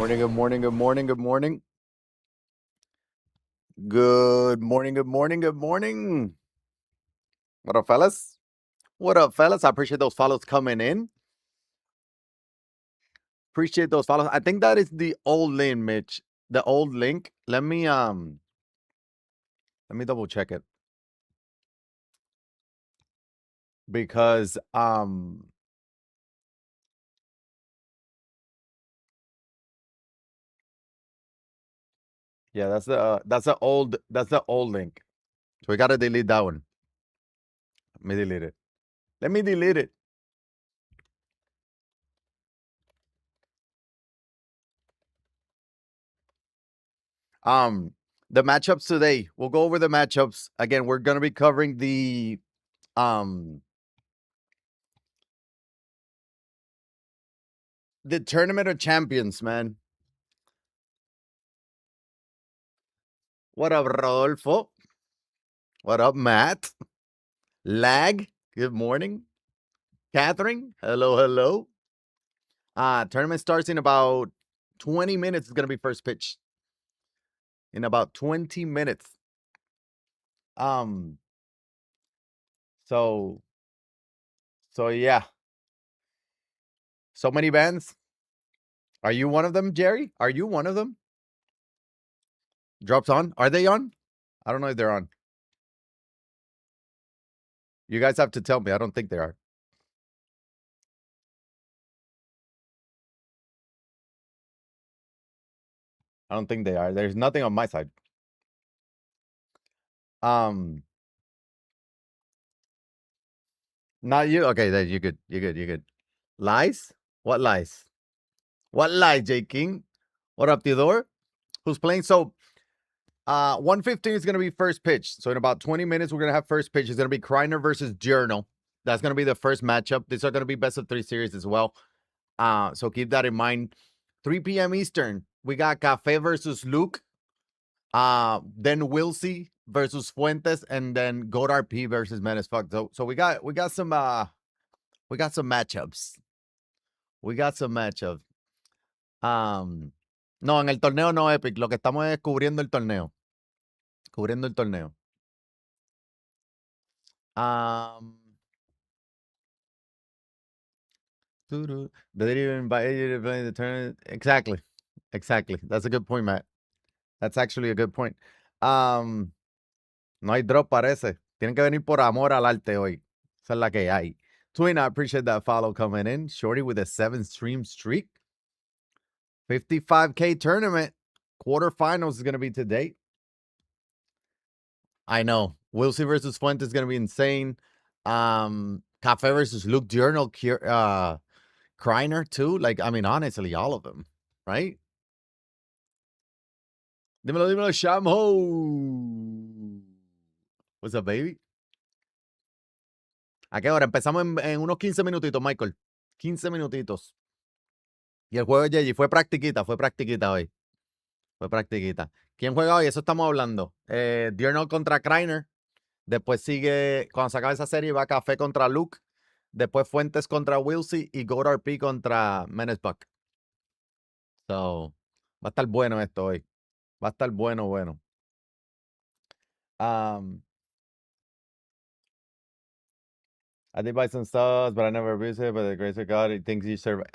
Morning, good morning, good morning, good morning. Good morning, good morning, good morning. What up, fellas? What up, fellas? I appreciate those follows coming in. Appreciate those follows. I think that is the old link, Mitch. The old link. Let me double check it. Because yeah, that's the old link. So we gotta delete that one. Let me delete it. Let me delete it. The matchups today. We'll go over the matchups. Again, we're gonna be covering the Tournament of Champions, man. What up, Rodolfo? What up, Matt? Lag, good morning. Catherine, hello, hello. Tournament starts in about 20 minutes. It's going to be first pitch. In about 20 minutes. Um, so yeah. So many bands. Are you one of them, Jerry? Are you one of them? Drops on? Are they on? I don't know if they're on. You guys have to tell me. I don't think they are. I don't think they are. There's nothing on my side. Not you. Okay, then you're good. You're good. You're good. Lies? What lies? What lies, J King? What up, Theodore? Who's playing? So 1:15 is gonna be first pitch. So in about 20 minutes, we're gonna have first pitch. It's gonna be Kreiner versus Journal. That's gonna be the first matchup. These are gonna be best of 3 series as well. So keep that in mind. 3 p.m. Eastern. We got Cafe versus Luke. Then Wilsey versus Fuentes, and then Godard P versus Menace Fuck. So we got some matchups. We got some matchups. No, en el torneo no, Epic. Lo que estamos es cubriendo el torneo. Cubriendo el torneo. They didn't even invite you to play the tournament. Exactly. Exactly. That's a good point, Matt. That's actually a good point. No hay drop, parece. Tienen que venir por amor al arte hoy. Esa es la que hay. Twin, I appreciate that follow coming in. Shorty with a 7-stream streak. 55K tournament. Quarterfinals is going to be today. I know. Wilsey versus Fuentes is going to be insane. Cafe versus Luke Journal, Kreiner too. Like, I mean, honestly, all of them, right? Dímelo, dímelo, Shamho. What's up, baby? ¿A qué hora? Empezamos en unos 15 minutitos, Michael. 15 minutitos. Y el juego de Yeji fue practiquita hoy. Fue practiquita. ¿Quién juega hoy? Eso estamos hablando. Journal contra Kreiner. Después sigue, cuando se acabe esa serie, va Café contra Luke. Después Fuentes contra Wilsey y Godard P contra Menace Buck. So, va a estar bueno esto hoy. Va a estar bueno. I did buy some stuff, but I never abuse it. But the grace of God, it thinks you survive.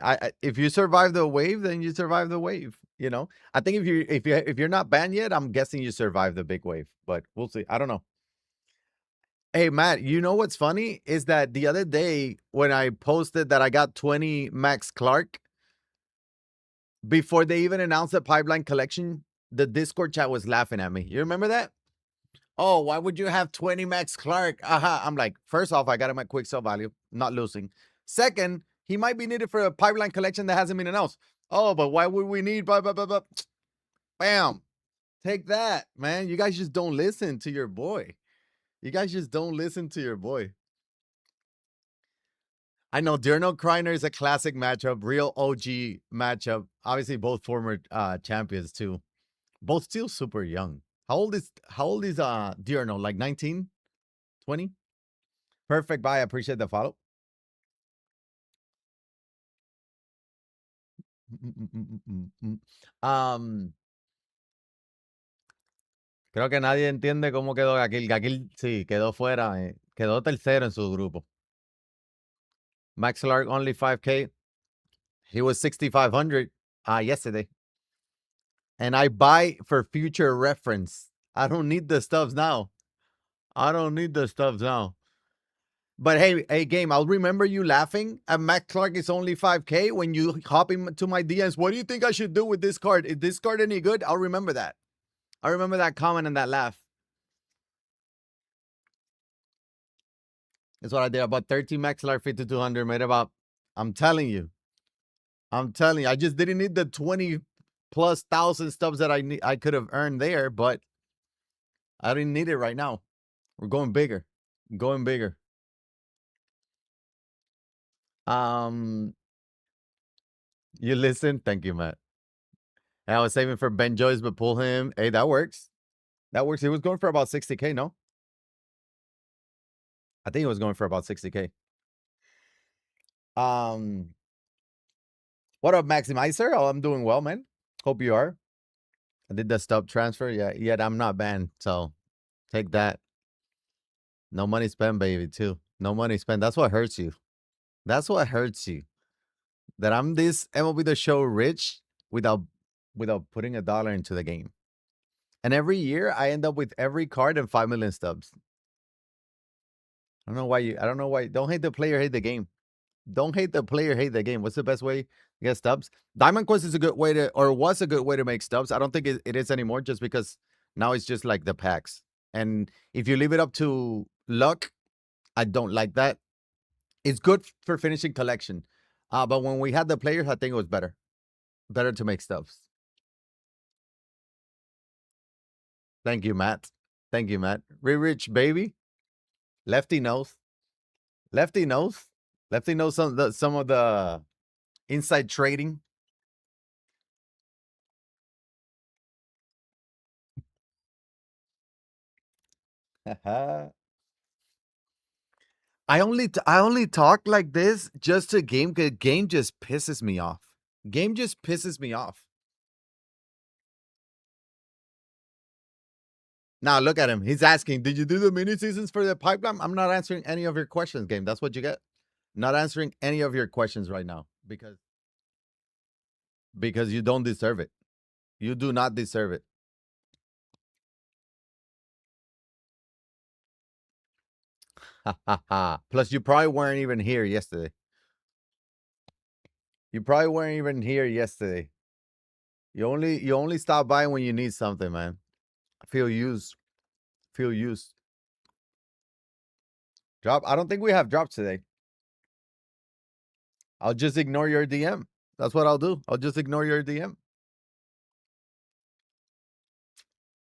If you survive the wave, then you survive the wave. You know, I think if you're not banned yet, I'm guessing you survive the big wave. But we'll see. I don't know. Hey, Matt, you know what's funny is that the other day when I posted that I got 20 Max Clark, before they even announced the pipeline collection, the Discord chat was laughing at me. You remember that? Oh, why would you have 20 Max Clark? I'm like, first off, I got him at quick sell value, not losing. Second, he might be needed for a pipeline collection that hasn't been announced. Oh, but why would we need blah, blah, blah, blah. Bam. Take that, man. You guys just don't listen to your boy. You guys just don't listen to your boy. I know Durno Kreiner is a classic matchup, real OG matchup. Obviously, both former champions too. Both still super young. How old is Durno? Like 19, 20? Perfect. Bye. I appreciate the follow. Um, Creo que nadie entiende cómo quedó Gakil. Gakil sí, quedó fuera. Quedó tercero en su grupo. Max Lark only 5K. He was 6,500 yesterday. And I buy for future reference. I don't need the stuffs now. I don't need the stuffs now. But hey, game, I'll remember you laughing at Max Clark is only 5K when you hop into my DMs. What do you think I should do with this card? Is this card any good? I'll remember that. I remember that comment and that laugh. That's what I did. About 13 Max Clark 5200 made about, I'm telling you. I just didn't need the 20 plus thousand stubs that I could have earned there, but I didn't need it right now. We're going bigger. Going bigger. You listen. Thank you, Matt. And I was saving for Ben Joyce, but pull him. Hey, that works. That works. He was going for about 60K, no? I think he was going for about 60K. Um, what up, Maximizer? Oh, I'm doing well, man. Hope you are. I did the stub transfer. Yeah, yet I'm not banned. So take that. No money spent, baby, too. No money spent. That's what hurts you. That's what hurts you. That I'm this MLB The Show rich without putting a dollar into the game. And every year I end up with every card and 5 million stubs. I don't know why I don't know why. Don't hate the player, hate the game. Don't hate the player, hate the game. What's the best way to get stubs? Diamond Quest is a good way to, or was a good way to make stubs. I don't think it is anymore just because now it's just like the packs. And if you leave it up to luck, I don't like that. It's good for finishing collection. But when we had the players, I think it was better. Better to make stubs. Thank you, Matt. Thank you, Matt. Rich baby. Lefty knows. Lefty knows. Lefty knows some of the inside trading. I only talk like this just to game. Game just pisses me off. Game just pisses me off. Now look at him. He's asking, "Did you do the mini seasons for the pipeline?" I'm not answering any of your questions, game. That's what you get. Not answering any of your questions right now because you don't deserve it. You do not deserve it. Plus, you probably weren't even here yesterday. You probably weren't even here yesterday. You only stop by when you need something, man. I feel used. Feel used. Drop. I don't think we have drops today. I'll just ignore your DM. That's what I'll do. I'll just ignore your DM.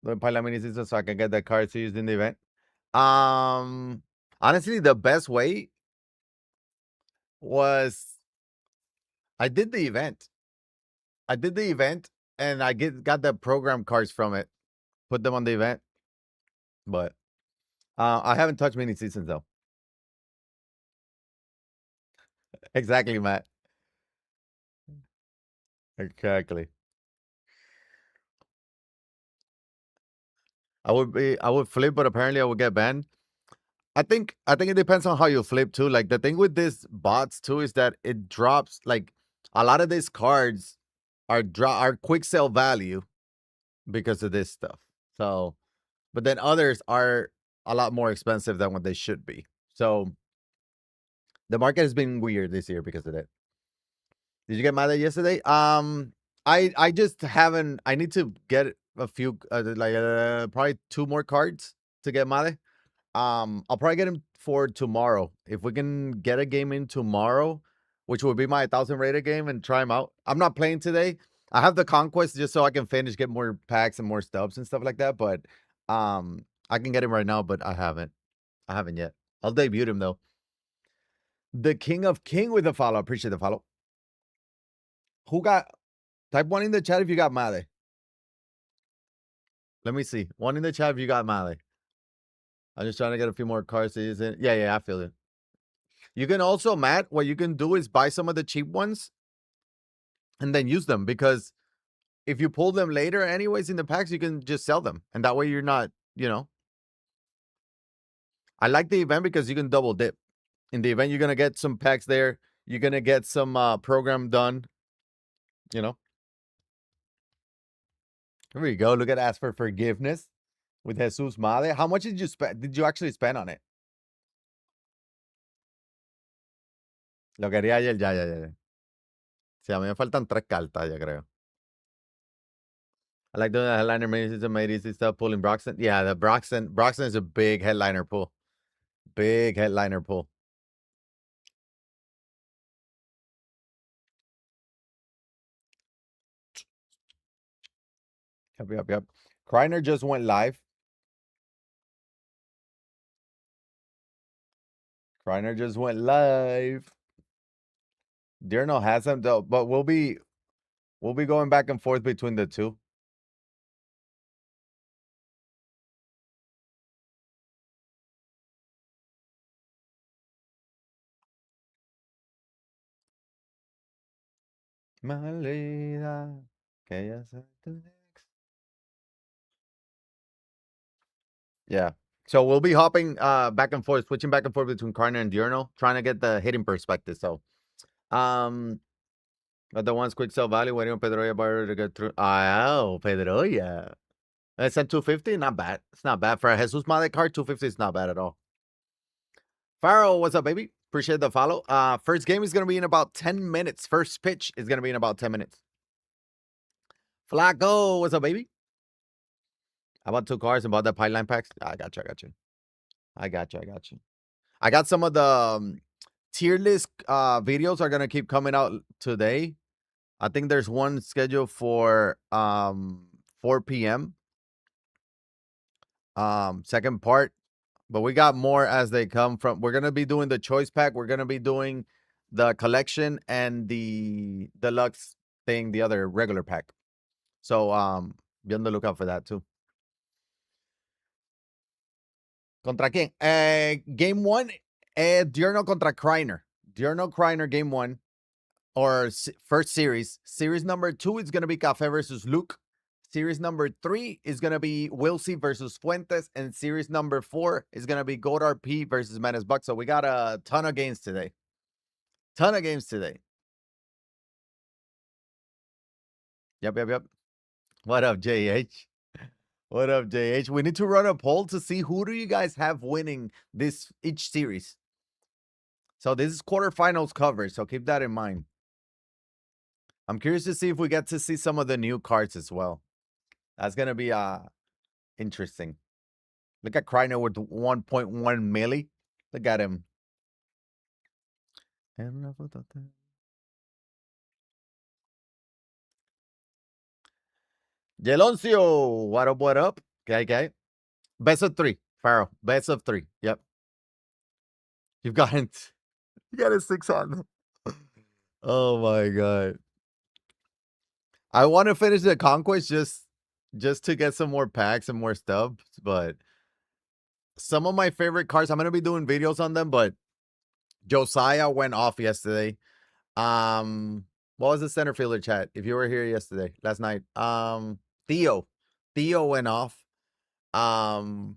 The Pilot Mini Season so I can get the cards used in the event. Honestly, the best way was I did the event. I did the event and I got the program cards from it. Put them on the event. But I haven't touched mini seasons though. Exactly, Matt. Exactly. I would flip, but apparently I would get banned. I think it depends on how you flip too. Like the thing with this bots too is that it drops like a lot of these cards are quick sell value because of this stuff. So, but then others are a lot more expensive than what they should be. So the market has been weird this year because of that. Did you get mad at yesterday? I just haven't. I need to get a few, probably 2 more cards to get mad. I'll probably get him for tomorrow. If we can get a game in tomorrow, which will be my 1,000 rated game, and try him out. I'm not playing today. I have the conquest just so I can finish, get more packs and more stubs and stuff like that. But I can get him right now, but I haven't. I haven't yet. I'll debut him though. The King of King with the follow. Appreciate the follow. Who got? Type one in the chat if you got Male. Let me see. One in the chat if you got Male. I'm just trying to get a few more cards. Yeah, I feel it. You can also, Matt, what you can do is buy some of the cheap ones and then use them, because if you pull them later anyways in the packs, you can just sell them. And that way you're not, I like the event because you can double dip. In the event, you're going to get some packs there. You're going to get some program done, you know. Here we go. Look at Ask for Forgiveness with Jesus Male. How much did you spend? Did you actually spend on it? Lo quería ayer, ya. Sí, a mí me faltan 3 cartas, yo creo. I like doing the headliner minis and easy stuff, pulling Broxton. Yeah, the Broxton is a big headliner pull. Big headliner pull. Yep. Kreiner just went live. Kreiner just went live. Dirno has them though, but we'll be going back and forth between the two. Malida, que ya sé tu ex. Yeah. So we'll be hopping back and forth, switching back and forth between Kreiner and Diurno, trying to get the hitting perspective. So but the one's quick sell value, waiting on Pedroia buyer to get through. Oh, Pedroia. It's at 250. Not bad. It's not bad for a Jesus Male card. 250 is not bad at all. Farrell, what's up, baby? Appreciate the follow. First game is gonna be in about 10 minutes. First pitch is gonna be in about 10 minutes. Flacco, what's up, baby? I bought 2 cars and bought the pipeline packs. I got you. I got some of the tier list videos are gonna keep coming out today. I think there's one scheduled for 4 p.m. Second part, but we got more as they come from. We're gonna be doing the choice pack. We're gonna be doing the collection and the deluxe thing, the other regular pack. So be on the lookout for that too. ¿Contra quién? Game 1, Diurno contra Kreiner. Diurno Kreiner game 1, or first series. Series number 2 is going to be Cafe versus Luke. Series number 3 is going to be Wilsey versus Fuentes. And series number 4 is going to be Gold RP versus Menace Buck. So we got a ton of games today. Yep. What up, JH? What up, JH? We need to run a poll to see who do you guys have winning each series. So this is quarterfinals coverage, so keep that in mind. I'm curious to see if we get to see some of the new cards as well. That's gonna be interesting. Look at Kreiner with 1.1 milli. Look at him. Yeloncio, what up? Okay. Best of 3, Pharaoh. Best of 3. Yep. You've got it. You got a 6 on. Oh my god. I want to finish the conquest just to get some more packs and more stuff, but some of my favorite cards, I'm gonna be doing videos on them, but Josiah went off yesterday. What was the center fielder chat? If you were here last night, Theo went off. I'm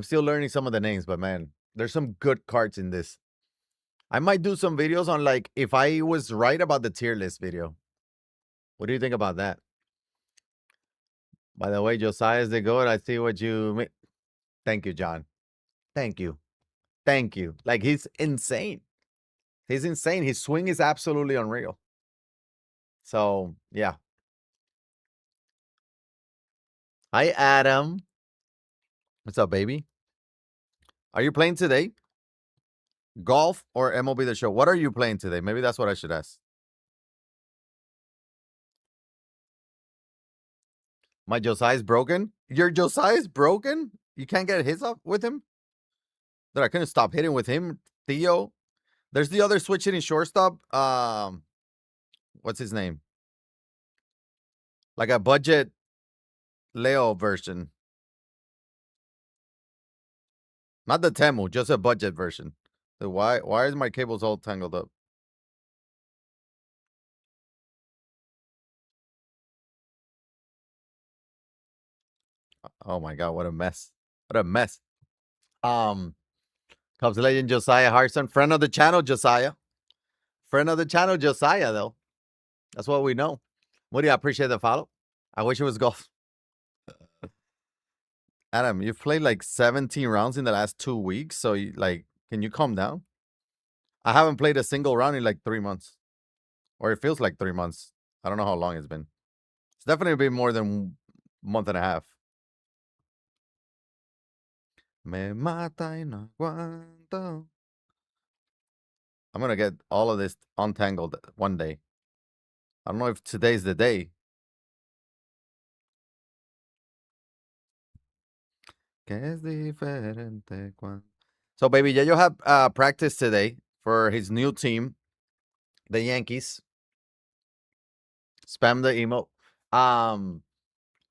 still learning some of the names, but man, there's some good cards in this. I might do some videos on like if I was right about the tier list video. What do you think about that? By the way, Josiah is the goat. I see what you mean. Thank you, John. Thank you. Like he's insane. His swing is absolutely unreal. So yeah. Hi, Adam. What's up, baby? Are you playing today? Golf or MLB The Show? What are you playing today? Maybe that's what I should ask. My Josiah's broken? Your Josiah's broken? You can't get hits up with him? That I couldn't stop hitting with him, Theo. There's the other switch hitting shortstop. What's his name? Like a budget Leo version. Not the Temu, just a budget version. So why is my cables all tangled up? Oh my god, what a mess. What a mess. Um, Cubs legend Josiah Harson, friend of the channel, Josiah. Friend of the channel, Josiah, though. That's what we know. Woody, I appreciate the follow. I wish it was golf. Adam, you've played like 17 rounds in the last 2 weeks. So, can you calm down? I haven't played a single round in like 3 months, or it feels like 3 months. I don't know how long it's been. It's definitely been more than a month and a half. Me mata y no aguanto. I'm gonna get all of this untangled one day. I don't know if today's the day. Que es diferente So, baby, yeah, you have practice today for his new team, the Yankees. Spam the email. Um,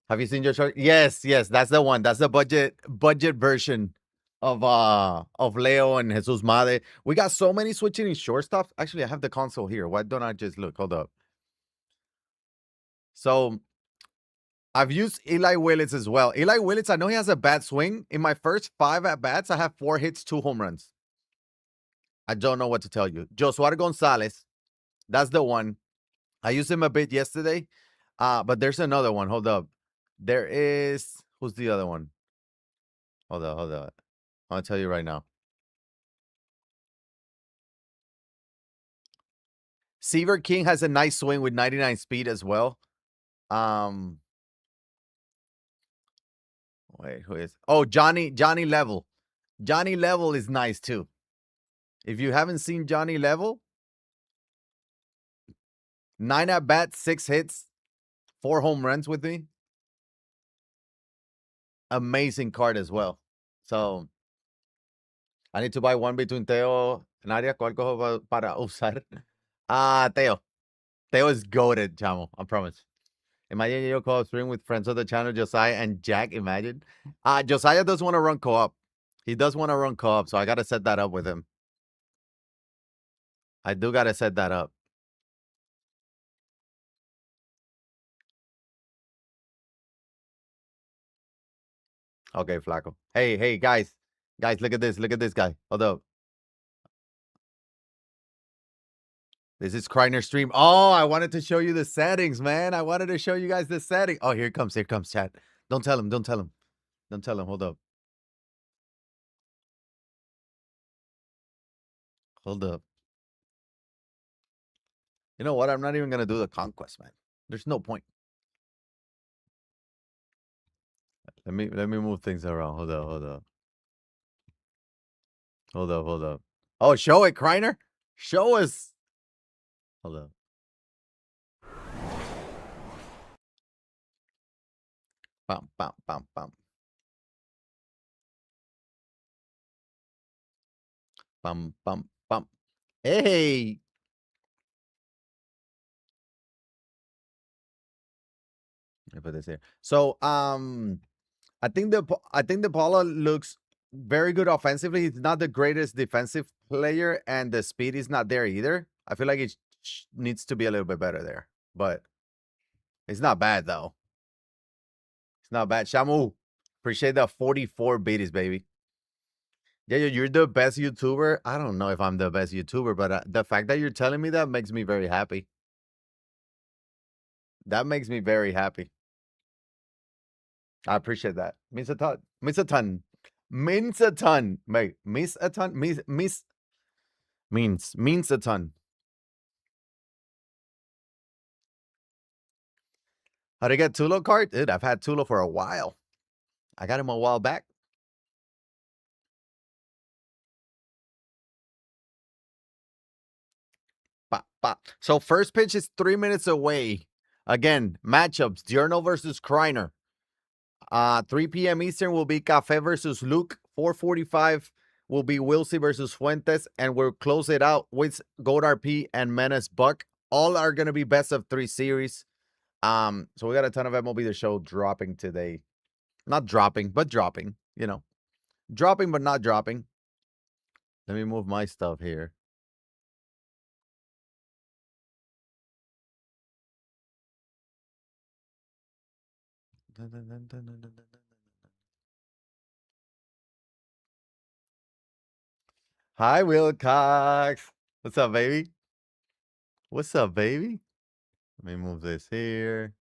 have you seen your short? Yes, yes, that's the one. That's the budget version of Leo and Jesus Made. We got so many switching in shortstops. Actually, I have the console here. Why don't I just look? Hold up. So I've used Eli Willis as well. Eli Willis, I know he has a bad swing. In my first 5 at bats, I have 4 hits, 2 home runs. I don't know what to tell you. Josuar Gonzalez, that's the one. I used him a bit yesterday, but there's another one. Hold up. There is, who's the other one? Hold up, hold up. I'll tell you right now. Seaver King has a nice swing with 99 speed as well. Um, Wait, who is? Oh, Johnny Level. Johnny Level is nice too. If you haven't seen Johnny Level, 9 at bats, 6 hits, 4 home runs with me. Amazing card as well. So I need to buy one between Teo and Aria. ¿Cuál cojo para usar? Teo. Teo is goated, chamo. I promise. Imagine you co-op stream with friends of the channel, Josiah and Jack. Imagine. Josiah does want to run co-op. He does want to run co-op, so I gotta set that up with him. I do gotta set that up. Okay, Flaco. Hey, guys. Guys, look at this. Look at this guy. Hold up. This is Kreiner stream. Oh, I wanted to show you the settings, man. I wanted to show you guys the setting. Oh, here it comes. Here comes chat. Don't tell him. Don't tell him. Don't tell him. Hold up. Hold up. You know what? I'm not even gonna do the conquest, man. There's no point. Let me move things around. Hold up. Hold up. Hold up. Hold up. Oh, show it, Kreiner. Show us. Hold up. Bum, bum, bum, bum. Bum, bum, bum. Hey. Let me put this here. So, I think the Paula looks very good offensively. He's not the greatest defensive player, and the speed is not there either. I feel like it needs to be a little bit better there, but it's not bad though. It's not bad. Shamu, appreciate the 44 biddies, baby. Yeah, you're the best YouTuber. I don't know if I'm the best YouTuber, but the fact that you're telling me that makes me very happy. That makes me very happy. I appreciate that. Means a ton. Means a ton. Means a ton. Mate, means a ton. Means a ton. How'd I get Tulo card? Dude, I've had Tulo for a while. I got him a while back. Bah, bah. So first pitch is 3 minutes away. Again, matchups, Diurno versus Kreiner. 3 p.m. Eastern will be Cafe versus Luke. 4:45 will be Wilsey versus Fuentes. And we'll close it out with Gold RP and Menace Buck. All are going to be best of 3 series. So we got a ton of MLB The Show dropping today. Not dropping, but dropping, you know. Dropping, but not dropping. Let me move my stuff here. Hi, Wilcox. What's up, baby? What's up, baby? Let me move this here.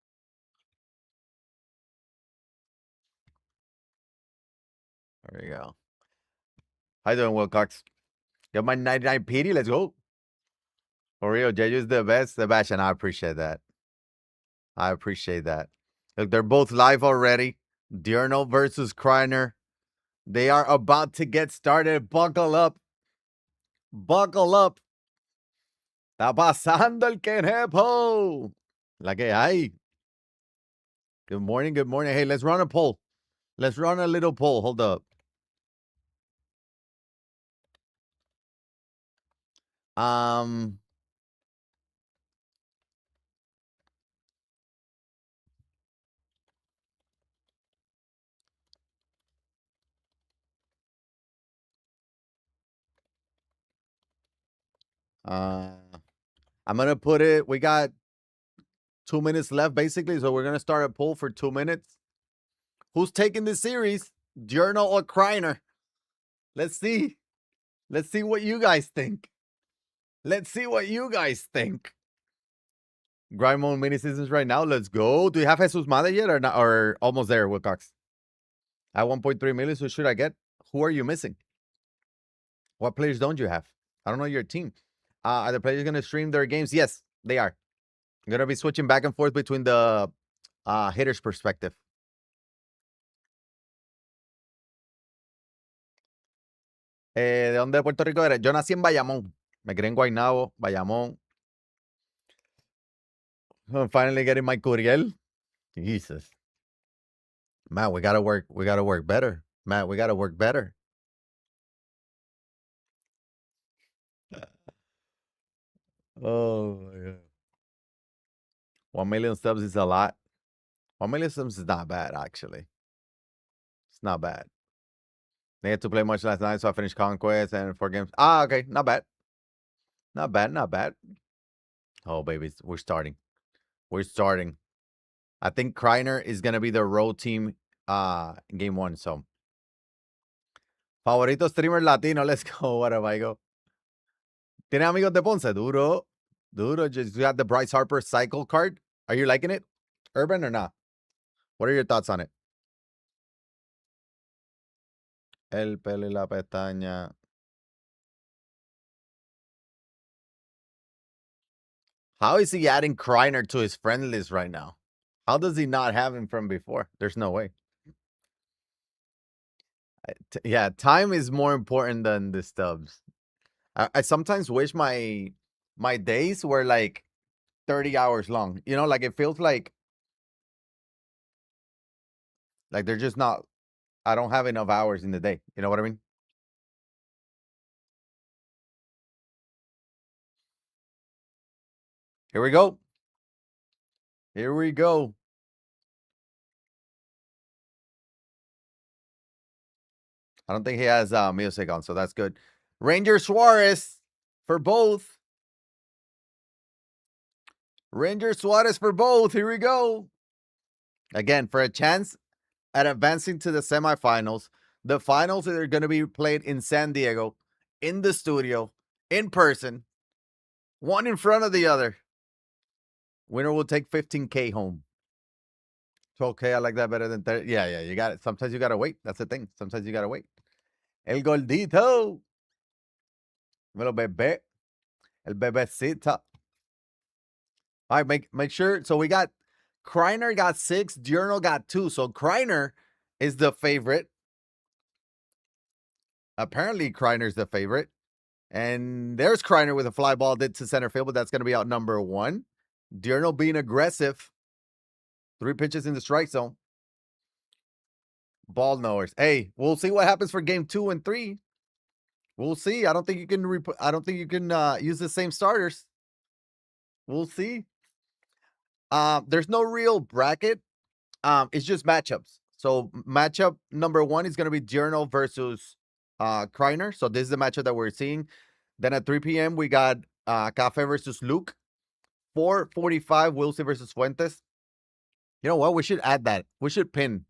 There we go. How you doing, Wilcox? Got my 99 PD. Let's go. For real, JJ's the best, Sebastian. I appreciate that. I appreciate that. Look, they're both live already. Diurno versus Kreiner. They are about to get started. Buckle up. Buckle up. Está pasando el quenepo. La que hay. Good morning. Good morning. Hey, let's run a poll. Let's run a little poll. Hold up. Um, uh, I'm gonna put it. We got 2 minutes left, basically, so we're gonna start a poll for 2 minutes. Who's taking this series? Journal or Kreiner? Let's see. Let's see what you guys think. Let's see what you guys think. Grind mode mini seasons right now. Let's go. Do you have Jesus Mada yet or not? Or almost there, Wilcox? At 1.3 million, so should I get? Who are you missing? What players don't you have? I don't know your team. Are the players going to stream their games? Yes, they are. I'm going to be switching back and forth between the hitter's perspective. ¿De dónde de Puerto Rico eres? Yo nací en Bayamón. Me crié en Guaynabo, Bayamón. I'm finally getting my Curiel. Jesus. Matt, we gotta work. We gotta work better. Matt, we gotta work better. Oh my god. 1 million subs is a lot. 1 million subs is not bad, actually. It's not bad. They had to play much last night, so I finished Conquest and 4 games. Okay. Not bad. Not bad, not bad. Oh, babies, we're starting. We're starting. I think Kreiner is gonna be the road team game 1, so. Favorito streamer latino, let's go. What up, I go? ¿Tiene amigos de Ponce? Duro. Duro. Just got the Bryce Harper cycle card. Are you liking it? Urban or not? What are your thoughts on it? El pelo y la pestaña. How is he adding Kreiner to his friend list right now? How does he not have him from before? There's no way. Yeah, time is more important than the stubs. I sometimes wish my days were like 30 hours long. You know, like it feels like they're just not. I don't have enough hours in the day. You know what I mean? Here we go. Here we go. I don't think he has music on, so that's good. Ranger Suarez for both. Ranger Suarez for both. Here we go. Again, for a chance at advancing to the semifinals. The finals are going to be played in San Diego, in the studio, in person, one in front of the other. Winner will take 15K home. 12K, I like that better than 30. Yeah, you got it. Sometimes you got to wait. That's the thing. Sometimes you got to wait. El gordito. El bebé. El bebecita. All right, make sure. So we got Kreiner got 6, Diurnal got 2. So Kreiner is the favorite. Apparently, Kreiner's the favorite. And there's Kreiner with a fly ball to center field, but that's going to be out number 1. Diurnal being aggressive. 3 pitches in the strike zone. Ball knowers. Hey, we'll see what happens for game 2 and 3. We'll see. I don't think you can use the same starters. We'll see. There's no real bracket. It's just matchups. So matchup number 1 is going to be Diurnal versus Kreiner. So this is the matchup that we're seeing. Then at 3 p.m. we got Cafe versus Luke. 4:45 Wilson versus Fuentes. You know what? We should add that. We should pin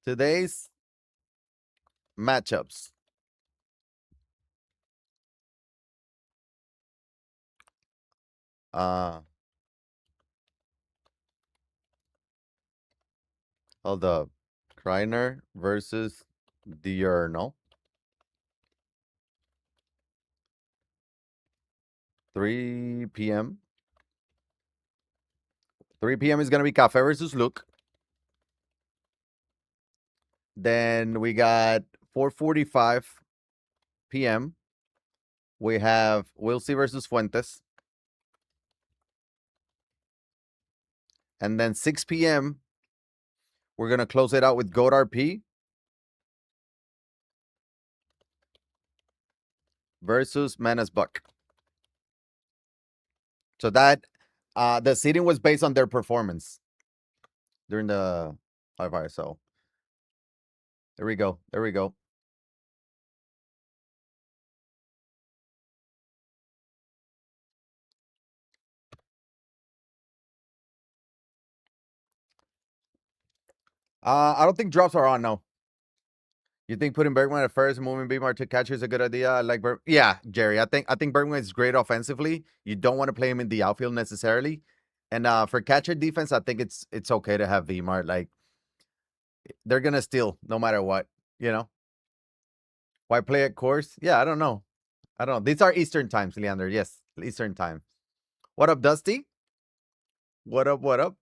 today's matchups. Uh, hold up. Kreiner versus Diurnal. 3 p.m. 3 p.m. is going to be Cafe versus Luke. Then we got 4:45 p.m. We have Wilsey versus Fuentes. And then 6 p.m., we're going to close it out with Goat RP versus Menace Buck. So that the seating was based on their performance during the qualifier. So there we go. There we go. I don't think drops are on. No. You think putting Bergman at first and moving Beamar to catcher is a good idea? I like yeah, Jerry. I think Bergman is great offensively. You don't want to play him in the outfield necessarily. And for catcher defense, I think it's okay to have Beamar. Like they're gonna steal no matter what. You know why play at course? Yeah, I don't know. I don't know. These are Eastern times, Leander. Yes, Eastern time. What up, Dusty? What up? What up?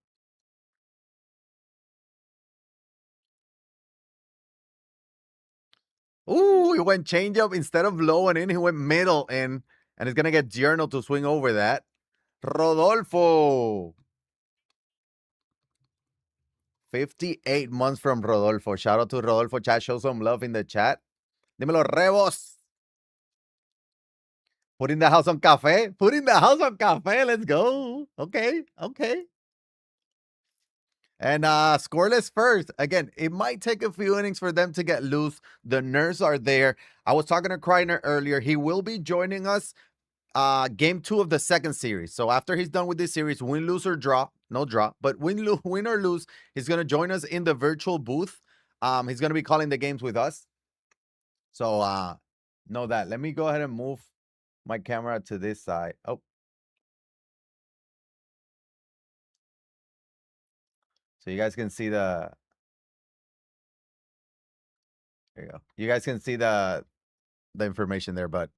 Ooh, he went changeup instead of low and in. He went middle in, and he's gonna get Giorno to swing over that. Rodolfo. 58 months from Rodolfo. Shout out to Rodolfo. Chat, show some love in the chat. Dímelo, Rebos. Putting the house on cafe. Putting the house on cafe. Let's go. Okay. Okay. And scoreless first. Again, it might take a few innings for them to get loose. The nerves are there. I was talking to Kreiner earlier. He will be joining us game 2 of the second series. So after he's done with this series, win, lose, or draw, no draw, but win or lose, he's gonna join us in the virtual booth. He's gonna be calling the games with us. So know that. Let me go ahead and move my camera to this side. Oh. So you guys can see the there you go. You guys can see the information there, but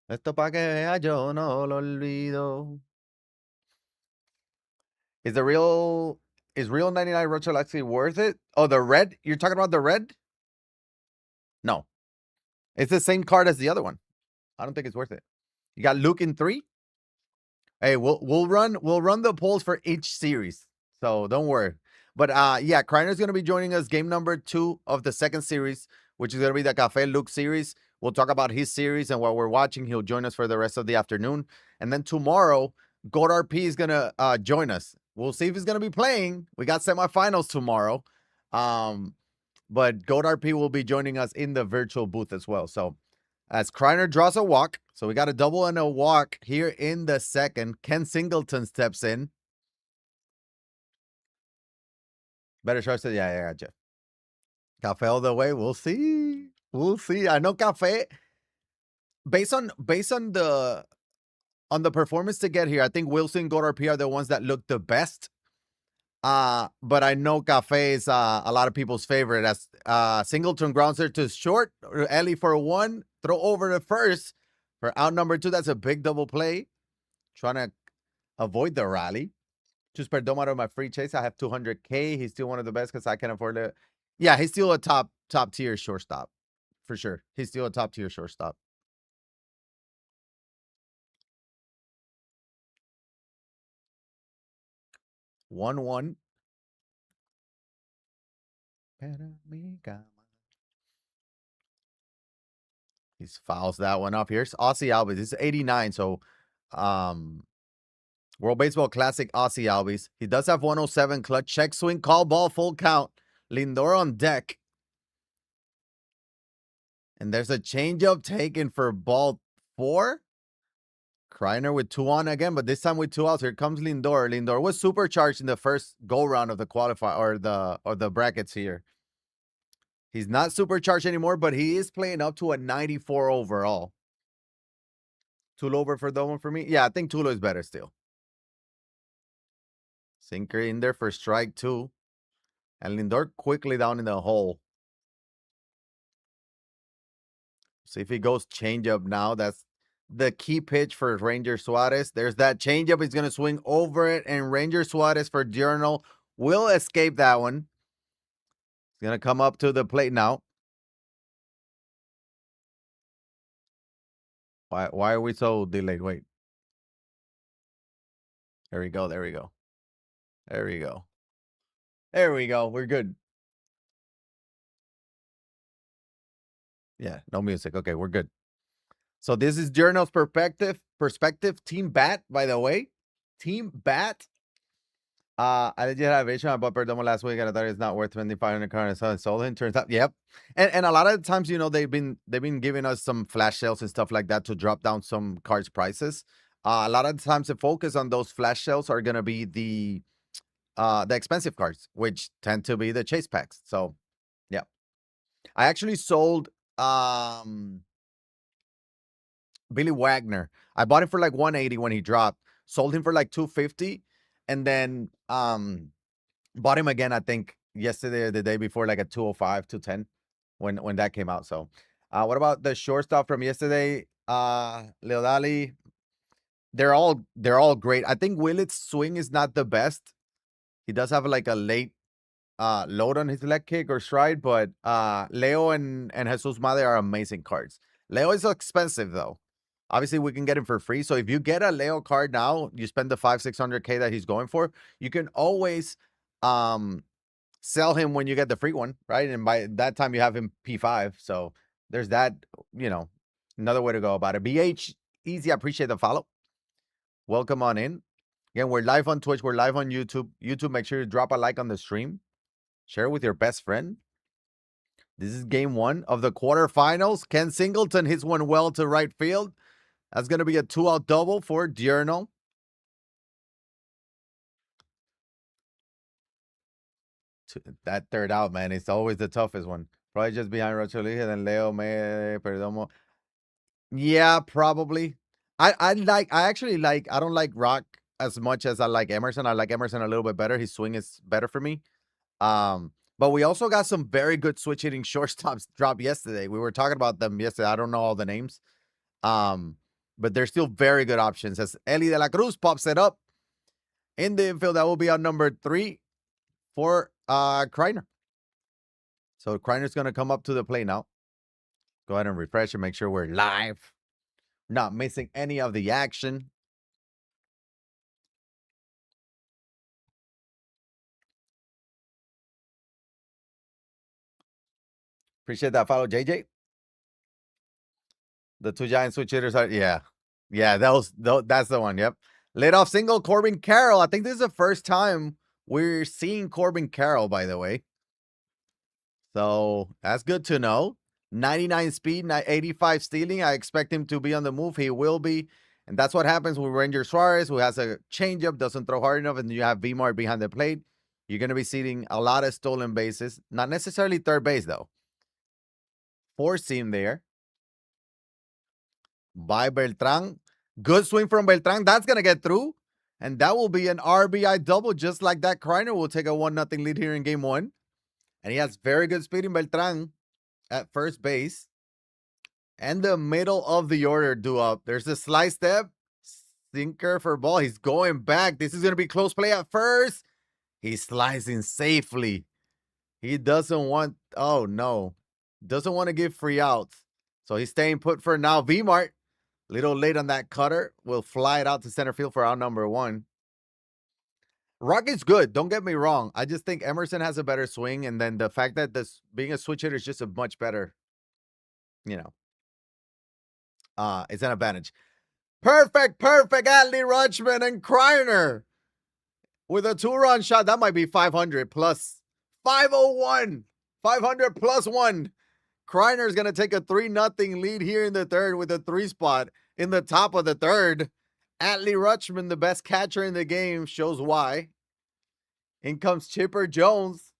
esto pa' que vea yo no lo olvido. Is real 99 Retro actually worth it? Oh, the red? You're talking about the red? No. It's the same card as the other one. I don't think it's worth it. You got Luke in 3? Hey, we'll run the polls for each series. So don't worry. But yeah, Kreiner's gonna be joining us game number 2 of the second series, which is gonna be the Cafe Luke series. We'll talk about his series and what we're watching. He'll join us for the rest of the afternoon. And then tomorrow, Goat RP is gonna join us. We'll see if he's gonna be playing. We got semifinals tomorrow. But Goat RP will be joining us in the virtual booth as well. So as Kreiner draws a walk, so we got a double and a walk here in the second. Ken Singleton steps in. Better short said, yeah, gotcha. Cafe all the way. We'll see. We'll see. I know Cafe. Based on the performance to get here, I think Wilson and Goat RP are the ones that look the best. But I know Cafe is a lot of people's favorite. As Singleton grounds her to short, Ellie for 1, throw over to first for out number 2. That's a big double play. Trying to avoid the rally. Just perdón out of my free chase. I have 200K. He's still one of the best because I can afford it. Yeah, he's still a top tier shortstop for sure. He's still a top tier shortstop. 1-1. He fouls that one up. Here's Aussie Albies. This is 89. So, World Baseball Classic Aussie Albies. He does have 107 clutch. Check swing, call ball, full count. Lindor on deck. And there's a changeup taken for ball 4. Kreiner with 2 on again, but this time with 2 outs. Here comes Lindor. Lindor was supercharged in the first go round of the qualifier or the brackets here. He's not supercharged anymore, but he is playing up to a 94 overall. Tulo over for that one for me. Yeah, I think Tulo is better still. Sinker in there for strike 2. And Lindor quickly down in the hole. See if he goes changeup now. That's the key pitch for Ranger Suarez. There's that changeup. He's going to swing over it, and Ranger Suarez for Journal will escape that one. He's going to come up to the plate now. Why are we so delayed? Wait. There we go. There we go. There we go. There we go. We're good. Yeah, no music. Okay, we're good. So this is Journal's perspective. Team Bat, by the way. Team Bat. I did have a vision. I bought Perdomo last week, and I thought it's not worth spending 500 current, so I sold it. Turns out, yep. And a lot of the times, they've been giving us some flash sales and stuff like that to drop down some cards prices. A lot of the times, the focus on those flash sales are gonna be the expensive cards, which tend to be the chase packs. So, yeah, I actually sold Billy Wagner. I bought him for like 180 when he dropped. Sold him for like 250, and then bought him again, I think, yesterday or the day before, like at 205, 210 when that came out. So, what about the shortstop from yesterday? Leodali. They're all great. I think Willett's swing is not the best. He does have like a late load on his leg kick or stride, but Leo and Jesus Made are amazing cards. Leo is expensive though. Obviously, we can get him for free. So if you get a Leo card now, you spend the 500-600K that he's going for, you can always sell him when you get the free one, right? And by that time, you have him P5. So there's that, another way to go about it. BH, easy. I appreciate the follow. Welcome on in. Again, we're live on Twitch. We're live on YouTube. YouTube, make sure you drop a like on the stream. Share it with your best friend. This is game 1 of the quarterfinals. Ken Singleton hits one well to right field. That's going to be a 2-out double for Diurno. That third out, man, it's always the toughest one. Probably just behind Rocholige, then Leo, May, Perdomo. Yeah, probably. I don't like Rock as much as I like Emerson. I like Emerson a little bit better. His swing is better for me. But we also got some very good switch hitting shortstops drop yesterday. We were talking about them yesterday. I don't know all the names. But they're still very good options as Eli de la Cruz pops it up in the infield. That will be on number 3 for Kreiner. So Kreiner's going to come up to the plate now. Go ahead and refresh and make sure we're live. Not missing any of the action. Appreciate that follow, JJ. The 2 giant switch hitters are, yeah. Yeah, that's the one, yep. Led off single, Corbin Carroll. I think this is the first time we're seeing Corbin Carroll, by the way. So that's good to know. 99 speed, 85 stealing. I expect him to be on the move. He will be. And that's what happens with Ranger Suarez, who has a changeup, doesn't throw hard enough, and you have Vmart behind the plate. You're going to be seeing a lot of stolen bases. Not necessarily third base, though. 4-seam there by Beltran. Good swing from Beltran. That's going to get through. And that will be an RBI double, just like that. Kreiner will take a 1-0 lead here in game 1. And he has very good speed in Beltran at first base. And the middle of the order do up. There's a slice step. Sinker for ball. He's going back. This is going to be close play at first. He's slicing safely. He doesn't want, oh no. Doesn't want to give free outs. So he's staying put for now. Vmart, little late on that cutter. Will fly it out to center field for out number 1. Rock is good. Don't get me wrong. I just think Emerson has a better swing. And then the fact that this being a switch hitter is just a much better, it's an advantage. Perfect. Adley Rutschman and Kreiner with a 2-run shot. That might be 500 plus 501. 500 plus 1. Kreiner is going to take a 3-0 lead here in the third with a 3 spot in the top of the third. Adley Rutschman, the best catcher in the game, shows why. In comes Chipper Jones.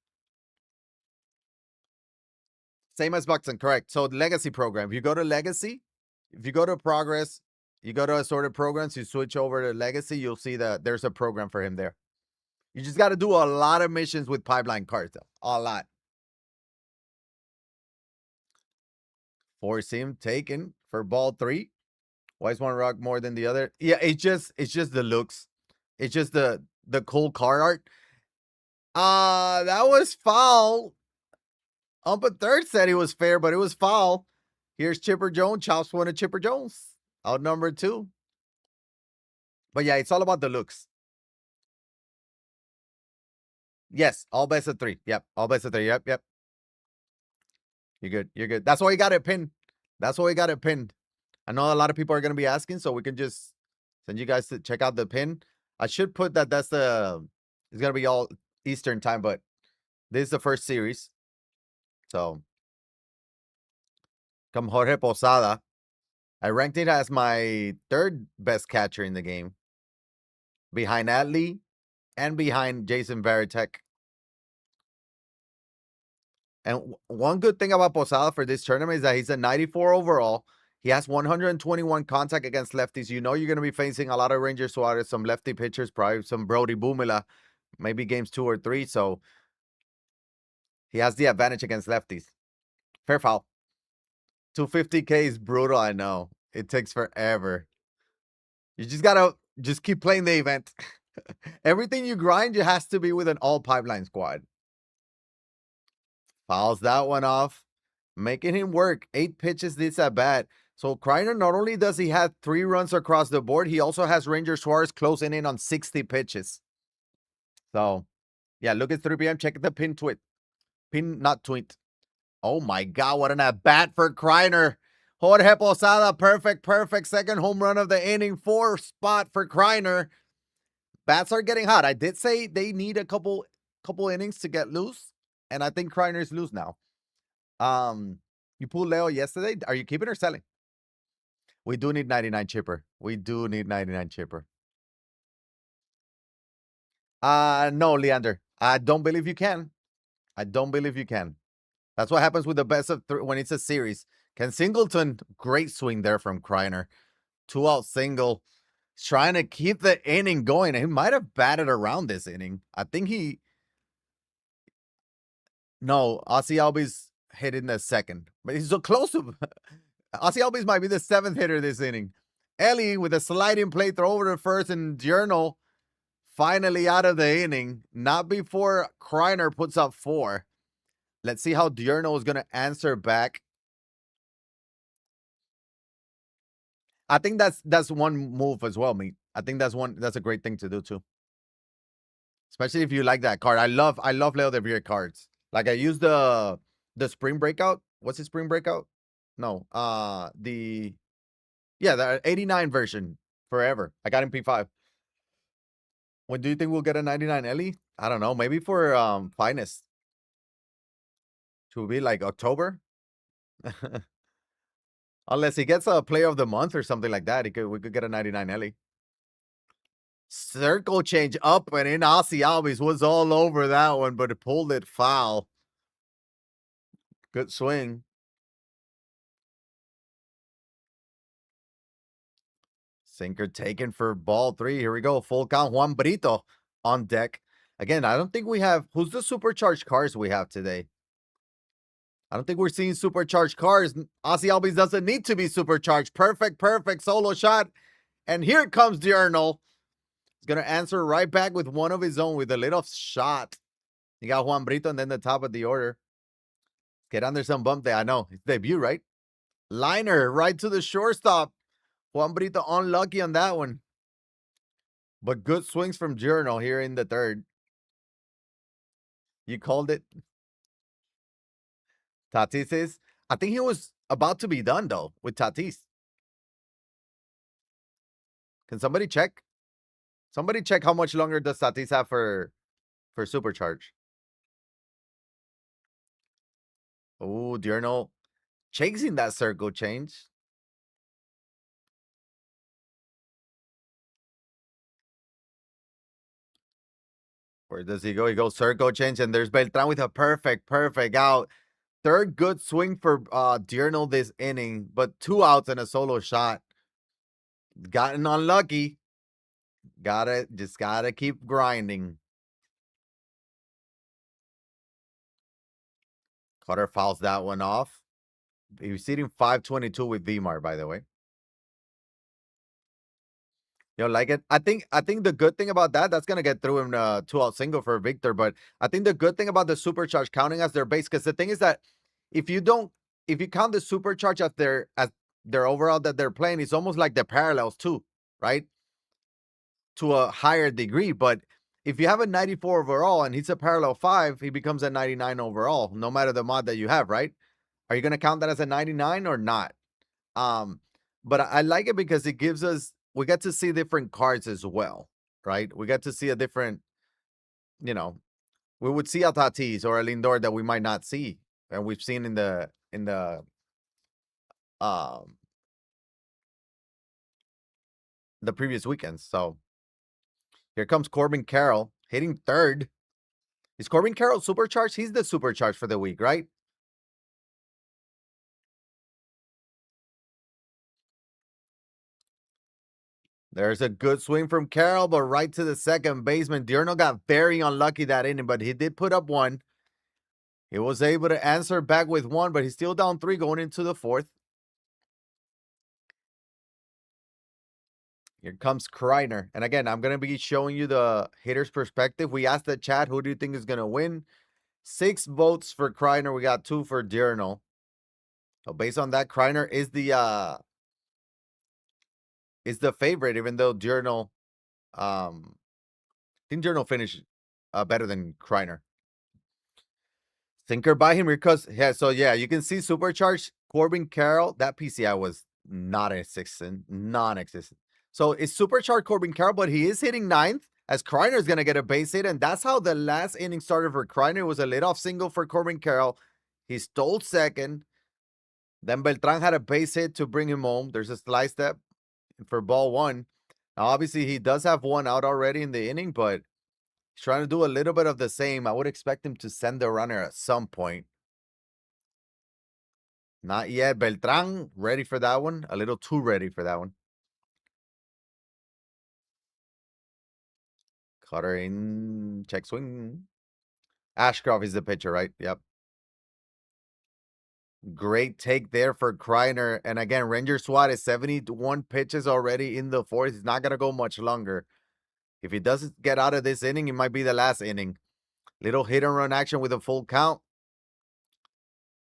Same as Buxton, correct. So Legacy program. If you go to Legacy, if you go to Progress, You go to assorted programs, you switch over to Legacy, you'll see that there's a program for him there. You just got to do a lot of missions with pipeline cards, though. A lot. Force him taken for ball 3. Why is one rock more than the other? Yeah, it's just the looks. It's just the cool card art. That was foul. But third said it was fair, but it was foul. Here's Chipper Jones. Chops one of Chipper Jones. Out number 2. But yeah, it's all about the looks. Yes, all best of 3. Yep, all best of 3. Yep. You're good. You're good. That's why you got it pinned. That's why we got it pinned. I know a lot of people are going to be asking, so we can just send you guys to check out the pin. I should put that it's going to be all Eastern time, but this is the first series. So, come Jorge Posada. I ranked it as my 3rd best catcher in the game, behind Adley and behind Jason Varitek. And one good thing about Posada for this tournament is that he's a 94 overall. He has 121 contact against lefties. You know you're going to be facing a lot of Ranger Suarez, some lefty pitchers, probably some Brody Bumila, maybe games 2 or 3. So he has the advantage against lefties. Fair foul. 250K is brutal, I know. It takes forever. You just got to keep playing the event. Everything you grind, it has to be with an all pipeline squad. Fouls that one off, making him work. 8 pitches this at bat. So Kreiner, not only does he have 3 runs across the board, he also has Ranger Suarez closing in on 60 pitches. So, yeah, look at 3 p.m. Check the pin tweet. Pin, not tweet. Oh my God, what an at-bat for Kreiner. Jorge Posada, perfect. Second home run of the inning. 4 spot for Kreiner. Bats are getting hot. I did say they need a couple innings to get loose, and I think Kreiner's loose now. You pulled Leo yesterday. Are you keeping or selling? We do need 99 chipper. We do need 99 chipper. No, Leander. I don't believe you can. I don't believe you can. That's what happens with the best of 3 when it's a series. Ken Singleton, great swing there from Kreiner. 2-out single. He's trying to keep the inning going. He might have batted around this inning. I think he... No, Ozzy Albies hit in the second. But he's so close to... Ozzy Albies might be the 7th hitter this inning. Ellie with a sliding play throw over to first, and Diurnal finally out of the inning. Not before Kreiner puts up 4. Let's see how Diurnal is going to answer back. I think that's one move as well, mate. I think that's a great thing to do too. Especially if you like that card. I love Leo DeVere cards. Like I use the spring breakout. What's the spring breakout? No. The 89 version forever. I got him P5. When do you think we'll get a 99 Ellie? I don't know. Maybe for finest. Should be like October? Unless he gets a player of the month or something like that, we could get a 99 Ellie. Circle change up and in. Ozzy Albies was all over that one, but it pulled it foul. Good swing. Sinker taken for ball 3. Here we go. Full count. Juan Brito on deck. Again, I don't think we have... Who's the supercharged cars we have today? I don't think we're seeing supercharged cars. Ozzy Albies doesn't need to be supercharged. Perfect solo shot. And here comes Diurnal. He's going to answer right back with one of his own with a little shot. You got Juan Brito and then the top of the order. Get under some bump there. I know. His debut, right? Liner right to the shortstop. Juan Brito unlucky on that one. But good swings from Diurnal here in the 3rd. You called it. Tatis is. I think he was about to be done, though, with Tatis. Can somebody check? Somebody check how much longer does Tatis have for supercharge. Oh, Diurnal chasing that circle change. Where does he go? He goes circle change, and there's Beltran with a perfect out. 3rd good swing for Diurnal this inning, but 2 outs and a solo shot. Gotten unlucky. Just gotta keep grinding. Cutter fouls that one off. He was seating 522 with VMAR, by the way. You know, like it. I think the good thing about that's gonna get through him 2-out single for Victor. But I think the good thing about the supercharge counting as their base, because the thing is that if you don't if you count the supercharge as their overall that they're playing, it's almost like the parallels too, right? To a higher degree. But if you have a 94 overall and he's a parallel 5, he becomes a 99 overall, no matter the mod that you have, right? Are you gonna count that as a 99 or not? Um, but I like it because it gives us we get to see different cards as well, right? We get to see a different, you know, we would see a Tatis or a Lindor that we might not see, and we've seen um the previous weekends. So here comes Corbin Carroll hitting third. Is Corbin Carroll supercharged? He's the supercharged for the week, right? There's a good swing from Carroll, but right to the second baseman. Diurno got very unlucky that inning, but he did put up one. He was able to answer back with one, but he's still down 3 going into the fourth. Here comes Kreiner. And again, I'm going to be showing you the hitter's perspective. We asked the chat, who do you think is going to win? 6 votes for Kreiner. We got 2 for Diurno. So based on that, Kreiner is the favorite, even though Diurno, I think Diurno finished better than Kreiner. Thinker by him because yeah, you can see supercharged Corbin Carroll. That PCI was non-existent, non-existent. So it's supercharged Corbin Carroll, but he is hitting ninth as Kreiner is gonna get a base hit, and that's how the last inning started for Kreiner. It was a leadoff single for Corbin Carroll. He stole second. Then Beltran had a base hit to bring him home. There's a slice step for ball one. Now, obviously, he does have one out already in the inning, but he's trying to do a little bit of the same. I would expect him to send the runner at some point. Not yet. Beltran, ready for that one. A little too ready for that one. Cutter in, check swing. Ashcroft is the pitcher, right? Yep. Great take there for Kreiner. And again, Ranger Suarez, 71 pitches already in the fourth. He's not going to go much longer. If he doesn't get out of this inning, it might be the last inning. Little hit and run action with a full count.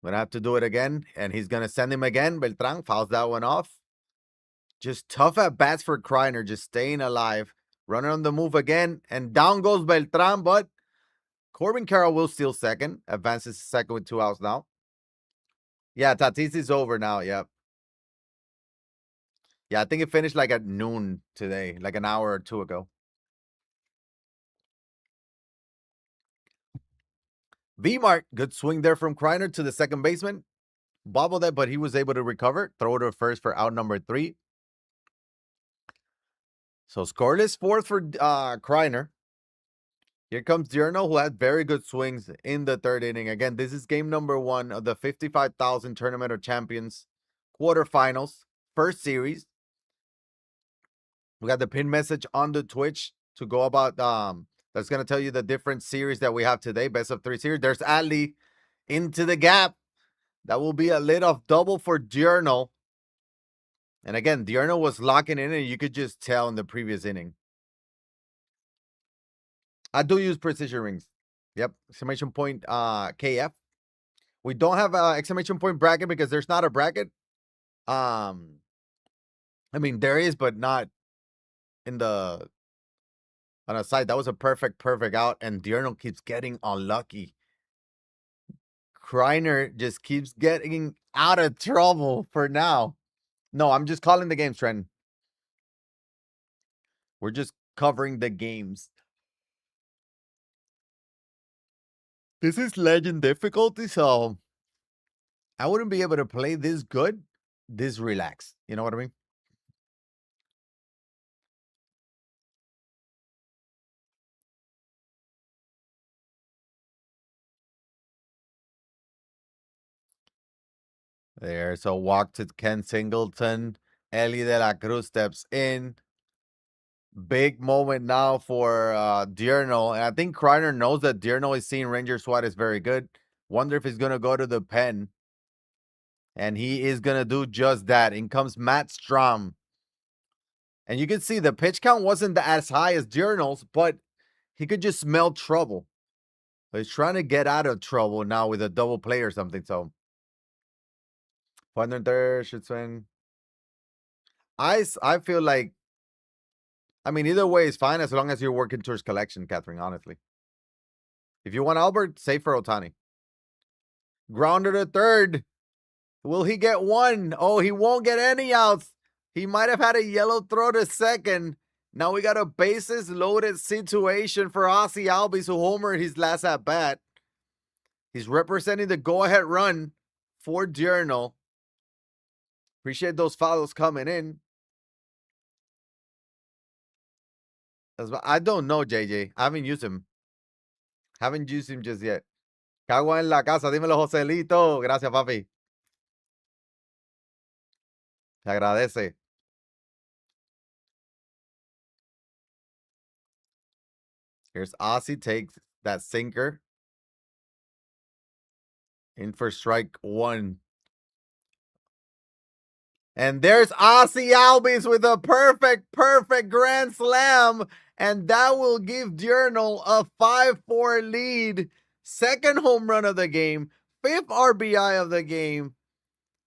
Gonna have to do it again. And he's going to send him again. Beltran fouls that one off. Just tough at bats for Kreiner, just staying alive. Runner on the move again, and down goes Beltran, but Corbin Carroll will steal second. Advances second with 2 outs now. Yeah, Tatis is over now. Yep. Yeah, I think it finished like at noon today, like an hour or 2 ago. V-Mart, good swing there from Kreiner to the second baseman. Bobbled it, but he was able to recover. Throw to first for out number 3. So scoreless fourth for Kreiner. Here comes Diurno, who had very good swings in the third inning. Again, this is game number 1 of the 55,000 Tournament of Champions quarterfinals, first series. We got the pin message on the Twitch to go about. That's gonna tell you the different series that we have today. Best of 3 series. There's Ali into the gap. That will be a leadoff double for Diurno. And again, Diurno was locking in, and you could just tell in the previous inning. I do use precision rings. Yep. Exclamation point KF. We don't have a exclamation point bracket because there's not a bracket. I mean there is, but not in the on a side. That was a perfect out, and Diurno keeps getting unlucky. Kreiner just keeps getting out of trouble for now. No, I'm just calling the games, Trent. We're just covering the games. This is legend difficulty, so I wouldn't be able to play this good, this relaxed. You know what I mean? There's a walk to Ken Singleton. Ellie De La Cruz steps in. Big moment now for Diurno. And I think Kreiner knows that Diurno is seeing Ranger Suarez very good. Wonder if he's going to go to the pen. And he is going to do just that. In comes Matt Strom. And you can see the pitch count wasn't as high as Diurno's, but he could just smell trouble. He's trying to get out of trouble now with a double play or something. So, 103 should swing. I feel like, I mean, either way is fine as long as you're working towards collection, Catherine, honestly. If you want Albert, save for Otani. Grounder to third. Will he get one? Oh, he won't get any outs. He might have had a yellow throw to second. Now we got a bases loaded situation for Ozzy Albies, who homered his last at bat. He's representing the go-ahead run for Diurno. Appreciate those follows coming in. I don't know, JJ. I haven't used him. Haven't used him just yet. Cago en la casa. Dímelo, Joselito. Gracias, papi. Se agradece. Here's Ozzy, takes that sinker. In for strike one. And there's Ozzy Albies with a perfect grand slam. And that will give Diurno a 5-4 lead. Second home run of the game. Fifth RBI of the game.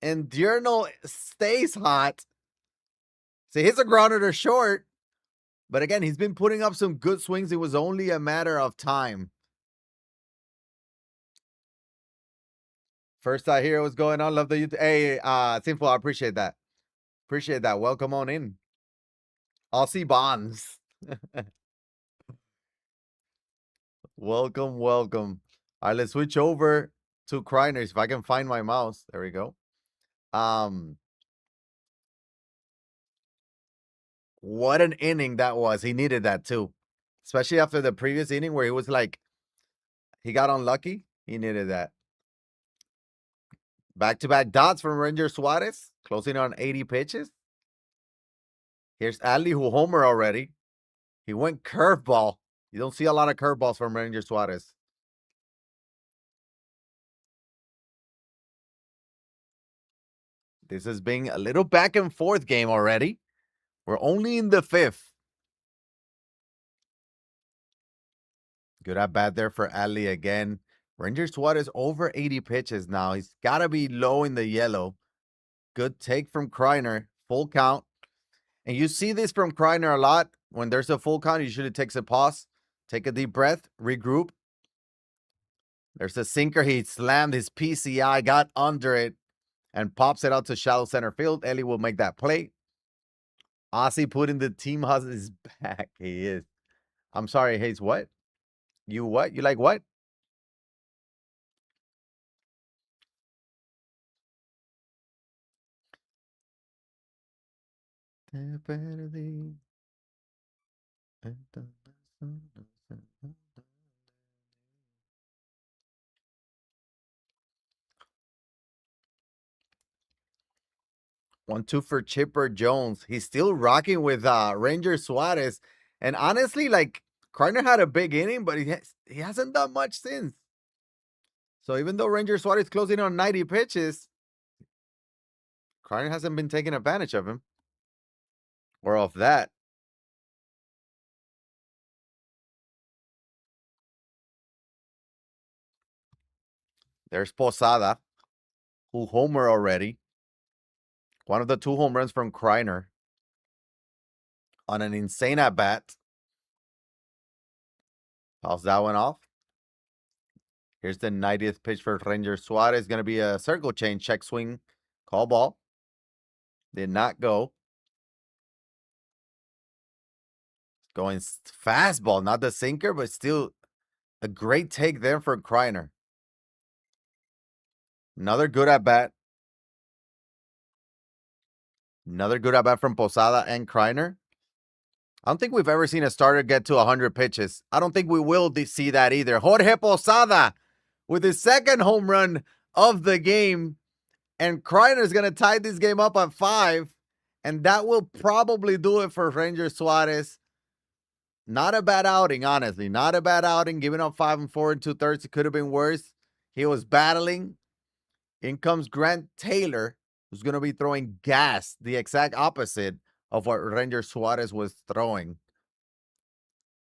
And Diurno stays hot. So he hits a grounder to short. But again, he's been putting up some good swings. It was only a matter of time. First I hear what's going on. Love the YouTube. Hey, Sinful, I appreciate that. Appreciate that. Welcome on in. Aussie Bonds. Welcome. All right, let's switch over to Kreiners. If I can find my mouse. There we go. What an inning that was. He needed that too. Especially after the previous inning where he was like, he got unlucky. He needed that. Back-to-back dots from Ranger Suarez. Closing on 80 pitches. Here's Adley, who homer already. He went curveball. You don't see a lot of curveballs from Ranger Suarez. This has been a little back and forth game already. We're only in the fifth. Good at bat there for Adley again. Ranger Suarez over 80 pitches now. He's got to be low in the yellow. Good take from Kreiner. Full count. And you see this from Kreiner a lot. When there's a full count, he usually takes a pause. Take a deep breath. Regroup. There's a sinker. He slammed his PCI, got under it, and pops it out to shallow center field. Ellie will make that play. Ozzy putting the team his back. He is. I'm sorry, Hayes. What? You what? You like what? One, two for Chipper Jones. He's still rocking with Ranger Suarez. And honestly, like, Kreiner had a big inning, but he hasn't done much since. So even though Ranger Suarez closing on 90 pitches, Kreiner hasn't been taking advantage of him. Or of that. There's Posada, who homer already. One of the two home runs from Kreiner on an insane at bat. Fouls that one off. Here's the 90th pitch for Ranger Suarez. Going to be a circle change, check swing, call ball. Did not go. Going fastball, not the sinker, but still a great take there for Kreiner. Another good at bat. Another good at bat from Posada and Kreiner. I don't think we've ever seen a starter get to 100 pitches. I don't think we will see that either. Jorge Posada with his second home run of the game. And Kreiner is going to tie this game up at 5. And that will probably do it for Ranger Suarez. Not a bad outing, honestly. Not a bad outing. Giving up 5 and 4 and 2/3. It could have been worse. He was battling. In comes Grant Taylor, who's going to be throwing gas, the exact opposite of what Ranger Suarez was throwing.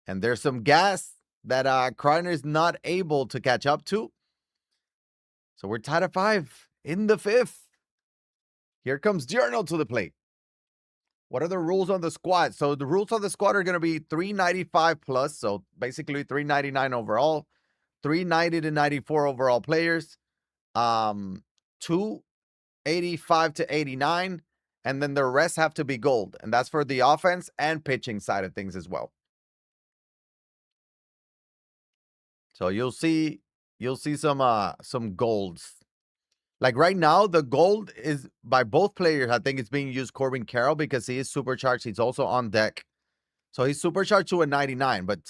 And there's some gas that Kreiner is not able to catch up to. So we're tied at 5 in the 5th. Here comes Diurno to the plate. What are the rules on the squad? So the rules on the squad are going to be 395 plus. So basically 399 overall, 390 to 94 overall players, 285 to 89. And then the rest have to be gold. And that's for the offense and pitching side of things as well. So you'll see some golds. Like right now, the gold is by both players. I think it's being used Corbin Carroll because he is supercharged. He's also on deck. So he's supercharged to a 99, but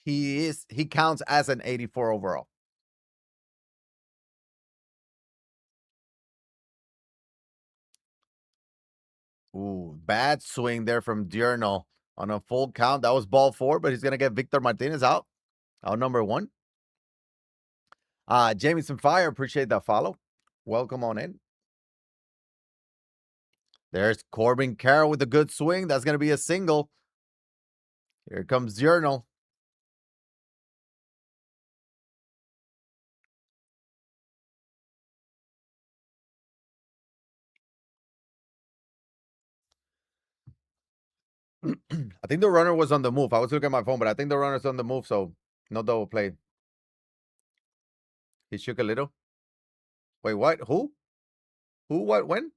he counts as an 84 overall. Ooh, bad swing there from Diurno on a full count. That was ball 4, but he's gonna get Victor Martinez out. Out number 1. Jamieson Fire, appreciate that follow. Welcome on in. There's Corbin Carroll with a good swing. That's gonna be a single. Here comes Diurno. I think the runner was on the move. I was looking at my phone, but I think the runner's on the move, so no double play. He shook a little. Wait, what? Who? Who? What? When?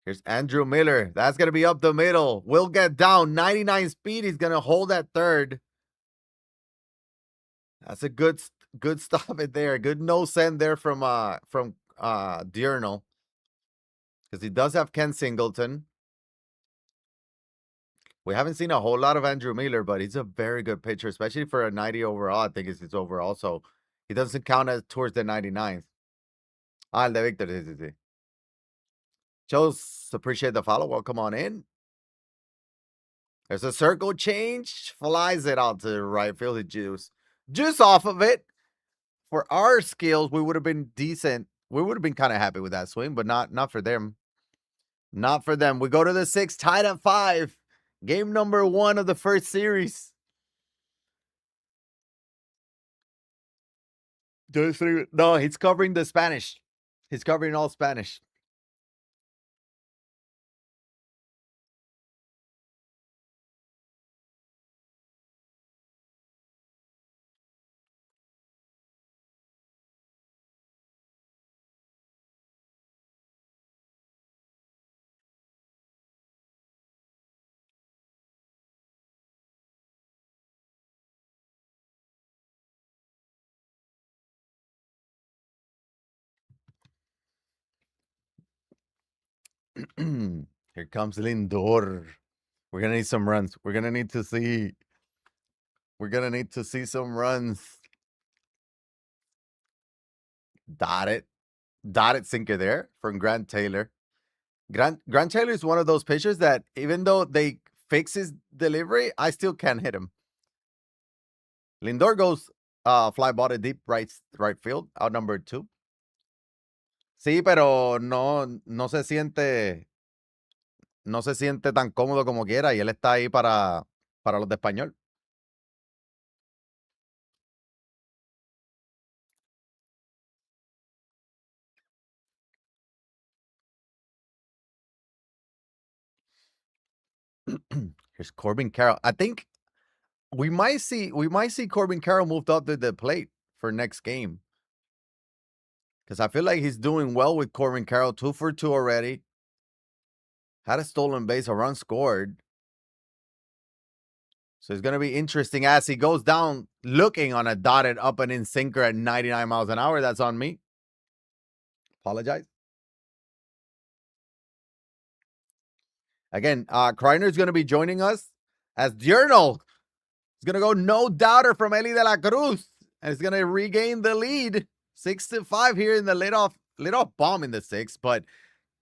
Here's Andrew Miller. That's going to be up the middle. Will get down. 99 speed. He's going to hold at third. That's a good stop it there. Good no send there from Diurnal. Because he does have Ken Singleton. We haven't seen a whole lot of Andrew Miller, but he's a very good pitcher, especially for a 90 overall. I think it's his overall. So he doesn't count as towards the 99th. El de Victor, sí, sí, sí. Chose, appreciate the follow. Welcome on in. There's a circle change. Flies it out to right field. Juice off of it. For our skills, we would have been decent. We would have been kind of happy with that swing, but not for them. Not for them. We go to the 6th, tied at 5. Game number 1 of the first series. No, he's covering the Spanish. He's covering all Spanish. Here comes Lindor. We're gonna need some runs. We're gonna need to see some runs. Dotted sinker there from Grant Taylor. Grant Taylor is one of those pitchers that even though they fix his delivery, I still can't hit him. Lindor goes fly ball to deep right field, out number 2. Sí, pero no se siente tan cómodo como quiera y él está ahí para los de español. Here's Corbin Carroll. I think we might see Corbin Carroll moved up to the plate for next game. Because I feel like he's doing well with Corbin Carroll. 2 for 2 already. Had a stolen base, a run scored. So it's going to be interesting as he goes down looking on a dotted up and in sinker at 99 miles an hour. That's on me. Apologize. Again, Kreiner is going to be joining us as Diurnal. He's going to go no doubter from Eli de la Cruz. And he's going to regain the lead. 6-5 here in the leadoff little bomb in the sixth, but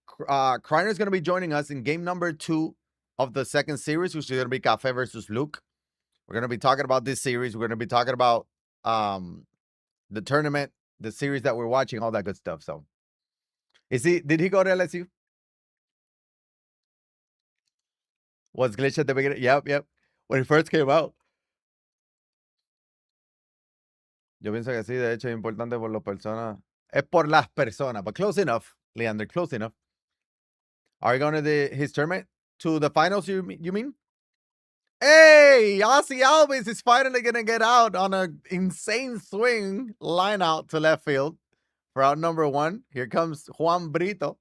Kreiner is going to be joining us in game number 2 of the second series, which is going to be Cafe versus Luke. We're going to be talking about this series. We're going to be talking about the tournament, the series that we're watching, all that good stuff. So, did he go to LSU? Was glitch at the beginning? Yep, yep. When he first came out. Yo pienso que sí, de hecho, es importante por las personas. Es por las personas, but close enough, Leander, close enough. Are you going to his tournament? To the finals, you mean? Hey, Ozzy Alves is finally going to get out on an insane swing line out to left field for out number 1. Here comes Juan Brito.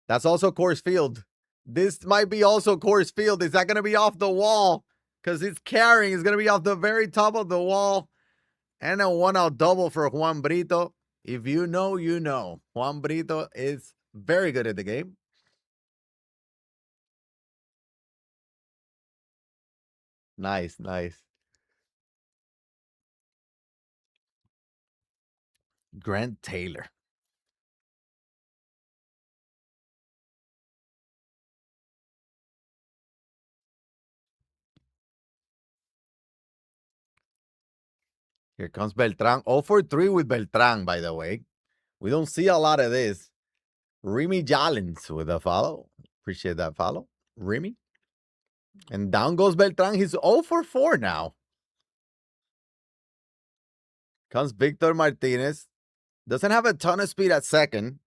That's also Coors Field. This might be also Coors Field. Is that going to be off the wall? Because it's carrying. It's going to be off the very top of the wall. And a 1-out double for Juan Brito. If you know, you know. Juan Brito is very good at the game. Nice, nice. Grant Taylor. Here comes Beltran. 0 for 3 with Beltran, by the way. We don't see a lot of this. Remy Jallins with a follow. Appreciate that follow. Remy. And down goes Beltran. He's 0 for 4 now. Comes Victor Martinez. Doesn't have a ton of speed at second.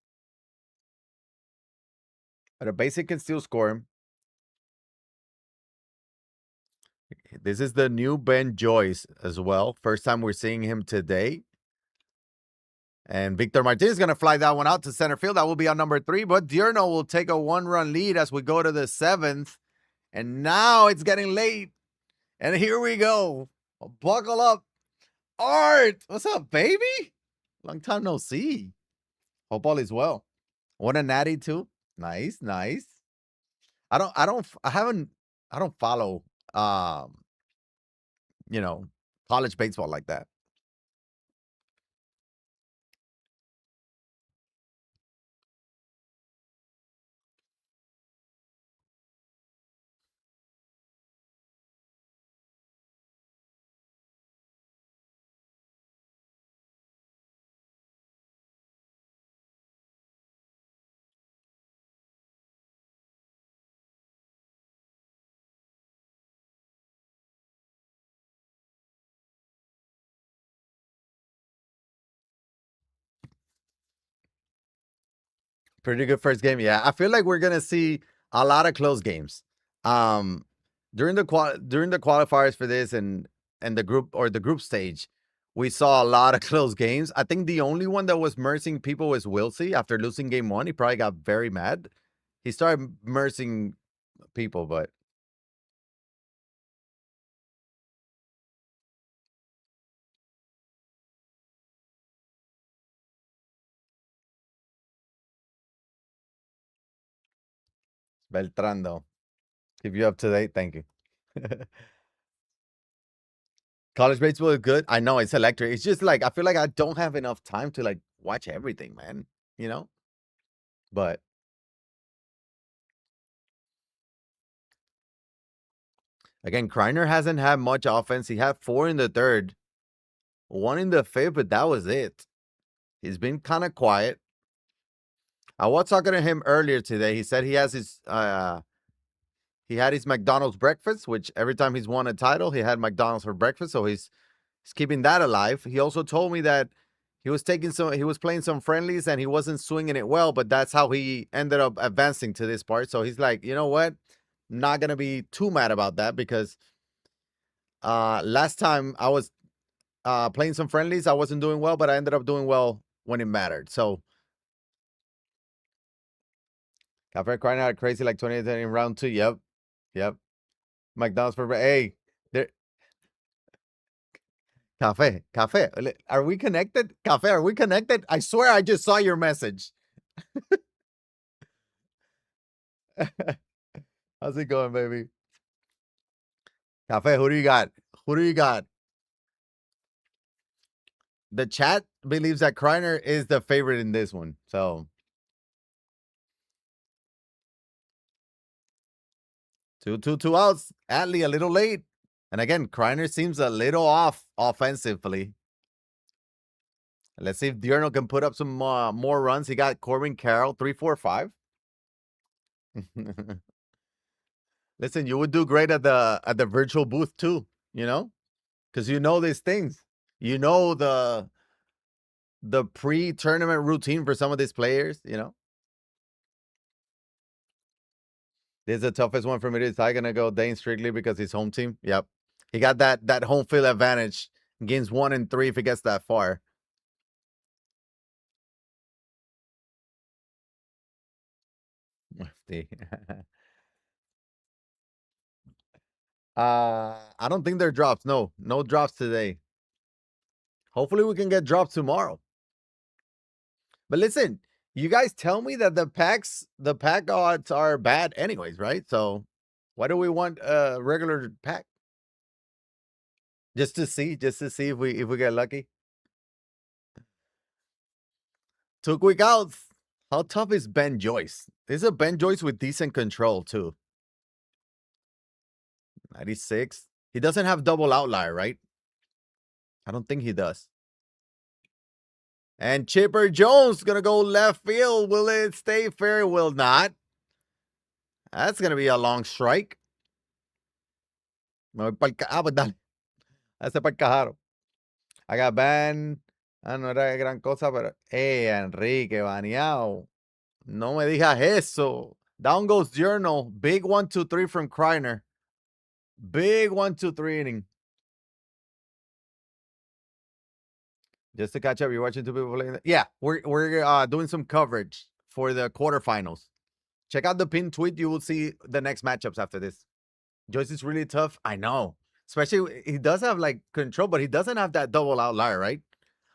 But a basic can still score him. This is the new Ben Joyce as well. First time we're seeing him today. And Victor Martinez is going to fly that one out to center field. That will be on number 3. But Diurno will take a 1-run lead as we go to the 7th. And now it's getting late. And here we go. Buckle up. Art, what's up, baby? Long time no see. Hope all is well. What a natty too. Nice, nice. I don't follow you know, college baseball like that. Pretty good first game. Yeah, I feel like we're gonna see a lot of close games. Um, during the qualifiers for this and the group stage, we saw a lot of close games. I think the only one that was mercing people was Wilsey after losing game 1. He probably got very mad. He started mercing people, but Beltran though. Keep you up to date. Thank you. College baseball is good. I know it's electric. It's just like I feel like I don't have enough time to like watch everything, man. You know? But again, Kreiner hasn't had much offense. He had 4 in the 3rd, 1 in the 5th, but that was it. He's been kind of quiet. I was talking to him earlier today. He said he has he had his McDonald's breakfast, which every time he's won a title, he had McDonald's for breakfast. So he's keeping that alive. He also told me that he was playing some friendlies and he wasn't swinging it well, but that's how he ended up advancing to this part. So he's like, you know what? Not gonna be too mad about that because last time I was playing some friendlies, I wasn't doing well, but I ended up doing well when it mattered. So Cafe crying out crazy like 28 in round 2. Yep. Yep. McDonald's for hey, there Cafe. Are we connected? Cafe, are we connected? I swear I just saw your message. How's it going, baby? Cafe, who do you got? Who do you got? The chat believes that Kreiner is the favorite in this one. So 2 outs. Adley a little late. And again, Kreiner seems a little off offensively. Let's see if Diurno can put up some more runs. He got Corbin Carroll, 3, 4, 5. Listen, you would do great at the virtual booth too, because you know these things. You know the pre-tournament routine for some of these players. This is the toughest one for me. Is I gonna go Dane strictly because he's home team. Yep. He got that home field advantage. Games 1 and 3 if he gets that far. I don't think there are drops. No drops today. Hopefully we can get drops tomorrow. But listen, you guys tell me that the pack odds are bad anyways, right? So why do we want a regular pack? Just to see if we get lucky. 2 quick outs. How tough is Ben Joyce? This is a Ben Joyce with decent control too. 96. He doesn't have double outlier, right? I don't think he does. And Chipper Jones gonna go left field. Will it stay fair? Will not. That's gonna be a long strike. Pues dale. Ese para el cajaro. I got ban. No era gran cosa, pero. Enrique, baneado. No me digas eso. Down goes Journal. Big 1, 2, 3 from Kreiner. Big 1, 2, 3 inning. Just to catch up, you're watching 2 people playing. Yeah, we're doing some coverage for the quarterfinals. Check out the pinned tweet. You will see the next matchups after this. Joyce is really tough. I know. Especially, he does have like control, but he doesn't have that double outlier, right?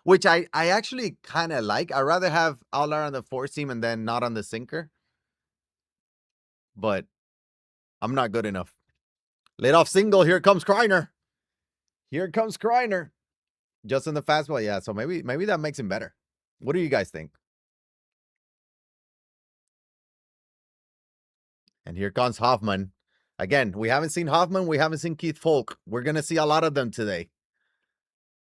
Which I actually kind of like. I'd rather have outlier on the 4-seam and then not on the sinker. But I'm not good enough. Lead off single. Here comes Kreiner. Here comes Kreiner. Just in the fastball. Yeah, so maybe that makes him better. What do you guys think? And here comes Hoffman. Again, we haven't seen Hoffman. We haven't seen Keith Folk. We're going to see a lot of them today.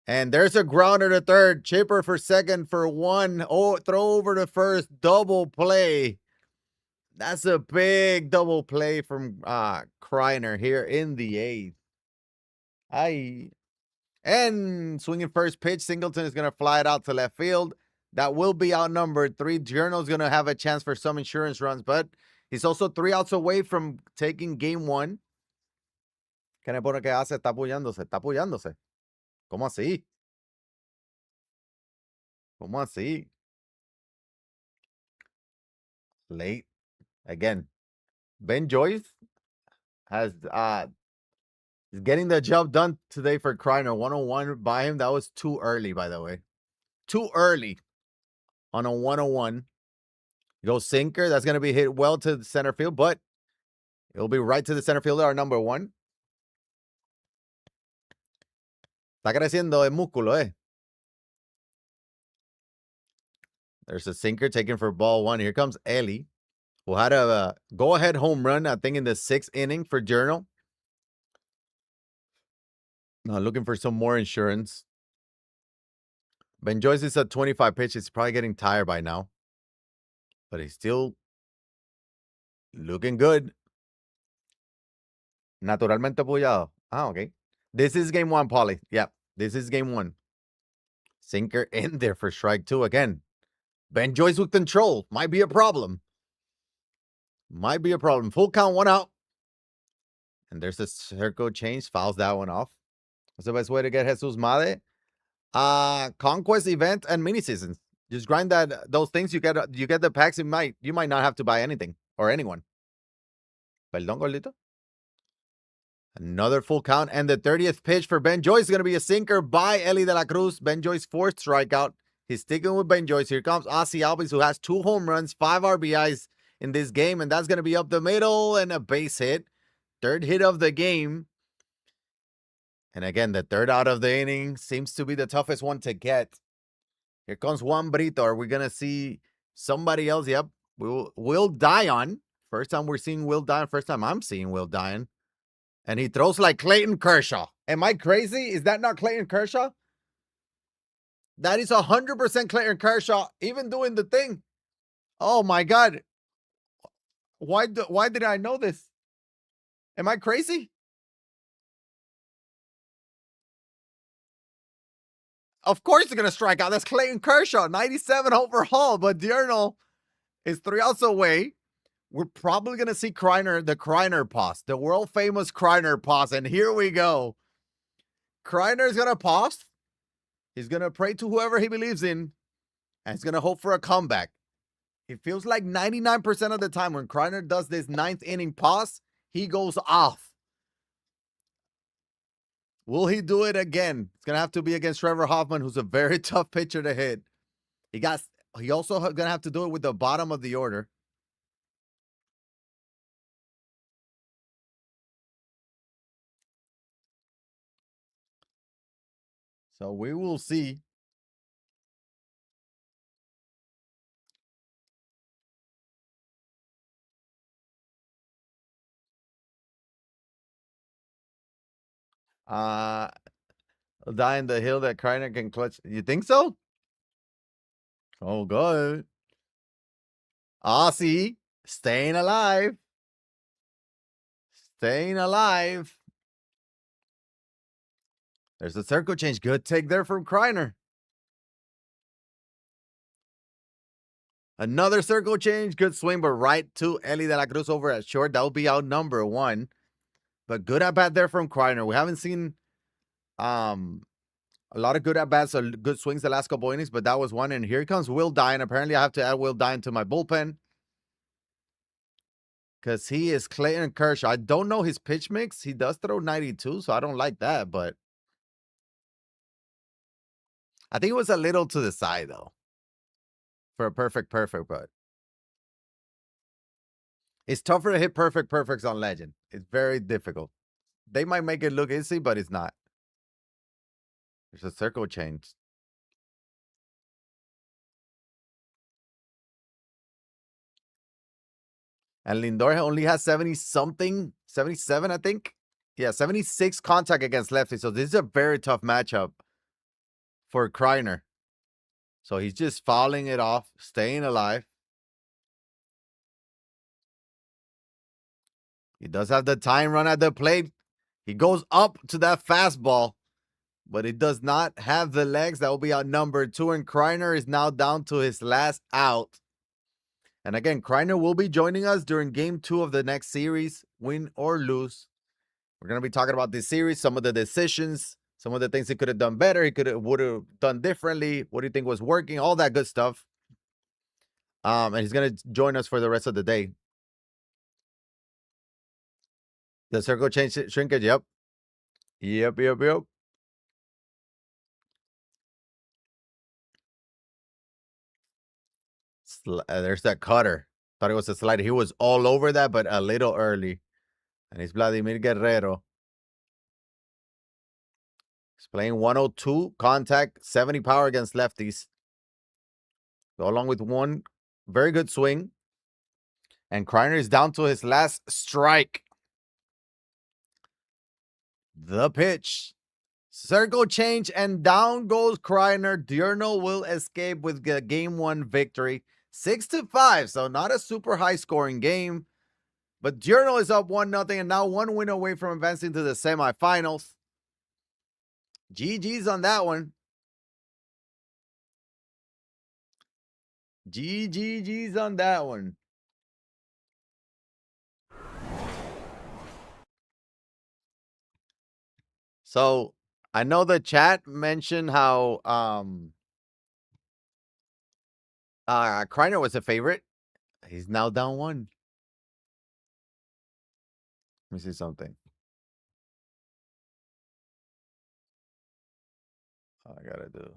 And there's a grounder to third. Chipper for second for 1. Oh, throw over to first. Double play. That's a big double play from Kreiner here in the 8th. And swinging first pitch. Singleton is going to fly it out to left field. That will be outnumbered. 3. Journal's going to have a chance for some insurance runs, but he's also 3 outs away from taking game 1. ¿Qué le pone que hace? Está apoyándose. Está apoyándose. ¿Cómo así? ¿Cómo así? Late. Again, Ben Joyce has is getting the job done today for Kreiner. 101 by him. That was too early, by the way. Too early on a 101. Go sinker. That's going to be hit well to the center field, but it'll be right to the center fielder, our number 1. Está creciendo el músculo, eh. There's a sinker taken for ball 1. Here comes Ellie, who had a go-ahead home run, I think, in the 6th inning for Journal. Now looking for some more insurance. Ben Joyce is at 25 pitches. He's probably getting tired by now. But he's still looking good. Naturalmente apoyado. Okay. This is game 1, Paulie. Yeah, this is game 1. Sinker in there for strike 2 again. Ben Joyce with control. Might be a problem. Might be a problem. Full count, 1 out. And there's a circle change. Fouls that one off. What's the best way to get Jesus Made? Conquest event and mini seasons. Just grind those things. You get the packs. You might not have to buy anything or anyone. Perdón, gordito. Another full count, and the 30th pitch for Ben Joyce is going to be a sinker by Ellie De La Cruz. Ben Joyce 4th strikeout. He's sticking with Ben Joyce. Here comes Ozzy Albies, who has 2 home runs, 5 RBIs in this game, and that's going to be up the middle and a base hit. 3rd hit of the game. And again, the third out of the inning seems to be the toughest one to get. Here comes Juan Brito. Are we gonna see somebody else? Yep. Will Dion. First time we're seeing Will Dion. First time I'm seeing Will Dion. And he throws like Clayton Kershaw. Am I crazy? Is that not Clayton Kershaw? That is 100% Clayton Kershaw, even doing the thing. Oh my God. Why did I know this? Am I crazy? Of course he's gonna strike out. That's Clayton Kershaw, 97 overall. But Diurnal is 3 outs away. We're probably gonna see Kreiner, the Kreiner pause, the world famous Kreiner pause. And here we go. Kreiner's gonna pause. He's gonna pray to whoever he believes in, and he's gonna hope for a comeback. It feels like 99% of the time when Kreiner does this ninth inning pause, he goes off. Will he do it again? It's gonna have to be against Trevor Hoffman, who's a very tough pitcher to hit. He also gonna have to do it with the bottom of the order. So we will see. Uh Die in the hill that Kreiner can clutch. You think so? Oh, good. Aussie staying alive. Staying alive. There's a circle change. Good take there from Kreiner. Another circle change. Good swing, but right to Eli de la Cruz over at short. That will be out number 1. But good at bat there from Kreiner. We haven't seen a lot of good at bats or good swings the last couple innings, but that was one. And here comes Will Dine. Apparently, I have to add Will Dine to my bullpen because he is Clayton Kershaw. I don't know his pitch mix. He does throw 92, so I don't like that, but I think it was a little to the side though for a perfect, but it's tougher to hit perfects on Legend. It's very difficult. They might make it look easy, but it's not. There's a circle change. And Lindor only has 70 something, 77, I think. Yeah, 76 contact against lefty. So this is a very tough matchup for Kreiner. So he's just fouling it off, staying alive. He does have the time run at the plate. He goes up to that fastball, but it does not have the legs. That will be out number 2. And Kreiner is now down to his last out. And again, Kreiner will be joining us during game 2 of the next series, win or lose. We're going to be talking about this series, some of the decisions, some of the things he could have done better, would have done differently. What do you think was working? All that good stuff. And he's going to join us for the rest of the day. The circle change shrinkage. Yep. Yep. There's that cutter. Thought it was a slider. He was all over that, but a little early. And it's Vladimir Guerrero. He's playing 102 contact, 70 power against lefties. Go along with one very good swing. And Kreiner is down to his last strike. The pitch. Circle change, and down goes Kreiner. Diurnal will escape with the game 1 victory. 6-5, so not a super high scoring game. But Diurnal is up 1-0 and now 1 win away from advancing to the semifinals. GG's on that one. GG's on that one. So I know the chat mentioned how Kreiner was a favorite. He's now down 1. Let me see something. I gotta do.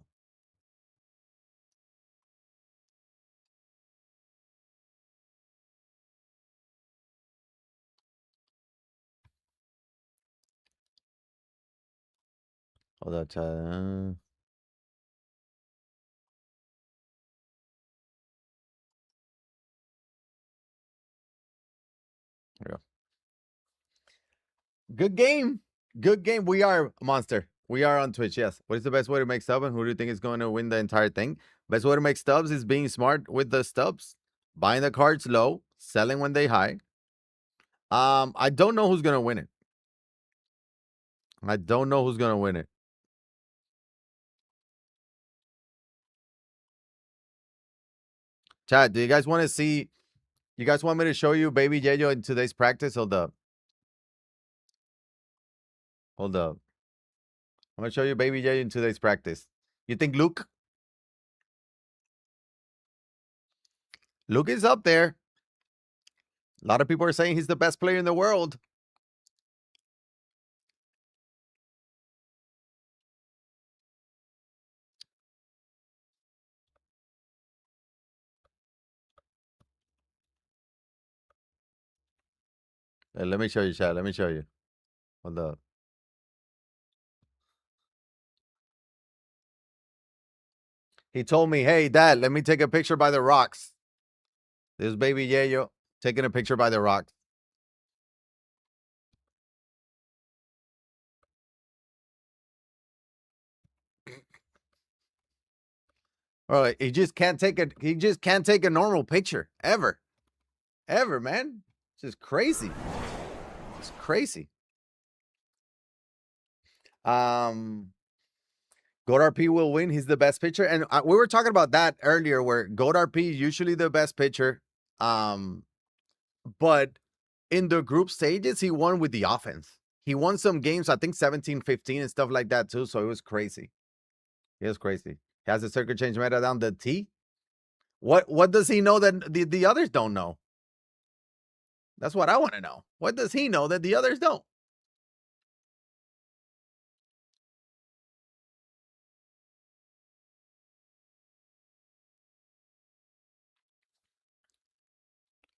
Hold on, chat. There we go. Good game. Good game. We are Monster. We are on Twitch. Yes. What is the best way to make stubs, and who do you think is going to win the entire thing? Best way to make stubs is being smart with the stubs, buying the cards low, selling when they high. I don't know who's gonna win it. I don't know who's gonna win it. Chat, do you guys want to see? You guys want me to show you Baby YeYo in today's practice? Hold up. Hold up. I'm gonna show you Baby YeYo in today's practice. You think Luke? Luke is up there. A lot of people are saying he's the best player in the world. Let me show you, chat. Let me show you. Hold up. He told me, "Hey, Dad, let me take a picture by the rocks." This Baby YeYo taking a picture by the rocks. All right, he just can't take a. He just can't take a normal picture ever, ever, man. It's just crazy. It's crazy. Goat RP will win. He's the best pitcher, and we were talking about that earlier. Where Goat RP is usually the best pitcher, but in the group stages, he won with the offense. He won some games, I think 17-15 and stuff like that too. So it was crazy. It was crazy. He has a circuit change meta down the T. What does he know that the others don't know? That's what I want to know. What does he know that the others don't?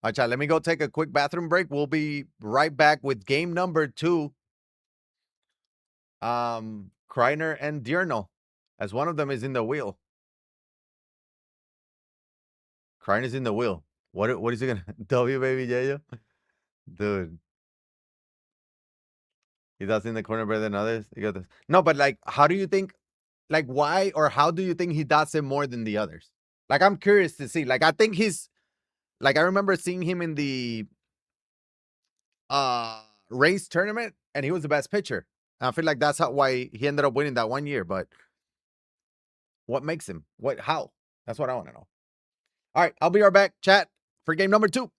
All right, chat, let me go take a quick bathroom break. We'll be right back with game number 2. Kreiner and Diurnal, as one of them is in the wheel. Kreiner's in the wheel. What is he gonna W Baby YeYo? Dude. He does in the corner better than others. You got this. No, but like, how do you think? Like, why or how do you think he does it more than the others? Like, I'm curious to see. Like, I think he's like I remember seeing him in the race tournament, and he was the best pitcher. And I feel like that's why he ended up winning that one year. But what makes him? What? How? That's what I want to know. All right, I'll be right back. Chat for game number 2.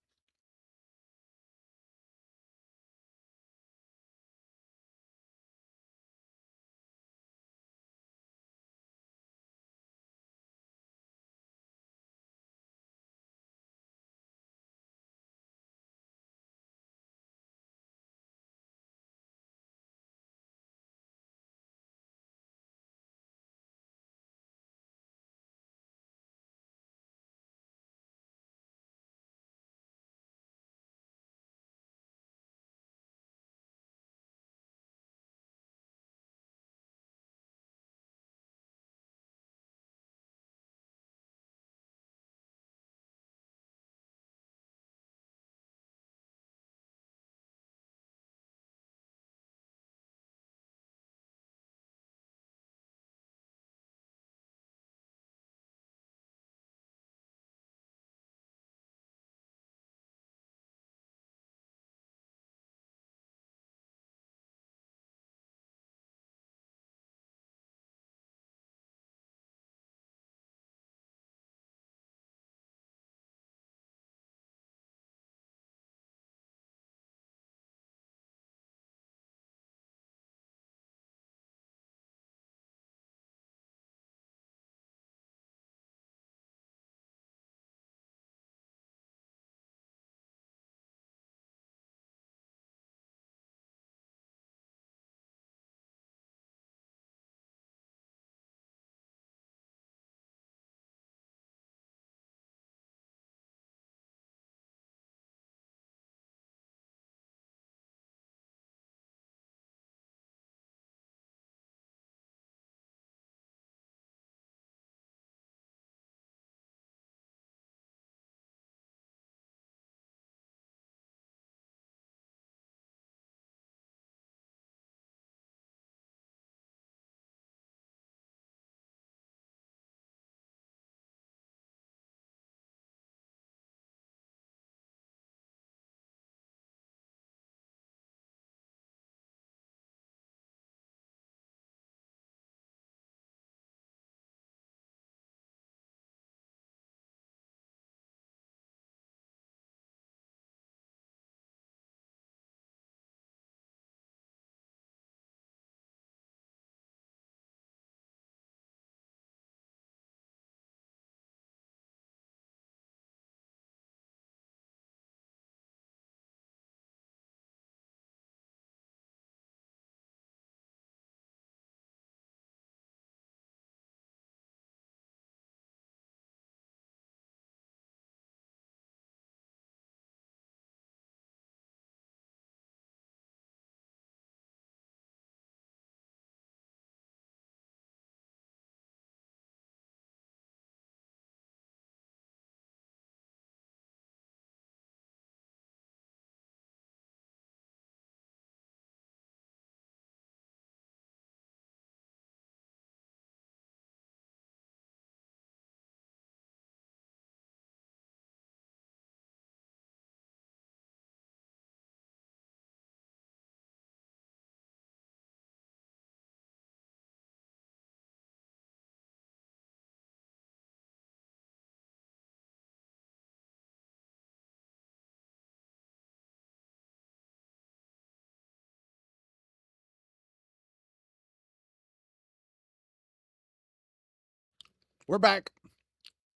We're back.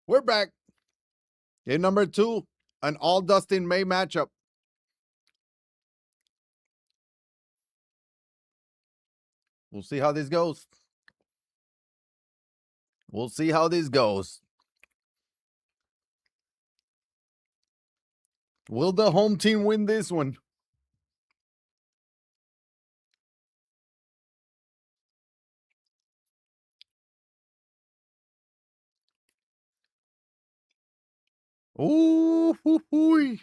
We're back. Game number 2, an all Dustin May matchup. We'll see how this goes. We'll see how this goes. Will the home team win this one? Ooh, hoo, hoo.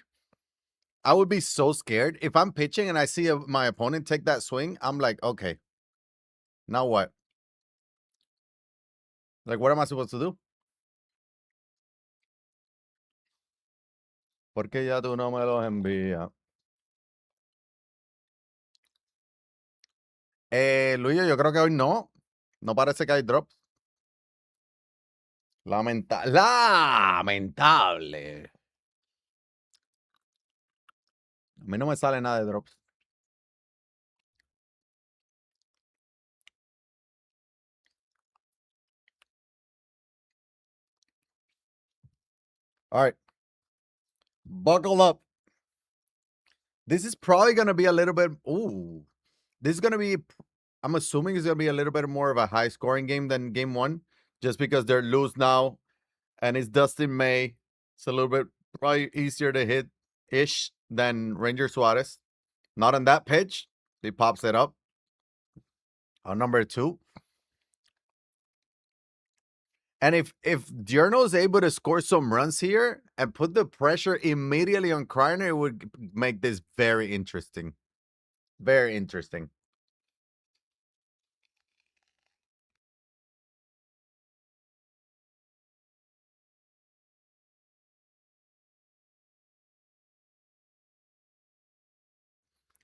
I would be so scared if I'm pitching and I see my opponent take that swing. I'm like, okay, now what? Like, what am I supposed to do? Porque ya tú no me los envías. Luis, yo creo que hoy no. No parece que hay drops. Lamentable. A mí no me sale nada de drops. All right. Buckle up. This is probably going to be a little bit. Ooh. This is going to be. I'm assuming it's going to be a little bit more of a high scoring game than game 1, just because they're loose now and it's Dustin May. It's a little bit probably easier to hit ish than Ranger Suarez. Not on that pitch. He pops it up. On number 2. And if Diurno is able to score some runs here and put the pressure immediately on Kreiner, it would make this very interesting. Very interesting.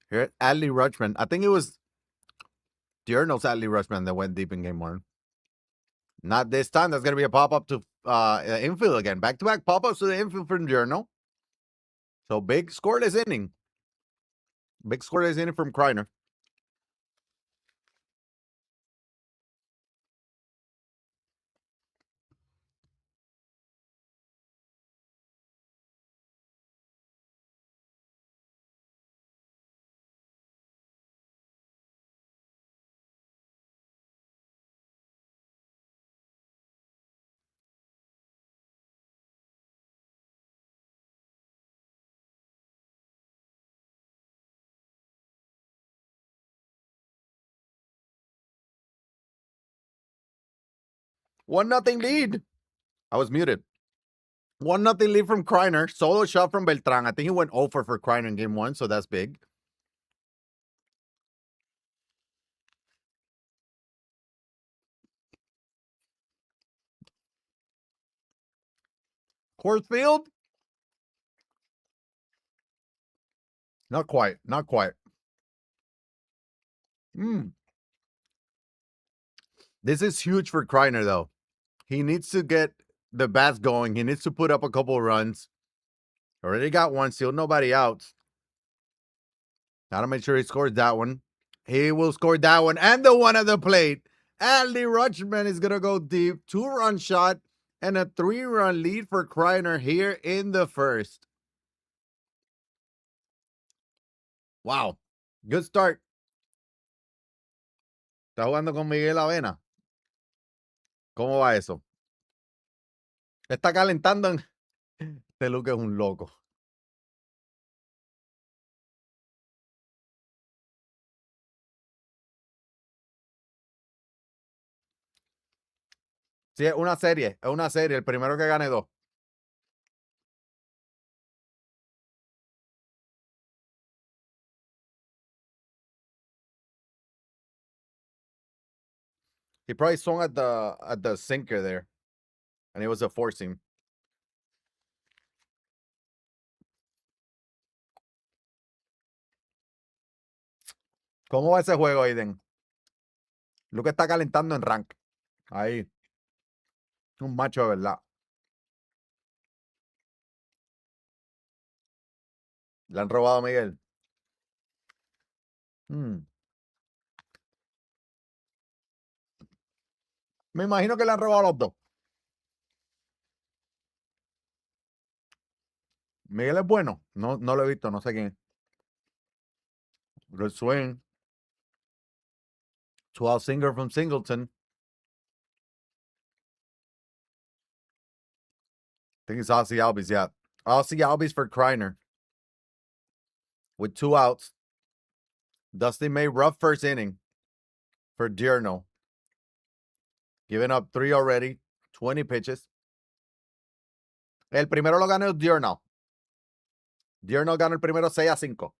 Here, Adley Rutschman. I think it was Diurno's Adley Rutschman that went deep in game 1. Not this time. That's going to be a pop-up to infield again. Back-to-back pop-ups to the infield from Diurno. So big scoreless inning. Big scoreless inning from Kreiner. One nothing lead. I was muted. 1-0 lead from Kreiner. Solo shot from Beltran. I think he went over for Kreiner in game 1, so that's big. Coors Field? Not quite. Not quite. This is huge for Kreiner, though. He needs to get the bats going. He needs to put up a couple runs. Already got one, still nobody out. Gotta make sure he scores that one. He will score that one and the one at the plate. Adley Rutschman is gonna go deep. 2-run shot and a 3-run lead for Kreiner here in the first. Wow. Good start. Está jugando con Miguel Avena. ¿Cómo va eso? Está calentando. Este Luke es un loco. Sí, es una serie. Es una serie. El primero que gane 2. He probably swung at the sinker there. And it was a forcing. ¿Cómo va ese juego, Aiden? Luke está calentando en rank. Ahí. Un macho de verdad. Le han robado a Miguel. Me imagino que le han robado a los dos. Miguel es bueno. No, no lo he visto, no sé quién es. Good swing. 12 singer from Singleton. I think it's Ozzy Albies, yeah. Ozzy Albies for Kreiner. With 2 outs. Dusty May, rough first inning for Diurno. Giving up 3 already. 20 pitches. El primero lo ganó Diurno. Diurno ganó el primero 6-5.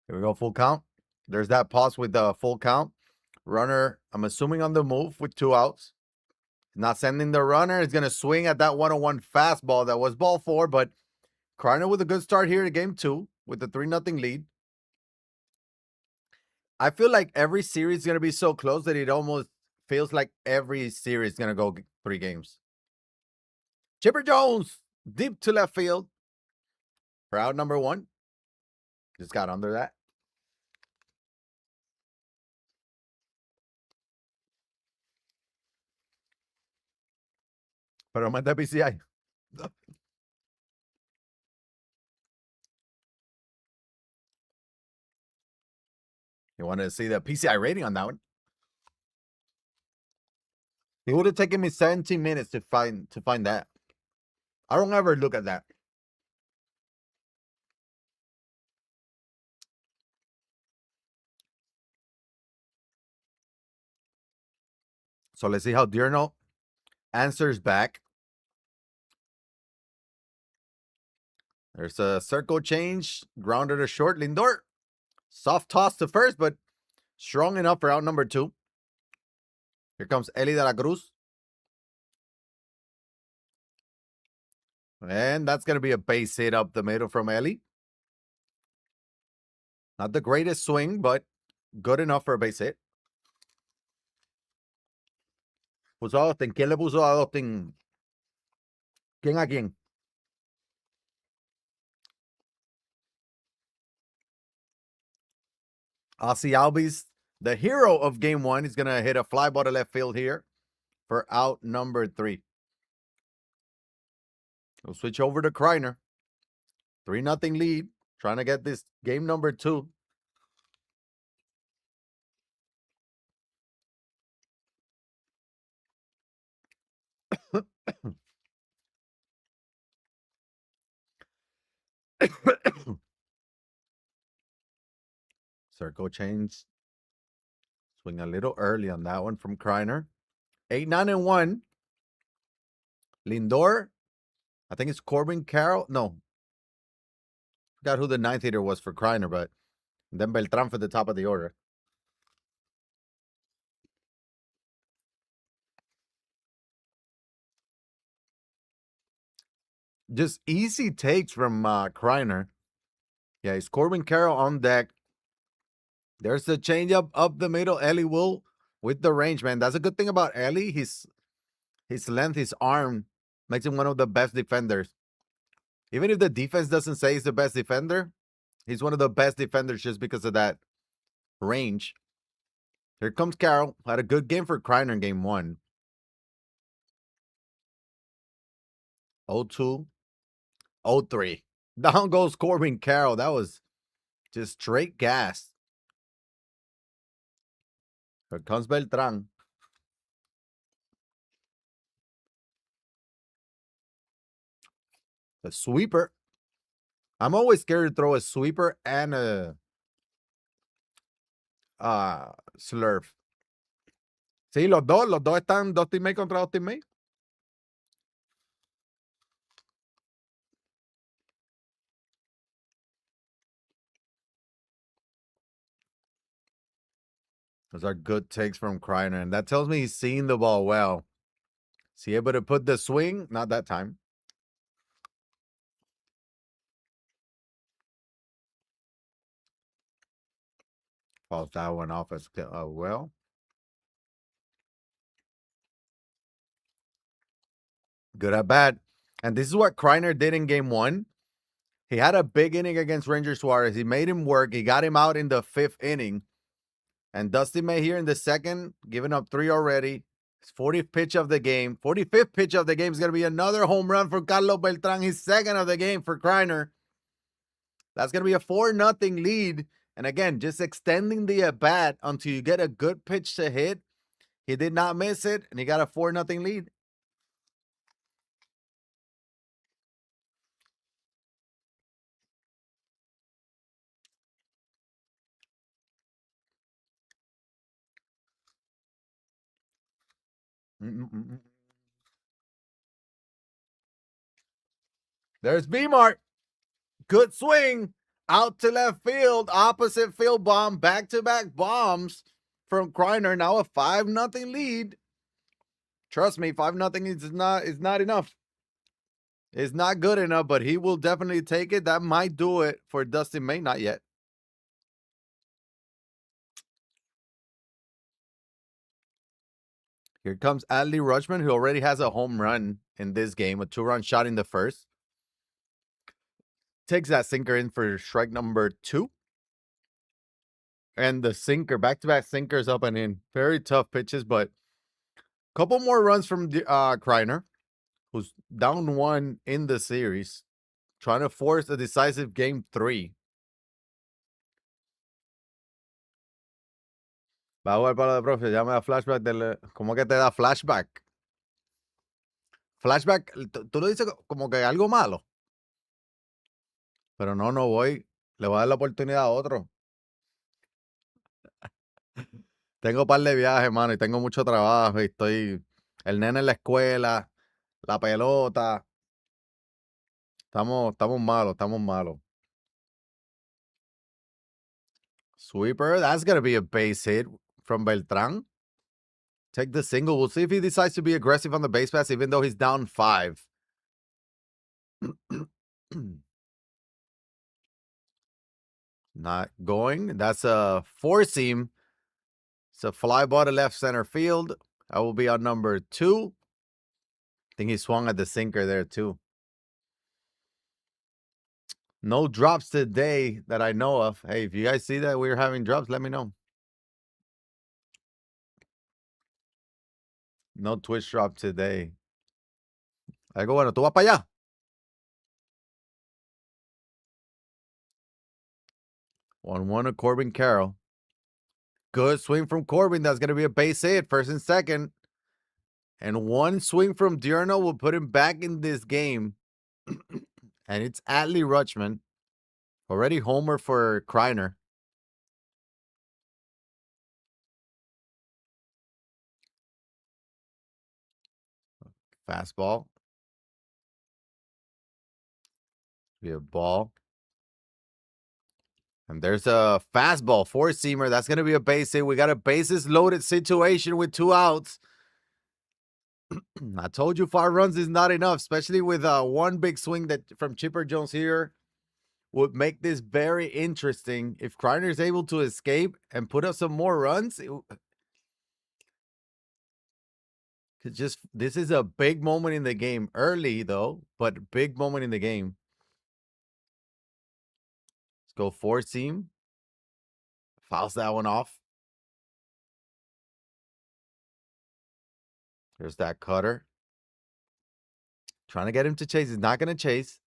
Here we go, full count. There's that pause with the full count. Runner, I'm assuming on the move with 2 outs. Not sending the runner. It's going to swing at that 101 fastball that was ball 4, but Kreiner with a good start here to game 2 with the 3-0 lead. I feel like every series is going to be so close that it almost feels like every series is going to go 3 games. Chipper Jones, deep to left field for out number 1. Just got under that. Pero manda PCI. You wanted to see the PCI rating on that one. It would have taken me 17 minutes to find that. I don't ever look at that. So let's see how Diurno answers back. There's a circle change, grounded to short. Lindor, soft toss to first, but strong enough for out number 2. Here comes Eli de la Cruz. And that's going to be a base hit up the middle from Eli. Not the greatest swing, but good enough for a base hit. Puso a Austin. ¿Quién le puso a Austin? ¿Quién a quién? Ozzy Albies, the hero of game 1, is going to hit a fly ball to left field here for out number 3. We'll switch over to Kreiner. 3-0 lead. Trying to get this game number 2. Circle change. Swing a little early on that one from Kreiner. 8-9-1. Lindor. I think it's Corbin Carroll. No. Forgot who the 9th hitter was for Kreiner, but then Beltran for the top of the order. Just easy takes from Kreiner. Yeah, it's Corbin Carroll on deck. There's a changeup up the middle. Ellie will with the range, man. That's a good thing about Ellie. His length, his arm makes him one of the best defenders. Even if the defense doesn't say he's the best defender, he's one of the best defenders just because of that range. Here comes Carroll. Had a good game for Kreiner in game 1. 0-2, 0-3. Down goes Corbin Carroll. That was just straight gas. Here comes Beltran. The sweeper. I'm always scared to throw a sweeper and a slurf. Sí, los dos están dos teammates contra dos teammates. Those are good takes from Kreiner, and that tells me he's seeing the ball well. Is he able to put the swing? Not that time. Falls that one off as well. Good at bat. And this is what Kreiner did in game one. He had a big inning against Ranger Suarez. He made him work. He got him out in the 5th inning. And Dusty May here in the 2nd, giving up 3 already. His 40th pitch of the game. 45th pitch of the game is going to be another home run for Carlos Beltran. His 2nd of the game for Kreiner. That's going to be a 4-0 lead. And again, just extending the at-bat until you get a good pitch to hit. He did not miss it, and he got a 4-0 lead. Mm-mm-mm. There's B-Mart. Good swing. Out to left field. Opposite field bomb. Back-to-back bombs from Kreiner. Now a 5-0 lead. Trust me, 5-0 is not enough. It's not good enough, but he will definitely take it. That might do it for Dustin May. Not yet. Here comes Adley Rutschman, who already has a home run in this game, a 2-run shot in the first. Takes that sinker in for strike number 2. And the sinker, back-to-back sinkers up and in. Very tough pitches, but a couple more runs from Kreiner, who's down 1 in the series, trying to force a decisive game 3. Va a jugar para de profe, ya me da flashback del... ¿Cómo que te da flashback? Flashback, tú lo dices como que algo malo. Pero no voy. Le voy a dar la oportunidad a otro. Tengo un par de viajes, mano, y tengo mucho trabajo. Y estoy. El nene en la escuela, la pelota. Estamos malos, estamos malos. Sweeper, that's going to be a base hit from Beltran. Take the single. We'll see if he decides to be aggressive on the base pass, even though he's down 5. Not going. That's a 4-seam. It's a fly ball to left center field. That will be on number 2. I think he swung at the sinker there, too. No drops today that I know of. Hey, if you guys see that we're having drops, let me know. No Twitch drop today. Algo bueno, tú vas para allá. 1-1 to Corbin Carroll. Good swing from Corbin. That's going to be a base hit, 1st and 2nd. And one swing from Diurno will put him back in this game. And it's Adley Rutschman. Already homer for Kreiner. Fastball. Be a ball. And there's a fastball, 4-seamer. That's going to be a base hit. We got a bases loaded situation with 2 outs. I told you 5 runs is not enough, especially with one big swing that from Chipper Jones here would make this very interesting. If Kreiner is able to escape and put up some more runs, this is a big moment in the game. Early though, but big moment in the game. Let's go 4-seam. Fouls that one off. There's that cutter. Trying to get him to chase. He's not going to chase.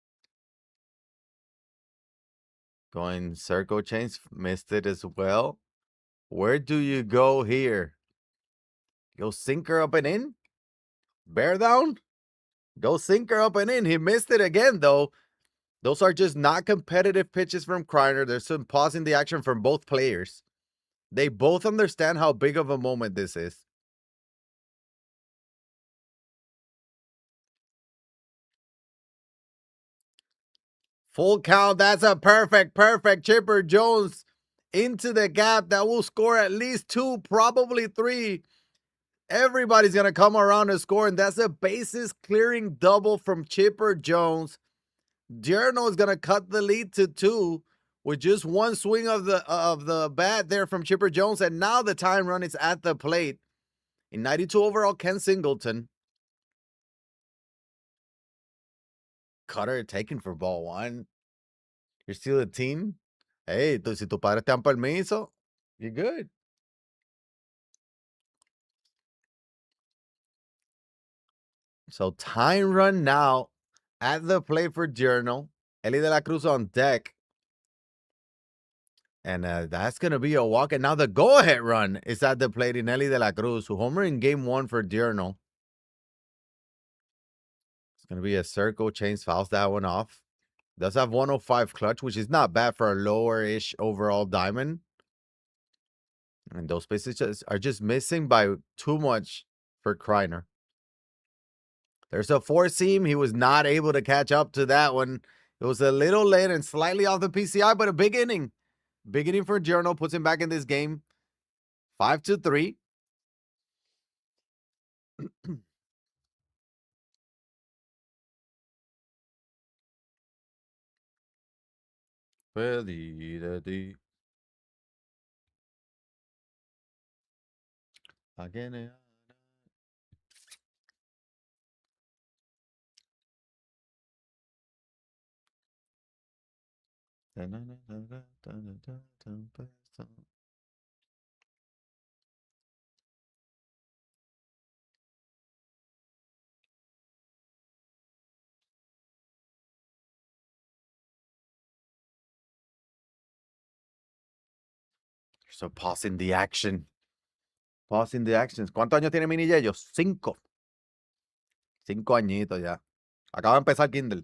Going circle change. Missed it as well. Where do you go here? Go sinker up and in? Bear down? Go sinker up and in. He missed it again, though. Those are just not competitive pitches from Kreiner. There's some pausing the action from both players. They both understand how big of a moment this is. Full count. That's a perfect Chipper Jones into the gap. That will score at least 2, probably 3. Everybody's going to come around and score, and that's a bases clearing double from Chipper Jones. Diurno is going to cut the lead to 2 with just one swing of the bat there from Chipper Jones, and now the time run is at the plate. In 92 overall, Ken Singleton. Cutter taken for ball one. You're still a team. Hey, si tu padres te dan permiso, you're good. So time run now at the plate for Journal. Eli de la Cruz on deck. And that's going to be a walk. And now the go-ahead run is at the plate in Eli de la Cruz, who homer in game one for Journal. It's going to be a circle. Chains fouls that one off. Does have 105 clutch, which is not bad for a lower-ish overall diamond. And those bases are just missing by too much for Kreiner. There's a four seam. He was not able to catch up to that one. It was a little late and slightly off the PCI, but a big inning. Big inning for Journal. Puts him back in this game. 5-3. Again. So pausing the action. Pausing the actions. ¿Cuántos años tiene Mini YeYo? 5. 5 añitos ya. Acaba de empezar Kindle.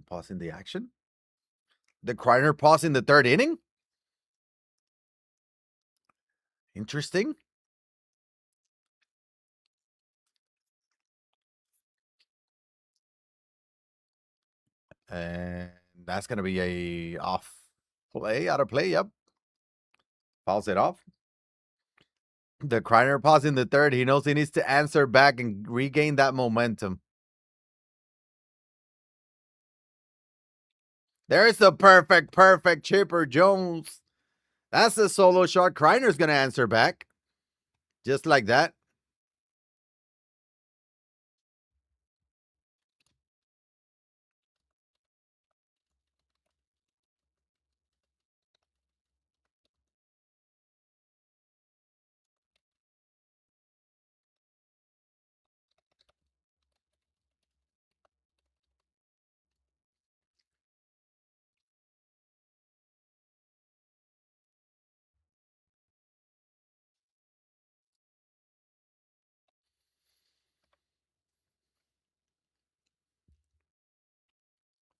Pausing the action. The Kreiner pause in the third inning. Interesting. And that's going to be a off play, out of play. Yep. Fouls it off. The Kreiner pause in the third. He knows he needs to answer back and regain that momentum. There's the perfect Chipper Jones. That's the solo shot. Kreiner's going to answer back. Just like that.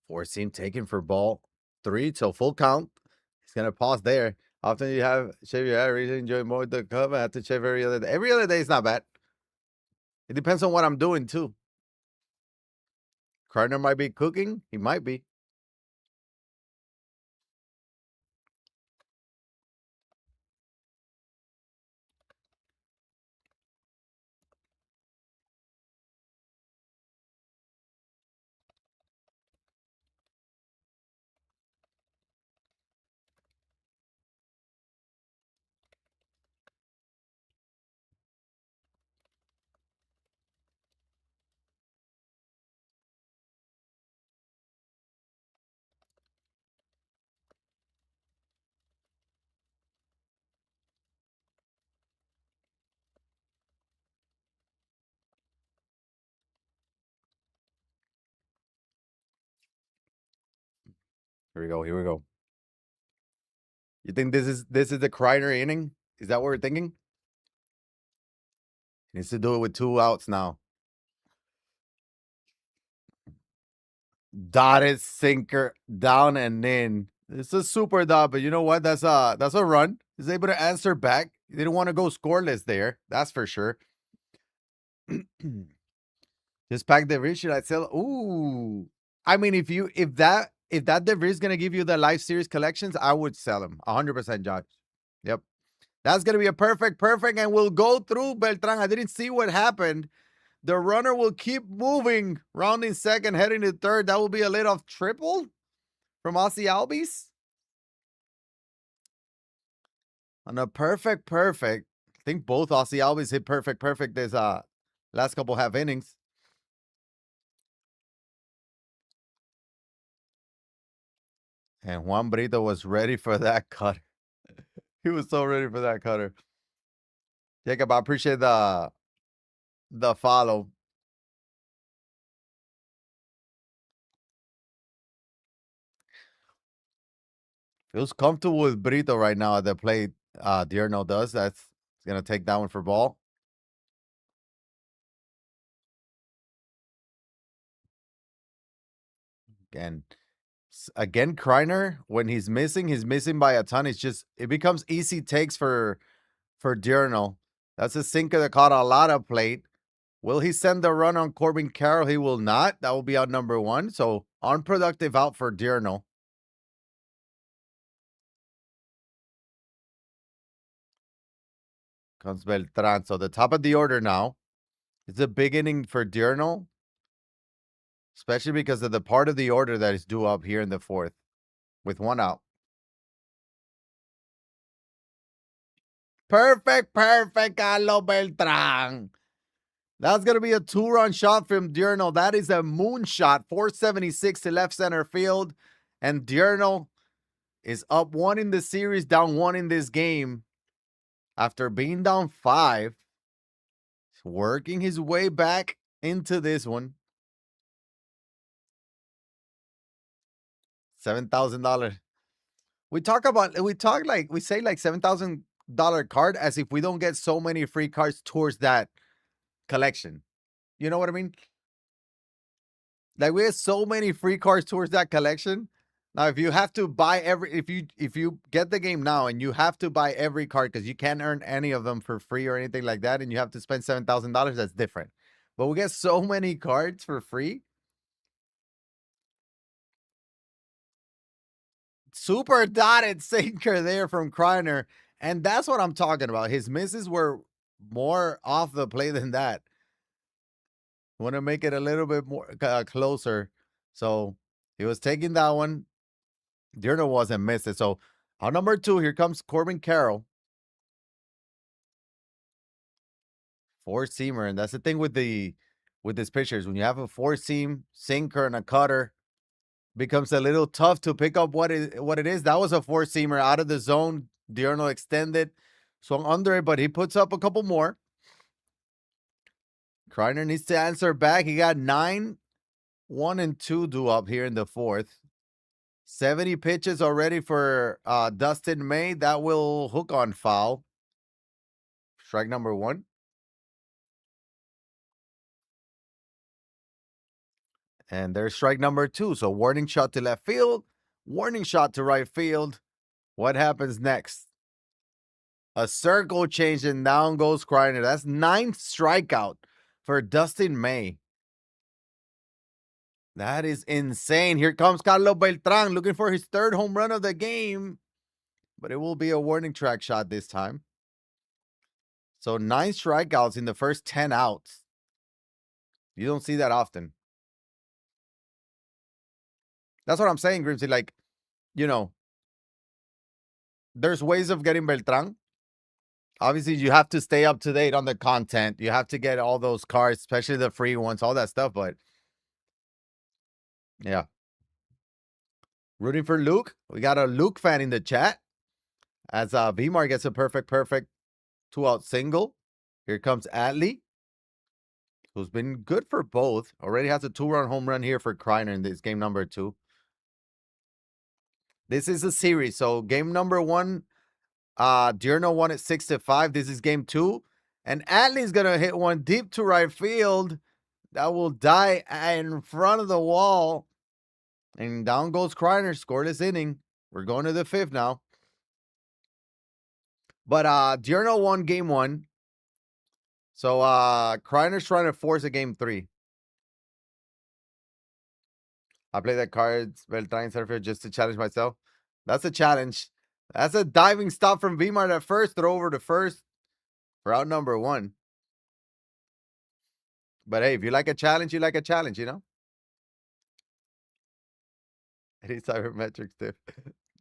Four seam taken for ball 3 till full count. He's going to pause there. Often you have shave your head, reason enjoy more the cup. I have to shave every other day. Every other day is not bad. It depends on what I'm doing too. Kreiner might be cooking. He might be. Here we go. Here we go. You think this is the Kreiner inning? Is that what we're thinking? He needs to do it with 2 outs now. Dotted sinker down and in. It's a super dot, but you know what? That's a run. He's able to answer back. He didn't want to go scoreless there. That's for sure. Just pack the rich. Should I sell? Ooh. I mean, if that DeVries is gonna give you the live series collections, I would sell them 100%, Josh. Yep, that's gonna be a perfect, and we'll go through Beltran. I didn't see what happened. The runner will keep moving, rounding second, heading to third. That will be a leadoff triple from Ozzy Albies. On a perfect. I think both Aussie always hit perfect this last couple half innings. And Juan Brito was ready for that cutter. He was so ready for that cutter. Jacob, I appreciate the follow. Feels comfortable with Brito right now at the plate. Dierno does. That's gonna take that one for ball. And again, Kreiner, when he's missing by a ton. It's just it becomes easy takes for Dierno. That's a sinker that caught a lot of plate. Will he send the run on Corbin Carroll? He will not. That will be out number one. So unproductive out for Dierno. Comes Beltran. So the top of the order now. It's a big inning for Dierno, especially because of the part of the order that is due up here in the fourth with one out. Perfect, Carlos Beltran. That's going to be a two-run shot from Dierno. That is a moonshot, 476 to left center field. And Dierno is up one in the series, down one in this game. After being down five, working his way back into this one. $7,000. We say like $7,000 card as if we don't get so many free cards towards that collection. You know what I mean? Like we have so many free cards towards that collection. Now, if you have to buy if you get the game now and you have to buy every card because you can't earn any of them for free or anything like that, and you have to spend $7,000, that's different. But we get so many cards for free. Super dotted sinker there from Kreiner, and that's what I'm talking about. His misses were more off the play than that. Want to make it a little bit more closer. So he was taking that one. Dierno wasn't missing. So on number two, here comes Corbin Carroll. Four seamer. And that's the thing with these pitchers. When you have a four seam sinker and a cutter, becomes a little tough to pick up what it is. That was a four seamer out of the zone. Dierno extended. Swung under it, but he puts up a couple more. Kreiner needs to answer back. He got 9, 1, and 2 due up here in the fourth. 70 pitches already for Dustin May. That will hook on foul. Strike number one. And there's strike number two. So warning shot to left field. Warning shot to right field. What happens next? A circle change and down goes Kreiner. That's 9th strikeout for Dustin May. That is insane. Here comes Carlos Beltran looking for his third home run of the game. But it will be a warning track shot this time. So 9 strikeouts in the first 10 outs. You don't see that often. That's what I'm saying, Grimsy. Like, there's ways of getting Beltran. Obviously, you have to stay up to date on the content. You have to get all those cards, especially the free ones, all that stuff. But yeah. Rooting for Luke. We got a Luke fan in the chat. As Vmar gets a perfect 2-out single. Here comes Adley, who's been good for both. Already has a 2-run home run here for Kreiner in this game number 2. This is a series. So game number 1, Dierno won it 6-5. This is game 2. And Adley's going to hit one deep to right field. That will die in front of the wall. And down goes Kreiner, scoreless inning. We're going to the 5th now. But Dierno won game 1. So Kreiner's trying to force a game 3. I play that cards, Beltran Surfer, just to challenge myself. That's a challenge. That's a diving stop from Vmart at first. Throw over to first for out number 1. But hey, if you like a challenge, you like a challenge, Any cybermetrics tip?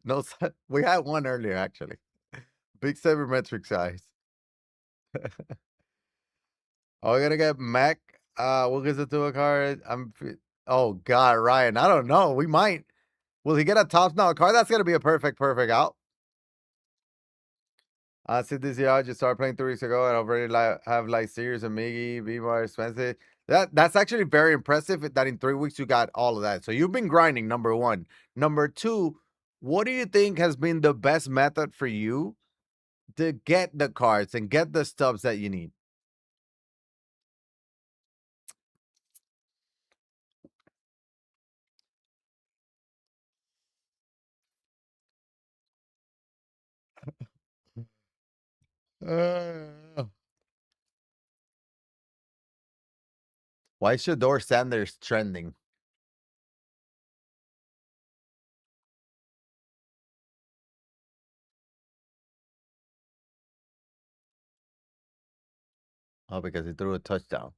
No, we had one earlier, actually. Big sabermetric size. Are we gonna get Mac? We'll get to a card. Oh God, Ryan. I don't know. We might. Will he get a top now card? That's gonna be a perfect out. I said this year I just started playing 3 weeks ago and already have like Sears and Miggy, Bmar, Spencer. That's actually very impressive that in 3 weeks you got all of that. So you've been grinding, number one. Number two, what do you think has been the best method for you to get the cards and get the stubs that you need? Uh, Why is Shador Sanders trending? Oh, because he threw a touchdown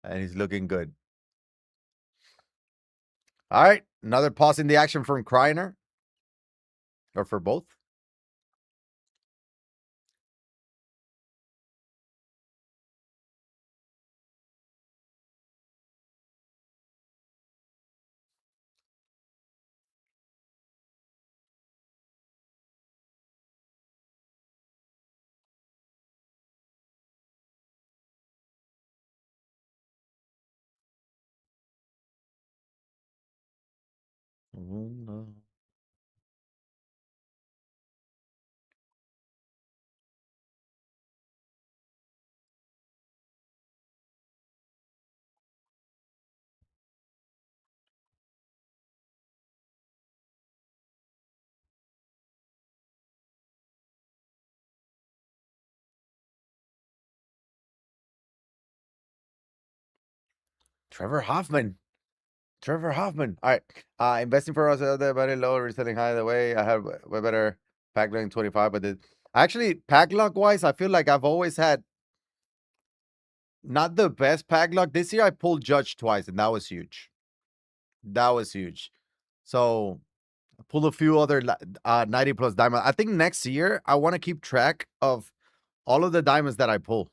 and he's looking good. All right, another pause in the action from Kreiner, or for both. No. Trevor Hoffman. Trevor Hoffman. All right. Investing for us very low, reselling high the way. I have way better pack luck in 25, but actually pack luck wise, I feel like I've always had not the best pack luck. This year I pulled Judge twice, and that was huge. That was huge. So I pulled a few other 90 plus diamond. I think next year I want to keep track of all of the diamonds that I pull.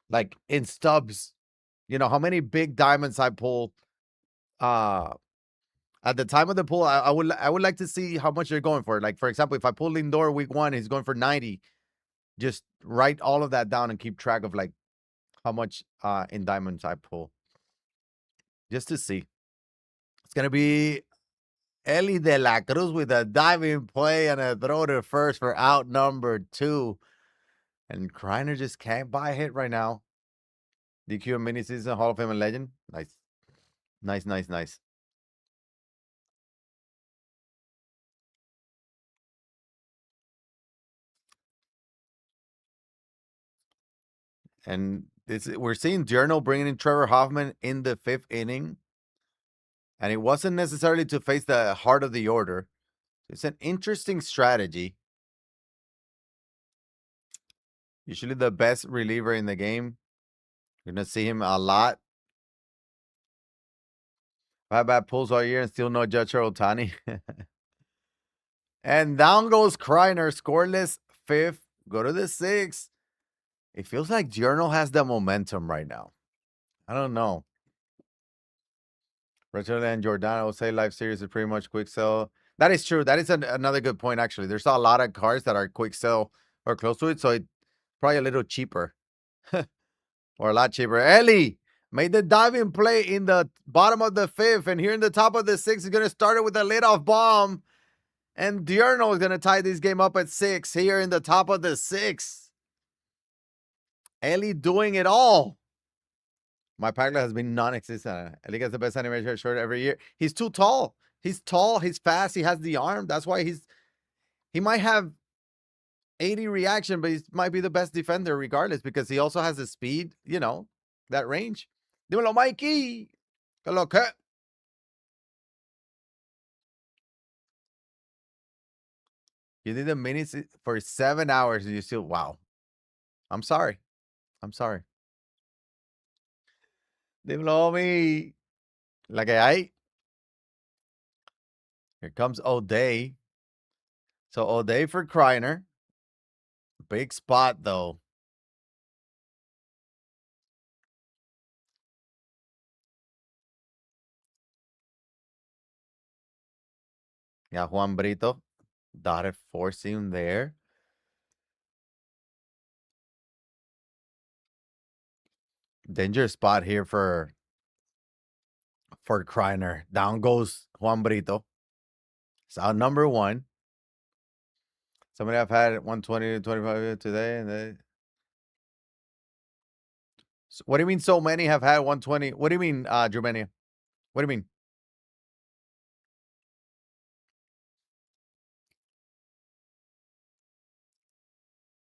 Like in stubs, how many big diamonds I pull. Uh At the time of the pull, I would like to see how much they're going for. Like, for example, if I pull Lindor week one, he's going for 90. Just write all of that down and keep track of like how much in diamonds I pull. Just to see. It's gonna be Eli de la Cruz with a diving play and a throw to first for out number 2. And Kreiner just can't buy a hit right now. DQ mini season Hall of Fame and legend. Nice. Nice, nice, nice. And we're seeing Journal bringing in Trevor Hoffman in the 5th inning. And it wasn't necessarily to face the heart of the order. It's an interesting strategy. Usually the best reliever in the game. You're going to see him a lot. 5 bad pulls all year and still no Judge or Ohtani. And down goes Kreiner, scoreless 5th. Go to the 6th. It feels like Journal has the momentum right now. I don't know. Richard and Jordan, I would say Life Series is pretty much quick sell. That is true. That is another good point, actually. There's a lot of cards that are quick sell or close to it, so it's probably a little cheaper. Or a lot cheaper. Ellie made the diving play in the bottom of the 5th, and here in the top of the 6th, he's going to start it with a leadoff bomb. And Diurno is going to tie this game up at 6 here in the top of the 6th. Ellie doing it all. My Pagla has been non-existent. Ellie gets the best animation short every year. He's too tall. He's tall. He's fast. He has the arm. That's why he might have 80 reaction, but he might be the best defender regardless because he also has the speed, that range. Dímelo, Mikey. ¿Qué lo que? You did the minutes for 7 hours and you still, wow. I'm sorry. I'm sorry. Dímelo, homie. La que hay. Here comes O'Day. So O'Day for Kreiner. Big spot, though. Yeah, Juan Brito. Dotted four seam there. Dangerous spot here for Kreiner. Down goes Juan Brito. It's out number one. Somebody I've had 120 to 25 today, and what do you mean? So many have had 120? What do you mean, Germania? What do you mean?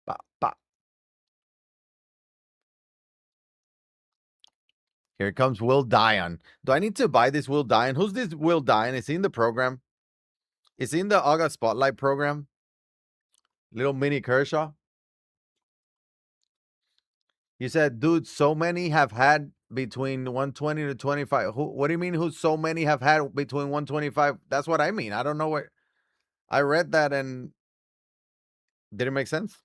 Ba, ba. Here comes Will Dion. Do I need to buy this Will Dion? Who's this Will Dion? Is he in the program? Is he in the August Spotlight program? Little mini Kershaw. You said, dude, so many have had between 120 to 25. What do you mean? Who so many have had between 125? That's what I mean. I don't know what I read that and didn't make sense.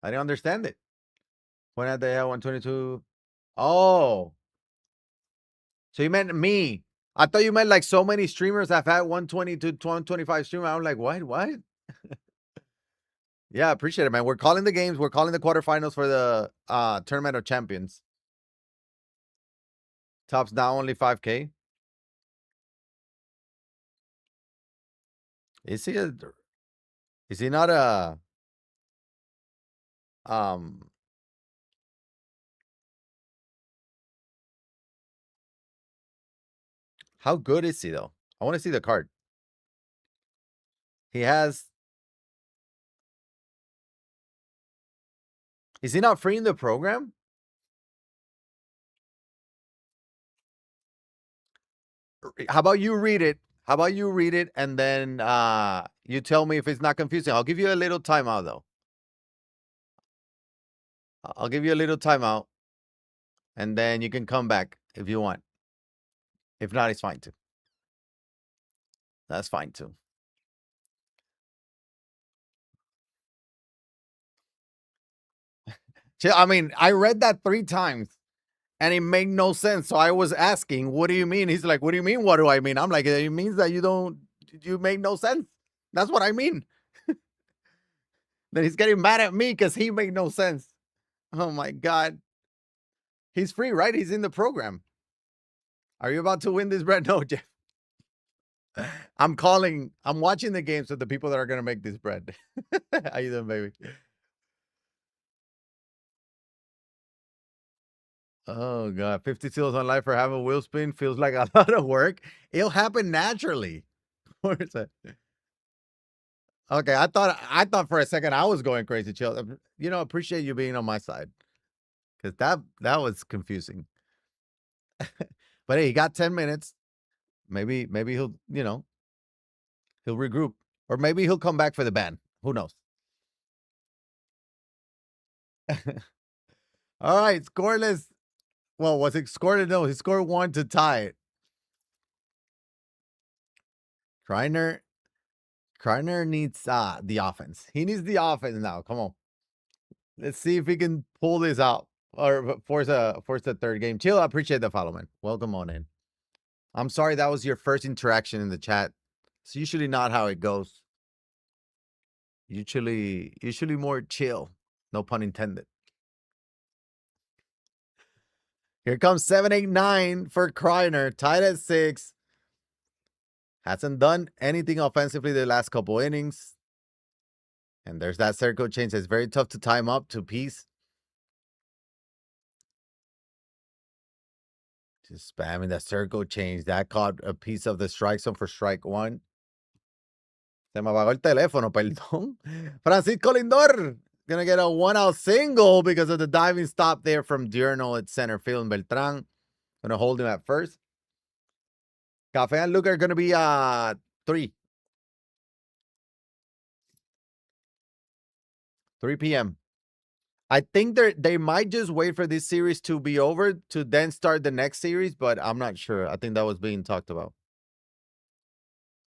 I didn't understand it. When had they had 122? Oh, so you meant me. I thought you meant like so many streamers have had 120 to 125 streamers. I'm like, what? What? Yeah, appreciate it, man. We're calling the games. We're calling the quarterfinals for the Tournament of Champions. Tops down only 5K. Is he a, is he not a um how good is he though? I want to see the card. He has, is he not free in the program? How about you read it? How about you read it and then you tell me if it's not confusing. I'll give you a little timeout though. I'll give you a little timeout and then you can come back if you want. If not, it's fine too. That's fine too. I mean, I read that 3 times and it made no sense. So I was asking, what do you mean? He's like, what do you mean? What do I mean? I'm like, it means that you make no sense. That's what I mean. Then he's getting mad at me because he made no sense. Oh my God. He's free, right? He's in the program. Are you about to win this bread? No, Jeff. I'm watching the games with the people that are going to make this bread. How you doing, baby? Oh God, 50 seals on life for having a wheel spin feels like a lot of work. It'll happen naturally. Where's that? Okay, I thought for a second I was going crazy. Chill. Appreciate you being on my side because that was confusing. But hey, he got 10 minutes. Maybe he'll regroup, or maybe he'll come back for the ban. Who knows? All right, scoreless. Well, was it scoreless? No, he scored one to tie it. Kreiner needs the offense. He needs the offense now. Come on. Let's see if he can pull this out or force a third game. Chill. I appreciate the follow, man. Welcome on in. I'm sorry that was your first interaction in the chat. It's usually not how it goes. Usually more chill. No pun intended. Here comes 789 for Kreiner, tied at 6. Hasn't done anything offensively the last couple innings. And there's that circle change. It's very tough to time up to piece. Just spamming the circle change. That caught a piece of the strike zone for strike one. Se me apagó el teléfono, perdón. Francisco Lindor gonna get a 1-out single because of the diving stop there from Diurnal at center field. And Beltran gonna hold him at first. Cafe and Luke are gonna be 3 p.m. I think they might just wait for this series to be over to then start the next series, but I'm not sure. I think that was being talked about.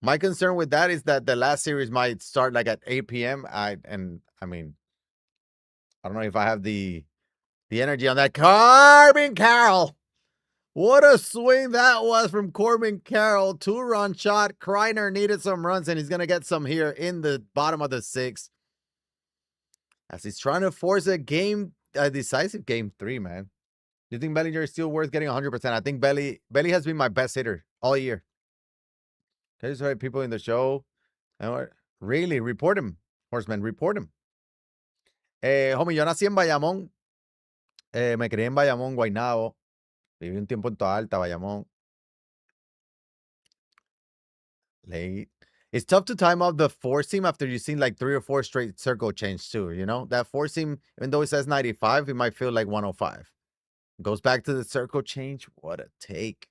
My concern with that is that the last series might start like at 8 p.m. I mean, I don't know if I have the energy on that. Corbin Carroll. What a swing that was from Corbin Carroll. 2-run shot. Kreiner needed some runs, and he's going to get some here in the bottom of the 6th. As he's trying to force a decisive game 3, man. Do you think Bellinger is still worth getting 100%? I think Belly has been my best hitter all year. Okay, so people in the show. Really, report him. Horseman, report him. Homie, yo nací en Bayamón. Me crié en Bayamón, Guaynabo. Viví un tiempo en Toa Alta, Bayamón. Late. It's tough to time out the 4-seam after you've seen like 3 or 4 straight circle change too, you know? That 4-seam, even though it says 95, it might feel like 105. Goes back to the circle change. What a take.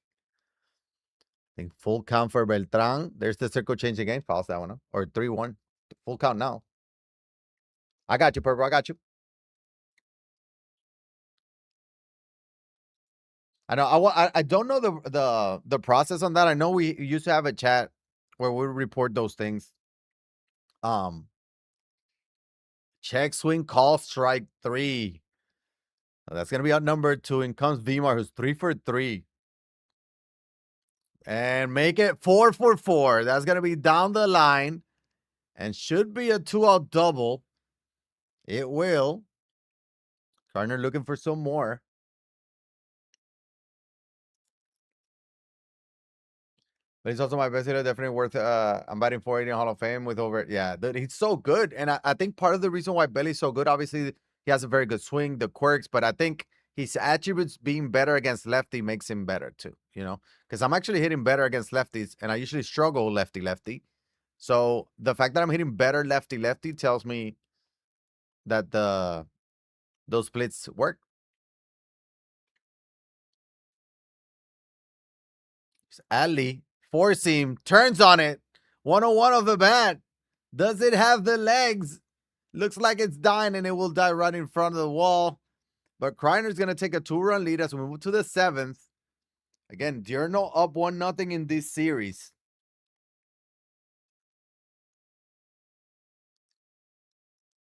I think full count for Beltran. There's the circle change again. Fouls that one up. Or 3-1. Full count now. I got you, Purple. I got you. I know. I don't know the process on that. I know we used to have a chat where we report those things. Check, swing, call, strike 3. That's gonna be out number 2. In comes Vimar, who's 3 for 3. And make it 4 for 4. That's gonna be down the line. And should be a 2-out double. It will. Gardner looking for some more. But he's also my best hitter. Definitely worth I'm batting 480 in Hall of Fame with over. Yeah, dude, he's so good. And I think part of the reason why Belly's so good, obviously, he has a very good swing, the quirks, but I think his attributes being better against lefty makes him better too, you know? Because I'm actually hitting better against lefties, and I usually struggle lefty-lefty. So the fact that I'm hitting better lefty-lefty tells me that those splits work. Ali, 4-seam, turns on it. 101 of the bat. Does it have the legs? Looks like it's dying, and it will die right in front of the wall. But Kreiner's going to take a 2-run lead as we move to the 7th. Again, Diurno up 1-0 in this series.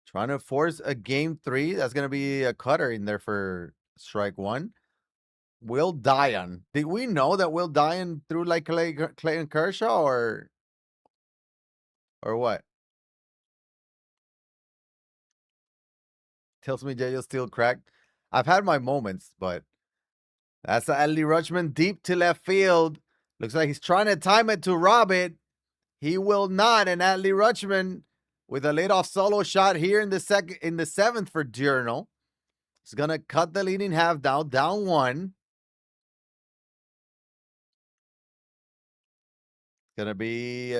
Trying to force a game 3. That's going to be a cutter in there for strike 1. Will Dion. Did we know that Will Dion threw like Clayton Kershaw or what? Tells me YeYo's still cracked. I've had my moments, but that's the Adley Rutschman deep to left field. Looks like he's trying to time it to rob it. He will not. And Adley Rutschman with a leadoff solo shot here in the 7th for Diurnal. He's gonna cut the lead in half down 1. Gonna be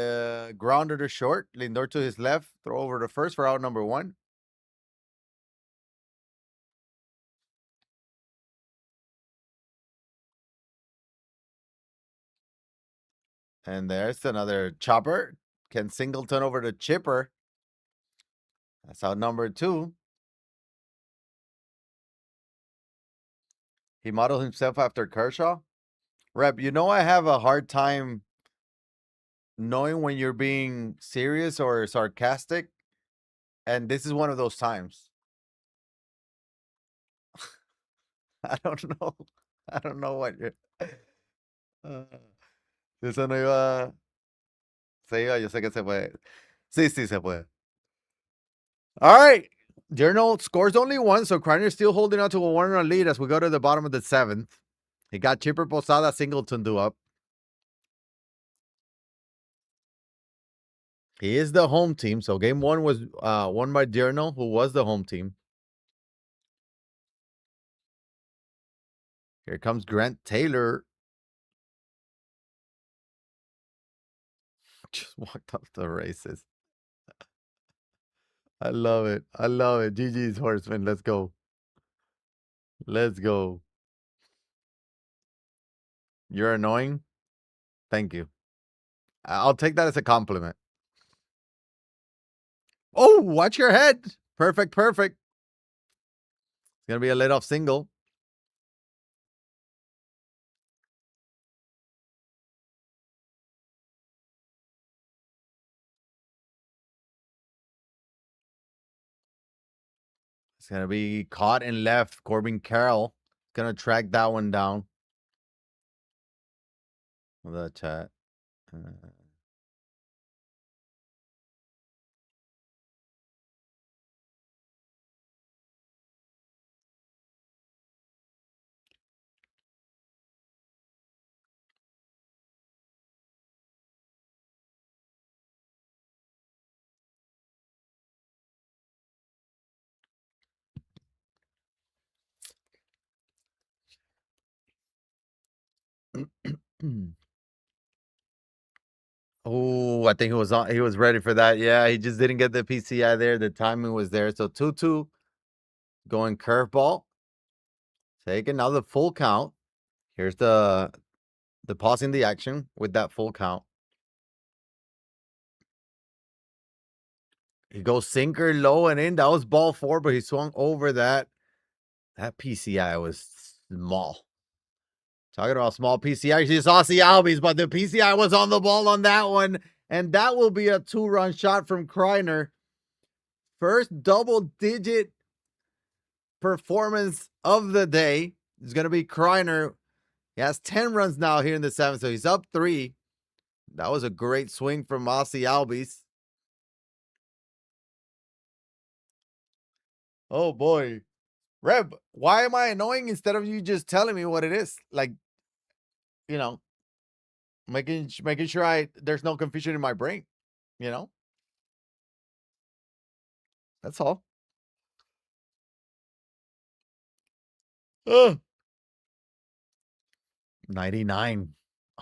grounder to short. Lindor to his left. Throw over to first for out number 1. And there's another chopper. Ken Singleton over to Chipper. That's out number 2. He modeled himself after Kershaw. Rep, you know I have a hard time knowing when you're being serious or sarcastic. And this is one of those times. I don't know. I don't know what you're. Eso no iba. Se iba, yo sé que se puede. Sí, sí, se puede. All right. Journal scores only 1, so Kreiner's still holding on to a 1-run lead as we go to the bottom of the 7th. He got Chipper, Posada, Singleton due up. He is the home team, so game 1 was won by Journal, who was the home team. Here comes Grant Taylor. Just walked off the races. I love it. I love it. GG's Horseman. Let's go. Let's go. You're annoying. Thank you. I'll take that as a compliment. Oh, watch your head. Perfect, perfect. It's going to be a leadoff single. It's going to be caught and left. Corbin Carroll going to track that one down. The chat. Oh, I think he was ready for that. Yeah, he just didn't get the PCI there. The timing was there. So 2-2 going curveball. Taking now the full count. Here's the pausing the action with that full count. He goes sinker low and in. That was ball 4, but he swung over that. That PCI was small. Talking about small PCI, you saw the Albies, but the PCI was on the ball on that one. And that will be a 2-run shot from Kreiner. First double-digit performance of the day is going to be Kreiner. He has 10 runs now here in the 7th, so he's up 3. That was a great swing from Aussie Albies. Oh, boy. Reb, why am I annoying instead of you just telling me what it is? Like, you know, making sure there's no confusion in my brain, you know? That's all. Ugh. 99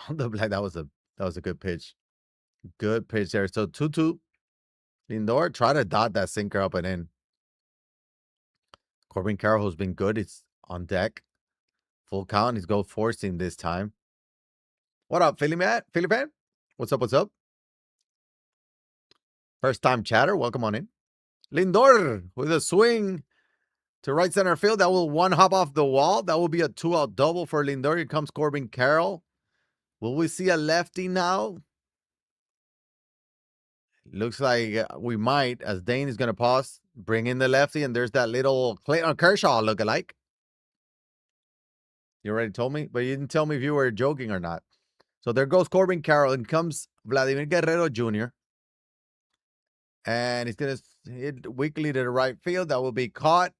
on the black. That was a good pitch. Good pitch there. So 2-2. Lindor try to dot that sinker up and in. Corbin Carroll, who's been good, it's on deck. Full count. He's go forcing this time. What up, Philly man? Philly fan? What's up? What's up? First time chatter. Welcome on in. Lindor with a swing to right center field. That will one hop off the wall. That will be a 2-out double for Lindor. Here comes Corbin Carroll. Will we see a lefty now? Looks like we might, as Dane is going to pause, bring in the lefty, and there's that little Clayton Kershaw lookalike. You already told me, but you didn't tell me if you were joking or not. So there goes Corbin Carroll, and comes Vladimir Guerrero Jr. And he's going to hit weakly to the right field. That will be caught.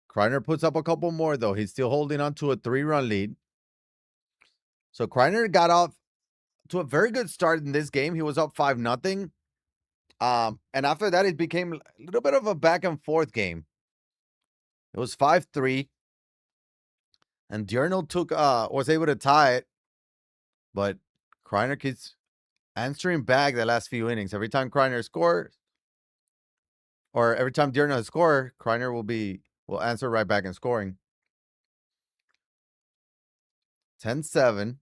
Kreiner puts up a couple more, though. He's still holding on to a 3-run lead. So Kreiner got off to a very good start in this game. He was up 5-0. And after that, it became a little bit of a back and forth game. It was 5-3. And Diurnal was able to tie it. But Kreiner keeps answering back the last few innings. Every time Kreiner scores, or every time Diurnal scores, Kreiner will answer right back and scoring. 10-7.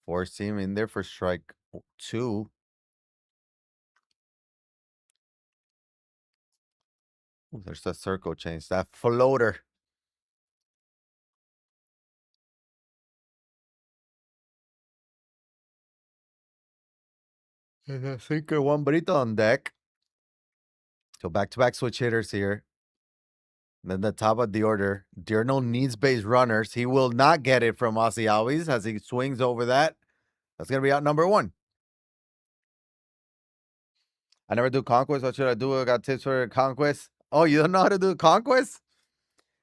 Force him in there for strike 2. Ooh, there's that circle change. That floater. Sinker one burrito on deck. So back-to-back switch hitters here. Then the top of the order. Diurnal needs base runners. He will not get it from Aussie Albies as he swings over that. That's going to be out number 1. I never do conquest. What should I do? I got tips for conquest. Oh, you don't know how to do conquest?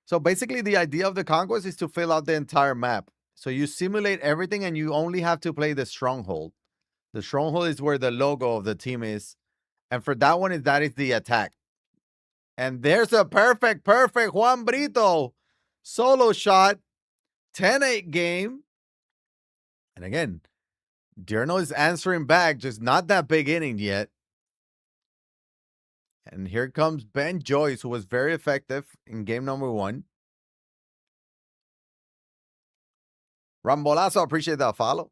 So basically the idea of the conquest is to fill out the entire map. So you simulate everything and you only have to play the stronghold. The stronghold is where the logo of the team is. And for that one, that is the attack. And there's a perfect Juan Brito solo shot. 10-8 game. And again, Diurnal is answering back, just not that big inning yet. And here comes Ben Joyce, who was very effective in game number 1. Rambolazo, appreciate that follow.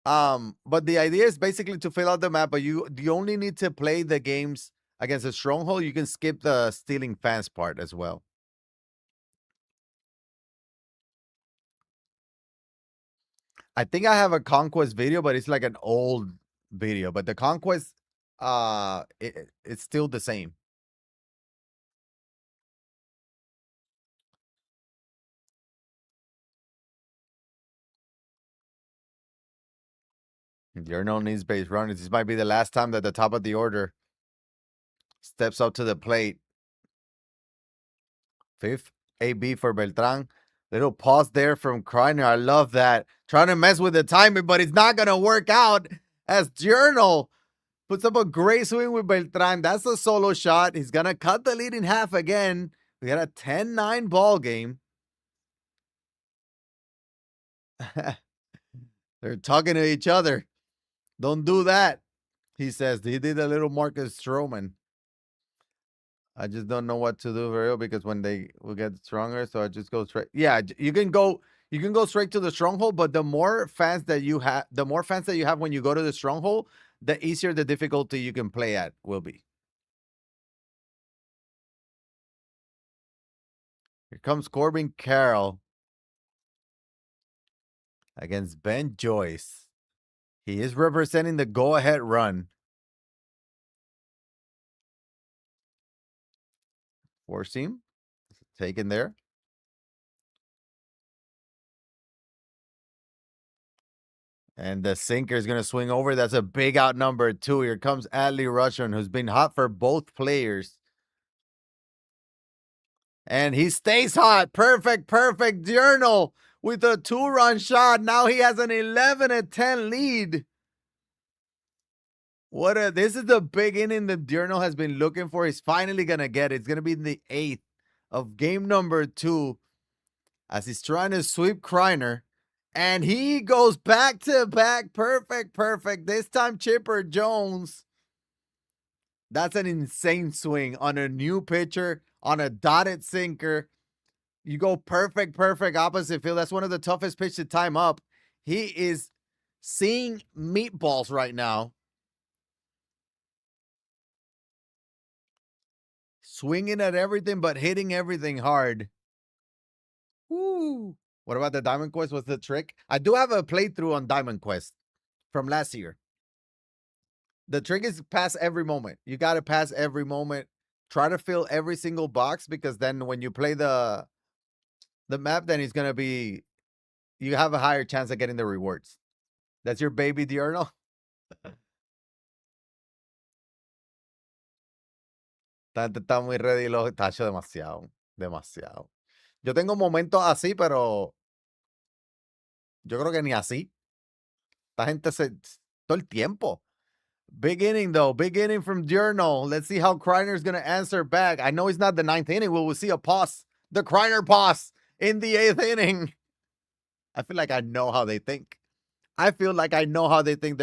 But the idea is basically to fill out the map, but you only need to play the games against a stronghold. You can skip the stealing fans part as well. I think I have a conquest video, but it's like an old video. But the conquest, it's still the same. You're no needs based runners. This might be the last time that the top of the order steps up to the plate. Fifth AB for Beltran. Little pause there from Kreiner. I love that. Trying to mess with the timing, but it's not gonna work out as Journal puts up a great swing with Beltran. That's a solo shot. He's gonna cut the lead in half again. We got a 10-9 ball game. They're talking to each other. Don't do that, he says. He did a little Marcus Stroman. I just don't know what to do for real because when they will get stronger, so I just go straight. Yeah, you can go straight to the stronghold, but the more fans that you have, when you go to the stronghold, the easier the difficulty you can play at will be. Here comes Corbin Carroll against Ben Joyce. He is representing the go-ahead run. Four seam taken there. And the sinker is going to swing over. That's a big out number two. Here comes Adley Rushman, who's been hot for both players. And he stays hot. Perfect, perfect. Journal with a 2-run shot. Now he has an 11-10 lead. This is the big inning that Journal has been looking for. He's finally going to get it. It's going to be in the 8th of game number 2 as he's trying to sweep Kreiner. And he goes back to back. Perfect, perfect. This time Chipper Jones. That's an insane swing on a new pitcher, on a dotted sinker. You go perfect, perfect opposite field. That's one of the toughest pitches to time up. He is seeing meatballs right now. Swinging at everything, but hitting everything hard. Woo. What about the Diamond Quest? What's the trick? I do have a playthrough on Diamond Quest from last year. The trick is pass every moment. You got to pass every moment. Try to fill every single box because then when you play the map, then it's going to be, you have a higher chance of getting the rewards. That's your baby Diurnal. Está muy ready los tacho demasiado. Demasiado. Yo tengo momentos así, pero yo creo que ni así. Esta gente todo el tiempo. Big inning, though. Big inning from Journal. Let's see how Kreiner's going to answer back. I know he's not the 9th inning. We'll see a pause. The Kreiner pause in the 8th inning. I feel like I know how they think. There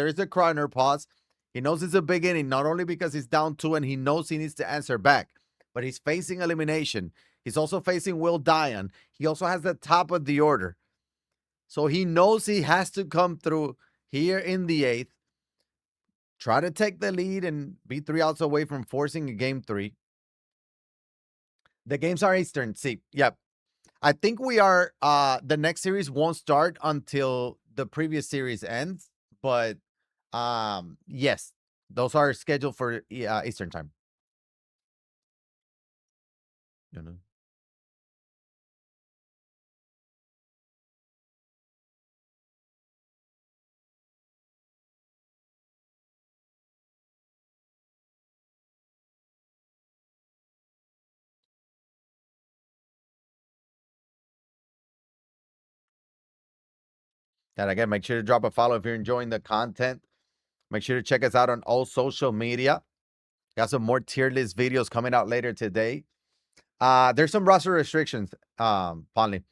is a Kreiner pause. He knows it's a big inning, not only because he's down 2 and he knows he needs to answer back, but he's facing elimination. He's also facing Will Dion. He also has the top of the order. So he knows he has to come through here in the 8th. Try to take the lead and be 3 outs away from forcing a game 3. The games are Eastern. See, yep. I think we are, the next series won't start until the previous series ends, but yes, those are scheduled for Eastern time. You know. And again, make sure to drop a follow if you're enjoying the content. Make sure to check us out on all social media. Got some more tier list videos coming out later today. There's some roster restrictions, Ponley.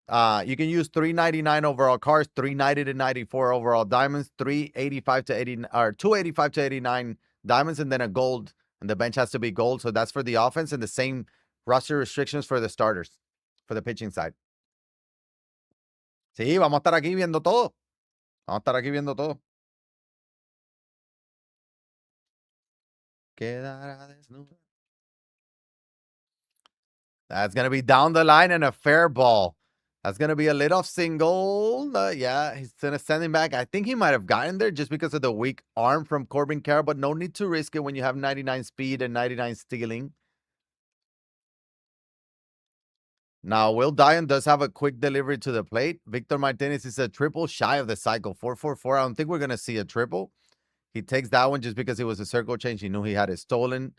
You can use 399 overall cars, 390 to 94 overall diamonds, 385 to 80 or 285 to 89 diamonds, and then a gold. And the bench has to be gold. So that's for the offense, and the same roster restrictions for the starters, for the pitching side. Sí, vamos a estar aquí viendo todo. Vamos a estar aquí viendo todo. Quedará desnudo. That's going to be down the line and a fair ball. That's gonna be a lit-off single. Yeah, he's gonna standing back. I think he might have gotten there just because of the weak arm from Corbin Carroll, but no need to risk it when you have 99 speed and 99 stealing. Now, Will Dion does have a quick delivery to the plate. Victor Martinez is a triple shy of the cycle. 4-4-4. I don't think we're gonna see a triple. He takes that one just because it was a circle change. He knew he had it stolen.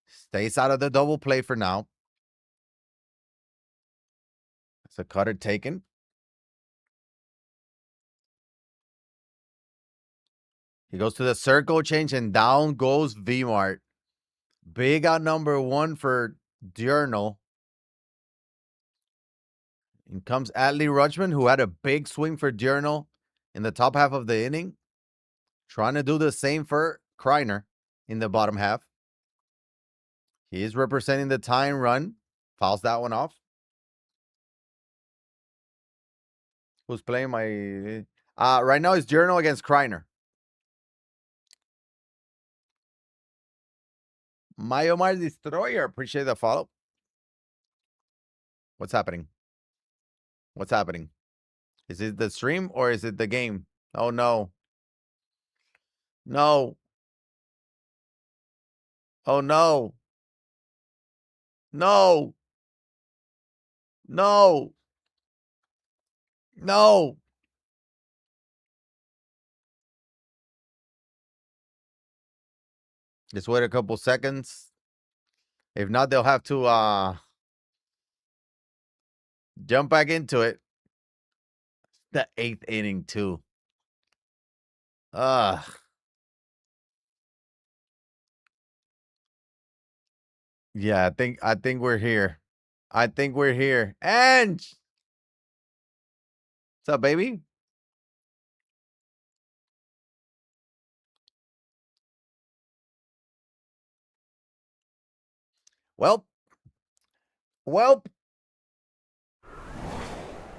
Stays out of the double play for now. It's a cutter taken. He goes to the circle change and down goes V-Mart. Big out number one for Diurnal. In comes Adley Rutschman, who had a big swing for Diurnal in the top half of the inning. Trying to do the same for Kreiner in the bottom half. He is representing the tying run. Fouls that one off. Who's playing my... right now it's Diurnal against Kreiner. Myomar Destroyer. Appreciate the follow. What's happening? What's happening? Is it the stream or is it the game? Oh, no. No. Oh, no. No. No. No. Just wait a couple seconds. If not, they'll have to jump back into it. The 8th inning, too. Ugh. Yeah, I think we're here. I think we're here. And what's up, baby? Well, well,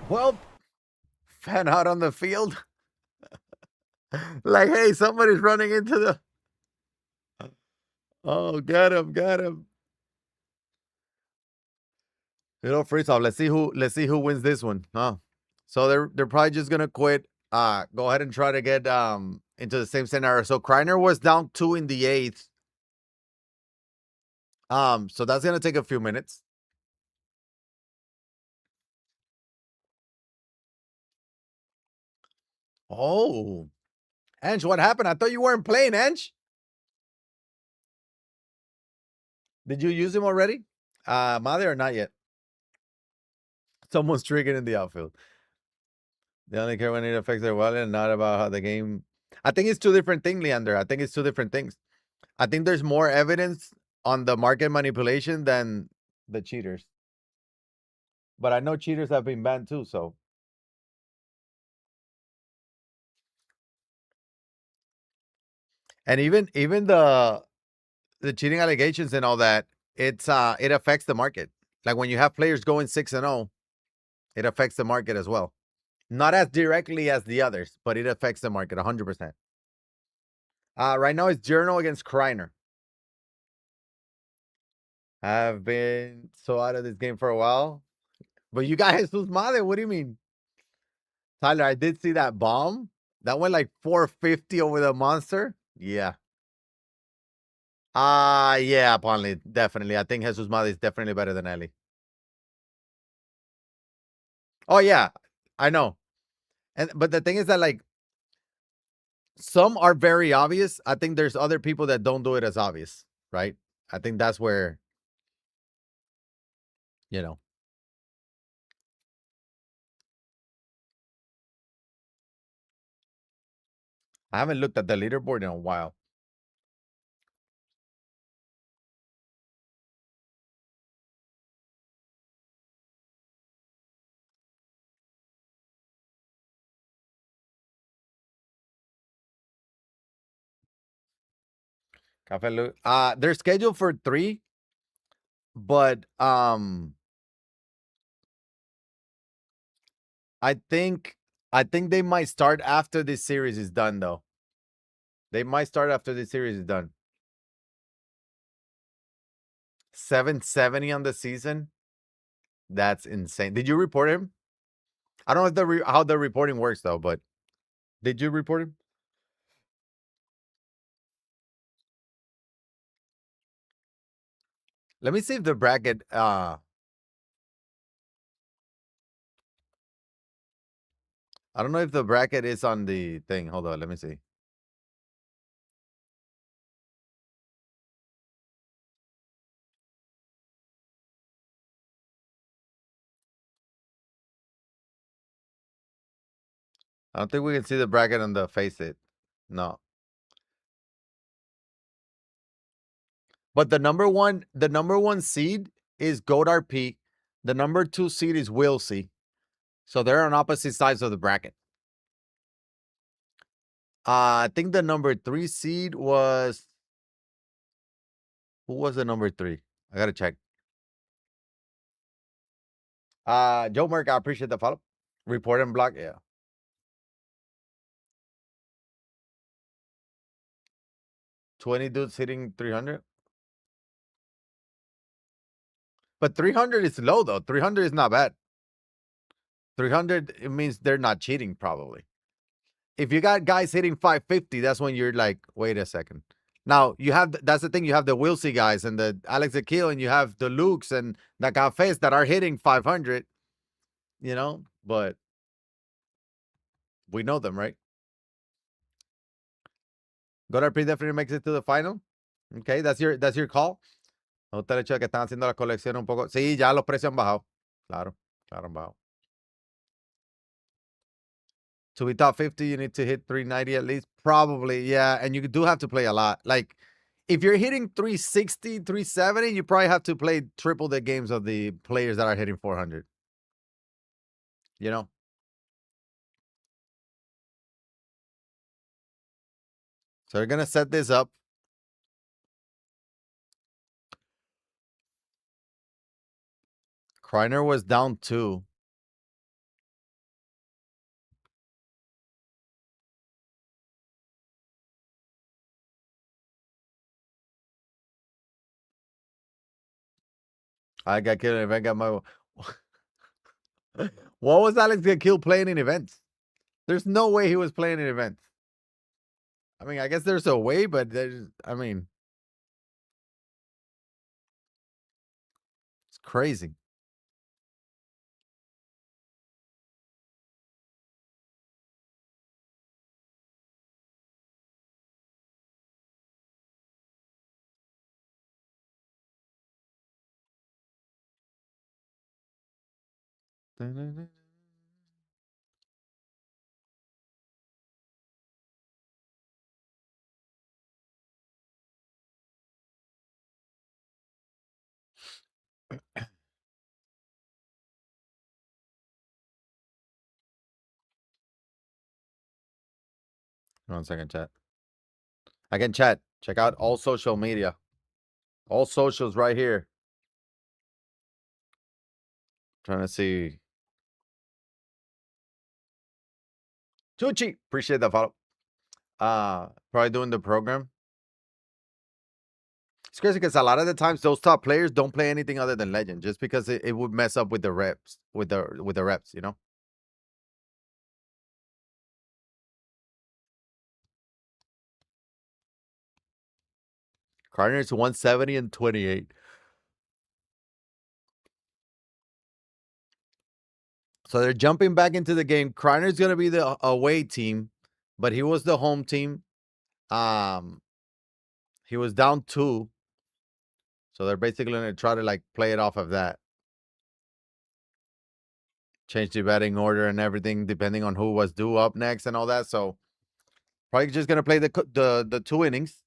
well. Fan out on the field. Like, hey, somebody's running into the... Oh, got him, got him. Freeze off. Let's see who wins this one. Huh. So they're probably just gonna quit. Go ahead and try to get into the same scenario. So Kreiner was down 2 in the 8th. So that's gonna take a few minutes. Oh, Ange, what happened? I thought you weren't playing, Ange. Did you use him already? Mother or not yet? Someone's triggering in the outfield. They only care when it affects their wallet and not about how the game. I think it's two different things, Leander. I think it's two different things. I think there's more evidence on the market manipulation than the cheaters. But I know cheaters have been banned too, so. And even the cheating allegations and all that, it affects the market. Like when you have players going 6-0, it affects the market as well. Not as directly as the others, but it affects the market 100%. Right now it's Journal against Kreiner. I've been so out of this game for a while. But you got Jesus Madre. What do you mean? Tyler, I did see that bomb. That went like 450 over the monster. Yeah. Yeah, Ponley, definitely. I think Jesus Madre is definitely better than Ellie. Oh, yeah. I know. But the thing is that, like, some are very obvious. I think there's other people that don't do it as obvious, right? I think that's where, you know. I haven't looked at the leaderboard in a while. Cafe Lu. They're scheduled for 3, but I think they might start after this series is done, though. They might start after this series is done. 770 on the season. That's insane. Did you report him? I don't know if how the reporting works though, but did you report him? Let me see if the bracket. I don't know if the bracket is on the thing. Hold on, let me see. I don't think we can see the bracket on the face it. No. But the number one seed is Goat RP. The number 2 seed is Will C. So they're on opposite sides of the bracket. I think the number 3 seed was, who was the number 3? I gotta check. Joe Merck, I appreciate the follow. Report and block, yeah. 20 dudes hitting 300. But 300 is low though. 300 is not bad. 300, it means they're not cheating probably. If you got guys hitting 550, that's when you're like, wait a second. Now you have that's the thing. You have the Wilsey guys and the Alex Akil, and you have the Lukes and the Cafes that are hitting 500. But we know them, right? Goddard definitely makes it to the final. Okay, that's your call. Me gusta el hecho de que están haciendo la colección un poco. Sí, ya los precios han bajado. Claro, claro, han bajado. To be top 50, you need to hit 390 at least. Probably, yeah. And you do have to play a lot. Like, if you're hitting 360, 370, you probably have to play triple the games of the players that are hitting 400. You know? So they're going to set this up. Kreiner was down 2. I got killed in event. Got my. What was Alex get killed playing in events? There's no way he was playing in events. I mean, I guess there's a way, but it's crazy. One second, chat. Again, chat. Check out all social media. All socials right here. Trying to see. Chuchi, appreciate the follow. Probably doing the program. It's crazy because a lot of the times those top players don't play anything other than Legend, just because it would mess up with the reps, with the reps. Cardinals 170 and 28. So they're jumping back into the game. Kreiner's going to be the away team, but he was the home team. He was down 2. So they're basically going to try to like play it off of that. Change the batting order and everything depending on who was due up next and all that. So probably just going to play the 2 innings.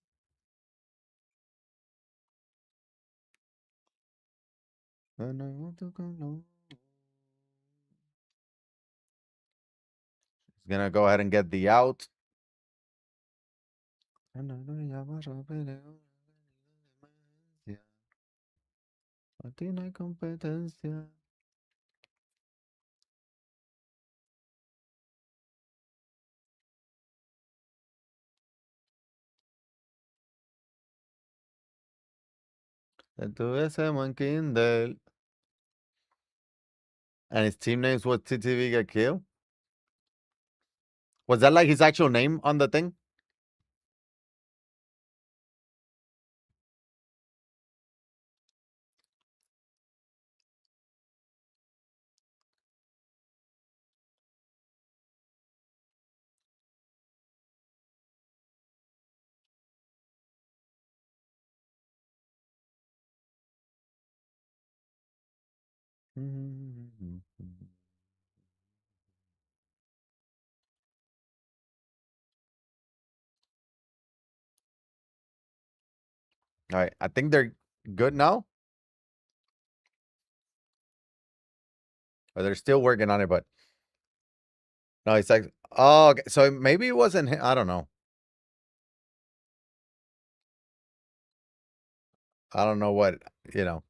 He's going to go ahead and get the out. Aquí no hay competencia. Estuviésemos en Kindle. And his team names was TTV Get Killed? Was that like his actual name on the thing? All right. I think they're good now. Or they're still working on it, but no, it's like, oh, okay. So maybe it wasn't him. I don't know. I don't know what, you know.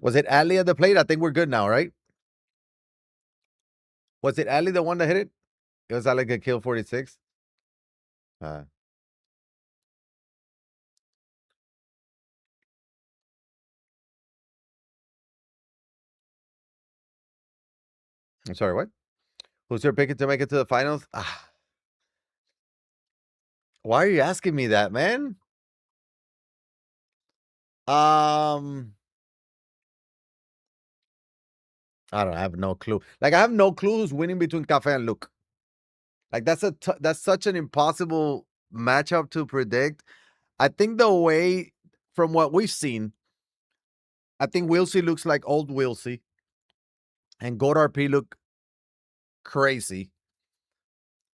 Was it Ali at the plate? I think we're good now, right? Was it Ali the one that hit it? It was Ali get killed 46. Uh, I'm sorry, what? Who's your pick to make it to the finals? Ah, why are you asking me that, man? Um, I don't know, I have no clue. Like I have no clue who's winning between Cafe and Luke. Like that's such an impossible matchup to predict. I think the way from what we've seen, I think Wilsey looks like old Wilsey, and Godar P look crazy.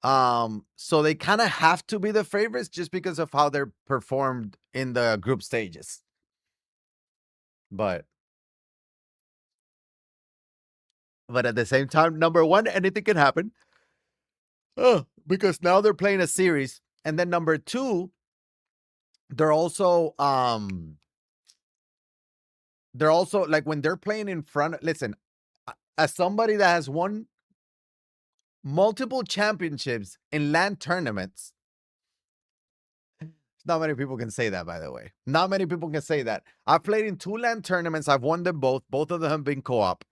So they kind of have to be the favorites just because of how they're performed in the group stages. But at the same time, number one, anything can happen. Because now they're playing a series. And then number two, they're also like when they're playing in front. Listen, as somebody that has won multiple championships in LAN tournaments, not many people can say that, by the way. Not many people can say that. I've played in 2 LAN tournaments. I've won them both. Both of them have been co-op.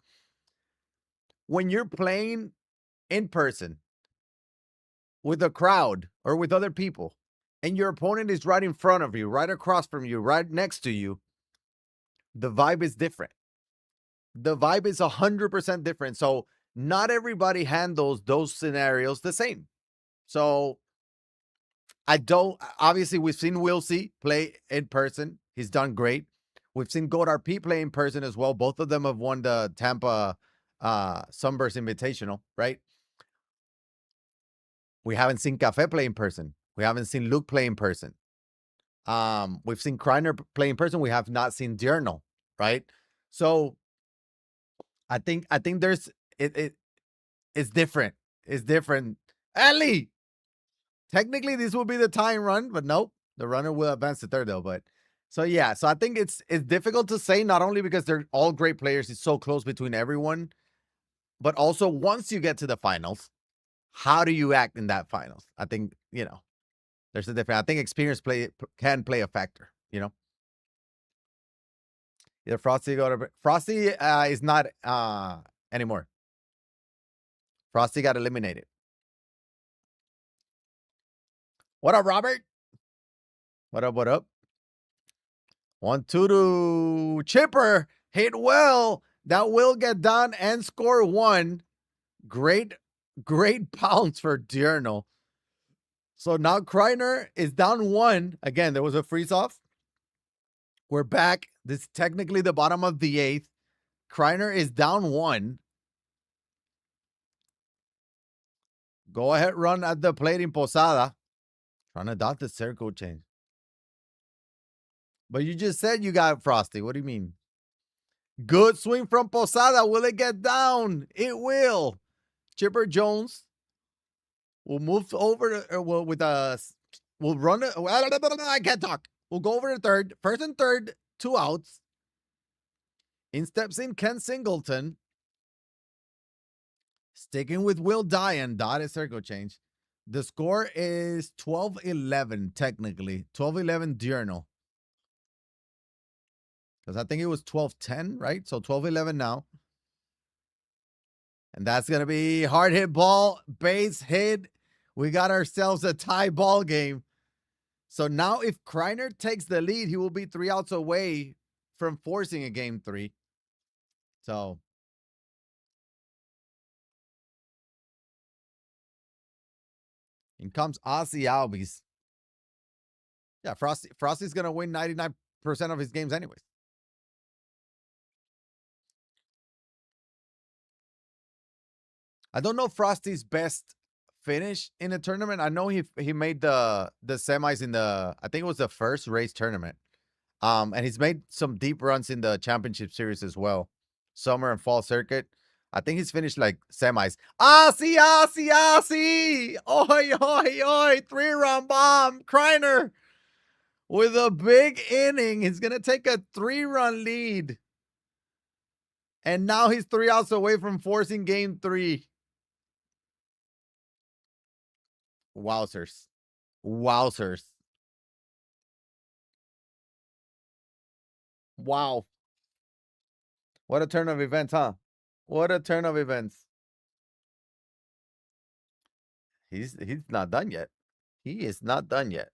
When you're playing in person with a crowd or with other people, and your opponent is right in front of you, right across from you, right next to you, the vibe is different. The vibe is 100% different. So not everybody handles those scenarios the same. So I don't. Obviously, we've seen Wilsey play in person. He's done great. We've seen Godar P play in person as well. Both of them have won the Tampa Sunburst Invitational, right? We haven't seen Cafe play in person. We haven't seen Luke play in person. We've seen Kreiner play in person. We have not seen Diurnal, right? So I think there's it's different. It's different. Ali, technically this will be the tying run, but nope. The runner will advance to third though. But so yeah, so I think it's difficult to say, not only because they're all great players, it's so close between everyone, but also once you get to the finals, how do you act in that finals? I think, there's a difference. I think experience can play a factor, Either Frosty is not anymore. Frosty got eliminated. What up, Robert? What up? What up? 1-2 to Chipper. Hit well. That will get done and score one. Great pounce for Diurnal. So now Kreiner is down one. Again, there was a freeze off. We're back. This is technically the bottom of the eighth. Kreiner is down one. Go ahead, run at the plate in Posada. Trying to dot the circle change. But you just said you got Frosty. What do you mean? Good swing from Posada. Will it get down? It will. Chipper Jones will move over with us. We'll run it. I can't talk. We'll go over to third. First and third, 2 outs. In steps in Ken Singleton. Sticking with Will Dyan. Dot is circle change. The score is 12-11, technically. 12-11 Diurnal. Because I think it was 12-10, right? So 12-11 now. And that's going to be hard hit ball, base hit. We got ourselves a tie ball game. So now if Kreiner takes the lead, he will be 3 outs away from forcing a game 3. So in comes Ozzy Albies. Yeah, Frosty's going to win 99% of his games anyways. I don't know Frosty's best finish in a tournament. I know he made the semis in the, I think it was the first race tournament. And he's made some deep runs in the championship series as well. Summer and fall circuit. I think he's finished like semis. Aussie, Aussie, Aussie! Oi, oi, oi! 3-run bomb. Kreiner with a big inning. He's going to take a 3-run lead. And now he's 3 outs away from forcing game 3. Wowzers. Wowzers. Wow. What a turn of events, huh? What a turn of events. He's not done yet. He is not done yet.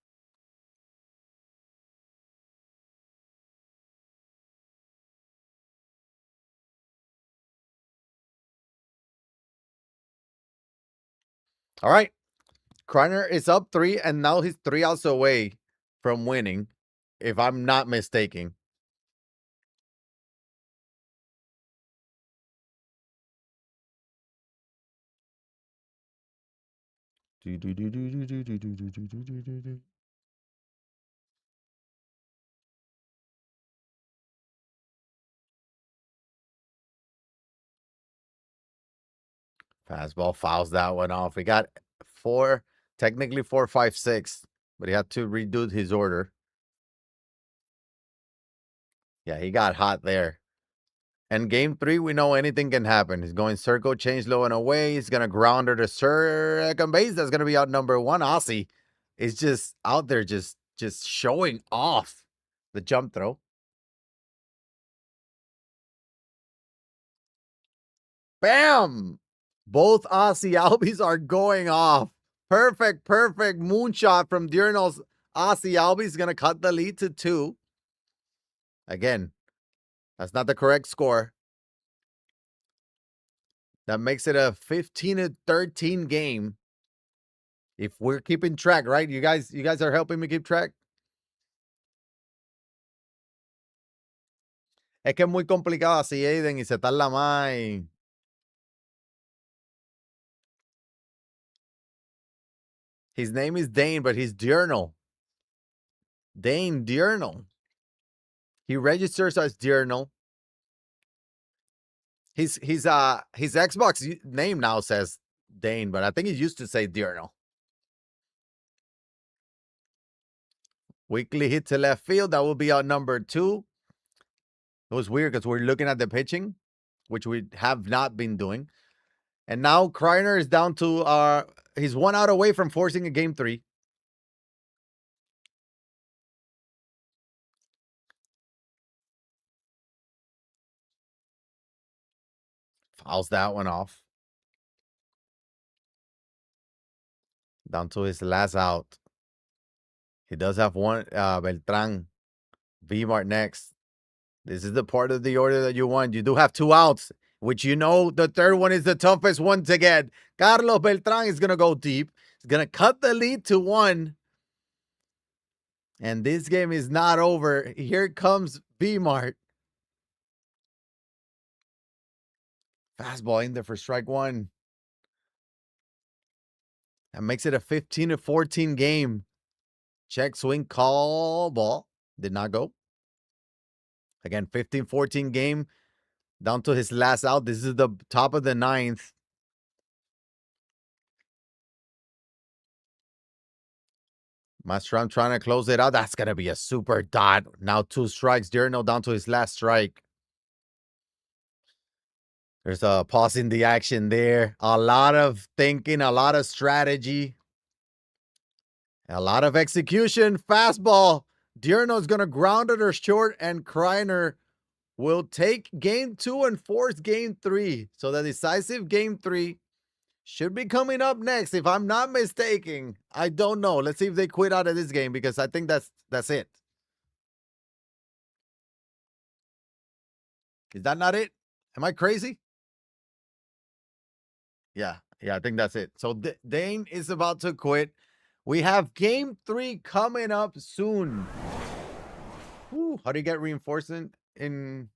All right. Kreiner is up 3, and now he's 3 outs away from winning, if I'm not mistaken. Fastball fouls that one off. We got 4, technically 4, 5, 6, but he had to redo his order. Yeah, he got hot there. And game 3, we know anything can happen. He's going circle, change low and away. He's going to grounder to second base. That's going to be out number 1. Aussie is just out there just showing off the jump throw. Bam! Both Aussie Albies are going off. Perfect moonshot from Diurnal's Aussie Albies is going to cut the lead to 2. Again, that's not the correct score. That makes it a 15-13 game. If we're keeping track, right? You guys are helping me keep track. Es que es muy complicado así, Aiden, y se tarda más. His name is Dane, but he's Diurnal. Dane Diurnal. He registers as Diurnal. His Xbox name now says Dane, but I think he used to say Diurnal. Weekly hit to left field. That will be out number 2. It was weird because we're looking at the pitching, which we have not been doing. And now Kreiner is down to he's 1 out away from forcing a game 3. Fouls that one off. Down to his last out. He does have one Beltran. V-Mart next. This is the part of the order that you want. You do have 2 outs, which you know the third one is the toughest one to get. Carlos Beltran is going to go deep. He's going to cut the lead to 1. And this game is not over. Here comes V-Mart. Fastball in there for strike 1. That makes it a 15-14 game. Check, swing, call, ball. Did not go. Again, 15-14 game. Down to his last out. This is the top of the 9th. Mastrom trying to close it out. That's going to be a super dot. Now 2 strikes. Diurnal down to his last strike. There's a pause in the action there. A lot of thinking, a lot of strategy. A lot of execution. Fastball. Diurno's going to ground it or short, and Kreiner will take game 2 and force game 3. So the decisive game 3 should be coming up next, if I'm not mistaken. I don't know. Let's see if they quit out of this game, because I think that's it. Is that not it? Am I crazy? Yeah, I think that's it. So Dane is about to quit. We have game 3 coming up soon. Whew, how do you get reinforcement in?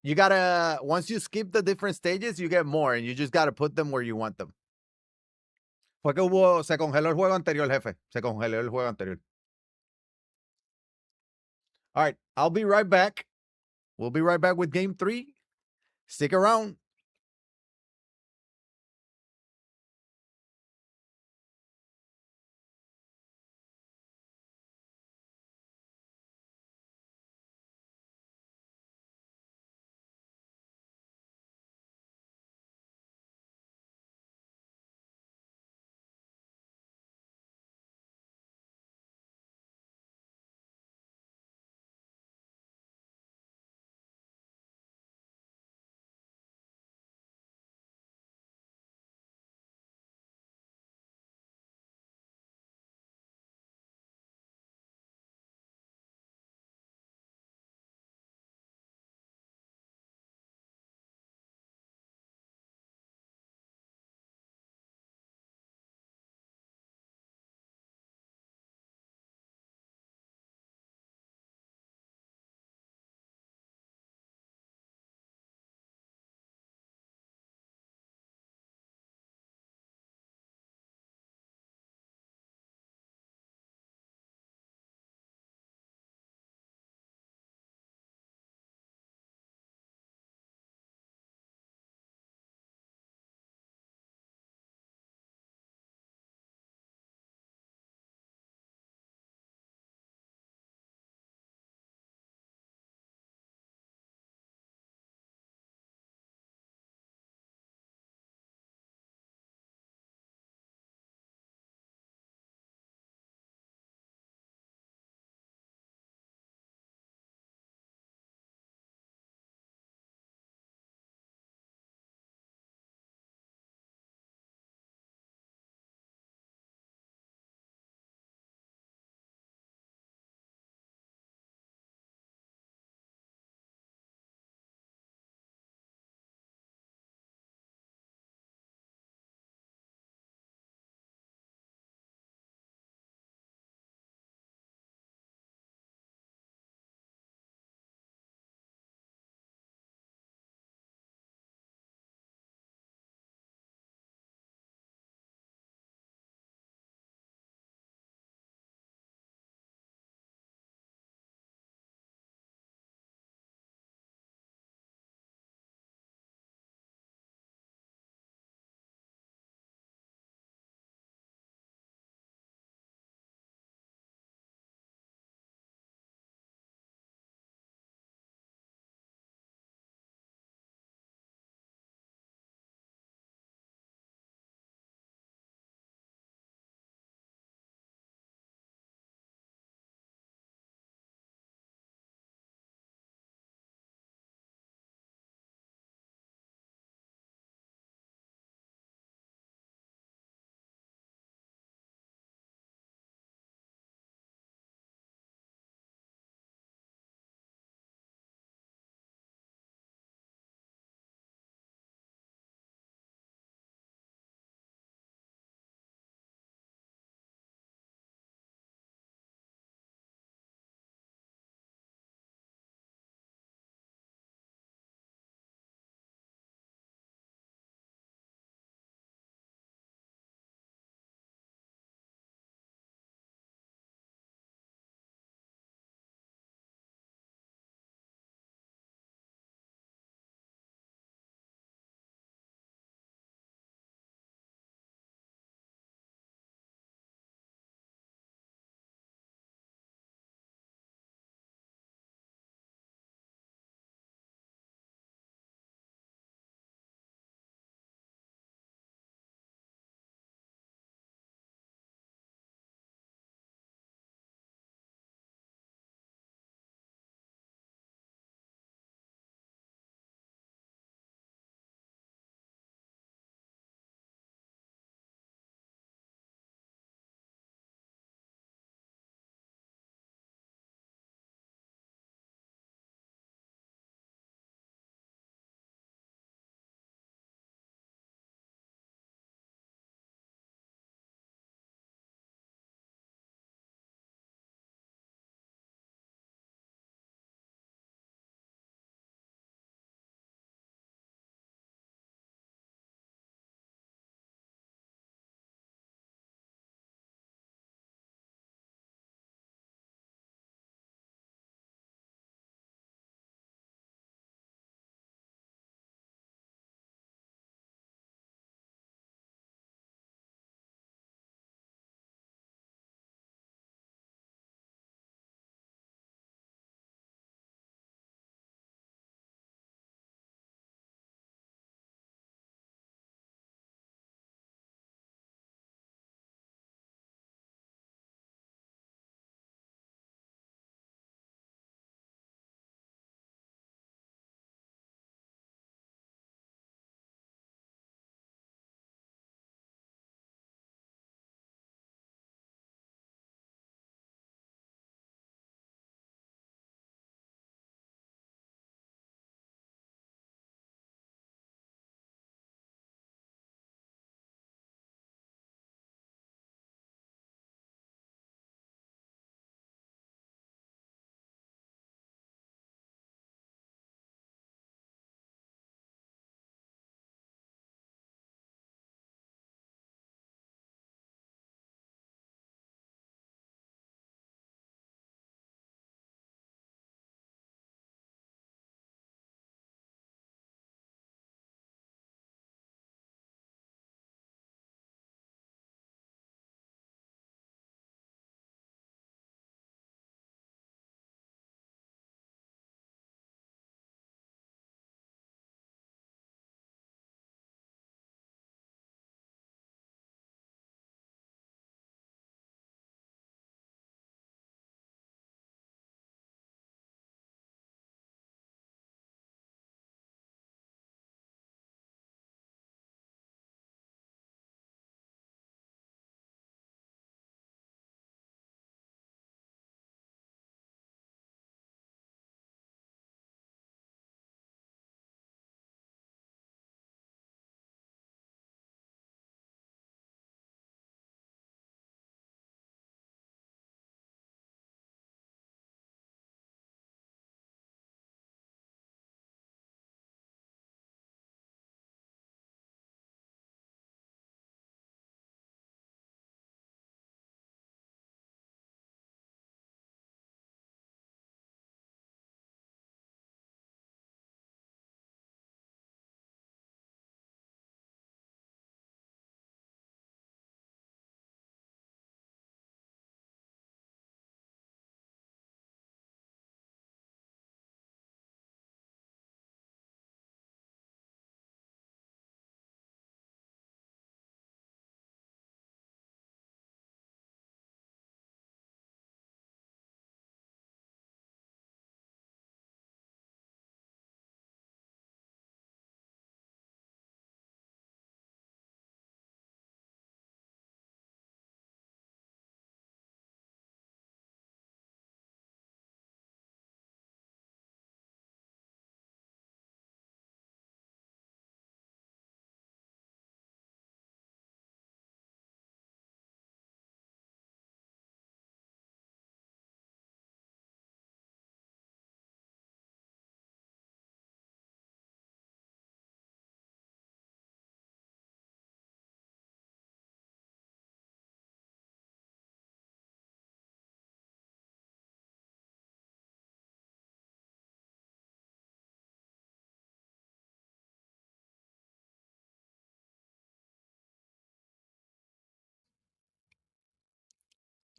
You gotta, once you skip the different stages, you get more, and you just gotta put them where you want them. Fue que se congeló el juego anterior, jefe. Se congeló el juego anterior. All right, I'll be right back. We'll be right back with game 3. Stick around.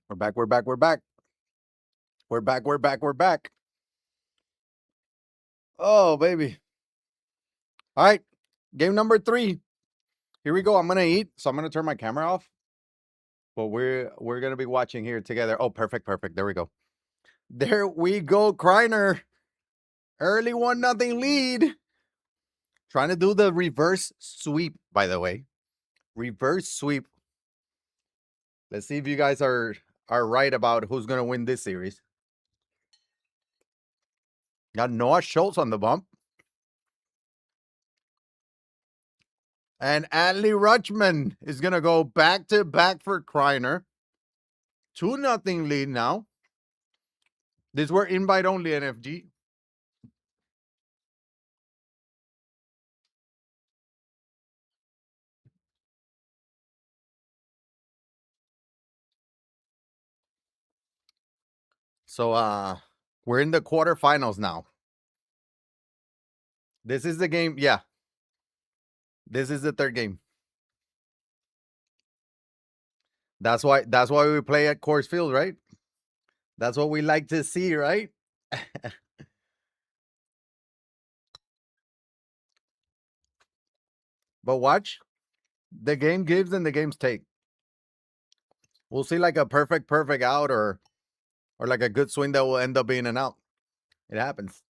We're back. We're back. We're back. We're back. We're back. We're back. Oh, baby. All right. Game number 3. Here we go. I'm gonna eat, so I'm gonna turn my camera off. But we're gonna be watching here together. Oh, perfect, perfect. There we go. There we go, Kreiner. Early 1-0 lead. Trying to do the reverse sweep, by the way. Reverse sweep. Let's see if you guys are right about who's gonna win this series. Got Noah Schultz on the bump. And Adley Rutschman is gonna go back to back for Kreiner. 2-0 lead now. These were invite only NFG. So we're in the quarterfinals now. This is the game. Yeah. This is the third game. That's why we play at Coors Field, right? That's what we like to see, right? But watch. The game gives and the games take. We'll see like a perfect out or like a good swing that will end up being an out. It happens.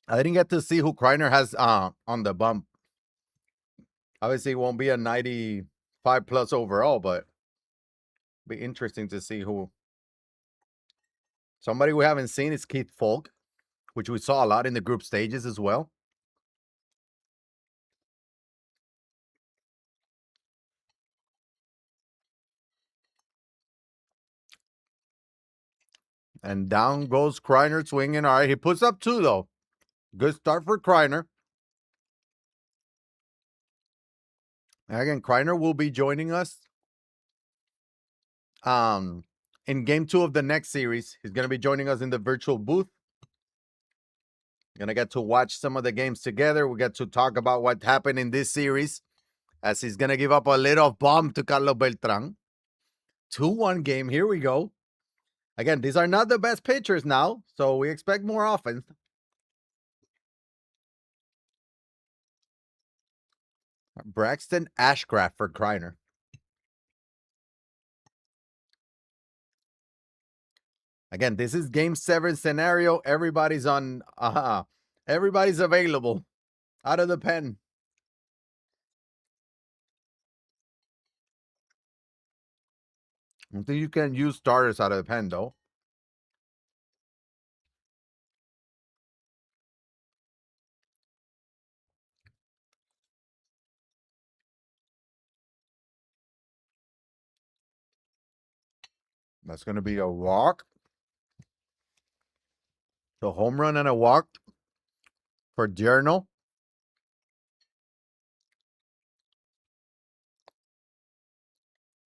I didn't get to see who Kreiner has on the bump. Obviously, it won't be a 95 plus overall, but be interesting to see who. Somebody we haven't seen is Keith Folk, which we saw a lot in the group stages as well. And down goes Kreiner swinging. All right, he puts up 2 though. Good start for Kreiner. And again, Kreiner will be joining us in game 2 of the next series. He's going to be joining us in the virtual booth. Going to get to watch some of the games together. We get to talk about what happened in this series as he's going to give up a little bomb to Carlos Beltran. 2-1 game. Here we go. Again, these are not the best pitchers now, so we expect more offense. Braxton Ashcraft for Kreiner. Again, this is game 7 scenario. Everybody's on everybody's available out of the pen. I don't think you can use starters out of the pen though. That's going to be a walk. The home run and a walk for Journal.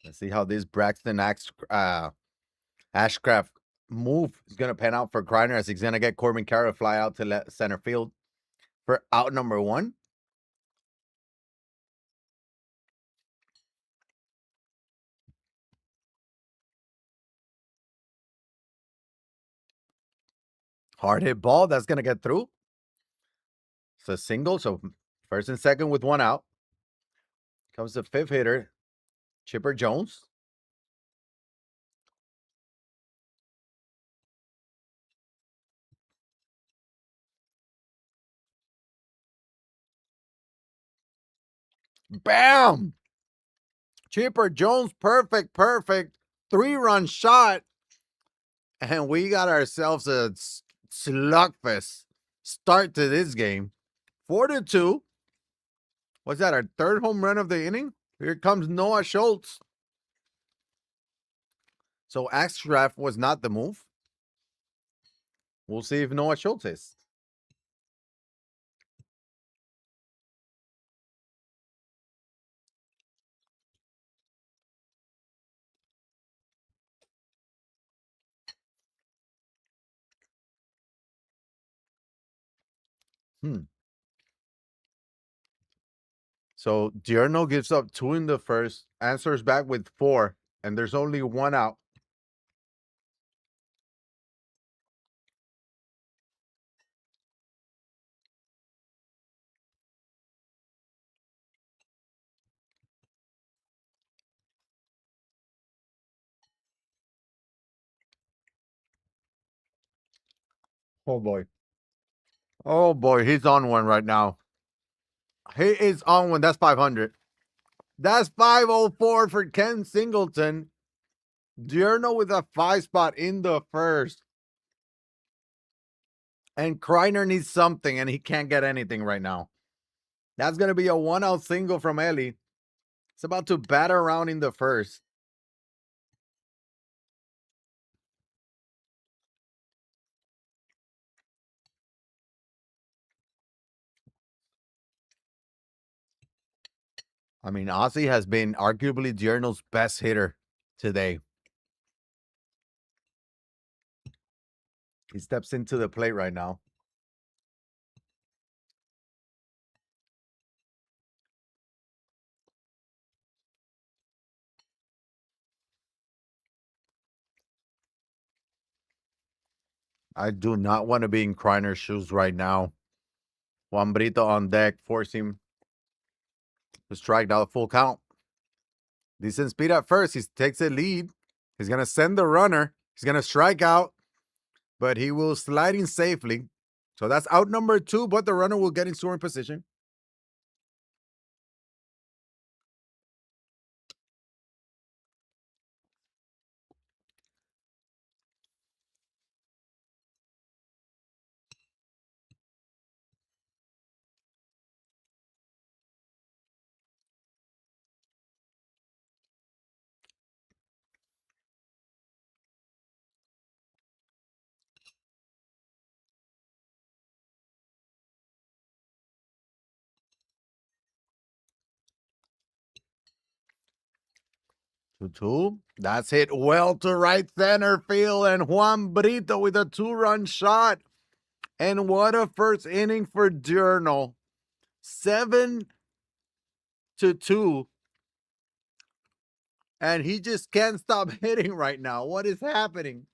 Let's see how this Braxton Ashcraft move is going to pan out for Kreiner as he's going to get Corbin Carroll fly out to center field for out number 1. Hard hit ball. That's going to get through. It's a single. So first and second with 1 out. Comes the 5th hitter, Chipper Jones. Bam! Chipper Jones, perfect. 3-run shot. And we got ourselves a slugfest start to this game. 4-2. What's that, our 3rd home run of the inning? Here comes Noah Schultz. So Axtraff was not the move. We'll see if Noah Schultz is. Hmm. So Diurno gives up 2 in the first, answers back with 4, and there's only 1 out. Oh boy. Oh boy, he's on one right now. He is on one. That's 500. That's 504 for Ken Singleton. Diurno with a 5 spot in the first. And Kreiner needs something, and he can't get anything right now. That's going to be a 1 out single from Ellie. It's about to batter around in the first. I mean, Ozzy has been arguably Diurno's best hitter today. He steps into the plate right now. I do not want to be in Kreiner's shoes right now. Juan Brito on deck, force him to strike out a full count. Decent speed at first. He takes a lead. He's going to send the runner. He's going to strike out, but he will slide in safely. So that's out number 2, but the runner will get in scoring position. Two. That's hit well to right center field, and Juan Brito with a 2-run shot. And what a first inning for Diurno. 7-2. And he just can't stop hitting right now. What is happening?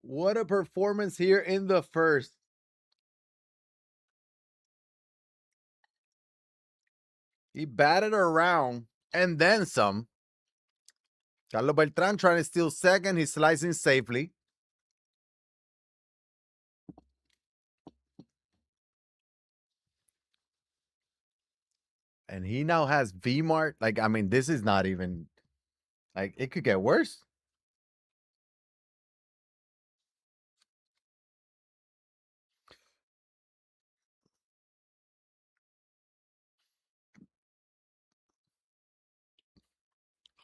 What a performance here in the first. He batted around and then some. Carlos Beltran trying to steal second. He's slicing safely. And he now has V-Mart. Like, I mean, this is not even, like, it could get worse.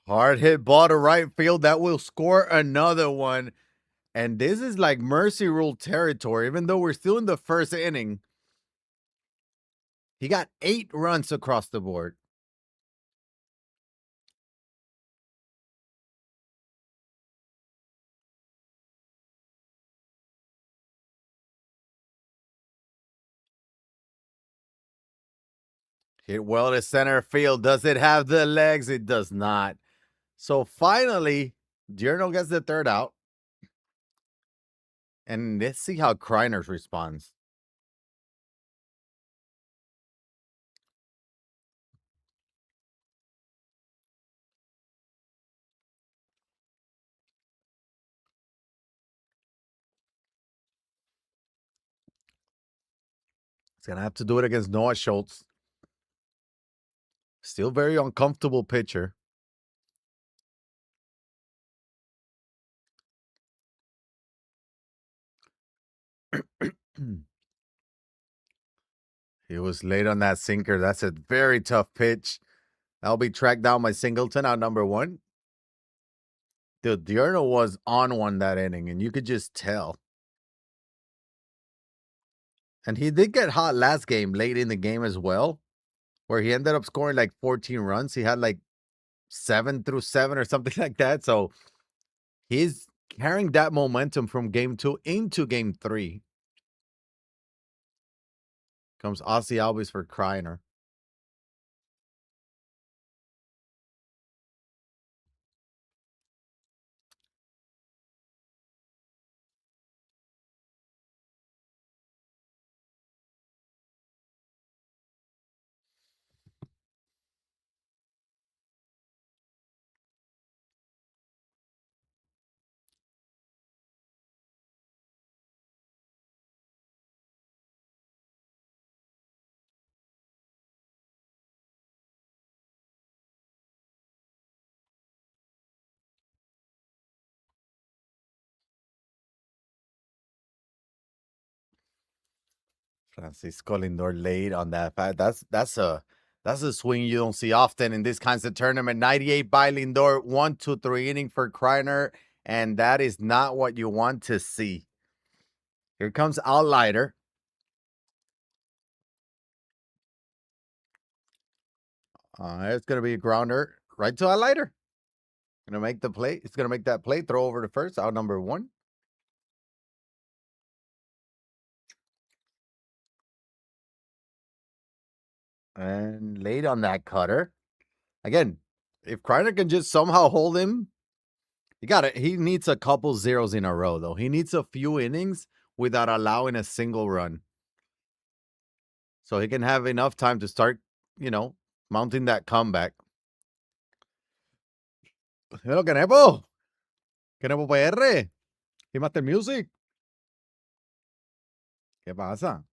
Hard hit ball to right field. That will score another one. And this is like mercy rule territory, even though we're still in the first inning. He got 8 runs across the board. Hit well to center field. Does it have the legs? It does not. So finally, Diurno gets the 3rd out. And let's see how Kreiners responds. He's going to have to do it against Noah Schultz. Still very uncomfortable pitcher. He was late on that sinker. That's a very tough pitch. That'll be tracked down by Singleton out number 1. Dude, Diurno was on one that inning, and you could just tell. And he did get hot last game, late in the game as well, where he ended up scoring like 14 runs. He had like 7 through 7 or something like that. So he's carrying that momentum from game 2 into game 3. Comes Ozzy Alves for Kreiner. Francisco Lindor late on that. That's a swing you don't see often in this kinds of tournament. 98 by Lindor, 1-2-3 inning for Kreiner, and that is not what you want to see. Here comes Outlighter. It's gonna be a grounder right to Outlighter. Gonna make the play. It's gonna make that play. Throw over to first. Out number 1. And late on that cutter. Again, if Kreiner can just somehow hold him, he needs a couple zeros in a row, though. He needs a few innings without allowing a single run. So he can have enough time to start, mounting that comeback. Hello, Kenepo. Kenepo PR. He Master Music. ¿Qué pasa?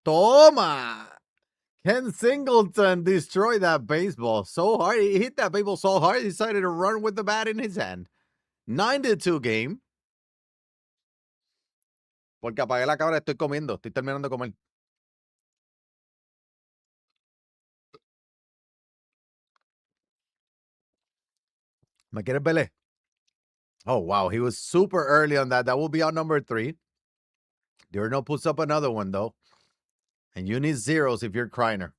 Toma! Ken Singleton destroyed that baseball so hard. He hit that baseball so hard, he decided to run with the bat in his hand. 9-2 game. Porque apagué la cámara, estoy comiendo. Estoy terminando de comer. ¿Me quieres verle? Oh, wow. He was super early on that. That will be out number 3. Diurno puts up another one, though. And you need zeros if you're Kreiner.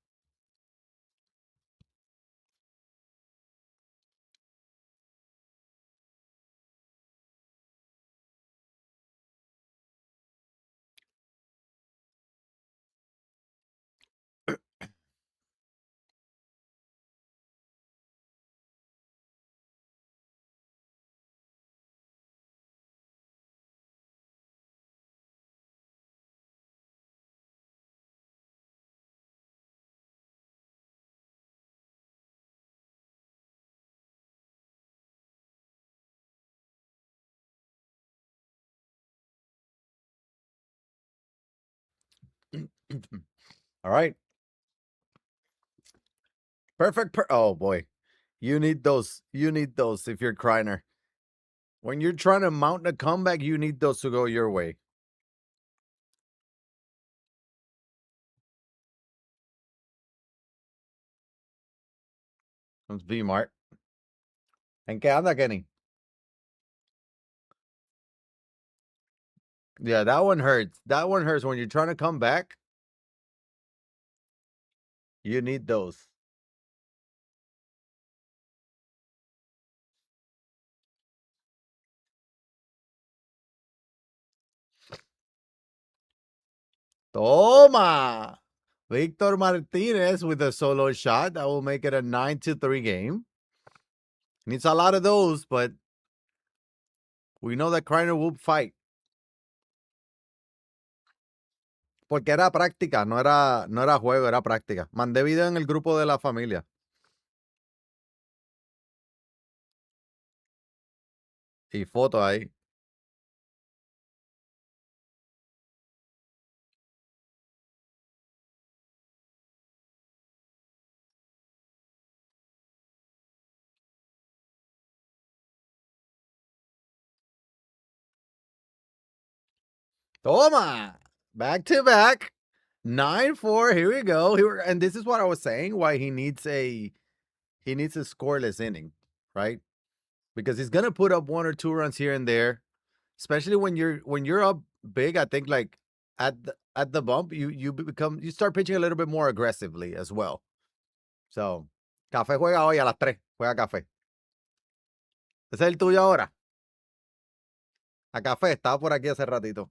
All right. Perfect. Oh, boy. You need those. You need those if you're Kreiner. When you're trying to mount a comeback, you need those to go your way. Comes B-Mart. ¿En qué anda, Kenny? Yeah, that one hurts. That one hurts. When you're trying to come back, you need those. Toma! Victor Martinez with a solo shot. That will make it a 9-3 game. Needs a lot of those, but we know that Kreiner will fight. Porque era práctica, no era juego, era práctica. Mandé video en el grupo de la familia. Y foto ahí. Toma! Back to back. 9-4. Here we go. And this is what I was saying, why he needs a scoreless inning, right? Because he's gonna put up 1 or 2 runs here and there, especially when you're up big. I think like at the bump, you start pitching a little bit more aggressively as well. So, Café juega hoy a las 3. Juega Café. Ese es el tuyo ahora. A Café estaba por aquí hace ratito.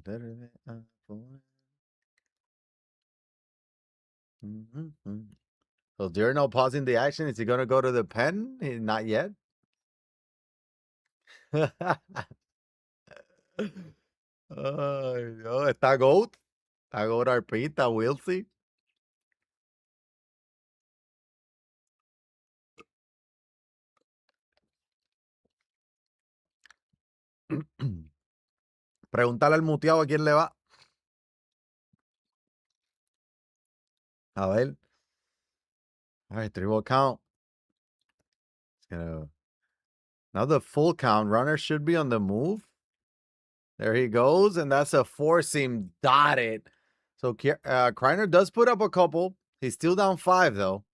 So Diurno pausing the action. Is he going to go to the pen? Not yet. Ay, no, está Goat. Está Goat Arpita, Wilsey. Pregúntale al muteado a quién le va. A ver. All right, 3-ball count. It's gonna... Now the full count. Runner should be on the move. There he goes, and that's a four-seam dotted. So Kreiner does put up a couple. He's still down 5, though.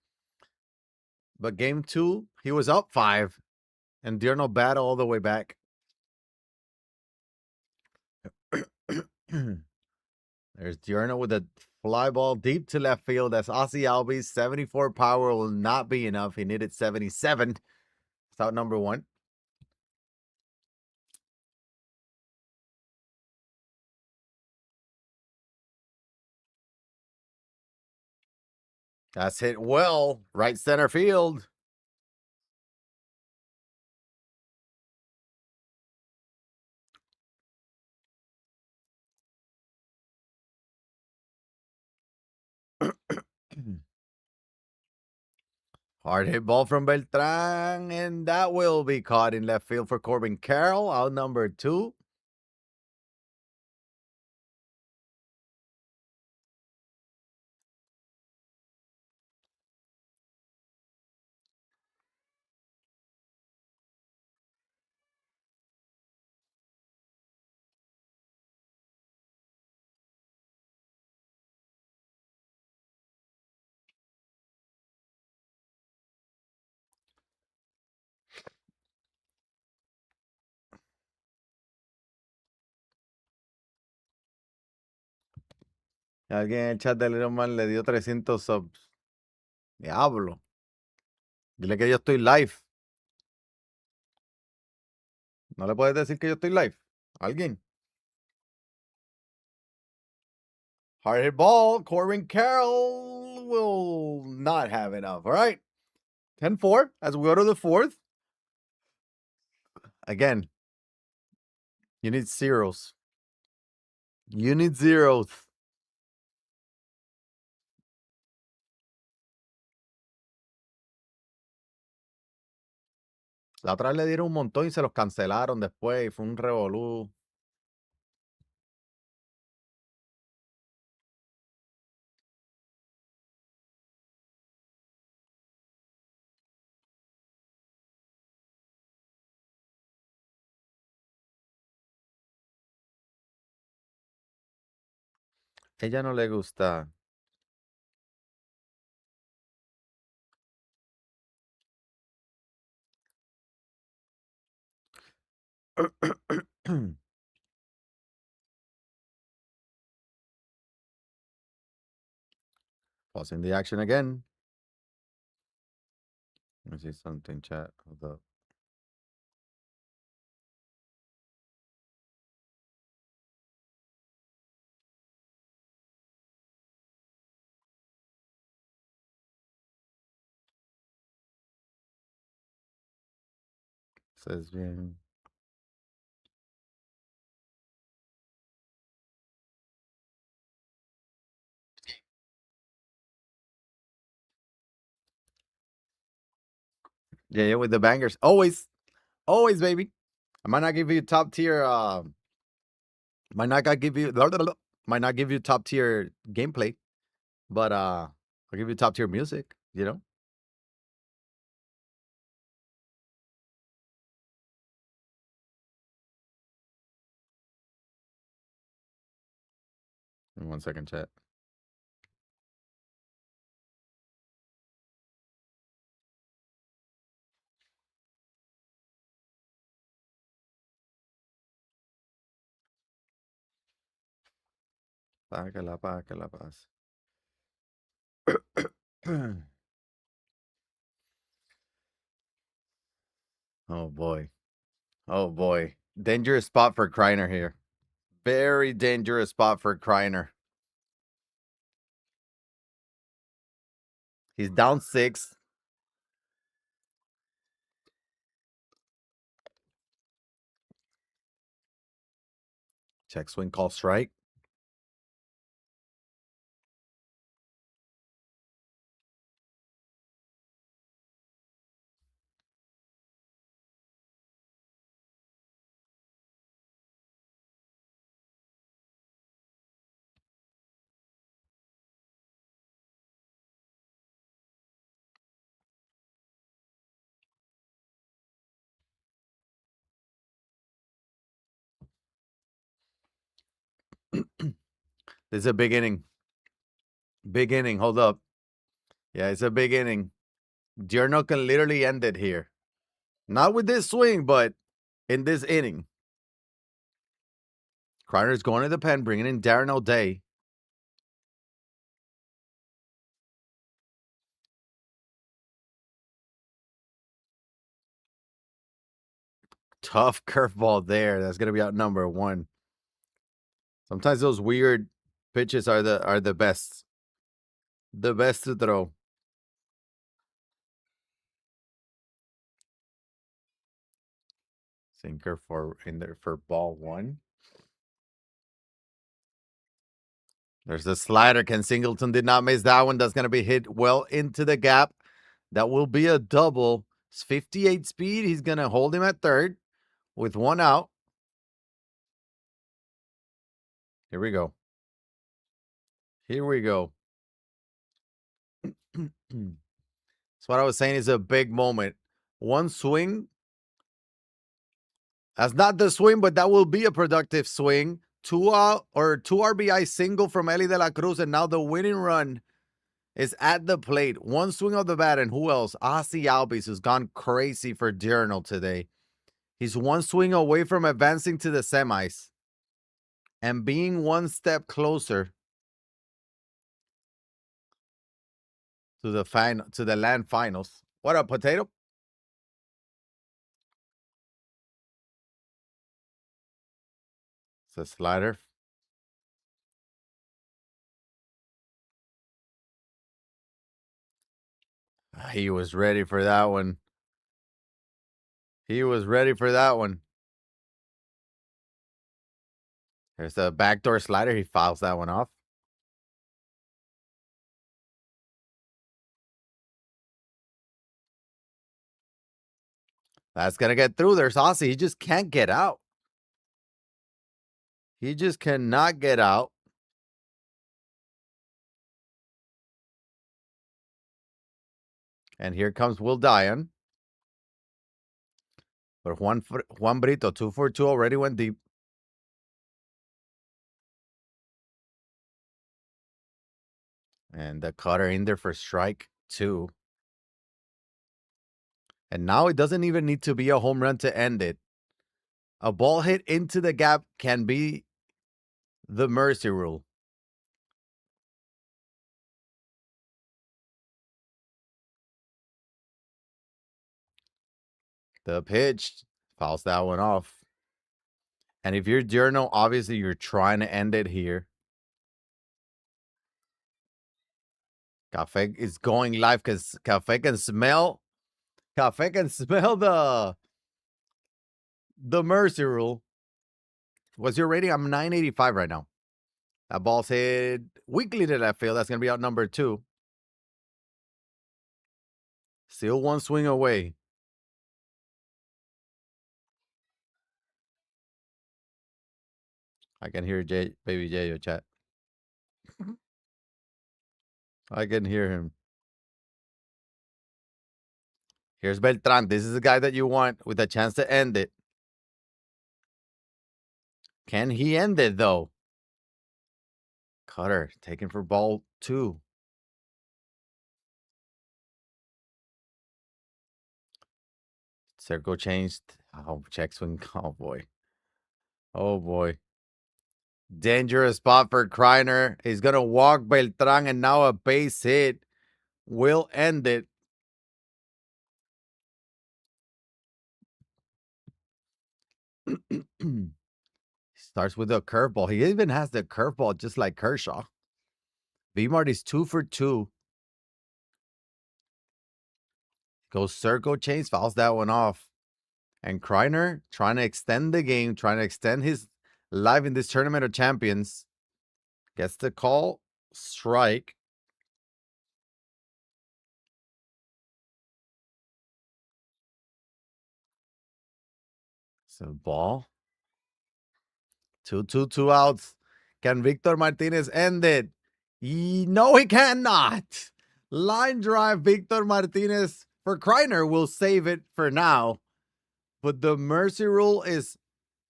But game 2, he was up 5. And Diurno battle all the way back. There's Diurno with a fly ball deep to left field. That's Ozzy Albies. 74 power will not be enough. He needed 77. It's out number 1. That's hit well. Right center field. Hard hit ball from Beltran, and that will be caught in left field for Corbin Carroll, out number 2. Alguien en el chat de Little Man le dio 300 subs. Diablo. Dile que yo estoy live. ¿No le puedes decir que yo estoy live? ¿Alguien? Hard hit ball. Corbin Carroll will not have enough. All right. 10-4 as we go to the 4th. Again, you need zeros. You need zeros. La otra vez le dieron un montón y se los cancelaron después y fue un revolú. Ella no le gusta. Pausing the action again. Let me see something, chat. Hold up. Says bien. Yeah, with the bangers. Always. Always, baby. I might not give you top tier might not give you might not give you top tier gameplay, but I'll give you top tier music, you know? In 1 second, chat. Págala, paz. Oh boy. Oh boy. Dangerous spot for Kreiner here. Very dangerous spot for Kreiner. He's down 6. Check swing, call strike. This is a big inning. Big inning. Hold up. Yeah, it's a big inning. Diurno can literally end it here. Not with this swing, but in this inning. Kreiner's going to the pen, bringing in Darren O'Day. Tough curveball there. That's gonna be out number 1. Sometimes those weird pitches are the best. The best to throw. Sinker for in there for ball 1. There's the slider. Ken Singleton did not miss that one. That's gonna be hit well into the gap. That will be a double. It's 58 speed. He's gonna hold him at third with 1 out. Here we go. Here we go. That's what I was saying is a big moment. 1 swing. That's not the swing, but that will be a productive swing. 2 out or 2 RBI single from Eli De La Cruz, and now the winning run is at the plate. 1 swing of the bat, and who else? Ozzy Albies, who's gone crazy for Diurnal today. He's 1 swing away from advancing to the semis and being 1 step closer to the land finals. What up, Potato? It's a slider. He was ready for that one. He was ready for that one. There's a backdoor slider. He fouls that one off. That's going to get through. There's Ozzy. He just can't get out. He just cannot get out. And here comes Will Dion. But Juan Brito, 2 for 2, already went deep. And the cutter in there for strike 2. And now it doesn't even need to be a home run to end it. A ball hit into the gap can be the mercy rule. The pitch fouls that one off. And if you're Diurno, obviously you're trying to end it here. Cafe is going live because Cafe can smell the mercy rule. What's your rating? I'm 985 right now. That ball's hit weakly to left field. That's going to be out number 2. Still 1 swing away. I can hear baby YeYo chat. I can hear him. Here's Beltran. This is the guy that you want with a chance to end it. Can he end it, though? Cutter taken for ball 2. Circle changed. Oh, check swing. Oh, boy. Oh, boy. Dangerous spot for Kreiner. He's going to walk Beltran, and now a base hit will end it. Starts with a curveball. He even has the curveball just like Kershaw. V-Mart is 2 for 2. Goes circle change, fouls that one off. And Kreiner trying to extend the game, trying to extend his life in this tournament of champions. Gets the call. Strike. So ball. 2 outs. Can Victor Martinez end it? No, he cannot. Line drive, Victor Martinez for Kreiner will save it for now. But the mercy rule is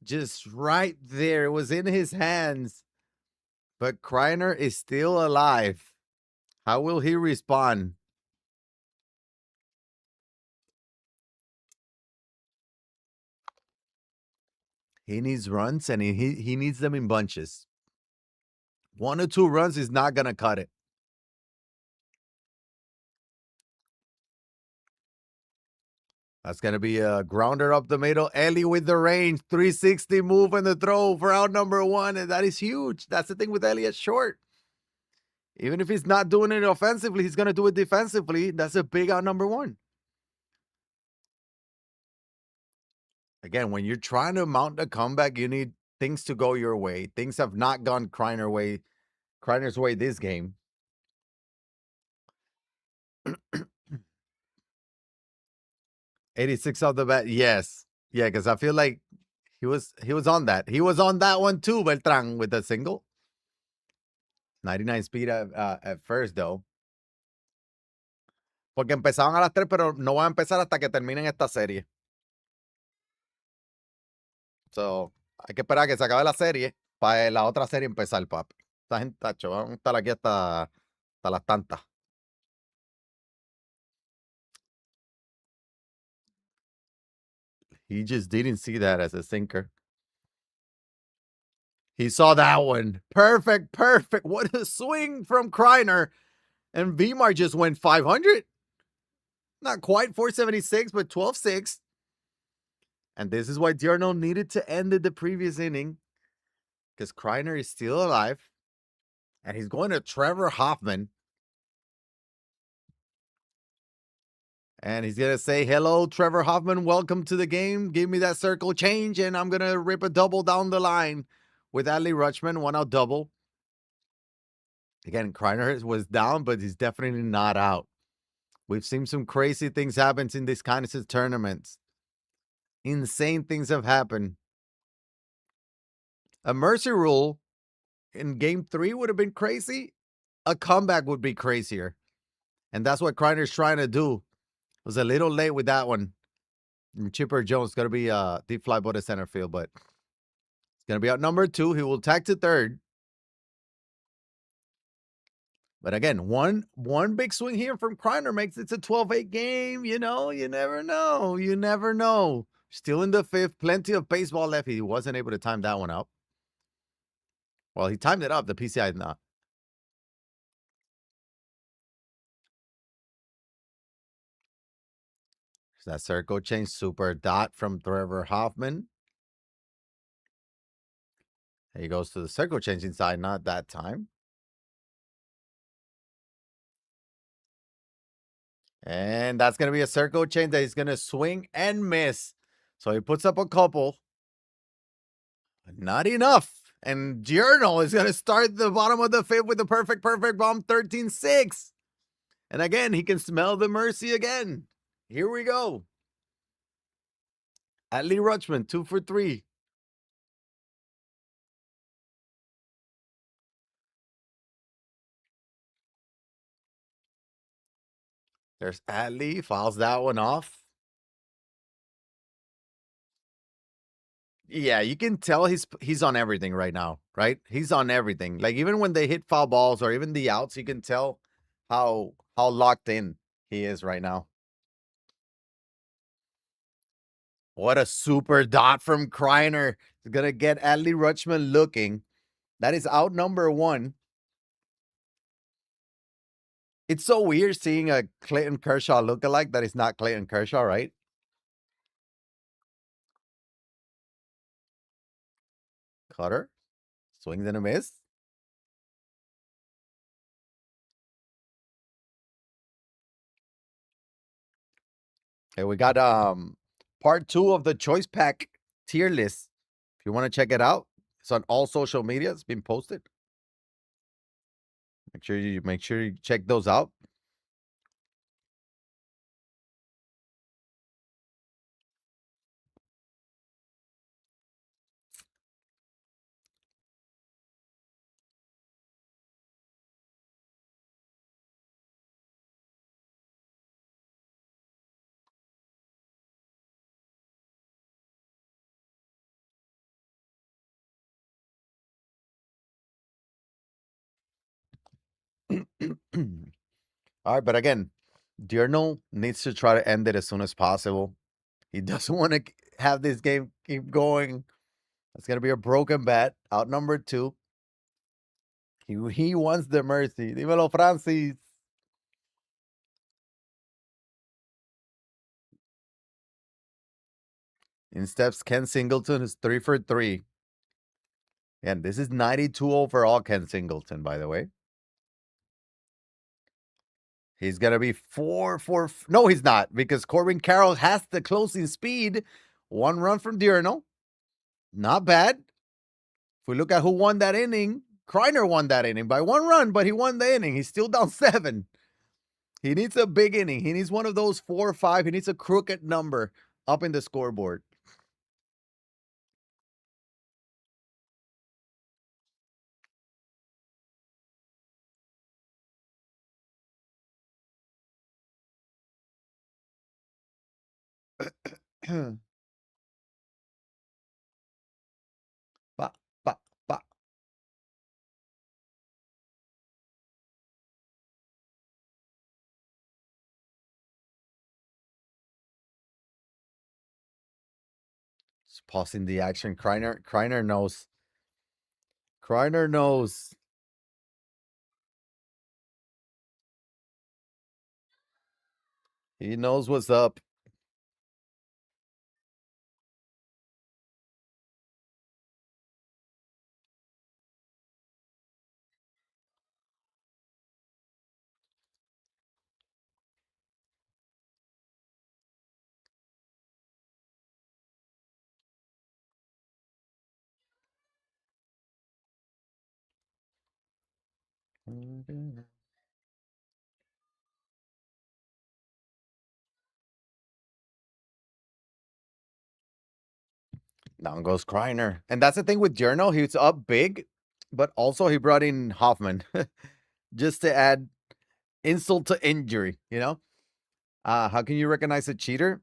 just right there. It was in his hands. But Kreiner is still alive. How will he respond? He needs runs, and he needs them in bunches. 1 or 2 runs is not going to cut it. That's going to be a grounder up the middle. Ellie with the range. 360 move and the throw for out number 1. And that is huge. That's the thing with Elliott Short. Even if he's not doing it offensively, he's going to do it defensively. That's a big out number 1. Again, when you're trying to mount a comeback, you need things to go your way. Things have not gone Kreiner's way this game. 86 off the bat. Yes. Yeah, because I feel like he was on that. He was on that one too, Beltran, with a single. 99 speed at first, though. Porque empezaban a las 3, pero no van a empezar hasta que terminen esta serie. So, hay que esperar a que se acabe la serie para la otra serie empezar, papi. Esta gente, tacho, vamos a estar aquí hasta las tantas. He just didn't see that as a sinker. He saw that one. Perfect. What a swing from Kreiner. And Vmar just went 500. Not quite 476, but 12-6. And this is why Diarno needed to end it the previous inning. Because Kreiner is still alive. And he's going to Trevor Hoffman. And he's going to say, hello, Trevor Hoffman. Welcome to the game. Give me that circle change. And I'm going to rip a double down the line with Adley Rutschman. 1 out double. Again, Kreiner was down, but he's definitely not out. We've seen some crazy things happen in these kinds of tournaments. Insane things have happened. A mercy rule in game 3 would have been crazy. A comeback would be crazier. And that's what Kreiner's trying to do. Was a little late with that one. And Chipper Jones going to be a deep fly ball to center field, but it's going to be out number 2. He will tag to third. But again, one big swing here from Kreiner makes it a 12-8 game. You know, you never know. You never know. Still in the 5th. Plenty of baseball left. He wasn't able to time that one up. Well, he timed it up. The PCI did not. That circle change. Super dot from Trevor Hoffman. He goes to the circle change inside. Not that time. And that's going to be a circle change that he's going to swing and miss. So he puts up a couple. Not enough. And Giorno is going to start the bottom of the 5th with the perfect bomb, 13-6. And again, he can smell the mercy again. Here we go. Adley Rutschman, 2 for 3. There's Adley, fouls that one off. Yeah, you can tell he's on everything right now, right? He's on everything. Like even when they hit foul balls or even the outs, you can tell how locked in he is right now. What a super dot from Kreiner. He's gonna get Adley Rutschman looking. That is out number 1. It's so weird seeing a Clayton Kershaw lookalike that is not Clayton Kershaw, right? Cutter. Swings and a miss. Okay, we got part 2 of the choice pack tier list. If you want to check it out, it's on all social media. It's been posted. Make sure you check those out. All right, but again, Diurnal needs to try to end it as soon as possible. He doesn't want to have this game keep going. It's gonna be a broken bat. Out number 2. He wants the mercy. Dímelo, Francis. In steps Ken Singleton, is 3 for 3. And this is 92 overall, Ken Singleton, by the way. He's going to be 4 for... No, he's not, because Corbin Carroll has the closing speed. 1 run from Diurnal. Not bad. If we look at who won that inning, Kreiner won that inning by 1 run, but he won the inning. He's still down 7. He needs a big inning. He needs one of those 4 or 5. He needs a crooked number up in the scoreboard. Ba, ba, ba. Just pausing the action. Kreiner knows. Kreiner knows. He knows what's up. Down goes Kreiner. And that's the thing with Journal. He's up big, but also he brought in Hoffman just to add insult to injury, you know? How can you recognize a cheater?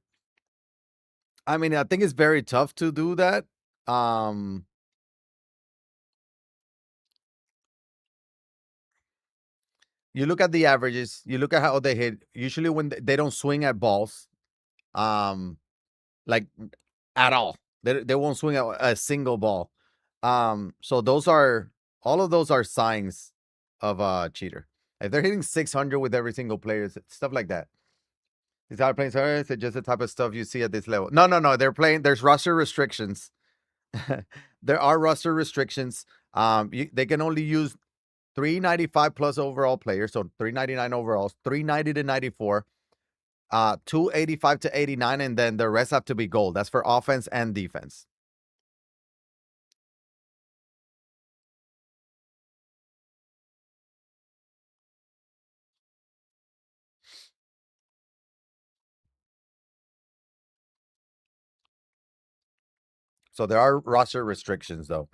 I mean, I think it's very tough to do that. You look at the averages, you look at how they hit. Usually when they don't swing at balls, um, like at all. They won't swing at a single ball. So those are all of those are signs of a cheater. If they're hitting 600 with every single player, stuff like that. Is that playing sorry? Is it just the type of stuff you see at this level? No, no, no. They're playing. There's roster restrictions. There are roster restrictions. They can only use 395 plus overall players, so 399 overalls, 390 to 94, 285 to 89, and then the rest have to be gold. That's for offense and defense. So there are roster restrictions, though.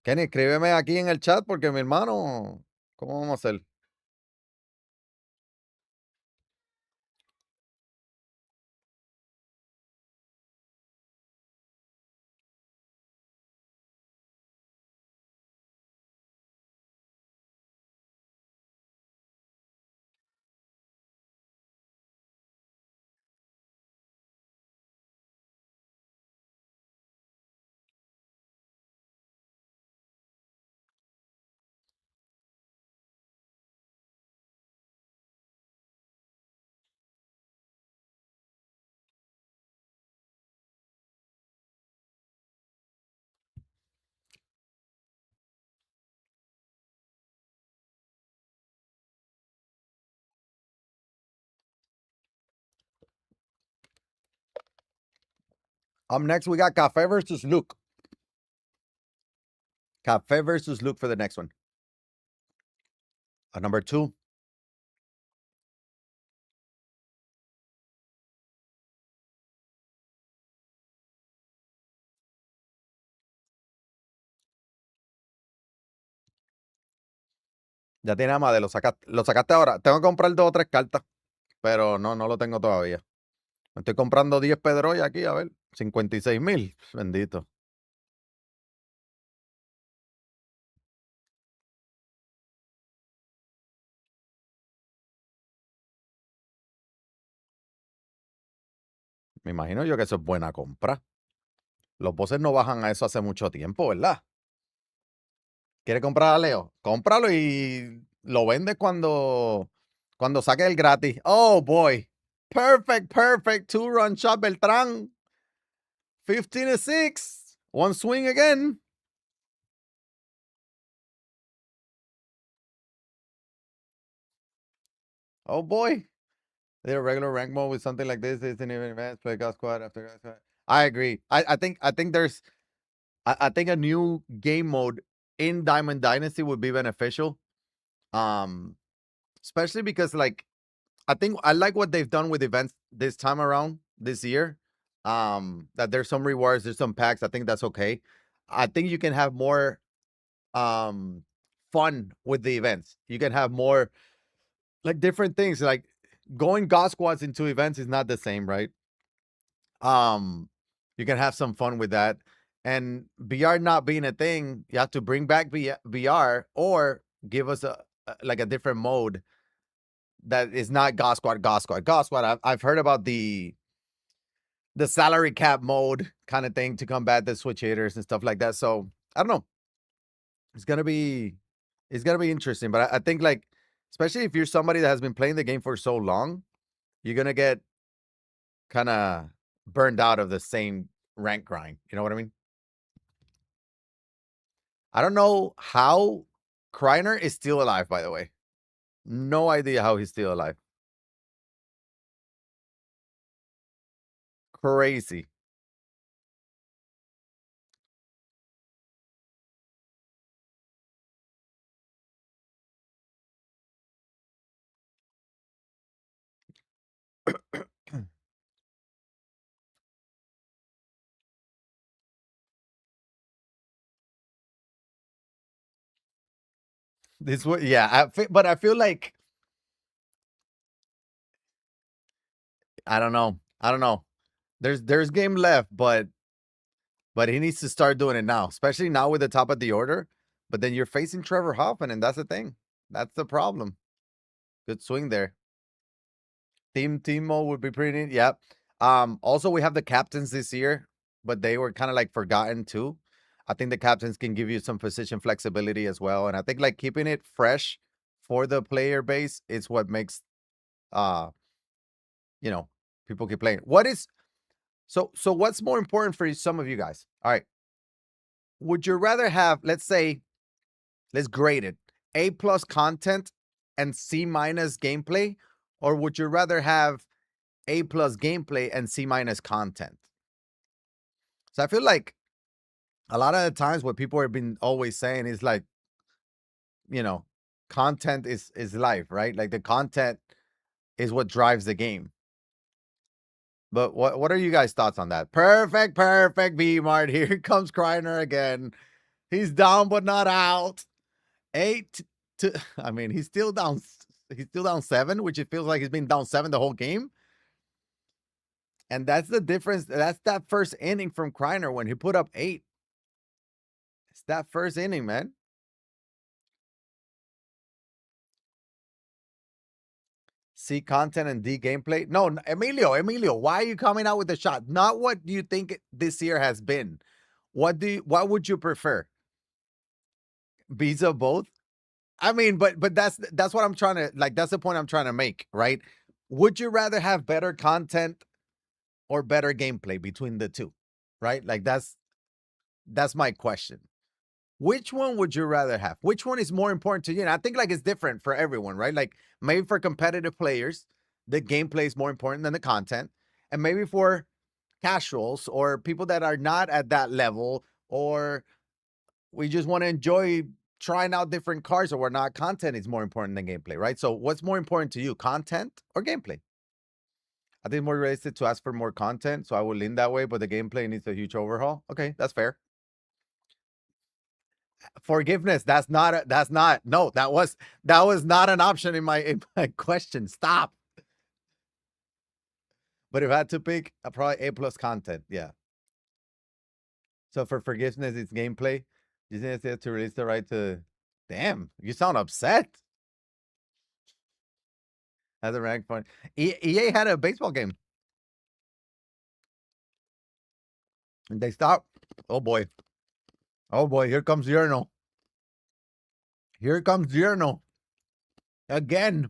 Kenny, escríbeme aquí en el chat porque mi hermano, ¿cómo vamos a hacer? Next, we got Cafe versus Luke. Cafe versus Luke for the next one. Number 2. Ya tiene Amade, lo sacaste ahora. Tengo que comprar 2 o 3 cartas, pero no lo tengo todavía. Me estoy comprando 10 Pedroy aquí, a ver, 56,000. Bendito. Me imagino yo que eso es buena compra. Los bosses no bajan a eso hace mucho tiempo, ¿verdad? ¿Quieres comprar a Leo? Cómpralo y lo vendes cuando saque el gratis. Oh, boy. Perfect. 2-run shot, Beltrán. 15-6. One swing again. Oh, boy. They're regular rank mode with something like this isn't even advanced. Play God Squad after God Squad. I agree. I think there's I think a new game mode in Diamond Dynasty would be beneficial. Especially because like I think I like what they've done with events this time around this year. That there's some rewards, there's some packs. I think that's okay. I think you can have more fun with the events. You can have more like different things. Like going God squads into events is not the same, right? Um, you can have some fun with that. And VR not being a thing, you have to bring back VR or give us like a different mode that is not God Squad, God Squad, God Squad. I've heard about the salary cap mode kind of thing to combat the switch haters and stuff like that. So I don't know. It's gonna be interesting. But I think like especially if you're somebody that has been playing the game for so long, you're gonna get kind of burned out of the same rank grind. You know what I mean? I don't know how Kreiner is still alive, by the way. No idea how he's still alive. Crazy. This was yeah, but I feel like I don't know. I don't know. There's game left, but he needs to start doing it now, especially now with the top of the order. But then you're facing Trevor Hoffman, and that's the thing. That's the problem. Good swing there. Team mode would be pretty neat. Yep. Also we have the captains this year, but they were kind of like forgotten too. I think the captains can give you some position flexibility as well. And I think like keeping it fresh for the player base is what makes uh you know people keep playing. What is so what's more important for some of you guys? All right. Would you rather have, let's say, let's grade it, A plus content and C minus gameplay, or would you rather have A plus gameplay and C minus content? So I feel like a lot of the times what people have been always saying is like, you know, content is life, right? Like the content is what drives the game. But what are you guys' thoughts on that? Perfect, B Mart. Here comes Kreiner again. He's down but not out. 8 to I mean, he's still down 7, which it feels like he's been down 7 the whole game. And that's the difference. That's that first inning from Kreiner when he put up 8. It's that first inning, man. C content and D gameplay. No, Emilio, why are you coming out with the shot? Not what do you think this year has been. What would you prefer? Beats of both? I mean, but that's what I'm trying to like that's the point I'm trying to make, right? Would you rather have better content or better gameplay between the two? Right? Like that's my question. Which one would you rather have? Which one is more important to you? And I think like it's different for everyone, right? Like maybe for competitive players, the gameplay is more important than the content. And maybe for casuals or people that are not at that level, or we just want to enjoy trying out different cards or whatnot. Content is more important than gameplay, right? So what's more important to you, content or gameplay? I think more realistic to ask for more content, so I will lean that way, but the gameplay needs a huge overhaul. Okay, that's fair. Forgiveness, that's not no, that was not an option in my question. Stop. But if I had to pick, probably A plus content. Yeah. So for forgiveness, it's gameplay. You think they have to release the right to? Damn, you sound upset. As a rank point, EA had a baseball game. And they stopped. Oh boy. Oh boy. Here comes Yerno. Here comes Yerno. Again.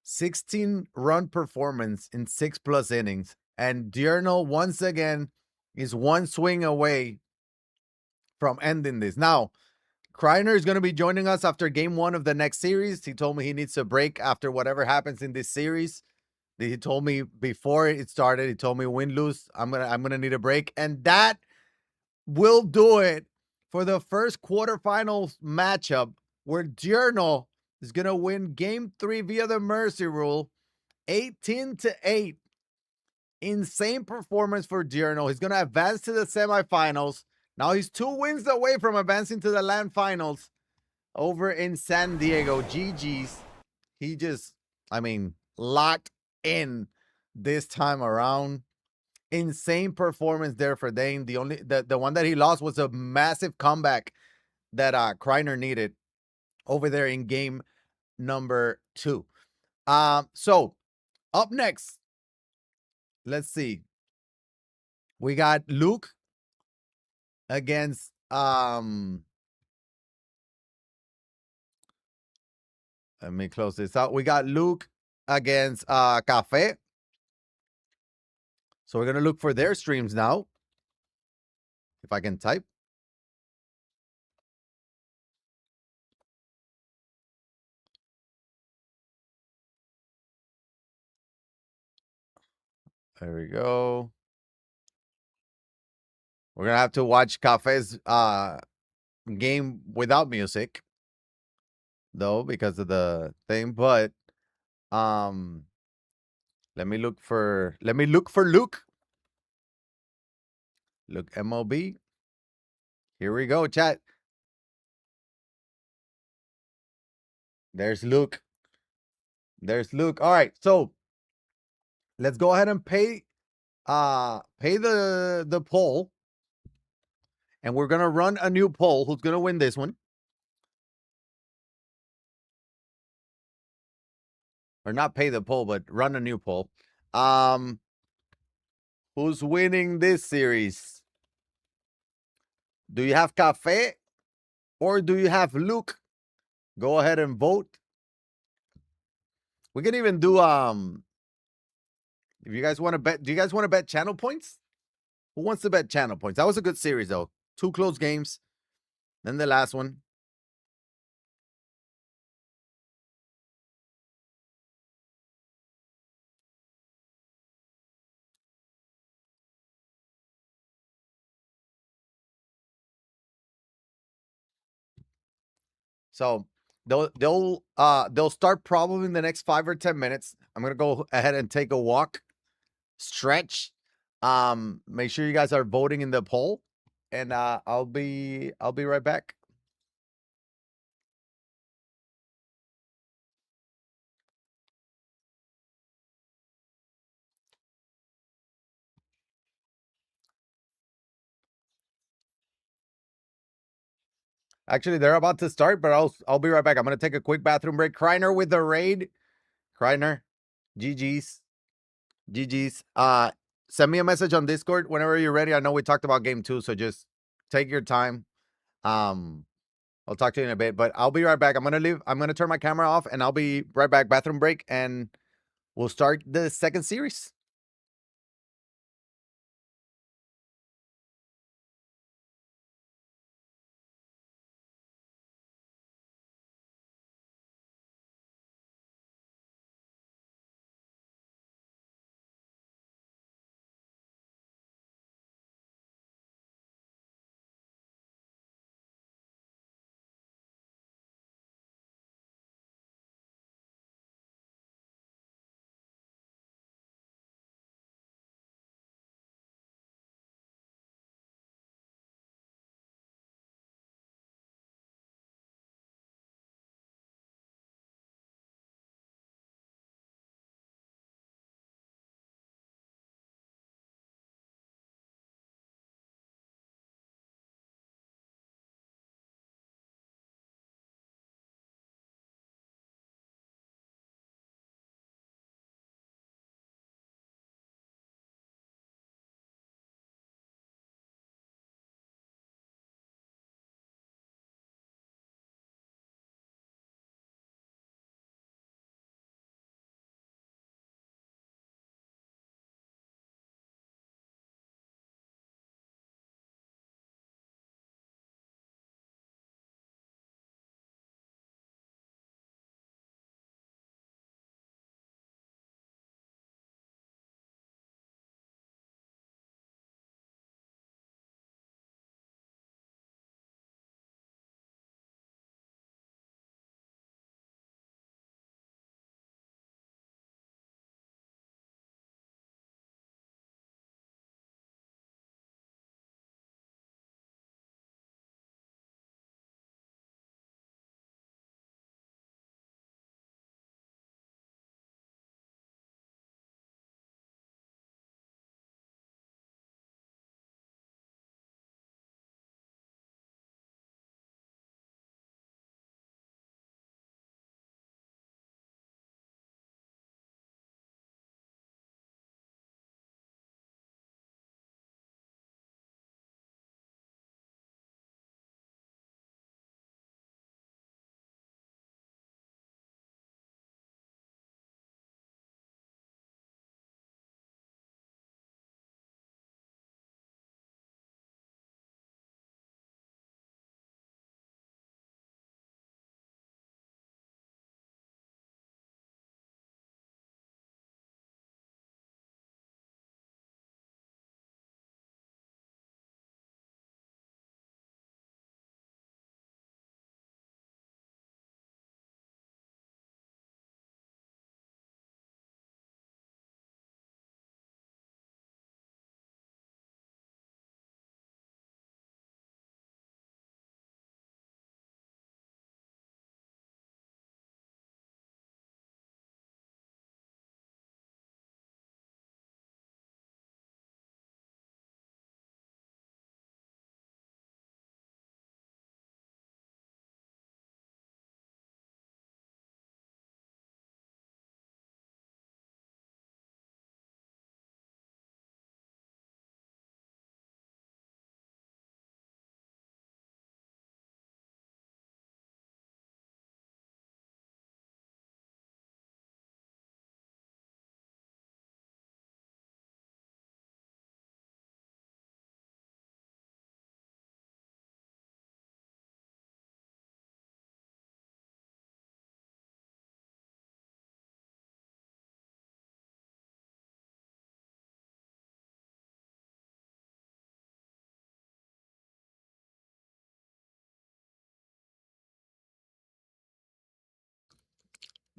16-run performance in 6+ innings. And Diurno, once again, is one swing away from ending this. Now, Kreiner is going to be joining us after game 1 of the next series. He told me he needs a break after whatever happens in this series. He told me before it started, he told me win, lose, I'm gonna need a break. And that will do it for the first quarterfinals matchup where Diurno is gonna win game 3 via the mercy rule. 18-8. Insane performance for Diurno. He's going to advance to the semifinals. Now he's 2 wins away from advancing to the land finals over in San Diego. GG's. He just, I mean, locked in this time around. Insane performance there for Dane. The one that he lost was a massive comeback that Kreiner needed over there in game number 2. So up next, let's see. We got Luke against let me close this out. We got Luke against Cafe. So we're gonna look for their streams now. If I can type. There we go. We're gonna have to watch Cafe's game without music, though, because of the thing. But um let me look for Luke. Look MLB. Here we go, chat. There's Luke. There's Luke. All right, so let's go ahead and pay the poll. And we're gonna run a new poll. Who's gonna win this one? Or not pay the poll, but run a new poll. Who's winning this series? Do you have Cafe or do you have Luke? Go ahead and vote. We can even do if you guys want to bet, do you guys want to bet channel points? Who wants to bet channel points? That was a good series though. 2 close games. Then the last one. So they'll start probably in the next 5 or 10 minutes. I'm gonna go ahead and take a walk, stretch. Make sure you guys are voting in the poll, and I'll be right back. Actually, they're about to start, but I'll be right back. I'm gonna take a quick bathroom break. Kreiner with the raid. Kreiner, GG's, GG's. Send me a message on Discord whenever you're ready. I know we talked about game 2, so just take your time. I'll talk to you in a bit, but I'll be right back. I'm gonna leave. I'm gonna turn my camera off, and I'll be right back. Bathroom break, and we'll start the second series.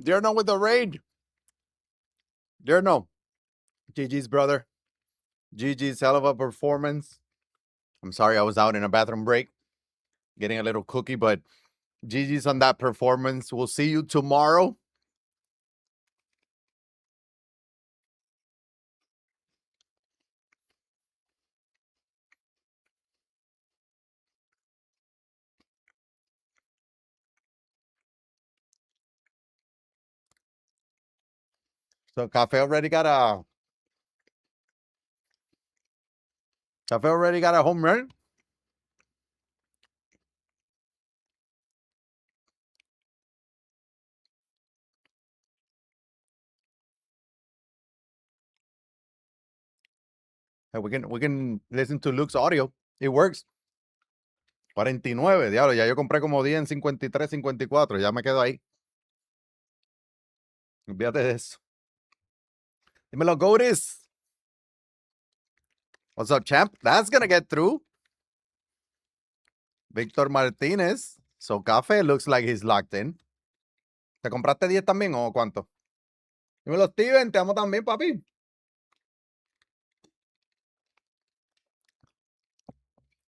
Dearno with the raid. Dearno. GG's brother. GG's hell of a performance. I'm sorry I was out in a bathroom break getting a little cookie, but GG's on that performance. We'll see you tomorrow. So Cafe already got a home run. Hey, we can listen to Luke's audio. It works. 49, diablo, ya yo compré como 10 en 53, 54, ya me quedo ahí. Olvídate de eso. Dímelo, Goatis. What's up, champ? That's gonna get through. Víctor Martínez. So Cafe looks like he's locked in. ¿Te compraste 10 también o cuánto? Dímelo, Steven, te amo también, papi.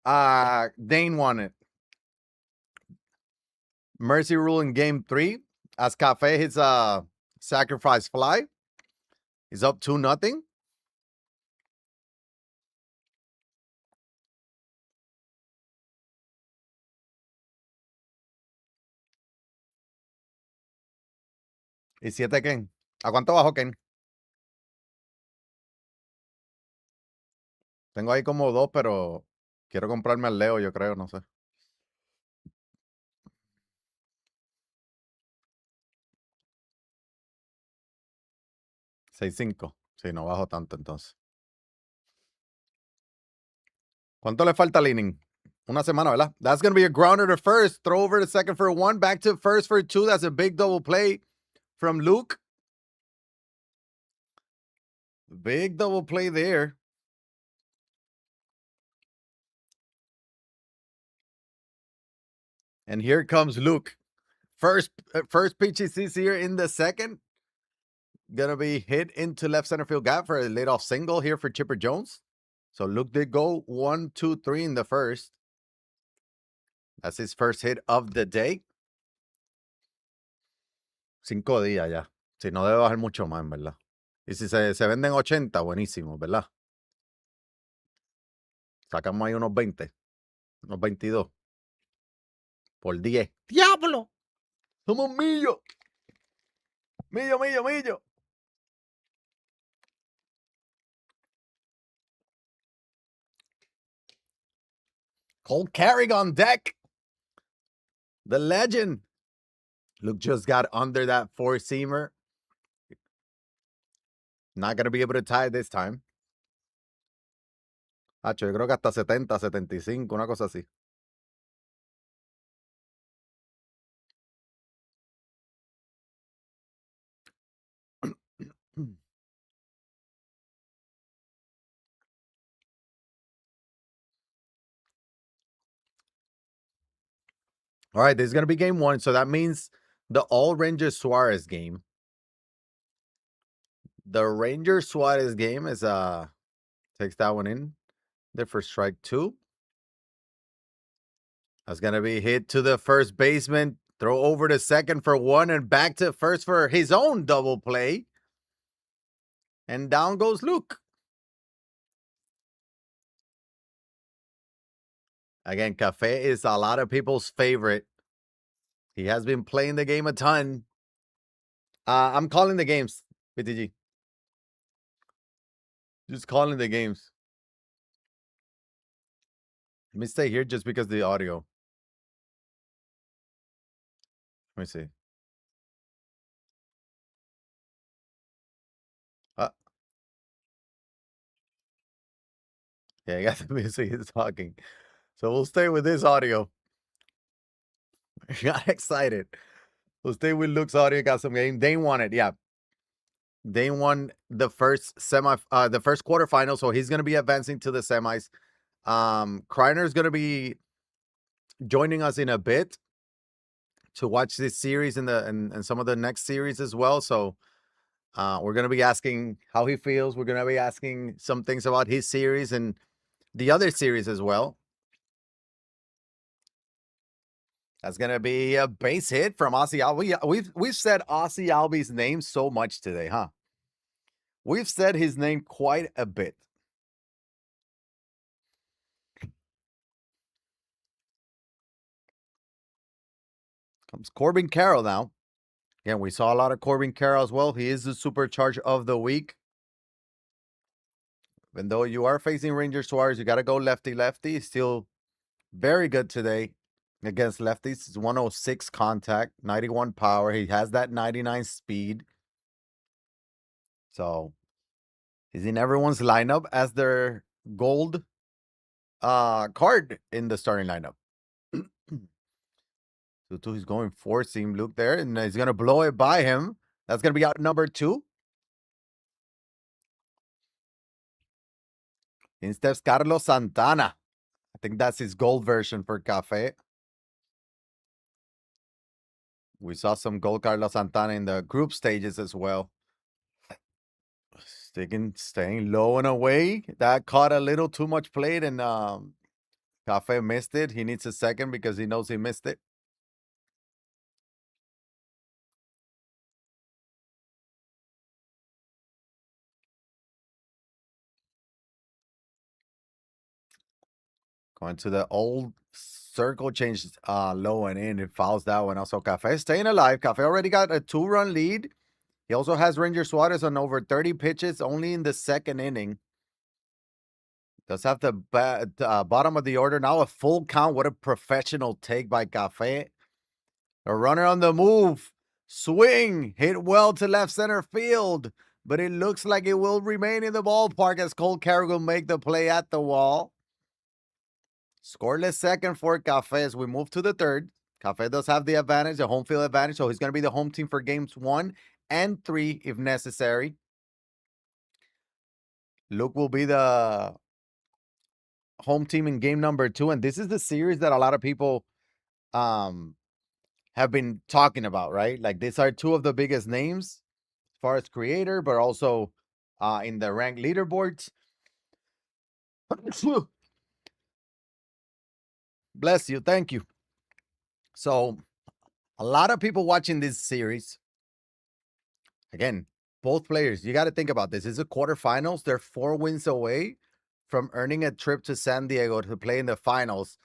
Dane won it. Mercy rule in game 3. As Cafe hits a sacrifice fly. He's up 2-0. ¿Y 7 Ken? ¿A cuánto bajó Ken? Tengo ahí como 2, pero quiero comprarme al Leo, yo creo, no sé. 6-5. Sí, no bajo tanto entonces. ¿Cuánto le falta al inning? Una semana, ¿verdad? That's going to be a grounder to first. Throw over to second for 1. Back to first for 2. That's a big double play from Luke. Big double play there. And here comes Luke. First pitch he sees here in the second. Gonna be hit into left center field gap for a leadoff single here for Chipper Jones. So Luke did go 1, 2, 3 in the first. That's his first hit of the day. 5 días ya. Si no debe bajar mucho más, ¿verdad? Y si se venden 80, buenísimo, ¿verdad? Sacamos ahí unos 20, unos 22. Por 10. ¡Diablo! Somos millos. Millo. Cole Carrick on deck. The legend. Luke just got under that four-seamer. Not going to be able to tie this time. Hacho, yo creo que hasta 70, 75, una cosa así. All right, this is going to be game 1. So that means the all Rangers Suarez game. The Rangers Suarez game is takes that one in there for strike 2. That's going to be hit to the first baseman. Throw over to second for 1 and back to first for his own double play. And down goes Luke. Again, Cafe is a lot of people's favorite. He has been playing the game a ton. I'm calling the games, BTG. Just calling the games. Let me stay here just because the audio. Let me see. Yeah, I got the music is talking. So we'll stay with this audio. Got excited. We'll stay with Luke's audio. Got some game. Dane won it. Yeah. Dane won the first the first quarterfinal. So he's gonna be advancing to the semis. Kreiner's gonna be joining us in a bit to watch this series and some of the next series as well. So we're gonna be asking how he feels. We're gonna be asking some things about his series and the other series as well. That's gonna be a base hit from Aussie Albie. We've said Aussie Albie's name so much today, huh? We've said his name quite a bit. Comes Corbin Carroll now. Again, we saw a lot of Corbin Carroll as well. He is the supercharge of the week. Even though you are facing Ranger Suarez, you got to go lefty. Still very good today against lefties. It's 106 contact, 91 power. He has that 99 speed. So he's in everyone's lineup as their gold card in the starting lineup. So he's going four seam Luke there, and he's gonna blow it by him. That's gonna be out number 2. In steps Carlos Santana. I think that's his gold version for Cafe. We saw some gold Carlos Santana in the group stages as well. Staying low and away. That caught a little too much plate, and Cafe missed it. He needs a second because he knows he missed it. Going to the old circle change low and in. It fouls that one. Also, Cafe staying alive. Cafe already got a 2-run lead. He also has Ranger Suarez on over 30 pitches only in the second inning. Does have the bottom of the order now, a full count. What a professional take by Cafe. A runner on the move. Swing. Hit well to left center field. But it looks like it will remain in the ballpark as Cole Carroll will make the play at the wall. Scoreless second for Cafe as we move to the third. Cafe does have the advantage, the home field advantage, so he's going to be the home team for games 1 and 3 if necessary. Luke will be the home team in game number 2, and this is the series that a lot of people have been talking about, right? Like, these are 2 of the biggest names as far as creator, but also in the ranked leaderboards. Bless you. Thank you. So, a lot of people watching this series. Again, both players, you got to think about this. This is a quarterfinals. They're 4 wins away from earning a trip to San Diego to play in the finals.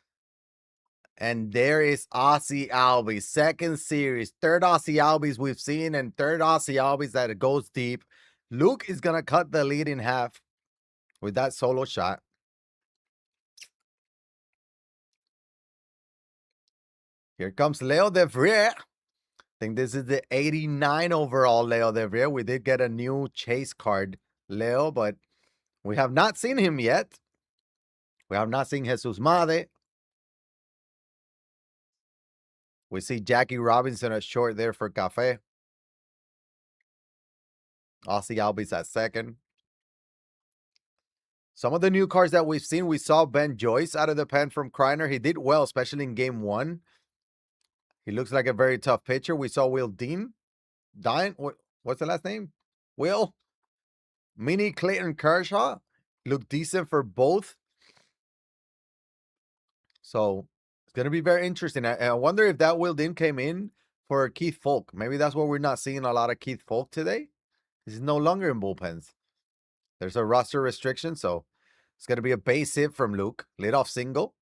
And there is Aussie Albie, second series, third Aussie Albies we've seen, and third Aussie Albies that it goes deep. Luke is going to cut the lead in half with that solo shot. Here comes Leo Devrier. I think this is the 89 overall Leo Devrier. We did get a new chase card, Leo, but we have not seen him yet. We have not seen Jesus Made. We see Jackie Robinson at short there for Cafe. Aussie Albies at second. Some of the new cards that we've seen, we saw Ben Joyce out of the pen from Kreiner. He did well, especially in game 1. He looks like a very tough pitcher. We saw Will Dean. What's the last name? Will. Mini Clayton Kershaw. Look decent for both. So it's going to be very interesting. I wonder if that Will Dean came in for Keith Folk. Maybe that's why we're not seeing a lot of Keith Folk today. He's no longer in bullpens. There's a roster restriction, so it's going to be a base hit from Luke. Leadoff single.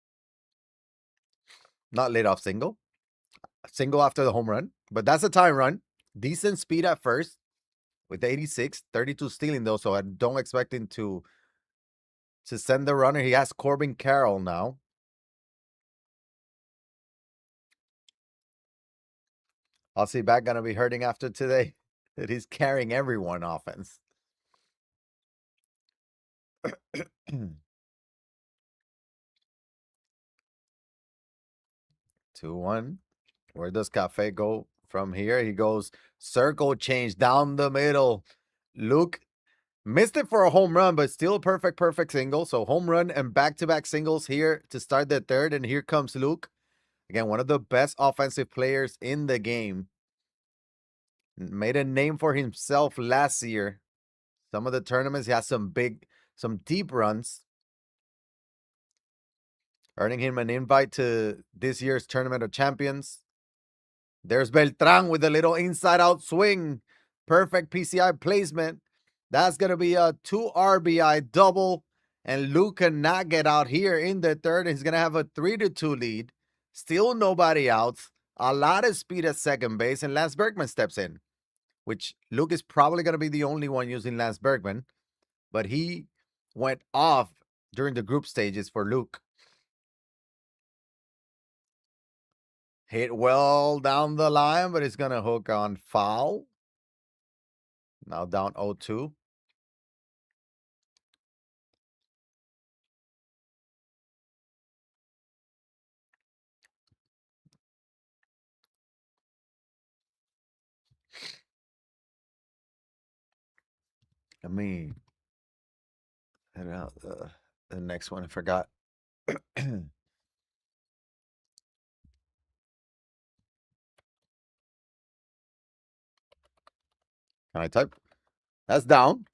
Not leadoff single. Single after the home run, but that's a time run. Decent speed at first with 86, 32 stealing though, so I don't expect him to send the runner. He has Corbin Carroll now. I'll see back gonna be hurting after today. That he's carrying everyone offense. 2-1. Where does Cafe go from here? He goes circle change down the middle. Luke missed it for a home run, but still perfect single. So home run and back-to-back singles here to start the third. And here comes Luke. Again, one of the best offensive players in the game. Made a name for himself last year. Some of the tournaments, he has some deep runs, earning him an invite to this year's Tournament of Champions. There's Beltran with a little inside out swing. Perfect PCI placement. That's going to be a 2 RBI double. And Luke cannot get out here in the third. He's going to have a 3-2 lead. Still nobody out. A lot of speed at second base. And Lance Bergman steps in, which Luke is probably going to be the only one using Lance Bergman. But he went off during the group stages for Luke. Hit well down the line, but it's going to hook on foul. Now down 0-2. Let me head out the next one. I forgot. Can I type? That's down.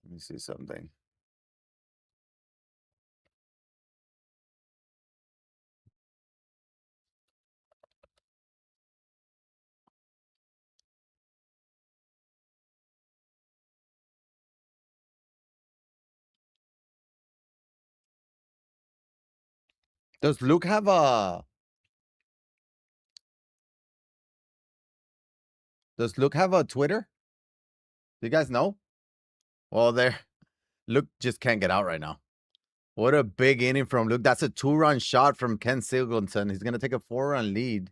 Let me see something. Does Luke have a Twitter? Do you guys know? Well, there. Luke just can't get out right now. What a big inning from Luke. That's a 2-run shot from Ken Singleton. He's going to take a 4-run lead.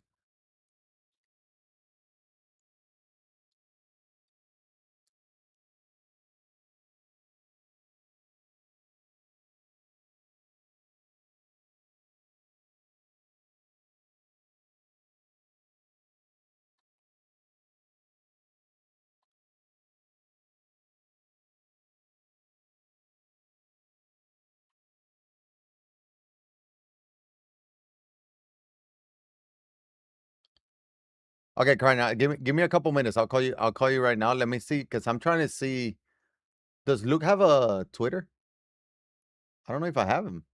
Okay, Karina, give me a couple minutes. I'll call you. I'll call you right now. Let me see, because I'm trying to see. Does Luke have a Twitter? I don't know if I have him.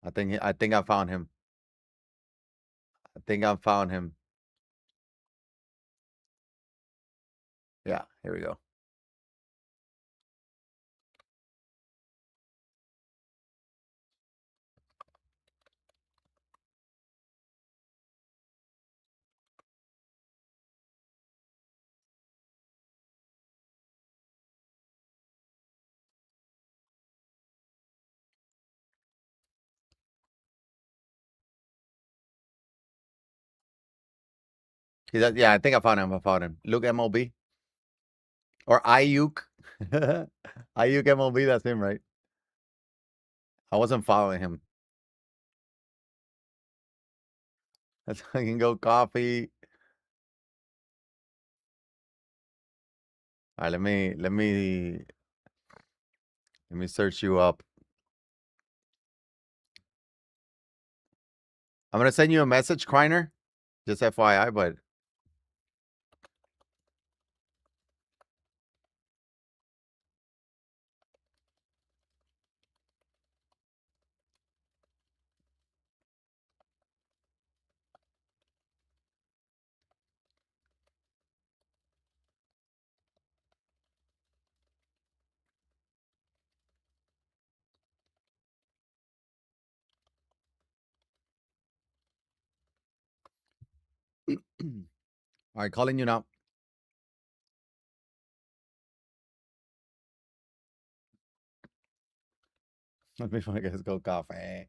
I think I found him. I think I found him. Yeah, here we go. Yeah, I think I found him. I found him. Luke MLB or Ayuk. Ayuk MLB. That's him, right? I wasn't following him. That's I can go coffee. All right, let me search you up. I'm gonna send you a message, Kreiner. Just FYI, but All right, calling you now. Let me I guess go coffee.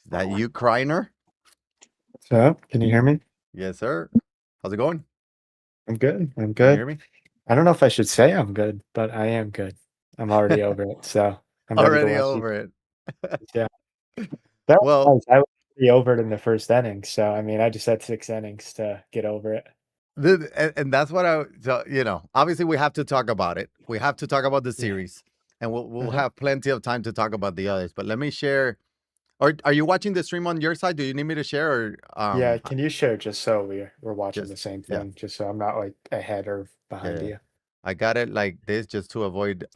Is that you, Kreiner? So, can you hear me? Yes, sir. How's it going? I'm good. I'm Can you good. hear me? I don't know if I should say I'm good, but I am good. I'm already over it, so I'm ready to Already watch you. over it. Yeah, that was Well, nice. I was already over it in the first inning, so I mean, I just had 6 innings to get over it. and that's what so, obviously we have to talk about it. We have to talk about the Yeah. series, and we'll Uh-huh. have plenty of time to talk about the others. But let me share. Or are you watching the stream on your side? Do you need me to share or Yeah, can you share just so we're watching just the same yeah, thing, just so I'm not like ahead or yeah, behind yeah. you? I got it like this just to avoid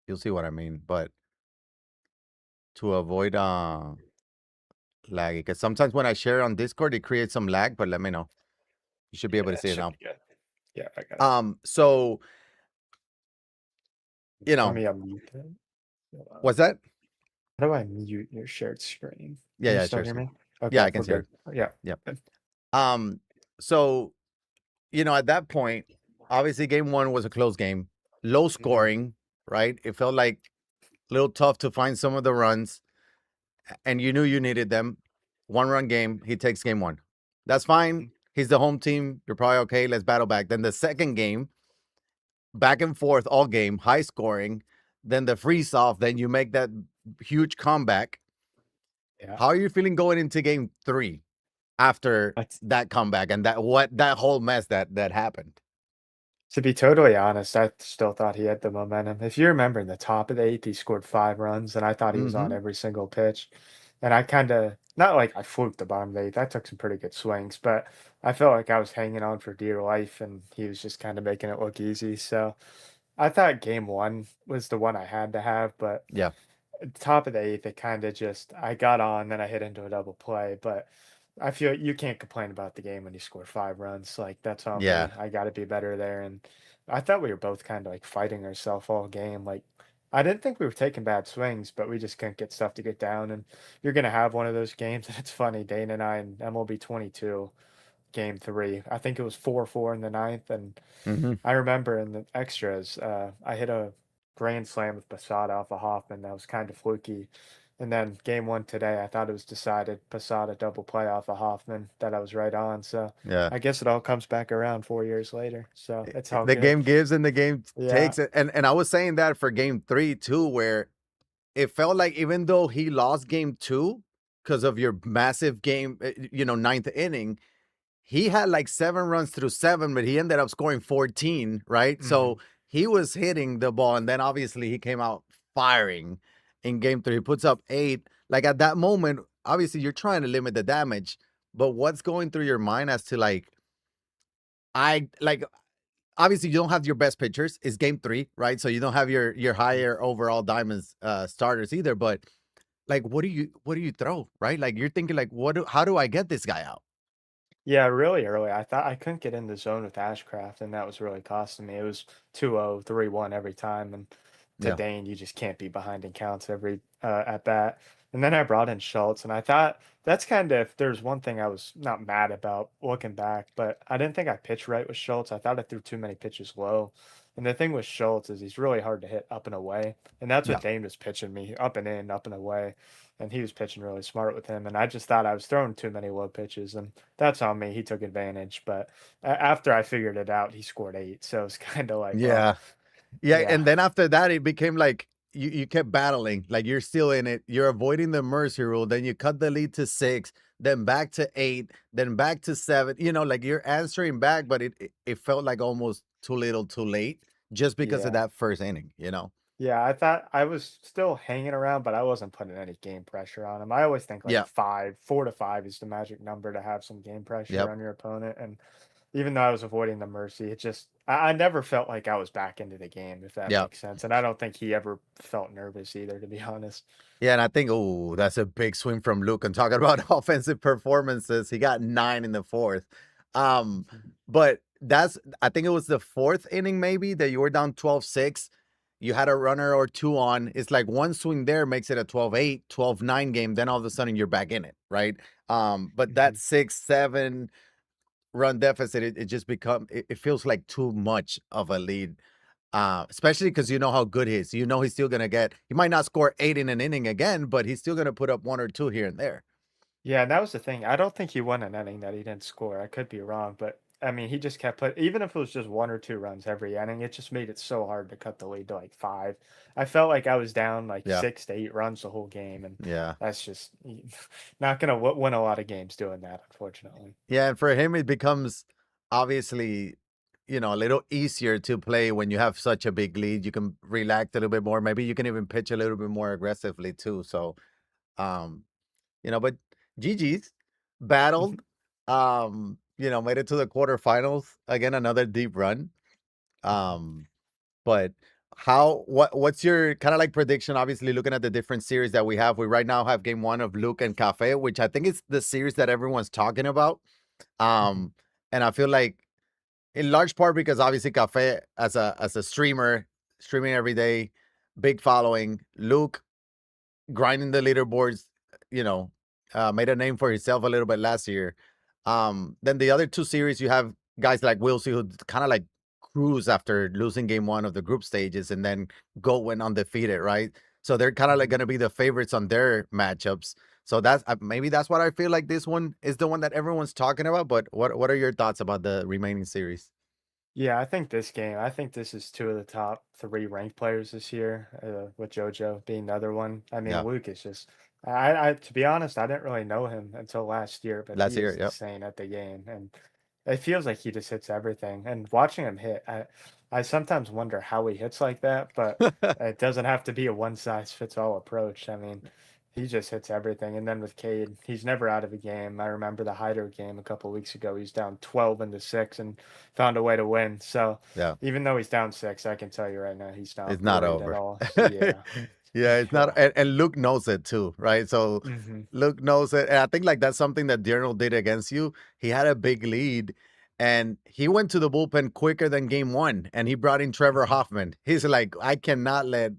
you'll see what I mean, but to avoid lag because sometimes when I share on Discord it creates some lag, but let me know. You should be Yeah, able to that see it should now. be good. Yeah, I got it. So, you Let know, me unmute it. what's that? How do I mute your shared screen? Yeah, Can you yeah, still sure, hear sure. me? Yeah, Okay, I can we're see her. good. Yeah. Yep. Good. Um, so at that point, obviously game one was a close game, low Mhm. scoring, right? It felt like a little tough to find some of the runs, and you knew you needed them. 1 run game, he takes game one. That's fine. He's the home team. You're probably okay. Let's battle back. Then the second game, back and forth all game, high scoring. Then the freeze off. Then you make that huge comeback. Yeah. How are you feeling going into game three after That's that comeback and that whole mess that happened? To be totally honest, I still thought he had the momentum. If you remember in the top of the eighth, he scored 5 runs, and I thought he was on Mm-hmm. every single pitch. And I kind of, not like I fluked the bottom of the eighth, I took some pretty good swings, but I felt like I was hanging on for dear life, and he was just kind of making it look easy. So I thought game one was the one I had to have, but Yeah. at the top of the eighth, it kind of just, I got on, then I hit into a double play, but I feel you can't complain about the game when you score 5 runs. Like that's on Yeah. me. I got to be better there. And I thought we were both kind of like fighting ourselves all game. Like I didn't think we were taking bad swings, but we just couldn't get stuff to get down. And you're gonna have one of those games. And it's funny, Dane and I in MLB 22, game three. I think it was 4-4 in the ninth, and Mm-hmm. I remember in the extras, I hit a grand slam with Posada off of Hoffman that was kind of fluky. And then game one today, I thought it was decided Posada double play off of Hoffman that I was right on. So Yeah. I guess it all comes back around 4 years later. So it's all The good. game gives and the game Yeah. takes it. And I was saying that for game three too, where it felt like even though he lost game two because of your massive game, ninth inning, he had like 7 runs through seven, but he ended up scoring 14, right? Hmm. So he was hitting the ball, and then obviously he came out firing in game three. He puts up 8. Like at that moment, obviously you're trying to limit the damage, but what's going through your mind as to like, I like obviously you don't have your best pitchers. It's game three, right? So you don't have your higher overall diamonds starters either. But like, what do you throw, right? Like you're thinking like, how do I get this guy out? Yeah, really early. I thought I couldn't get in the zone with Ashcraft, and that was really costing me. It was 2-0, 3-1 every time. And to Yeah, Dane, you just can't be behind in counts every at bat. And then I brought in Schultz, and I thought that's kind of, if there's one thing I was not mad about looking back, but I didn't think I pitched right with Schultz. I thought I threw too many pitches low. And the thing with Schultz is he's really hard to hit up and away. And that's what yeah, Dane was pitching me, up and in, up and away. And he was pitching really smart with him. And I just thought I was throwing too many low pitches. And that's on me. He took advantage. But after I figured it out, he scored 8. So it's kind of like, well, yeah. Yeah, yeah, and then after that, it became like you kept battling, like you're still in it. You're avoiding the mercy rule. Then you cut the lead to 6, then back to 8, then back to 7. Like you're answering back, but it felt like almost too little, too late, just because of yeah. that first inning. You know? Yeah, I thought I was still hanging around, but I wasn't putting any game pressure on him. I always think like Yeah. 5, 4 to 5 is the magic number to have some game pressure Yep. on your opponent. And even though I was avoiding the mercy, it just, I never felt like I was back into the game, if that Yep. makes sense. And I don't think he ever felt nervous either, to be honest. Yeah, and I think, oh, that's a big swing from Luke. And talking about offensive performances, he got 9 in the fourth. Um, Mhm. but that's I think it was the fourth inning maybe that you were down 12-6. You had a runner or two on. It's like one swing there makes it a 12-8, 12-9 game. Then all of a sudden you're back in it, right? But that Mhm. 6-7 run deficit, it just it feels like too much of a lead. Especially because you know how good he is. You know he's still gonna he might not score eight in an inning again, but he's still gonna put up one or two here and there. Yeah, and that was the thing. I don't think he won an inning that he didn't score. I could be wrong, but I mean, he just kept even if it was just one or two runs every inning, it just made it so hard to cut the lead to like five. I felt like I was down like Yeah. 6 to 8 runs the whole game, and Yeah. that's just not gonna win a lot of games doing that, unfortunately. Yeah, and for him, it becomes obviously, a little easier to play when you have such a big lead. You can relax a little bit more. Maybe you can even pitch a little bit more aggressively too. So, um, but GG's battled, made it to the quarterfinals. Again, another deep run. Mhm. Um, but what's your kind of like prediction? Obviously, looking at the different series that we have, we right now have game one of Luke and Cafe, which I think is the series that everyone's talking about. Mhm. Um, and I feel like in large part because obviously Cafe as a streamer, streaming every day, big following. Luke grinding the leaderboards, you know, made a name for himself a little bit last year. Then the other two series, you have guys like Wilsey who kind of like cruise after losing game one of the group stages and then go went undefeated, right? So they're kind of like Mhm. going to be the favorites on their matchups. So that's maybe that's what I feel like this one is the one that everyone's talking about. But what are your thoughts about the remaining series? Yeah, I think this is two of the top three ranked players this year, with JoJo being another one. I mean, Yeah, Luke is just, to be honest, I didn't really know him until last year, but last he year, is yep. insane at the game, and it feels like he just hits everything. And watching him hit, I sometimes wonder how he hits like that, but it doesn't have to be a one size fits all approach. I mean, he just hits everything. And then with Cade, he's never out of a game. I remember the Hyder game a couple weeks ago. He's down 12-6 and found a way to win. So Yeah. even though he's down six, I can tell you right now he's It's not not worried at over. all. So yeah, Yeah, it's not, yeah. and Luke knows it too, right? So Hmm. Luke knows it, and I think like that's something that Darnold did against you. He had a big lead, and he went to the bullpen quicker than game one, and he brought in Trevor Hmm. Hoffman. He's like, I cannot let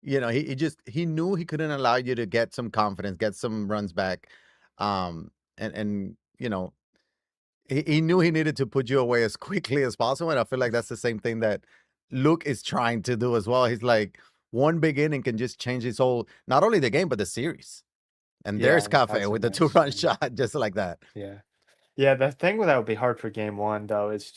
he knew he couldn't allow you to get some confidence, get some runs back, and he knew he needed to put you away as quickly as possible, and I feel like that's the same thing that Luke is trying to do as well. He's like, one big inning can just change his whole not only the game, but the series. And Yeah, there's and Cafe that's a with the nice two-run swing. shot just like that. Yeah. Yeah, the thing that would be hard for game one though is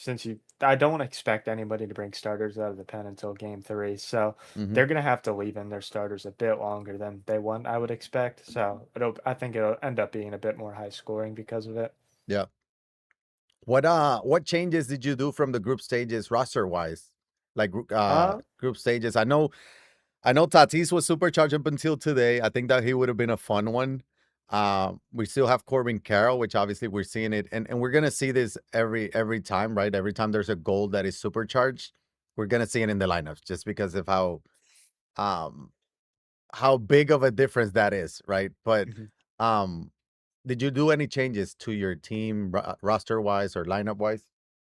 I don't expect anybody to bring starters out of the pen until game three. So Mhm. they're gonna have to leave in their starters a bit longer than they want, I would expect. So I think it'll end up being a bit more high scoring because of it. Yeah. What changes did you do from the group stages roster-wise? Like, Uh, group stages. I know Tatis was supercharged up until today. I think that he would have been a fun one. We still have Corbin Carroll, which obviously we're seeing it, and we're gonna see this every time, right? Every time there's a goal that is supercharged, we're gonna see it in the lineups just because of um how big of a difference that is, right? But mhm. um, did you do any changes to your team roster wise or lineup wise?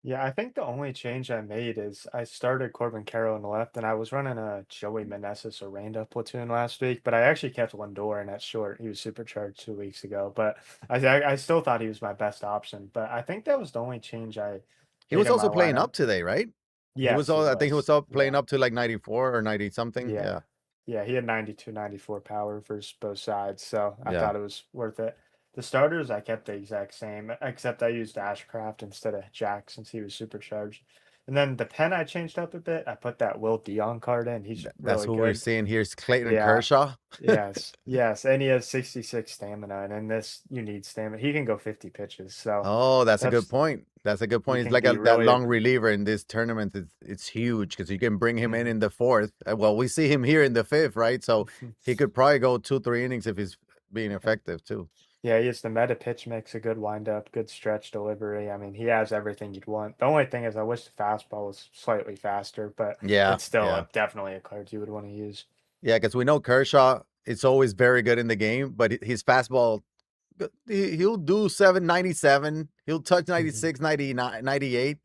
Yeah, I think the only change I made is I started Corbin Carroll in the left, and I was running a Joey Meneses Aranda platoon last week, but I actually kept Lindor in at short. He was supercharged 2 weeks ago, but I still thought he was my best option. But I think that was the only change I He made was in my also playing lineup. up today, right? He was Yes, he all I think he was was. up playing Yeah. up to like 94 or 90 something. Yeah. Yeah. Yeah, he had 92, 94 power for both sides, so I Yeah. thought it was worth it. The starters I kept the exact same, except I used Ashcraft instead of Jack since he was supercharged. And then the pen I changed up a bit. I put that Will Dion card in. He's That's really who we're good. seeing here is Clayton Yeah. Kershaw. Yes. Yes. And he has 66 stamina. And in this, you need stamina. He can go 50 pitches. So Oh, that's a good that's point. That's a good he point. It's can like be that really long reliever in this tournament. It's huge because you can bring him mhm. in the fourth. Well, we see him here in the fifth, right? So he could probably go 2, 3 innings if he's being Yeah. effective too. Yeah, he has the meta pitch mix, a good windup, good stretch delivery. I mean, he has everything you'd want. The only thing is, I wish the fastball was slightly faster, but Yeah, it's still yeah, definitely a card you would want to use. yeah. Because we know Kershaw is always very good in the game, but his fastball He'll do 797. He'll touch Mhm. 96, 99, 98,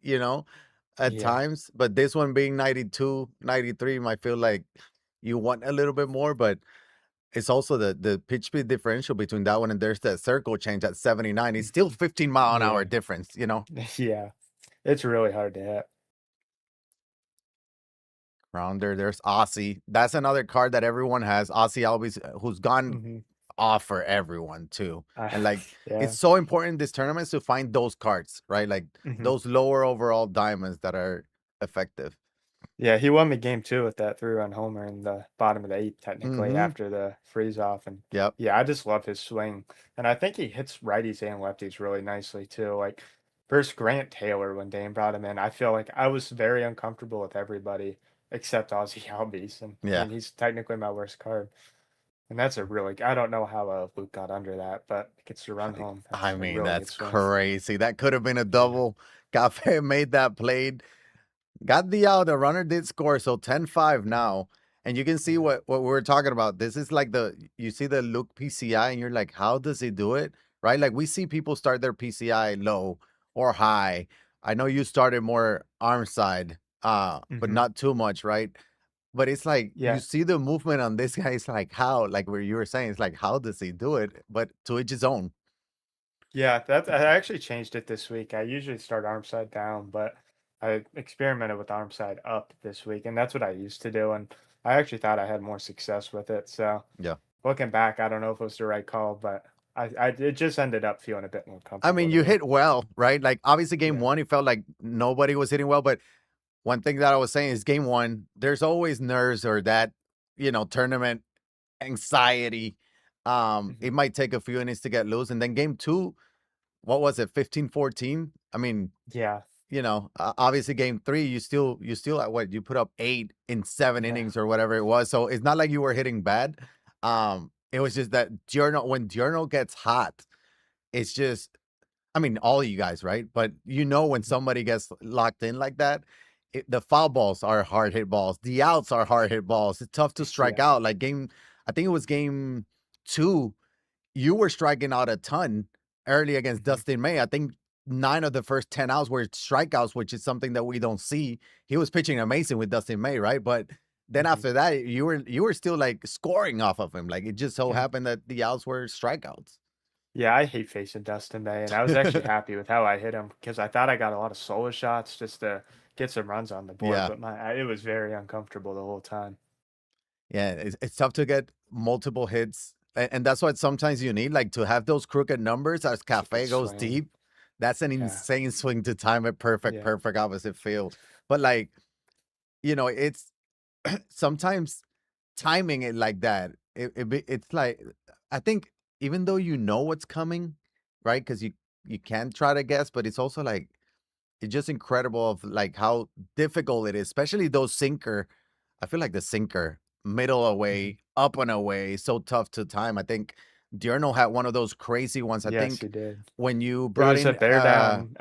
at Yeah. times. But this one being 92, 93 might feel like you want a little bit more, but it's also the pitch speed differential between that one and there's that circle change at 79. It's still 15-mile-an-hour Yeah. difference. Yeah. It's really hard to hit. Rounder, there's Aussie. That's another card that everyone has. Aussie Albies, who's gone Mhm. off for everyone too. I And like it's yeah. so important in these tournaments to find those cards, right? Like Mhm. those lower overall diamonds that are effective. Yeah, he won me game 2 with that 3-run homer in the bottom of the 8th technically Mm-hmm. after the freeze off, and Yep. yeah, I just love his swing, and I think he hits righties and lefties really nicely too, like, versus Grant Taylor when Dame brought him in, I feel like I was very uncomfortable with everybody except Ozzie Albies, and, I Yeah. mean, he's technically my worst card, and that's a really I don't know how, Luke got under that, but gets to run home, I that's a mean, really good that's swing. crazy. That could have been a Yeah. double. Cafe made that played. Got the out. The runner did score, so 10-5 now. And you can see Yeah. what we were talking about. This is like you see the Luke PCI, and you're like, how does he do it? Right? Like we see people start their PCI low or high. I know you started more arm side, but Mhm. not too much, right? But it's like you Yeah. see the movement on this guy. It's like how, like where you were saying, it's like how does he do it? But to each his own. Yeah, that I actually changed it this week. I usually start arm side down, but I experimented with arm side up this week, and that's what I used to do. And I actually thought I had more success with it. So Yeah. looking back, I don't know if it was the right call, but I it just ended up feeling a bit more I comfortable mean, to you me. hit well, right? Like obviously game Yeah. one, it felt like nobody was hitting well, but one thing that I was saying is game one, there's always nerves or that, tournament anxiety. It Hmm. might take a few innings to get loose. And then game two, what was it, 15-14? I mean, Yeah. obviously game three, you still at what you put up 8 in 7 innings Yeah. or whatever it was. So it's not like you were hitting bad. It was just that when Journal gets hot, it's just I mean, all of you guys, right? But when Mhm. somebody gets locked in like that, the foul balls are hard hit balls. The outs are hard hit balls. It's tough to strike Yeah. out. Like I think it was game two. You were striking out a ton early against Hmm. Dustin May. I think 9 of the first 10 outs were strikeouts, which is something that we don't see. He was pitching amazing with Dustin May, right? But then Hmm. after that, you were still like scoring off of him. Like it just so Hmm. happened that the outs were strikeouts. Yeah, I hate facing Dustin May, and I was actually happy with how I hit him because I thought I got a lot of solo shots just to get some runs on the board, Yeah. but it was very uncomfortable the whole time. Yeah, it's tough to get multiple hits, and that's what sometimes you need, like to have those crooked numbers as It's a good Cafe goes swing. deep. That's an Yeah. insane swing to time it perfect, Yeah. perfect opposite field. But like, it's sometimes timing it like that. It's like I think even though you know what's coming, right? Because you can try to guess, but it's also like it's just incredible of like how difficult it is, especially those sinker. I feel like the sinker, middle Mhm. away, up and away, so tough to time. I think Diurno had one of those crazy ones. I Yes, think he did. when you It brought was a in bear down,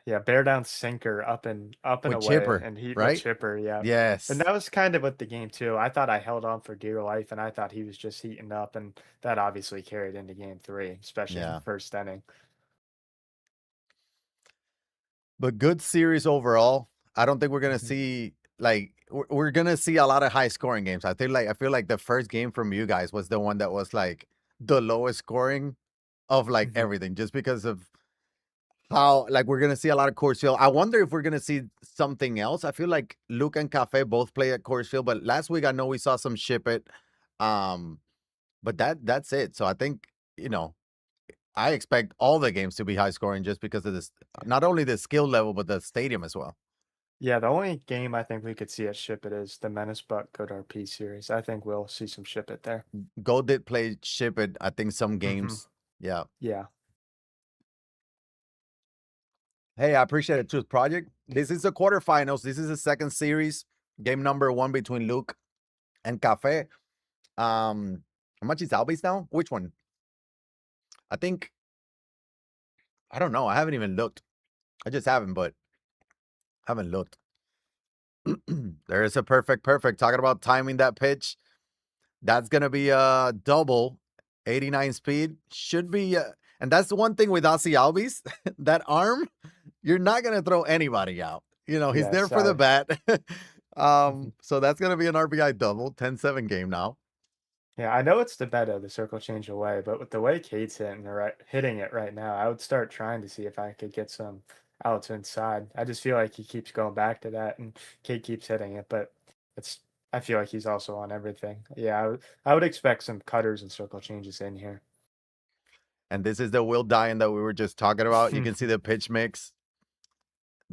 yeah, bear down sinker up and with away, Chipper, and he with right? chipper, yeah. And Yes. that was kind of with the game too. I thought I held on for dear life, and I thought he was just heating up, and that obviously carried into game 3, especially in the Yeah. first inning. But good series overall. I don't think we're gonna Mhm. see like we're gonna see a lot of high scoring games. I feel like the first game from you guys was the one that was like the lowest scoring of like Mhm. everything, just because of how like we're gonna see a lot of Coors Field. I wonder if we're gonna see something else. I feel like Luke and Cafe both play at Coors Field, but last week I know we saw some ship it. Um, but that's it. So I think, you know, I expect all the games to be high scoring just because of this Yeah. not only the skill level, but the stadium as well. Yeah, the only game I think we could see at Ship It is the Menace Buck Good RP series. I think we'll see some Ship It there. Go did play ship it, I think some Mhm. games. Yeah. Yeah. Hey, I appreciate it, Truth Project. This is the quarterfinals. This is the second series, game number one between Luke and Cafe. How much is Albies now? Which one? I think I don't know. I haven't even looked. I just haven't, but haven't looked. There is a perfect. Talking about timing that pitch. That's gonna be a double, 89 speed. Should be. And that's the one thing with Ozzy Albies, that arm, you're not gonna throw anybody out. You know, he's there Yes, for the I. bat. Mhm. So that's gonna be an RBI double, 10-7 game now. Yeah, I know it's the better the circle change away, but with the way Kate's hitting it right now, I would start trying to see if I could get some outs inside. I just feel like he keeps going back to that, and Kate keeps hitting it, but it's. I feel like he's also on everything. Yeah, I would expect some cutters and circle changes in here. And this is the Will Dine that we were just talking about. You can see the pitch mix.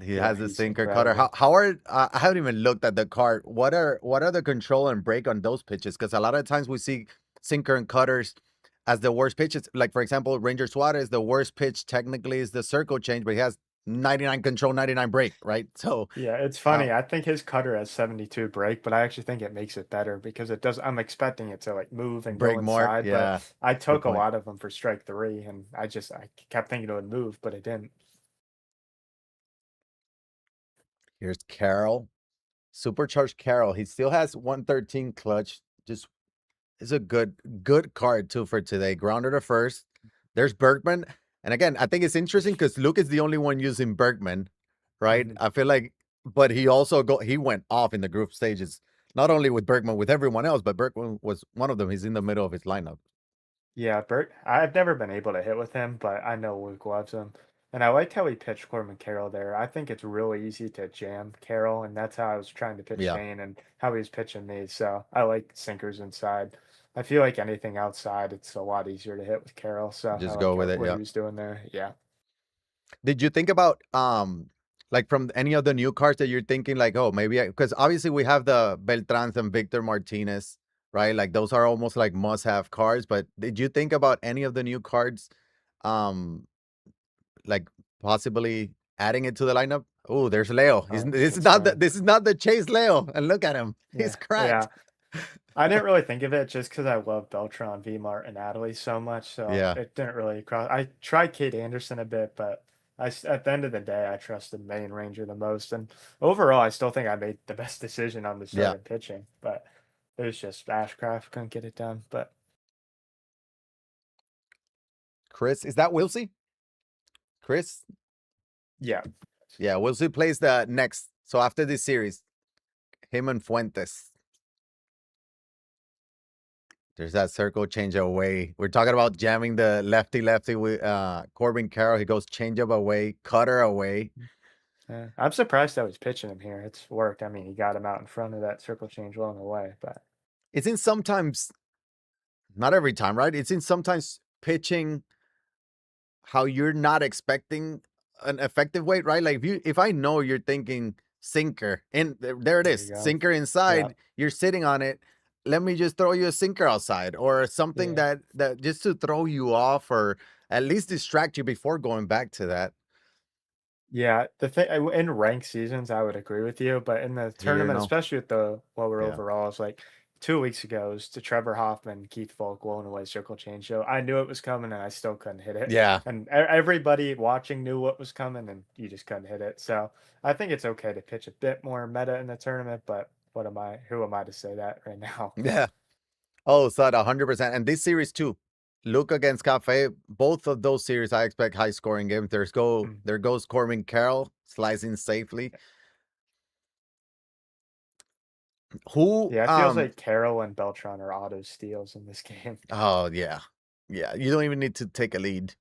He Yeah, has a he's sinker cutter. incredible. How are I haven't even looked at the card. What are the control and break on those pitches? Because a lot of times we see sinker and cutters as the worst pitches. Like for example, Ranger Suarez, the worst pitch technically is the circle change, but he has 99 control, 99 break, right? So Yeah, it's uh funny. I think his cutter has 72 break, but I actually think it makes it better because it does. I'm expecting it to like move and go break more. inside, but Yeah, I good took a point. lot of them for strike three, and I kept thinking it would move, but it didn't. Here's Carroll. Supercharged Carroll. He still has 113 clutch. Just is a good card too for today. Grounder to first. There's Bergman. And again, I think it's interesting because Luke is the only one using Bergman, right? Mhm. I feel like, but he went off in the group stages, not only with Bergman, with everyone else, but Bergman was one of them. He's in the middle of his lineup. Yeah, Bert. I've never been able to hit with him, but I know Luke loves him, and I liked how he pitched Corbin Carroll there. I think it's really easy to jam Carroll, and that's how I was trying to pitch Yeah, Dane and how he was pitching me. So I like sinkers inside. I feel like anything outside, it's a lot easier to hit with Carroll. So I just like go with it. what he Yeah. was doing there. Yeah. Did you think about like from any of the new cards that you're thinking like, oh, maybe because obviously we have the Beltrans and Victor Martinez, right? Like those are almost like must-have cards. But did you think about any of the new cards, um, like possibly adding it to the lineup? Oh, there's Leo. Oh, This good is not the swing. this is not the Chase Leo, and look at him. He's Yeah. Yeah. cracked. I didn't really think of it just because I love Beltran, Vmart, and Natalie so much, so Yeah, it didn't really cross. I tried Kate Anderson a bit, but at the end of the day, I trusted Main Ranger the most. And overall, I still think I made the best decision on the yeah. start of pitching, but it was just Ashcraft couldn't get it done. But Chris, is that Wilsey? Chris? yeah, Yeah, Wilsey plays the next. So after this series, him and Fuentes. There's that circle change away. We're talking about jamming the lefty with Corbin Carroll. He goes change up away, cutter away. yeah. I'm surprised that was pitching him here. It's worked. I mean, he got him out in front of that circle change along the way, but It's in sometimes, not every time, right? It's in sometimes pitching how you're not expecting an effective weight, right? Like if I know you're thinking sinker, and there it there you is, go. sinker Yeah, inside, you're sitting on it. Let me just throw you a sinker outside or something yeah. that just to throw you off or at least distract you before going back to that. Yeah, the thing in ranked seasons, I would agree with you, but in the Here, tournament, no. especially with the lower Yeah. overalls, like 2 weeks ago, it was to Trevor Hoffman, Keith Volk, blown away circle change show. I knew it was coming, and I still couldn't hit it. Yeah. And everybody watching knew what was coming, and you just couldn't hit it. So I think it's okay to pitch a bit more meta in the tournament, but what am I? Who am I to say that right now? Yeah. Oh, so at 100%. And this series too. Luke against Cafe. Both of those series, I expect high scoring games. Mm. There goes Corbin Carroll slicing safely. Who Yeah, it feels like Carroll and Beltran are auto steals in this game. oh yeah. Yeah. You don't even need to take a lead.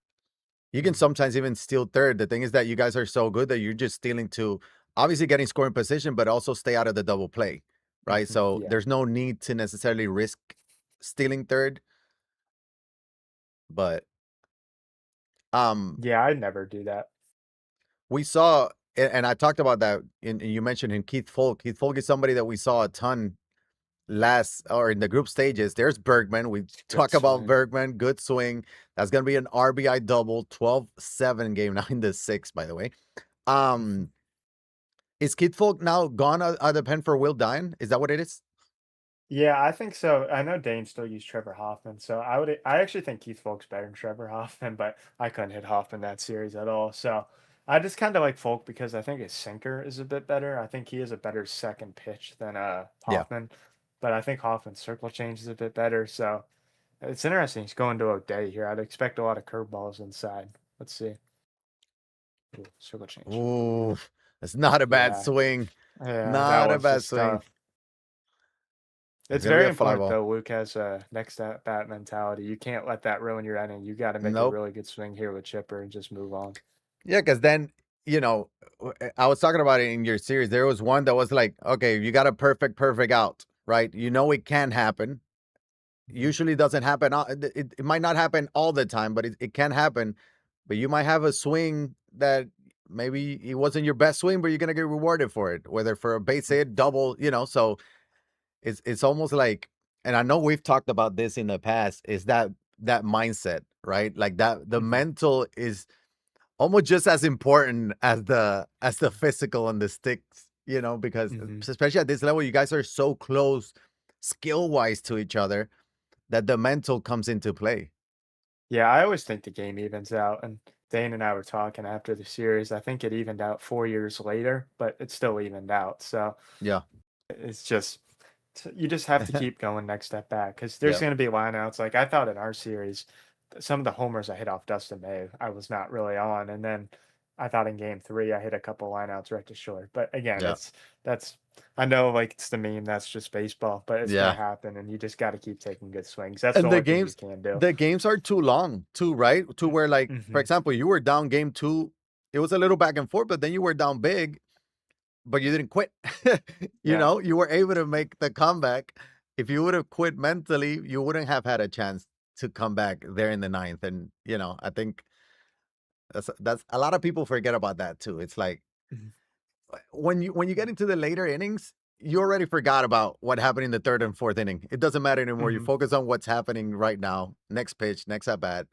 You can Mhm. sometimes even steal third. The thing is that you guys are so good that you're just stealing to obviously getting scoring position, but also stay out of the double play. Right. So Yeah. there's no need to necessarily risk stealing third. But um Yeah, I'd never do that. we saw, and I talked about that, and you mentioned him, Keith Folk. Keith Folk is somebody that we saw a ton last or in the group stages. There's Bergman. We It's a good talk about swing. Bergman, good swing. That's going to be an RBI double, 12-7 game now in the sixth, by the way. Um, is Keith Folk now gone out of the pen for Will Dine? Is that what it is? Yeah, I think so. I know Dane still used Trevor Hoffman, so I actually think Keith Folk's better than Trevor Hoffman, but I couldn't hit Hoffman that series at all. So I just kind of like Folk because I think his sinker is a bit better. I think he has a better second pitch than Yeah. Hoffman, but I think Hoffman's circle change is a bit better. So It's interesting. He's going to O'Day here. I'd expect a lot of curveballs inside. Let's see. Ooh, circle change. Ooh, it's not a bad Yeah, swing. yeah, that Not a was bad just swing. tough. It's It's gonna be very a fly important ball. though. Luke has a next at bat mentality. You can't let that ruin your inning. You got to make a Nope. really good swing here with Chipper and just move on. Yeah, because then, I was talking about it in your series. There was one that was like, okay, you got a perfect out, right? You know it can happen. Mhm. Usually doesn't happen. It might not happen all the time, but it can happen. But you might have a swing that maybe it wasn't your best swing, but you're gonna get rewarded for it, whether for a base hit, double, so it's almost like, and I know we've talked about this in the past, is that mindset, right? Like that the Mhm. mental is almost just as important as the physical and the sticks, because Mhm. especially at this level, you guys are so close skill wise to each other that the mental comes into play. Yeah, I always think the game evens out. And Dane and I were talking after the series. I think it evened out 4 years later, but it still evened out. So Yeah. it's just you just have to keep going next step back because there's Yep. going to be lineouts. Like I thought in our series, some of the homers I hit off Dustin May, I was not really on, and then I thought in Game 3 I hit a couple lineouts right to short. But again, Yeah. that's I know like it's the meme that's just baseball, but it's going Yeah. to happen, and you just got to keep taking good swings. That's the And the only thing you games can do. the games are too long too, right? To where, like, for Mm-hmm. example, you were down game 2, it was a little back and forth, but then you were down big, but you didn't quit. Yeah. You were able to make the comeback. If you would have quit mentally, you wouldn't have had a chance to come back there in the ninth. And, I think that's a lot of people forget about that too. It's like Mhm. when you get into the later innings, you already forgot about what happened in the third and fourth inning. It doesn't matter anymore. You Mhm. focus on what's happening right now. Next pitch, next at bat.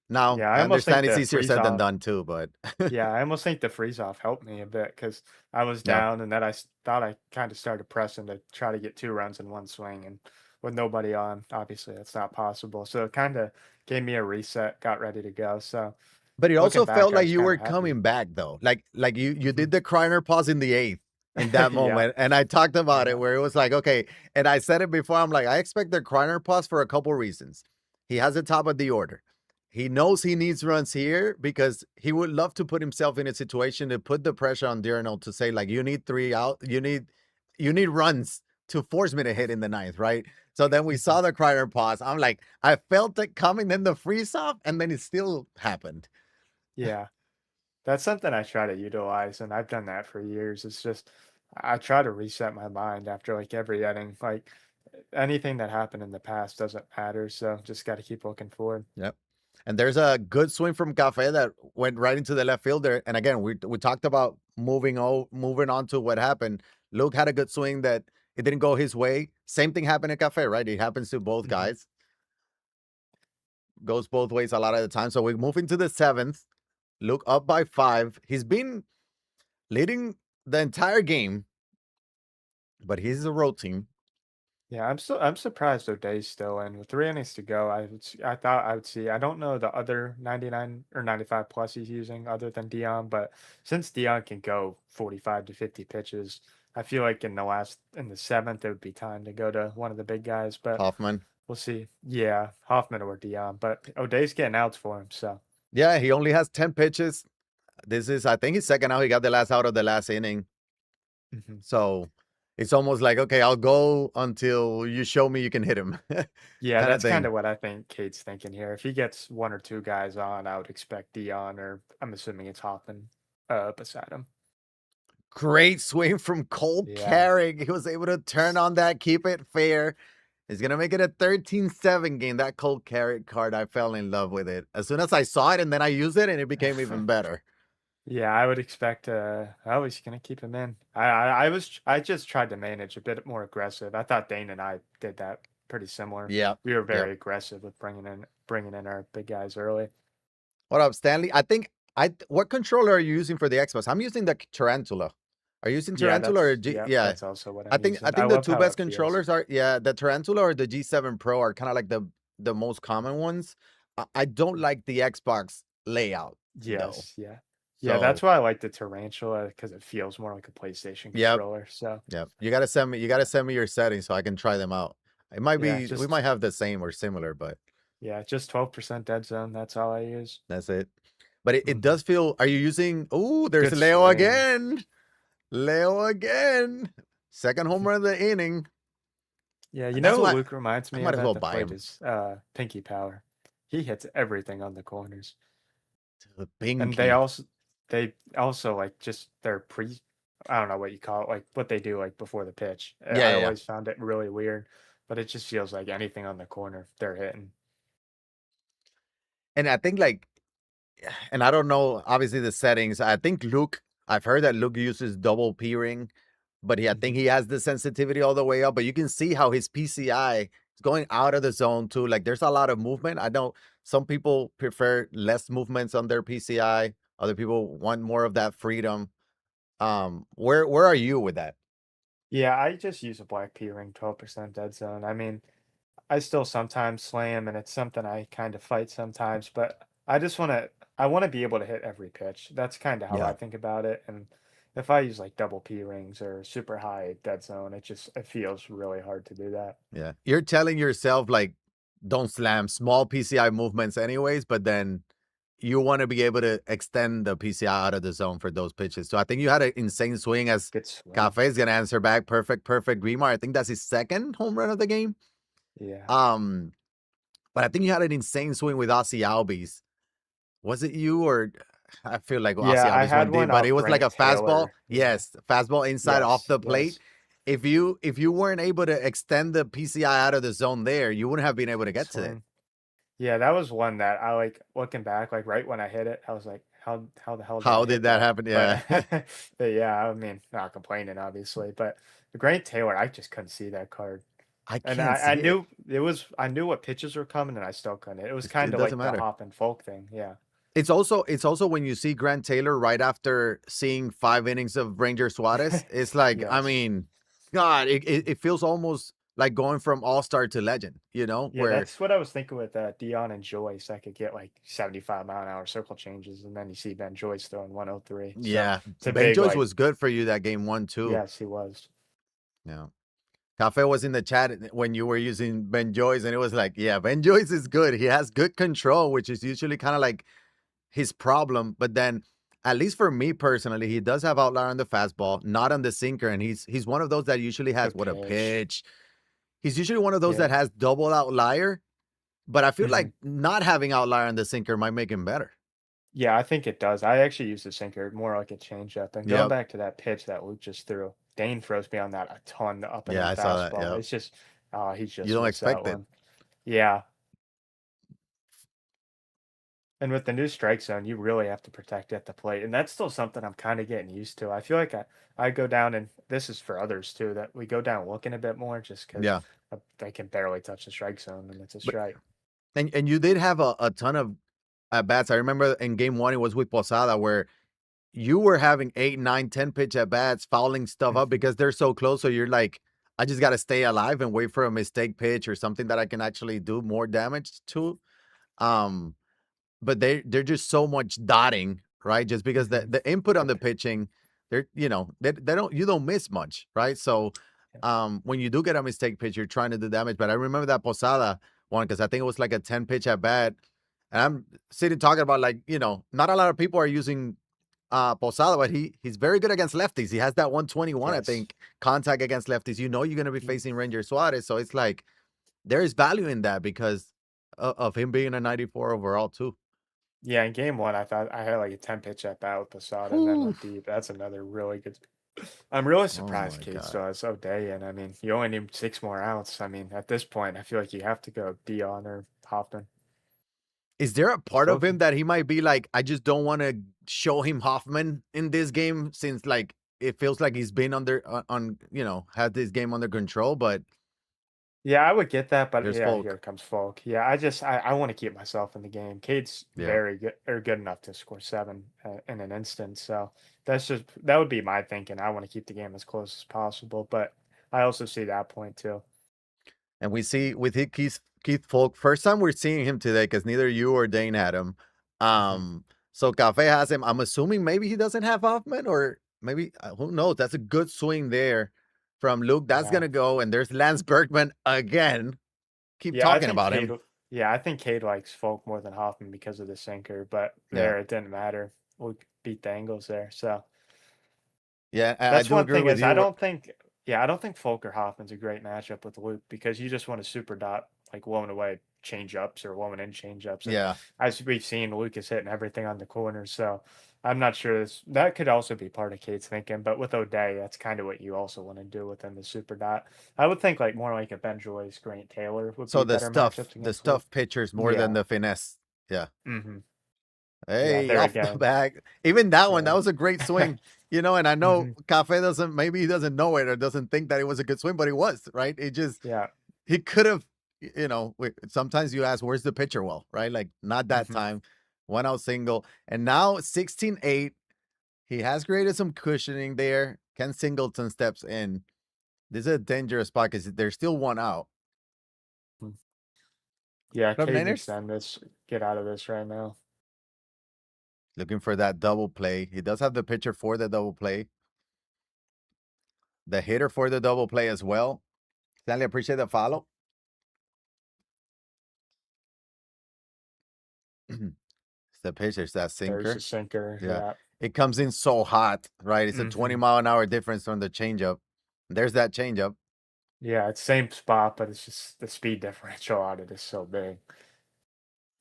Now, Yeah, I I almost think understand it's the easier freeze said than off. done too, but Yeah, I almost think the freeze off helped me a bit because I was yeah. down and then thought I kind of started pressing to try to get 2 runs in one swing. And with nobody on, obviously that's not possible. So it kind of gave me a reset, got ready to go. So But it looking also back, felt I like was you kind were of happy. coming back though. Like you Hmm. did the Kreiner pause in the eighth in that Yeah, moment. And I talked about it yeah. where it was like, okay, and I said it before. I'm like, I expect the Kreiner pause for a couple reasons. He has the top of the order. He knows he needs runs here because he would love to put himself in a situation to put the pressure on Dirno to say, like, you need 3 out, you need runs to force me to hit in the ninth, right? So then we Mhm. saw the Kreiner pause. I'm like, I felt it coming, then the freeze off, and then it still happened. Yeah. That's something I try to utilize, and I've done that for years. It's just I try to reset my mind after like every inning. Like anything that happened in the past doesn't matter, so just got to keep looking forward. Yep. And there's a good swing from Cafe that went right into the left fielder. And again, we talked about moving on to what happened. Luke had a good swing that it didn't go his way. Same thing happened at Cafe, right? It happens to both Hmm. guys. Goes both ways a lot of the time. So we move into the seventh. Luke up by 5. He's been leading the entire game, but he's a road team. Yeah, I'm surprised O'Day's still in with 3 innings to go. I thought I would see. I don't know the other 99 or 95 plus he's using other than Dion, but since Dion can go 45 to 50 pitches, I feel like in the seventh it would be time to go to one of the big guys. But Hoffman. we'll see. Yeah, Hoffman or Dion, but O'Day's getting outs for him. So Yeah, he only has 10 pitches. This is, I think, his second out. He got the last out of the last inning. mhm. So it's almost like, okay, I'll go until you show me you can hit him, Yeah, kind of that's kind thing. of what I think Kate's thinking here. If he gets one or two guys on, I would expect Dion, or I'm assuming it's Hoffman beside him. Great swing from Cole Yeah. Carrick. He was able to turn on that, keep it fair. He's going to make it a 13-7 game. That Cole Carrick card, I fell in love with it. As soon as I saw it and then I used it and it became even better. Yeah, I would expect oh, he's gonna keep him in. I just tried to manage a bit more aggressive. I thought Dane and I did that pretty similar. Yep. We were Yep. very aggressive with bringing in our big guys early. What up, Stanley? I think what controller are you using for the Xbox? I'm using the Tarantula. Are you using Yeah, Tarantula or G? yeah, Yeah. that's also what I I'm think I using. I think the love two how best it feels. controllers are, yeah, the Tarantula or the G7 Pro are kind of like the most common ones. I don't like the Xbox layout though. Yes, yeah. Yeah, that's So, why I like the Tarantula because it feels more like a PlayStation yep, controller. So yep. You gotta send me your settings so I can try them out. It might Yeah, be we just might have the same or similar, but yeah, just 12% dead zone. That's all I use. that's it. But it Mhm. does feel. Are you using? Oh, there's Good Leo swing. again. Leo again. Second home run of the inning. Yeah, you That's know who why Luke reminds I me might of as at well the buy plate him. is Pinky Power. He hits everything on the corners. The And they Pinky. also like just their pre I don't know what you call it, like what they do like before the pitch. Yeah, I yeah, yeah. always found it really weird, but it just feels like anything on the corner they're hitting. And I think like, and I don't know, obviously the settings. I think Luke. I've heard that Luke uses double P ring, but I think Mhm. he has the sensitivity all the way up. But you can see how his PCI is going out of the zone too. Like there's a lot of movement. I know some people prefer less movements on their PCI. Other people want more of that freedom. Where are you with that? Yeah, I just use a black P ring 12% dead zone. I mean, I still sometimes slam, and it's something I kind of fight sometimes, but I want to be able to hit every pitch. That's kind of how I Yeah, think about it. And if I use like double P rings or super high dead zone, it feels really hard to do that. yeah. You're telling yourself like, don't slam small PCI movements anyways, but then you want to be able to extend the PCI out of the zone for those pitches. So I think you had an insane swing as Good swing. Cafe's gonna answer back. Perfect, perfect. Remar. I think that's his second home run of the game. Yeah. Um, but I think you had an insane swing with Aussie Albies. Was it you or I feel like Yeah, Aussie I Albies had went deep, one but it off was like Grant a fastball. Taylor. Yeah. Yes, fastball inside off Yes, the plate. yes. If you weren't able to extend the PCI out of the zone there, you wouldn't have been able to Good get to it. swing. Yeah, that was one that I like looking back, like right when I hit it, I was like, how the hell did I How did hit that that? happen? Yeah. But but yeah, I mean, not complaining obviously, but the Grant Taylor, I just couldn't see that card. I And can't I see it. knew I knew what pitches were coming and I still couldn't. It was It kind of doesn't like the matter. hop and folk thing. Yeah. It's also when you see Grant Taylor right after seeing 5 innings of Ranger Suarez, it's like, I Yes. mean, God, it feels almost like going from all-star to legend, Yeah, where that's what I was thinking with Dion and Joyce. I could get like 75-mile-an-hour circle changes, and then you see Ben Joyce throwing 103. So yeah, it's a Ben big Joyce like, was good for you that game one too. yes, he was. Yeah. Cafe was in the chat when you were using Ben Joyce, and it was like, yeah, Ben Joyce is good. He has good control, which is usually kind of like his problem. But then, at least for me personally, he does have outlier on the fastball, not on the sinker, and he's one of those that usually has Good what a pitch. pitch. He's usually one of those Yeah. that has double outlier, but I feel Mhm. like not having outlier on the sinker might make him better. Yeah, I think it does. I actually use the sinker more like a changeup. And going Yep. back to that pitch that Luke just threw, Dane throws me on that a ton, the up and Yeah, in I saw that. fastball. Yep. It's just, he You just don't missed that expect it. one. Yeah. And with the new strike zone, you really have to protect at the plate. And that's still something I'm kind of getting used to. I feel like I go down, and this is for others too, that we go down looking a bit more just because Yeah. I can barely touch the strike zone and it's a But strike. and you did have a ton of at bats. I remember in game one it was with Posada where you were having 8, 9, 10 pitch at bats, fouling stuff up Mhm. because they're so close. So you're like, I just got to stay alive and wait for a mistake pitch or something that I can actually do more damage to. Um, but they're just so much dotting, right? Just because the Mhm. the input on the Yep. pitching, they don't you don't miss much, right? So Yep. when you do get a mistake pitch, you're trying to do damage. But I remember that Posada one because I think it was like a 10 pitch at bat. And I'm sitting talking about like, not a lot of people are using Posada, but he's very good against lefties. He has that 121, I Yes. think, contact against lefties. You're gonna be facing Ranger Suarez. So it's like there is value in that because of him being a 94 overall too. Yeah, in game one, I thought I had like a 10 pitch at bat with Posada and then Whew. went deep. That's another really good. I'm really Oh surprised my Cade god. still has O'Day, and I mean, you only need 6 more outs. I mean, at this point, I feel like you have to go Dion or Hoffman. Is there a part of Both. him that he might be like, I just don't want to show him Hoffman in this game since like it feels like he's been under on had this game under control, but Yeah, I would get that, but there's yeah, here folk. comes Folk. Yeah, I want to keep myself in the game. Cade's Yeah. very good or good enough to score 7 in an instant. So that would be my thinking. I want to keep the game as close as possible, but I also see that point too. And we see with Keith Folk, first time we're seeing him today because neither you or Dane had him. Mhm. So Cafe has him. I'm assuming maybe he doesn't have Hoffman, or maybe who knows? That's a good swing there from Luke. That's Yeah. gonna go, and there's Lance Berkman again. Keep Yeah, I talking think about Cade. him. Yeah, I think Cade likes Folk more than Hoffman because of the sinker, but Yeah, there it didn't matter. We beat the Angles there, so yeah, I that's do one agree thing with is you. I don't think Folk or Hoffman's a great matchup with Luke because you just want to super dot like blowing away change ups or blowing in change ups, and Yeah. as we've seen, Luke is hitting everything on the corners, so I'm not sure that could also be part of Cade's thinking, but with O'Day, that's kind of what you also want to do within the super dot. I would think like more like a Ben Joyce, Grant Taylor would So be better matchups the against Luke. stuff pitchers more than Yeah. the finesse. Yeah. Hmm. Yeah, Hey, there off the again. bag. Even that one, that Yeah. was a great swing. And I know Hmm. Cafe doesn't, maybe he doesn't know it or doesn't think that it was a good swing, but it was, right? It just, Yeah. he could have, sometimes you ask, where's the pitcher? Well, right? Like, not that Hmm. time. 1 out single. And now 16-8. He has created some cushioning there. Ken Singleton steps in. This is a dangerous spot because there's still 1 out. Yeah, What up, Cade needs to Niners? end this, get out of this right now. Looking for that double play. He does have the pitcher for the double play, the hitter for the double play as well. Stanley, appreciate the follow. It's the pitcher, it's that There's a sinker. sinker. Yeah. Yeah. It comes in so hot, right? It's a 20 Hmm. mile an hour difference from the changeup. There's that changeup. Yeah, it's same spot, but it's just the speed differential on it is so big.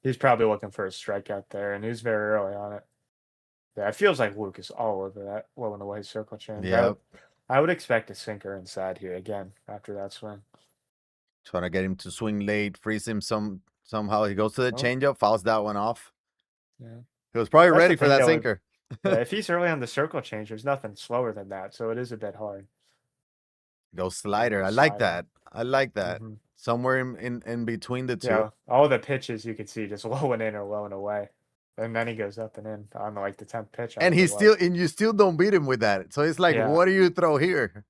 He's probably looking for a strikeout there, and he's very early on it. Yeah, it feels like Luke is all over that low and away circle change. Yep. I would expect a sinker inside here again after that swing. Trying to get him to swing late, freeze him somehow. He goes to the Oh, changeup, fouls that one off. yeah. He was probably That's the ready for thing that though. sinker. Yeah, if he's early on the circle change, there's nothing slower than that, so it is a bit hard. Go Yeah, slider. go I like slider. that. I like that. Hmm. Somewhere in between the two. Yeah, all the pitches you could see just low and in or low and away, and then he goes up and in on like the 10th pitch, I And think it was. you still don't beat him with that. So it's like, Yeah, what do you throw here?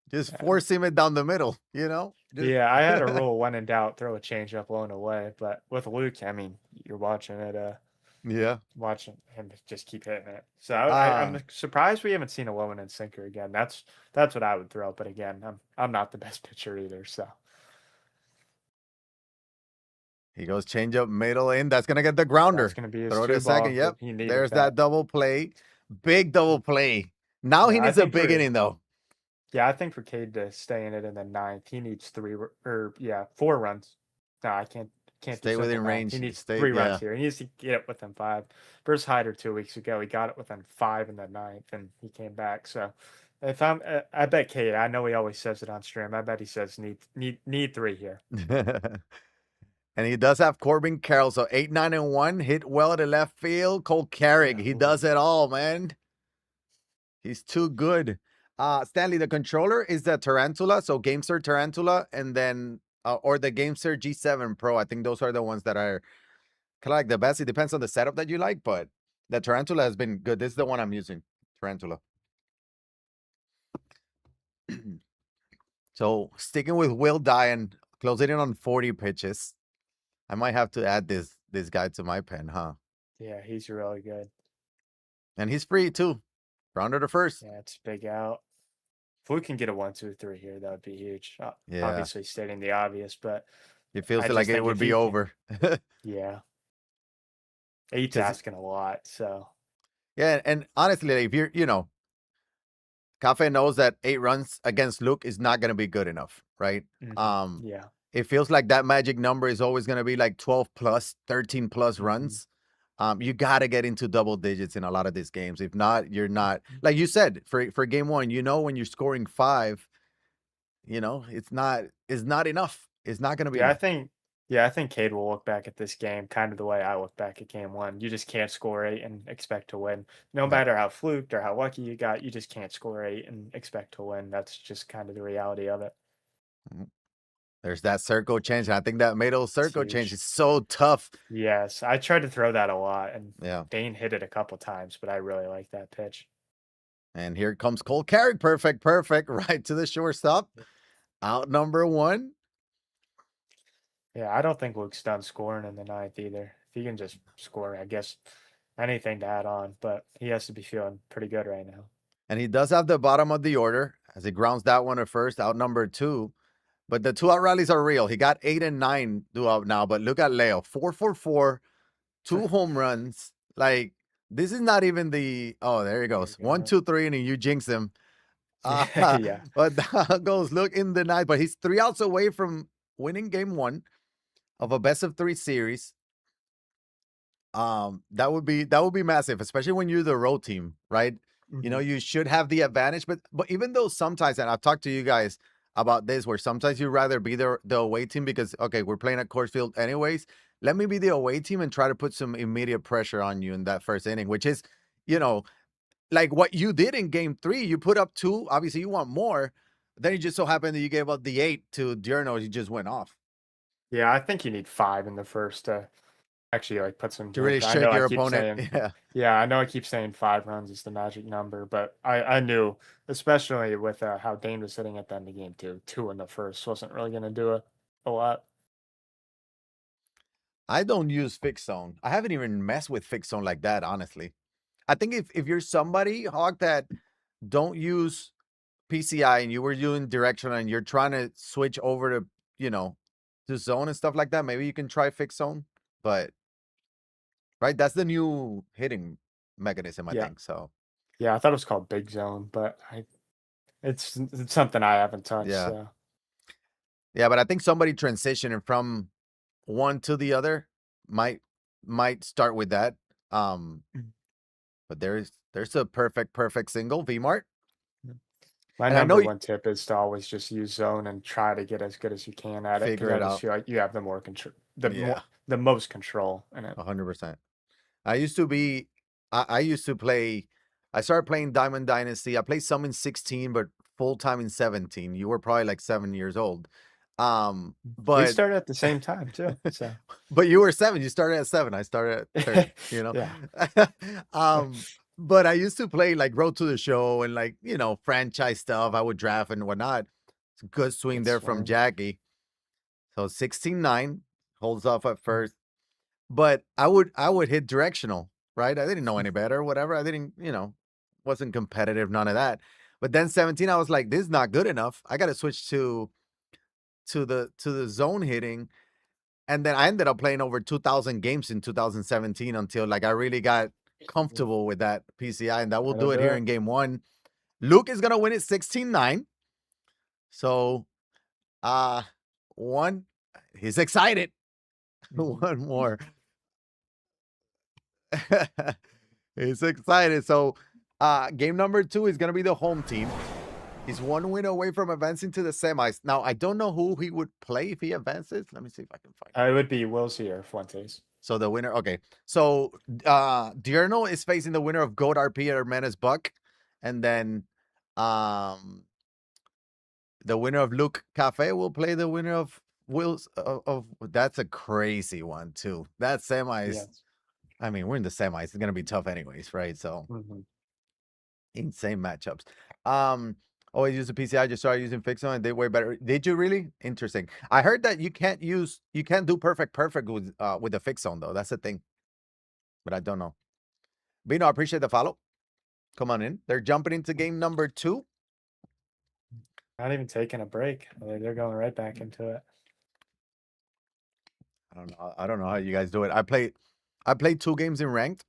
Just yeah, force him it down the middle, Just yeah. I had a rule when in doubt, throw a changeup low and away. But with Luke, I mean, you're watching it, yeah. watching him just keep hitting it. So Ah, I'm surprised we haven't seen a low and in sinker again. That's what I would throw. But again, I'm not the best pitcher either, so he goes change up middle in. That's gonna get the that's grounder. gonna be his Throw to two second. ball. Yep. He needed There's that that. double play. Big double play. Now he Yeah, I needs a think big for inning though. Yeah, I think for Cade to stay in it in the ninth, he needs or yeah, 4 runs. No, I can't do Stay simple within math. He range. needs Stay, 3 runs yeah. here. He needs to get it within five. Versus Hyder 2 weeks ago, he got it within five in the ninth, and he came back. So, if I bet Cade. I know he always says it on stream. I bet he says need three here. And he does have Corbin Carroll. So 8, 9, and 1. Hit well to left field. Cole Carrick. Yeah, He ooh. does it all, man. He's too good. Stanley, the controller is the Tarantula, so GameSir Tarantula, and then or the GameSir G7 Pro. I think those are the ones that are kind of like the best. It depends on the setup that you like, but the Tarantula has been good. This is the one I'm using, Tarantula. So sticking with Will Dyan, closing in on 40 pitches. I might have to add this guy to my pen, huh? Yeah, he's really good. And he's free too. Rounder to first. Yeah, it's big out. If we can get a 1, 2, 3 here, that would be huge. Yeah. Obviously, stating the obvious, but It feels I like just it think would if be he can, over. yeah. Eight's Because asking a lot, so yeah, and honestly, if Cafe knows that 8 runs against Luke is not going to be good enough, right? Um, yeah. it feels like that magic number is always going to be like 12 plus, 13 plus Hmm. runs. You got to get into double digits in a lot of these games. If not, you're not. Like you said, for game one, when you're scoring 5, it's not enough. It's not going to be Yeah, I enough. think yeah, I think Cade will look back at this game kind of the way I look back at game one. You just can't score eight and expect to win. No Yep. matter how fluked or how lucky you got, you just can't score eight and expect to win. That's just kind of the reality of it. Mhm. There's that circle change. And I think that middle It's circle change huge. is so tough. Yes, I tried to throw that a lot, and Yeah. Dane hit it a couple times, but I really like that pitch. And here comes Cole Carrick. Perfect. Right to the shortstop. Out number 1. Yeah, I don't think Luke's done scoring in the ninth either. If he can just score, I guess anything to add on, but he has to be feeling pretty good right now. And he does have the bottom of the order. as he grounds that one at first, out number 2. But the 2 out rallies are real. He got 8 and 9 due out now, but look at Leo, 4 for 4, 2 home runs. Like, this is not even the oh, there he There you goes. One, go. two, three, and you jinx him. Yeah. But that goes look in the night. But he's 3 outs away from winning game 1 of a best of 3 series. That would be massive, especially when you're the road team, right? Mhm. You should have the advantage, but even though sometimes, and I've talked to you guys about this, where sometimes you'd rather be the away team because okay, we're playing at Coors Field anyways. Let me be the away team and try to put some immediate pressure on you in that first inning, which is, you know, like what you did in game 3. You put up 2, obviously you want more. Then it just so happened that you gave up the 8 to Diurno. He just went off Yeah, I think you need 5 in the first to actually, like, put some to game really plan. I know shake I your keep opponent. saying Yeah. yeah, I know I keep saying 5 runs is the magic number, but I knew, especially with, how Dane was sitting at the end of game 2, 2 in the first wasn't really gonna do a lot. I don't use fixed zone. I haven't even messed with fixed zone like that, honestly. I think if you're somebody, Hawk, that don't use PCI and you were doing directional and you're trying to switch over to, you know, to zone and stuff like that, maybe you can try fixed zone. But right, that's the new hitting mechanism, I Yeah. think. So Yeah, I thought it was called Big Zone, but I it's something I haven't touched, yeah. so Yeah, but I think somebody transitioning from one to the other might might start with that. Um, mm, but there's a perfect single VMart. mm. My And I know number you 1 tip is to always just use zone and try to get as good as you can at it, because figure I it just out. feel like you have Yeah, the most control in it. 100%. I used to be I used to play I started playing Diamond Dynasty. I played some in 16, but full time in 17. You were probably like 7 years old. We But started at the same time too, so but you were 7. You started at 7. I started at 30, you know. yeah. um, but I used to play like Road to the Show and like, franchise stuff. I would draft and whatnot. It's a good swing Good there from swing. Jackie. So 16-9 holds off at first. But I would hit directional, right? I didn't know any better, whatever. I didn't, wasn't competitive, none of that. But then 17, I was like, this is not good enough. I gotta switch to the zone hitting. And then I ended up playing over 2,000 games in 2017 until like I really got Mhm. comfortable with that PCI, and that will That'll do it do here it. in game 1. Luke is gonna win it 16-9. So uh one he's excited. Mhm. One more. He's excited. So, game number 2 is gonna be the home team. He's 1 win away from advancing to the semis. Now, I don't know who he would play if he advances. Let me see if I can find It out. would be Wilsey or Fuentes. So the winner, okay. So, Diurno is facing the winner of Goat RP or Menace Buck, and then, um, the winner of Luke Cafe will play the winner of Will's of that's a crazy one too. That semis, Yes. I mean, we're in the semis. It's gonna be tough anyways, right? So Mhm. insane matchups. Always use the PCI. Just started using Fixon and they way better. Did you really? Interesting. I heard that you can't do perfect with the Fixon though. That's the thing. But I don't know. Bino, I appreciate the follow. Come on in. They're jumping into game number 2. Not even taking a break. They're going right back into it. I don't know. I don't know how you guys do it. I played 2 games in ranked,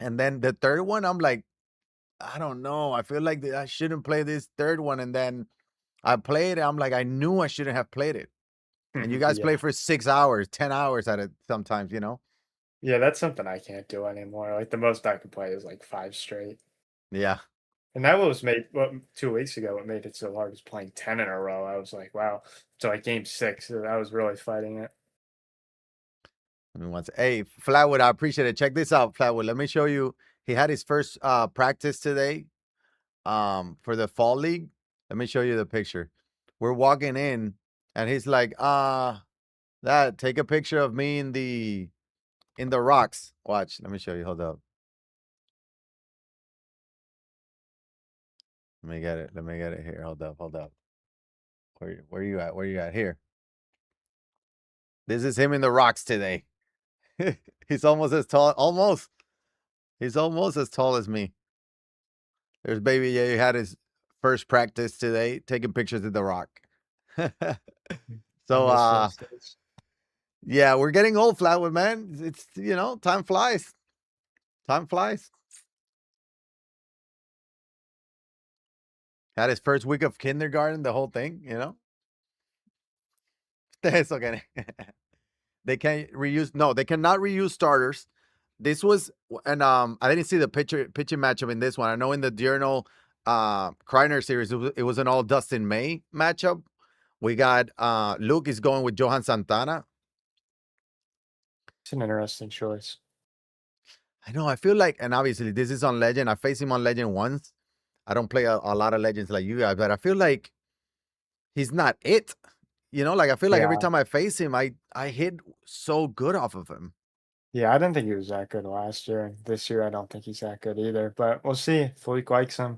and then the third one, I'm like, I don't know. I feel like I shouldn't play this third one, and then I played. I'm like, I knew I shouldn't have played it. And you guys play Yeah. for 6 hours, 10 hours at it sometimes. Yeah, that's something I can't do anymore. Like, the most I could play is, like, 5 straight. Yeah. And that was made 2 weeks ago, what made it so hard was playing 10 in a row. I was like, "Wow." So, like, game 6, I was really fighting it. I mean, once, hey, Flatwood, I appreciate it. Check this out, Flatwood. Let me show you. He had his first practice today for the fall league. Let me show you the picture. We're walking in and he's like, that take a picture of me in the rocks. Watch. Let me show you. Hold up. Let me get it. Let me get it here. Hold up. Hold up. Where you at? Where you at? Here. This is him in the rocks today. He's almost as tall. Almost. He's almost as tall as me. There's baby. Yeah, he had his first practice today, taking pictures of the Rock. I So, miss those days. yeah, we're getting old, Flatwood, man. It's, you know, time flies. Time flies. Had his first week of kindergarten, the whole thing, you know? It's okay. They can't reuse. No, they cannot reuse starters. This was, and I didn't see the pitching matchup in this one. I know in the Diurnal Kreiner series, it was an all Dustin May matchup. We got Luke is going with Johan Santana. It's an interesting choice. I know. I feel like, and obviously this is on Legend. I faced him on Legend once. I don't play a lot of Legends like you guys, but I feel like he's not it. You know, like I feel like every Yeah. time I face him, I hit so good off of him. Yeah, I didn't think he was that good last year, and this year I don't think he's that good either. But we'll see if Fleek likes him.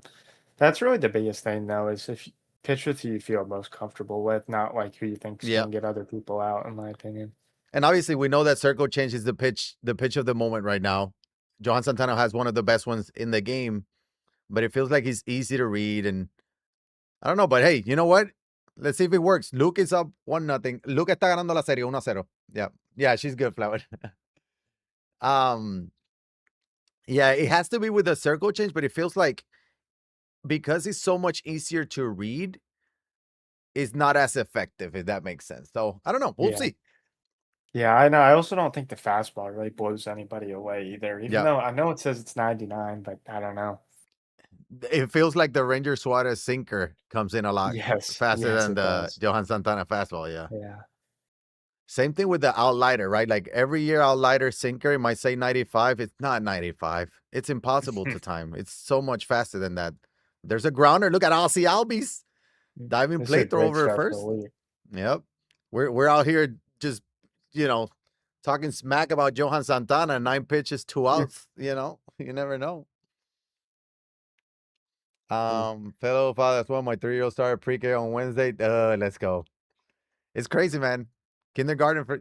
That's really the biggest thing, though, is if you pitch with who you feel most comfortable with, not like who you think's Yeah. going to get other people out, in my opinion. And obviously, we know that circle change is the pitch of the moment right now. Johan Santana has one of the best ones in the game, but it feels like he's easy to read. And I don't know, but hey, you know what? Let's see if it works. Luke is up 1-0. Luke está ganando la serie 1-0. Yeah. Yeah, she's good, Flower. um, yeah, it has to be with the circle change, but it feels like because it's so much easier to read, it's not as effective, if that makes sense. So I don't know. We'll Yeah. see. Yeah, I know. I also don't think the fastball really blows anybody away either, even Yeah. though I know it says it's 99, but I don't know. It feels like the Ranger Suarez sinker comes in a lot Yes. faster Yes, than it the does. Johan Santana fastball. Yeah. Yeah. Same thing with the outlighter, right? Like every year, outlighter sinker, it might say 95. It's not 95. It's impossible to time. It's so much faster than that. There's a grounder. Look at Aussie Albies diving This is a plate throw great over start for the first. week. Yep. We're out here just, you know, talking smack about Johan Santana, 9 pitches, 2 outs. You know, you never know. Fellow father, that's when my 3-year-old started pre-K on Wednesday. Let's go. It's crazy, man. Kindergarten for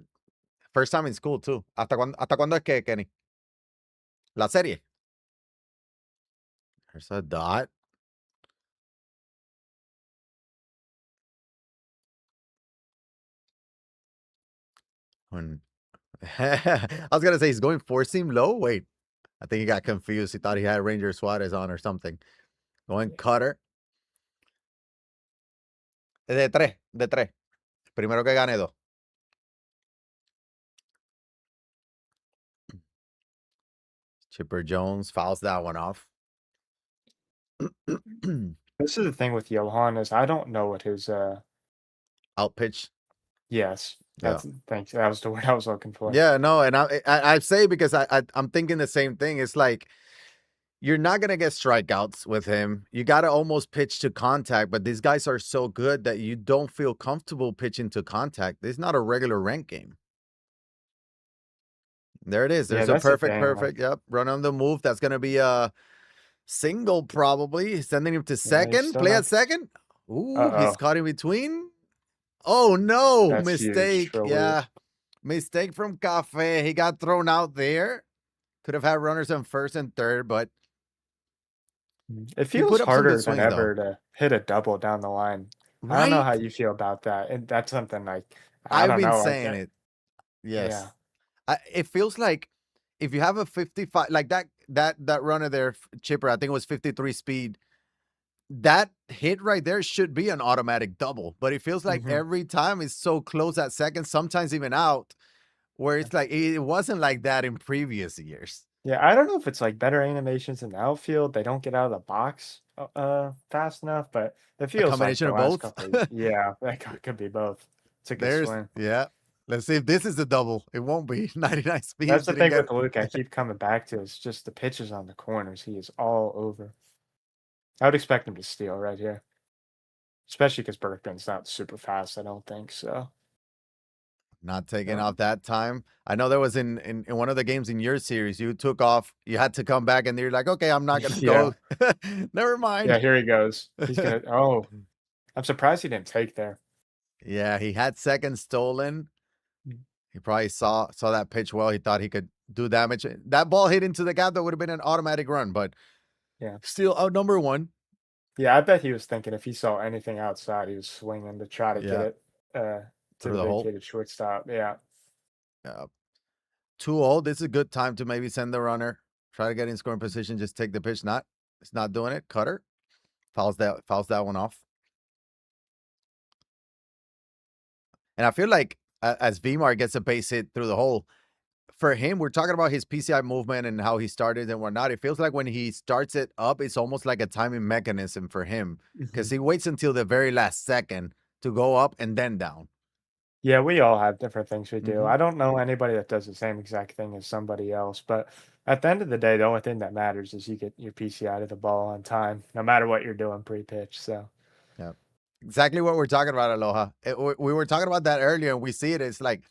first time in school too. Hasta cuándo es que, Kenny? La serie. There's a dot. When I was gonna say he's going 4-seam low. Wait, I think he got confused. He thought he had Ranger Suarez on or something. Going cutter. De tres, de tres. Primero que gane 2. Chipper Jones fouls that one off. This is the thing with Johan is I don't know what his Out pitch. yes, Yeah. thanks. That was the word I was looking for. Yeah, no, and I say because I'm thinking the same thing. It's like you're not gonna get strikeouts with him. You gotta almost pitch to contact, but these guys are so good that you don't feel comfortable pitching to contact. It's not a regular rank game. There it is. Yeah, There's a that's the perfect, thing. Like, perfect. Yep. Run on the move. That's gonna be a single, probably. Sending him to yeah, he's second. still Play not. at second. Ooh, he's Uh-oh. caught in between. Oh no, That's huge mistake. for Yeah. Luke. Mistake from Cafe. He got thrown out there. Could have had runners on first and third, but It he feels put up some good harder than swings though. ever to hit a double down the line. I don't know Right? how you feel about that. And that's something like I I've don't been know. I saying get it. yeah. Yes. It feels like if you have a 55, like that runner there, Chipper, I think it was 53 speed. That hit right there should be an automatic double, but it feels like Hmm. every time it's so close at second, sometimes even out, where it's like it wasn't like that in previous years. Yeah, I don't know if it's like better animations in the outfield. They don't get out of the box fast enough, but it A feels like combination the of last both. couple yeah, that could be both. It's a good There's swing. yeah. Let's see if this is the double. It won't be. 99 That's speed the didn't thing get with Luke I keep coming back to. It's just the pitches on the corners. He is all over. I would expect him to steal right here, especially because Berkman's not super fast. I don't think so. not taking Yep. off that time. I know there was in one of the games in your series, you took off, you had to come back, and you're like, okay, I'm not gonna Yeah. go. Never Yeah, mind. here he goes. He's gonna oh, I'm surprised he didn't take there. Yeah, he had second stolen. Mm. He probably saw that pitch well. He thought he could do damage. That ball hit into the gap, that would have been an automatic run, but Yeah. still out number one. Yeah, I bet he was thinking if he saw anything outside, he was swinging to try to get Yeah, it uh, to through the the hole. vacated shortstop. Yeah. Yeah. 2-0. This is a good time to maybe send the runner. Try to get in scoring position. Just take the pitch. Not. It's not doing it. Cutter fouls that one off. And I feel like as Vmar gets a base hit through the hole, for him, we're talking about his PCI movement and how he started and whatnot. It feels like when he starts it up, it's almost like a timing mechanism for him because Mhm. he waits until the very last second to go up and then down. Yeah, we all have different things we do. Mm-hmm. I don't know anybody that does the same exact thing as somebody else, but at the end of the day, the only thing that matters is you get your PCI to the ball on time, no matter what you're doing pre-pitch. So, Yeah, exactly what we're talking about, Aloha. We were talking about that earlier, and we see it. It's like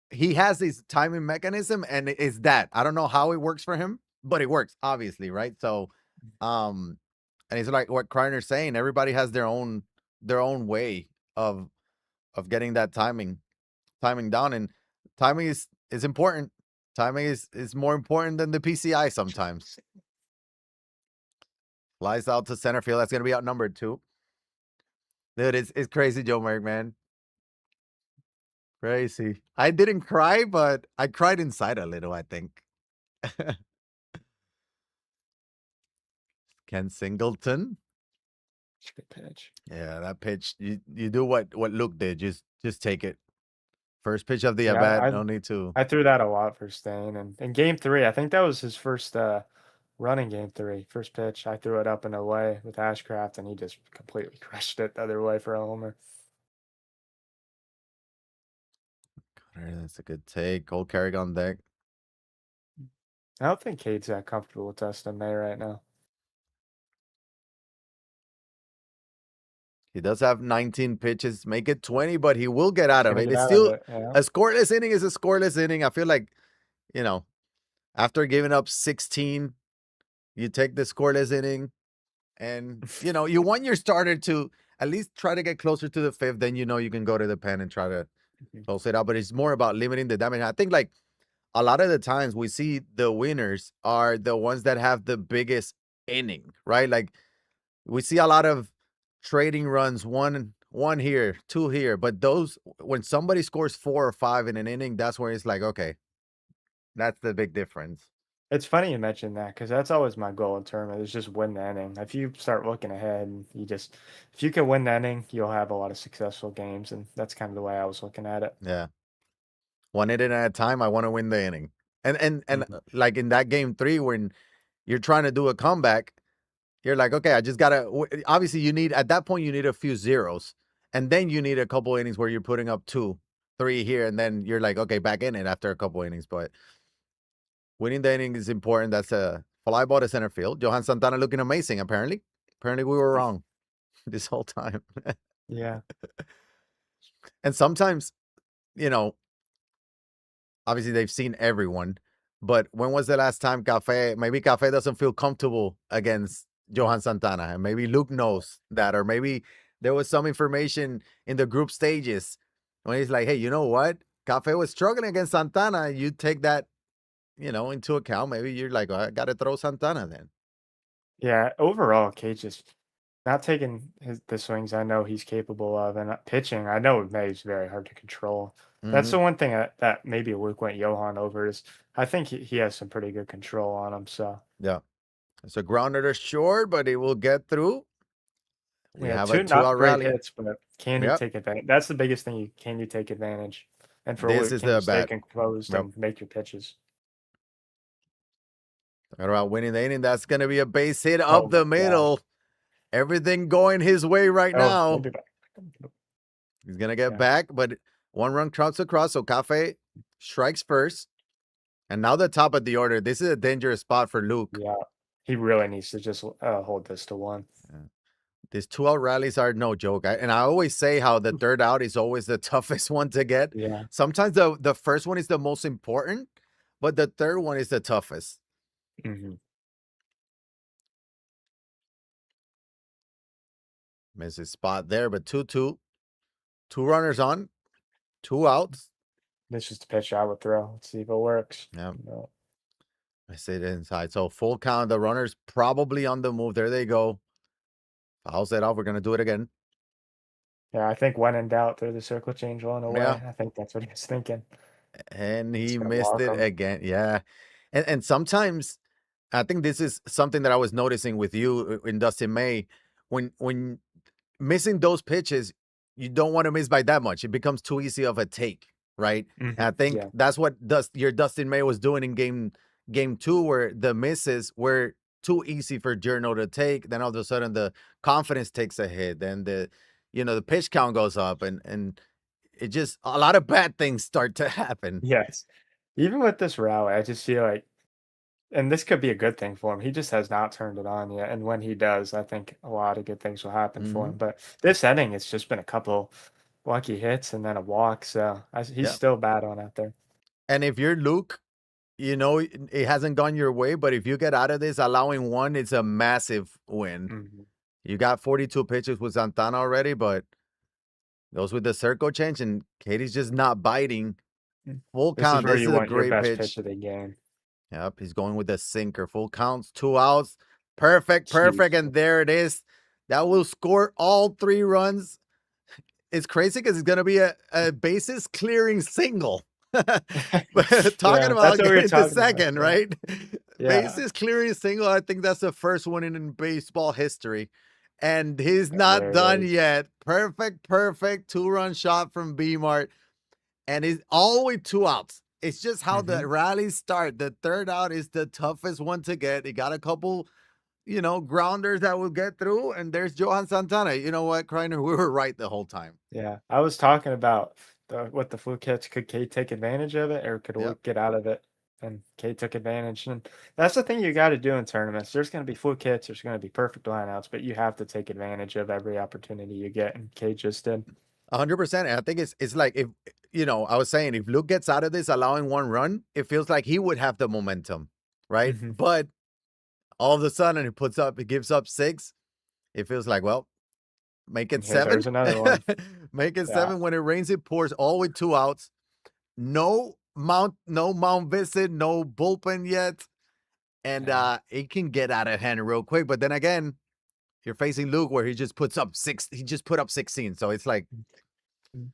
he has this timing mechanism, and it's that I don't know how it works for him, but it works, obviously, right? So, um, and it's like what Kreiner's saying. Everybody has their own way of getting that timing down, and timing is important. Timing is more important than the PCI sometimes. Flies out to center field. That's gonna be outnumbered too. Dude, it's crazy, Joe Merrick, man. Crazy. I didn't cry, but I cried inside a little, I think. Ken Singleton. it's a good pitch. Yeah, that pitch. You do what Luke did. Just take it. First pitch of the at Yeah, bat. I No need to. I threw that a lot for Stain, and in game three, I think that was his first run in game three. First pitch, I threw it up and away with Ashcraft, and he just completely crushed it the other way for a homer. That's a good take. Cole Carrick on deck. I don't think Cade's that comfortable with Dustin May right now. He does have 19 pitches. Make it 20, but he will get He's out of gonna it. get It's out of still it. Yeah. a scoreless inning is a scoreless inning. I feel like, you know, after giving up 16, you take the scoreless inning and, you want your starter to at least try to get closer to the fifth. Then, you can go to the pen and try to Mhm. close it out. But it's more about limiting the damage. I think, like, a lot of the times we see the winners are the ones that have the biggest inning, right? Like, we see a lot of trading runs, one here, two here, but those when somebody scores 4 or 5 in an inning, that's where it's like, okay, that's the big difference. It's funny you mentioned that because that's always my goal in tournament is just win the inning. If you start looking ahead and if you can win the inning, you'll have a lot of successful games, and that's kind of the way I was looking at it. Yeah, one inning at a time. I want to win the inning, and Mhm. like in that game three when you're trying to do a comeback, you're like, okay, I just gotta. Obviously, you need at that point you need a few zeros, and then you need a couple innings where you're putting up 2, 3 here, and then you're like, okay, back in it after a couple innings, but. Winning the inning is important. That's a fly ball to center field. Johan Santana looking amazing, apparently. Apparently, we were wrong this whole time. Yeah. And sometimes, you know, obviously they've seen everyone, but when was the last time maybe Cafe doesn't feel comfortable against Johan Santana? And maybe Luke knows that, or maybe there was some information in the group stages when he's like, hey, you know what? Cafe was struggling against Santana. You take that, into account. Maybe you're like, I got to throw Santana then. Yeah. Overall, Cage just not taking the swings I know he's capable of, and pitching. I know May's very hard to control. That's Hmm. the one thing that maybe Luke went Johan over is I think he has some pretty good control on him. So Yeah. It's a grounder to short, but it will get through. We yeah, have a two two not out great rally. hits, but can he Yep. take advantage? That's the biggest thing. Can you take advantage? And for This Luke, is can you the stay bat. composed Yep. and make your pitches? Talking about winning the inning. That's going to be a base hit Oh up my the God. middle. Everything going his way right Oh, now. maybe back. He's going to get Yeah, back, but one run trots across. So Cafe strikes first. And now the top of the order. This is a dangerous spot for Luke. yeah. He really needs to just hold this to one. Yeah. These 2 out rallies are no joke. And I always say how the third out is always the toughest one to get. Yeah. Sometimes the first one is the most important, but the third one is the toughest. Hmm. Misses spot there, but 2-2. Two runners on, 2 outs. This is the pitch I would throw. Let's see if it works. Yeah, No. I say it inside. So full count. The runners probably on the move. There they go. Fouls it off. We're gonna do it again. Yeah, I think when in doubt, throw the circle change on Yeah. away. I think that's what he was thinking. And It's he gonna missed walk it him. again. Yeah. And sometimes I think this is something that I was noticing with you in Dustin May. When missing those pitches, you don't want to miss by that much. It becomes too easy of a take, right? And I think Yeah. that's what your Dustin May was doing in game 2, where the misses were too easy for Journo to take. Then all of a sudden the confidence takes a hit. Then the pitch count goes up, and it just a lot of bad things start to happen. Yes. Even with this rally, I just feel like, and this could be a good thing for him. He just has not turned it on yet. And when he does, I think a lot of good things will happen for him. Hmm. But this inning, it's just been a couple lucky hits and then a walk. So he's Yeah. still bad on out there. And if you're Luke, it hasn't gone your way, but if you get out of this allowing one, it's a massive win. Mhm. You got 42 pitches with Santana already, but goes with the circle change, and Katie's just not biting. Mm. Full This is count. where This you is a want your great best pitch pitch. of the game. Yep, he's going with the sinker. Full counts, 2 outs. Perfect, perfect. Huge. And there it is. That will score all 3 runs. It's crazy because it's going to be a bases clearing single. But talking Yeah, that's about what we were getting to talking about. second, Yeah. right? Yeah. Bases clearing single. I think that's the first one in baseball history. And he's not There done it is. yet. Perfect, perfect 2-run shot from B Mart. And he's all the way 2 outs. It's just how the Mhm. rallies start. The third out is the toughest one to get. He got a couple, grounders that will get through. And there's Johan Santana. You know what, Kreiner? We were right the whole time. Yeah, I was talking about what the fluke hits. Could Kate take advantage of it, or could Yep. Luke get out of it? And Kate took advantage, and that's the thing you got to do in tournaments. There's going to be fluke hits, there's going to be perfect lineouts, but you have to take advantage of every opportunity you get, and Kate just did. 100%. And I think it's like if I was saying if Luke gets out of this allowing 1 run, it feels like he would have the momentum, right? Hmm. But all of a sudden he gives up 6. It feels like, well, make it Here, 7. there's another one. Make it Yeah, 7. When it rains, it pours. All with 2 outs. No mount visit, no bullpen yet. And yeah. it can get out of hand real quick. But then again, you're facing Luke where he just put up 16. So it's like, Mm.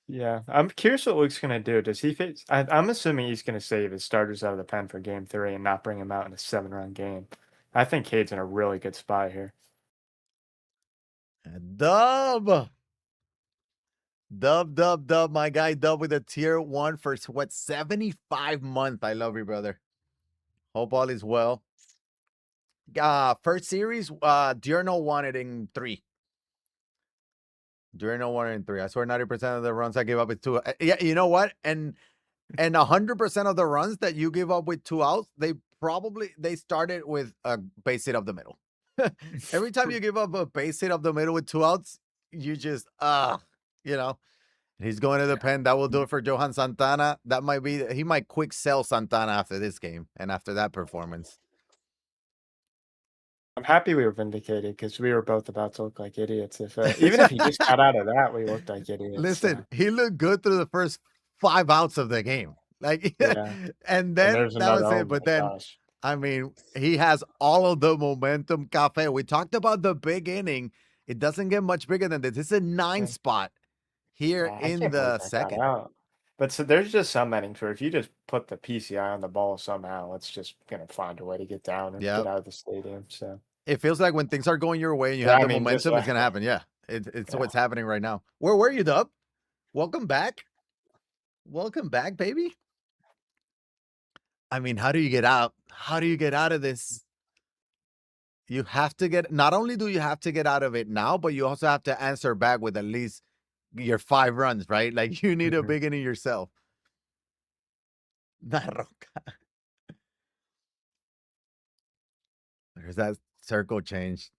Yeah, I'm curious what Luke's gonna do. Does he face? I'm assuming he's gonna save his starters out of the pen for Game 3 and not bring him out in a 7-run game. I think Cade's in a really good spot here. dub. Dub, dub, dub, my guy, dub with a tier 1 for what, 75 month. I love you, brother. Hope all is well. First series, Diurno won it in 3. Diurno won it in 3. I swear 90% of the runs I gave up with 2. Yeah, you know what? And 100% of the runs that you give up with 2 outs, they started with a base hit up the middle. Every time you give up a base hit up the middle with 2 outs, you just you know. He's going to the pen. That will do it for Johan Santana. He might quick sell Santana after this game and after that performance. I'm happy we were vindicated because we were both about to look like idiots. If even if he just got out of that, we looked like idiots. Listen, So he looked good through the first 5 outs of the game. Like, yeah, and and then there's that another. was Oh it. my But then, gosh, I mean, he has all of the momentum, Cafe. We talked about the big inning. It doesn't get much bigger than this. It's a 9 yeah, spot here yeah, I in can't believe the that got second. out. But so there's just some innings where if you just put the PCI on the ball somehow, it's just gonna find a way to get down and Yeah. get out of the stadium. So It feels like when things are going your way and you yeah, have I the mean, just momentum, it's like gonna happen. Yeah. It's yeah. what's happening right now. Where were you, Dub? Welcome back. Welcome back, baby. I mean, how do you get out? How do you get out of this? You have to get not only do you have to get out of it now, but you also have to answer back with at least your 5 runs, right? Like you need a Mhm. big inning yourself. Not Roca. There's that circle change.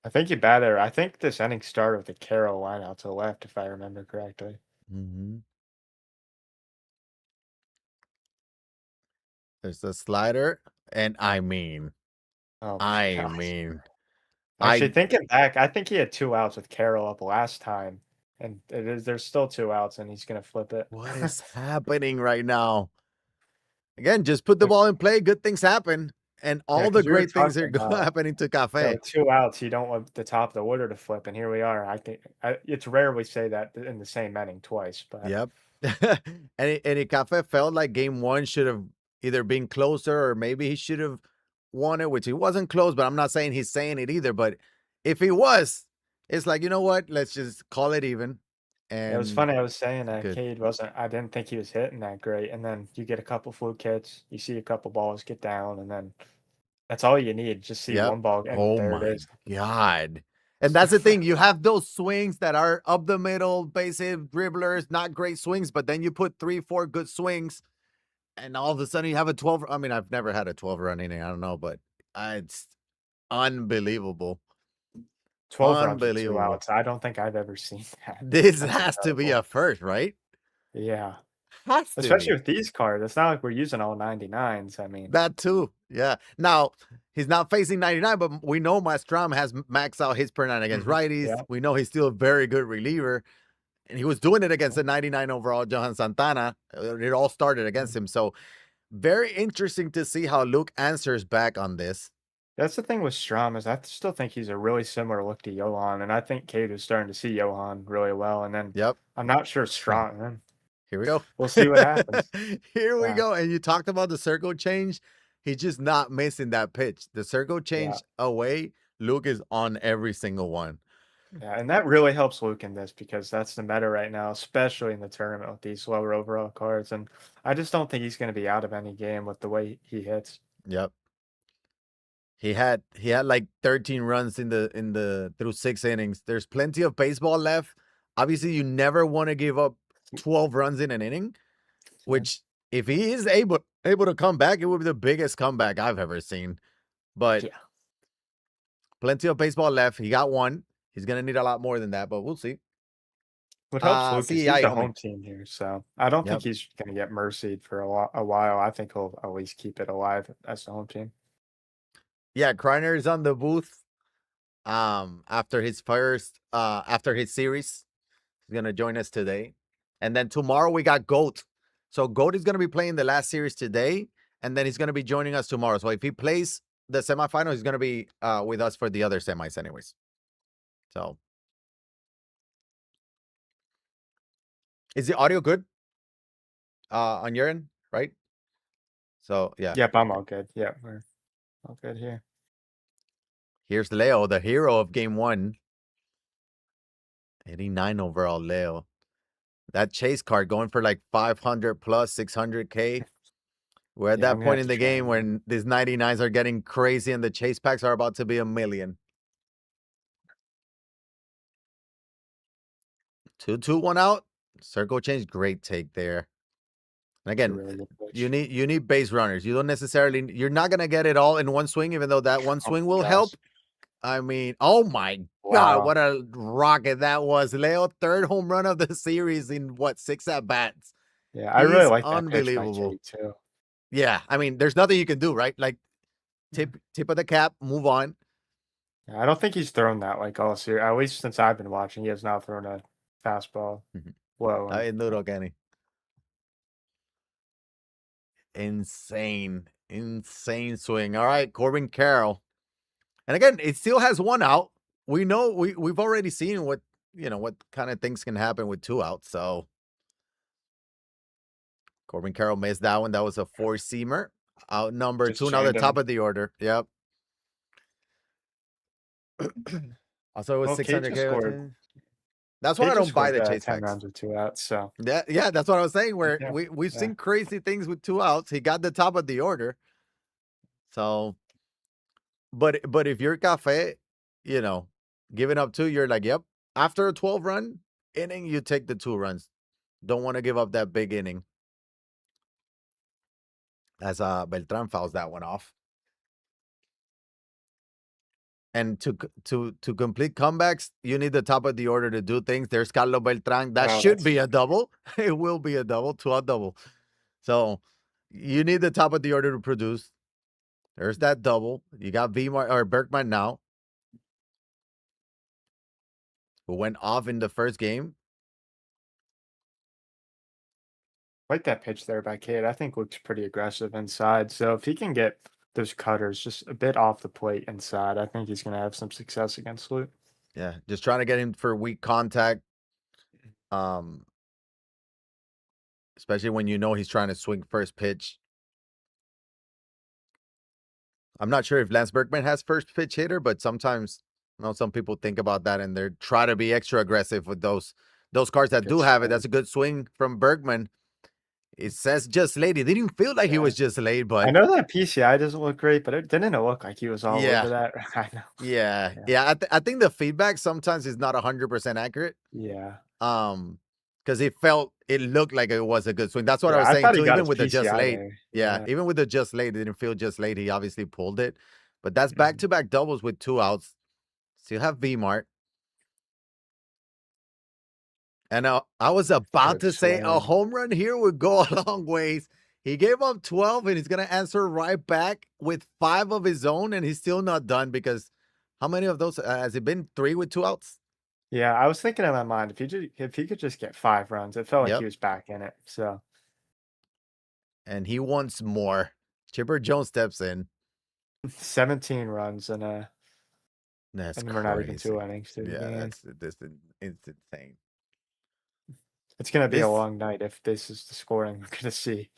I think you better. I think this inning started with a Carroll line out to the left, if I remember correctly. Hmm. There's the slider, and I mean, Oh my I gosh. mean, Actually, I thinking back, I think he had 2 outs with Carroll up last time, and there's still 2 outs, and he's gonna flip it. what is happening right now? Again, just put the ball in play. Good things happen. and Yeah, all the because we were great things talking are about, happening to yeah, Cafe. with 2 outs, you don't want the top of the order to flip, and here we are. I think it's rare we say that in the same inning twice, but Yep. And Cafe felt like game one should have either been closer or maybe he should have won it, which he wasn't close, but I'm not saying he's saying it either. But if he was, it's like, you know what? Let's just call it even. it was And funny, I was saying that good. Cade wasn't I didn't think he was hitting that great, and then you get a couple fluke hits, you see a couple balls get down, and then that's all you need, just see Yep. one ball, and Oh there it my is. God. And that's the thing. You have those swings that are up the middle, basic dribblers, not great swings, but then you put 3, 4 good swings, and all of a sudden you have a 12. I mean, I've never had a 12 run inning. I don't know, but it's unbelievable. 12 runs with 2 Unbelievable. outs, I don't think I've ever seen that. This That's has to be incredible. a first, right? Yeah, Has to especially be. with these cards, it's not like we're using all 99s, I mean, That too. Yeah. Now, he's not facing 99, but we know Mastrom has maxed out his per nine against mhm, righties. yeah. We know he's still a very good reliever. And he was doing it against the 99 overall Johan Santana. It all started against Mhm. him. So, very interesting to see how Luke answers back on this. That's the thing with Strom is I still think he's a really similar look to Johan, and I think Cade is starting to see Johan really well, and then Yep. I'm not sure Strom, Here we go. we'll see what happens. Here we Yeah, go. And you talked about the circle change. He's just not missing that pitch. The circle yeah, change away. Luke is on every single one. yeah, and that really helps Luke in this because that's the meta right now, especially in the tournament with these lower overall cards, and I just don't think he's gonna be out of any game with the way he hits. Yep. He had like 13 runs in the through 6 innings. There's plenty of baseball left. Obviously, you never want to give up 12 runs in an inning, Yeah, which if he is able to come back, it would be the biggest comeback I've ever seen. But yeah. plenty of baseball left. He got one. He's gonna need a lot more than that, but we'll see. What helps Luke is he's CEI the homie. home team here, so I don't think Yep. he's gonna get mercied for a while. I think he'll at least keep it alive as the home team. Yeah, Kreiner is on the booth. After his series. He's gonna join us today. And then tomorrow we got Goat. So Goat is gonna be playing the last series today, and then he's gonna be joining us tomorrow. So if he plays the semifinal, he's gonna be with us for the other semis, anyways. So is the audio good on your end, right? So yeah. Yep, I'm all good. Yep, we're all good here. Here's Leo, the hero of game one. 89 overall Leo. That chase card going for like 500 plus 600K. We're at Yeah, I'm that gonna point have in to the try game and when these 99s are getting crazy and the chase packs are about to be 1 million. 2-2, 1 out. Circle change, great take there. And it's a again, really good you pitch. need base runners. You don't necessarily you're not gonna get it all in one swing, even though that one Oh swing my will gosh. help. I mean, oh my God, Wow. what a rocket that was. Leo, third home run of the series in what, 6 at bats. Yeah, I really He's like that pitch by unbelievable. Cade too. Yeah, I mean, there's nothing you can do, right? Like Yeah. tip of the cap, move on. Yeah, I don't think he's thrown that like all series. At least since I've been watching, he has not thrown a fastball low and Ay, duro, Kenny. Insane, insane swing. All right, Corbin Carroll. And again, it still has 1 out. We know we've already seen what kind of things can happen with 2 outs. So Corbin Carroll missed that one. That was a 4-seamer. Out number just 2, now the jammed top him. of the order. Yep. Also, it was Well, Cade 600 just K. scored. That's why Cade I just don't buy scored the chase 10 packs. runs with 2 outs. So Yeah, that's what I was saying. Where yeah, we've yeah. seen crazy things with 2 outs. He got the top of the order. So, but if you're Cafe, you know, giving up 2, you're like, yep. After a 12 run inning, you take the 2 runs. Don't want to give up that big inning. As Beltran fouls that one off. And to complete comebacks, you need the top of the order to do things. There's Carlos Beltran. That Wow, should that's be a double. It will be a double, 2-out double. So you need the top of the order to produce. There's that double. You got Vmar or Berkman now, who went off in the first game. like that pitch there by Cade. I think looks pretty aggressive inside. So if he can get those cutters just a bit off the plate inside. I think he's gonna have some success against Luke. Yeah, just trying to get him for weak contact. Um, especially when you know he's trying to swing first pitch. I'm not sure if Lance Berkman has first pitch hitter, but sometimes some people think about that and they're try to be extra aggressive with those cards that Good do have it. swing. That's a good swing from Bergman. It says just late. It didn't feel like he Yeah. was just late, I but know that PCI doesn't look great, but it didn't look like he was all yeah, over that. I know. yeah, Yeah. yeah. I think the feedback sometimes is not 100% accurate. Yeah. Um, because it looked like it was a good swing. That's what I Yeah, was I saying thought he too. got Even his with the just PCI late, there. yeah, Yeah. even with the just late, it didn't feel just late. He obviously pulled it, but that's back Mhm. to back doubles with 2 outs. Still have V Mart. And I was about Good to say a swing. home run here would go a long ways. He gave up 12 and he's going to answer right back with 5 of his own. And he's still not done because how many of those has it been? 3 with 2 outs? Yeah, I was thinking in my mind, if he could just get 5 runs, it felt like he Yep. was back in it. So And he wants more. Chipper Jones steps in. 17 runs That's and we're not even crazy. 2 innings through the Yeah, game. it's insane. It's gonna be a This long night if this is the scoring we're gonna see.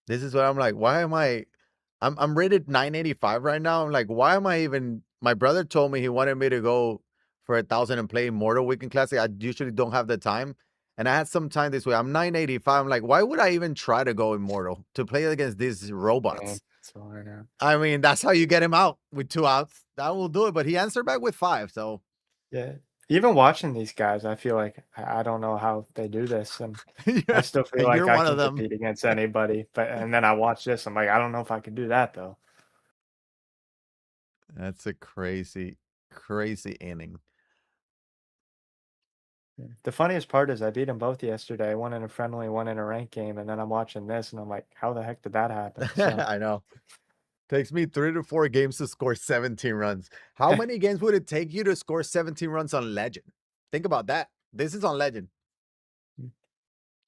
This is what I'm like, why am I'm rated 985 right now. I'm like, why am I even my brother told me he wanted me to go for 1,000 and play Immortal Weekend Classic. I usually don't have the time. And I had some time this way. I'm 985. I'm like, why would I even try to go Immortal to play against these And robots? so I know. I mean, that's how you get him out with 2 outs. That will do it. But he answered back with 5. So Yeah. Even watching these guys, I feel like I don't know how they do this, and I yeah, still feel and like you're I one of can them. compete against anybody. But and then I watch this, I'm like, I don't know if I could do that though. That's a crazy, crazy inning. Yeah. The funniest part is I beat them both yesterday, one in a friendly, one in a ranked game, and then I'm watching this, and I'm like, how the heck did that happen? So I know. Takes me 3 to 4 games to score 17 runs. How many games would it take you to score 17 runs on Legend? Think about that. This is on Legend.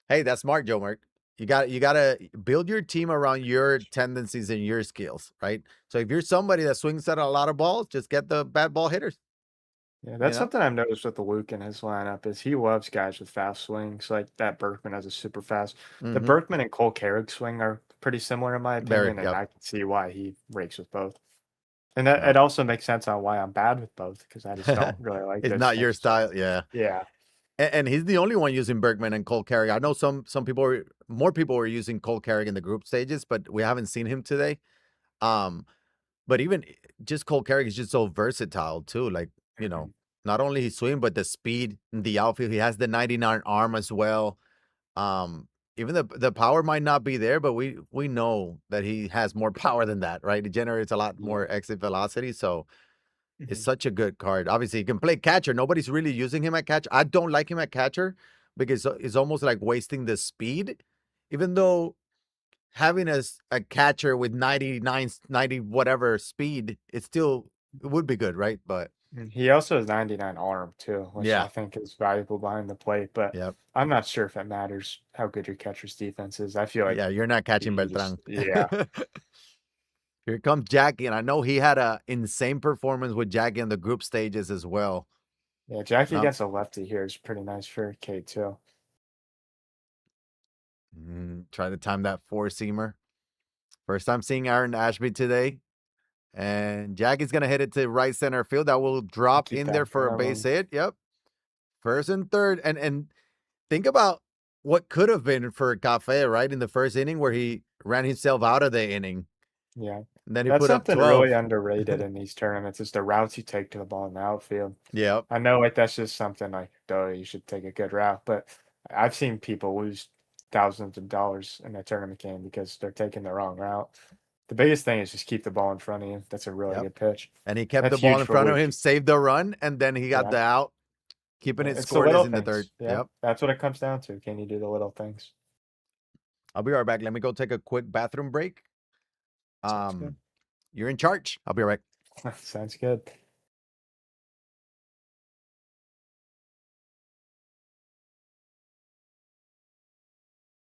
Hey, that's smart, Joe Merck. You gotta build your team around your tendencies and your skills, right? So if you're somebody that swings at a lot of balls, just get the bad ball hitters, yeah, you that's know? something I've noticed with the Luke in his lineup is he loves guys with fast swings, like that Berkman has a super fast. The Mm-hmm. Berkman and Cole Carrick swing are pretty similar in my Very, opinion, and yep. I can see why he rakes with both. And that Yep. it also makes sense on why I'm bad with both because I just don't really like It's those not your types of swings. style, yeah. Yeah. And he's the only one using Bergman and Cole Carrick. I know some people more people were using Cole Carrick in the group stages, but we haven't seen him today. Um, But even just Cole Carrick is just so versatile too. Like, Mhm. not only his swing, but the speed in the outfield. He has the 99 arm as well. Um, Even the power might not be there, but we know that he has more power than that, right? It generates a lot Yeah. more exit velocity. So it's Mhm. such a good card. Obviously, he can play catcher. Nobody's really using him at catcher. I don't like him at catcher because it's almost like wasting the speed, even though having a catcher with 99, 90 whatever speed, it would be good, right? But He also has 99 arm too, which I yeah, think is valuable behind the plate, but yep, I'm not sure if it matters how good your catcher's defense is. I feel like yeah, you're not catching he just Beltran. yeah. Here comes Jackie, and I know he had a insane performance with Jackie in the group stages as well. Yeah, Jackie Um, against a lefty here is pretty nice for K too. Try to time that four seamer. First time seeing Aaron Ashby today, and Jackie's gonna hit it to right center field. That will drop Keep in there that for a base going. hit. Yep, first and third, and think about what could have been for Cafe, right? In the first inning where he ran himself out of the inning. Yeah. And then he That's put up something really 12. underrated in these tournaments is the routes you take to the ball in the outfield. Yep. I know like that's just something like, duh, you should take a good route, but I've seen people lose thousands of dollars in a tournament game because they're taking the wrong route. The biggest thing is just keep the ball in front of you. That's a really Yep. good pitch. And he kept the That's ball huge in for front of Luke. him, saved the run, and then he got Yeah. the out, keeping Yeah. it It's the scoreless little in the third. things. Yeah. Yep. That's what it comes down to. Can you do the little things? I'll be right back. Let me go take a quick bathroom break. Sounds good. Um, you're in charge. I'll be right back. Sounds good.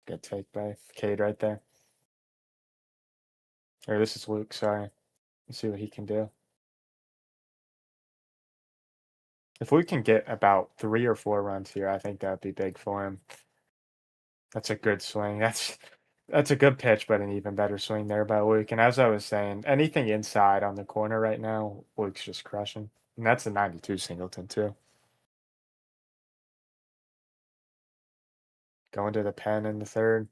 Good take by Cade right there. Or this is Luke, sorry. Let's see what he can do. If we can get about 3 or 4 runs here, I think that'd be big for him. That's a good swing. That's a good pitch, but an even better swing there by Luke. And as I was saying, anything inside on the corner right now, Luke's just crushing. And that's a 92 Singleton too. Going to the pen in the third.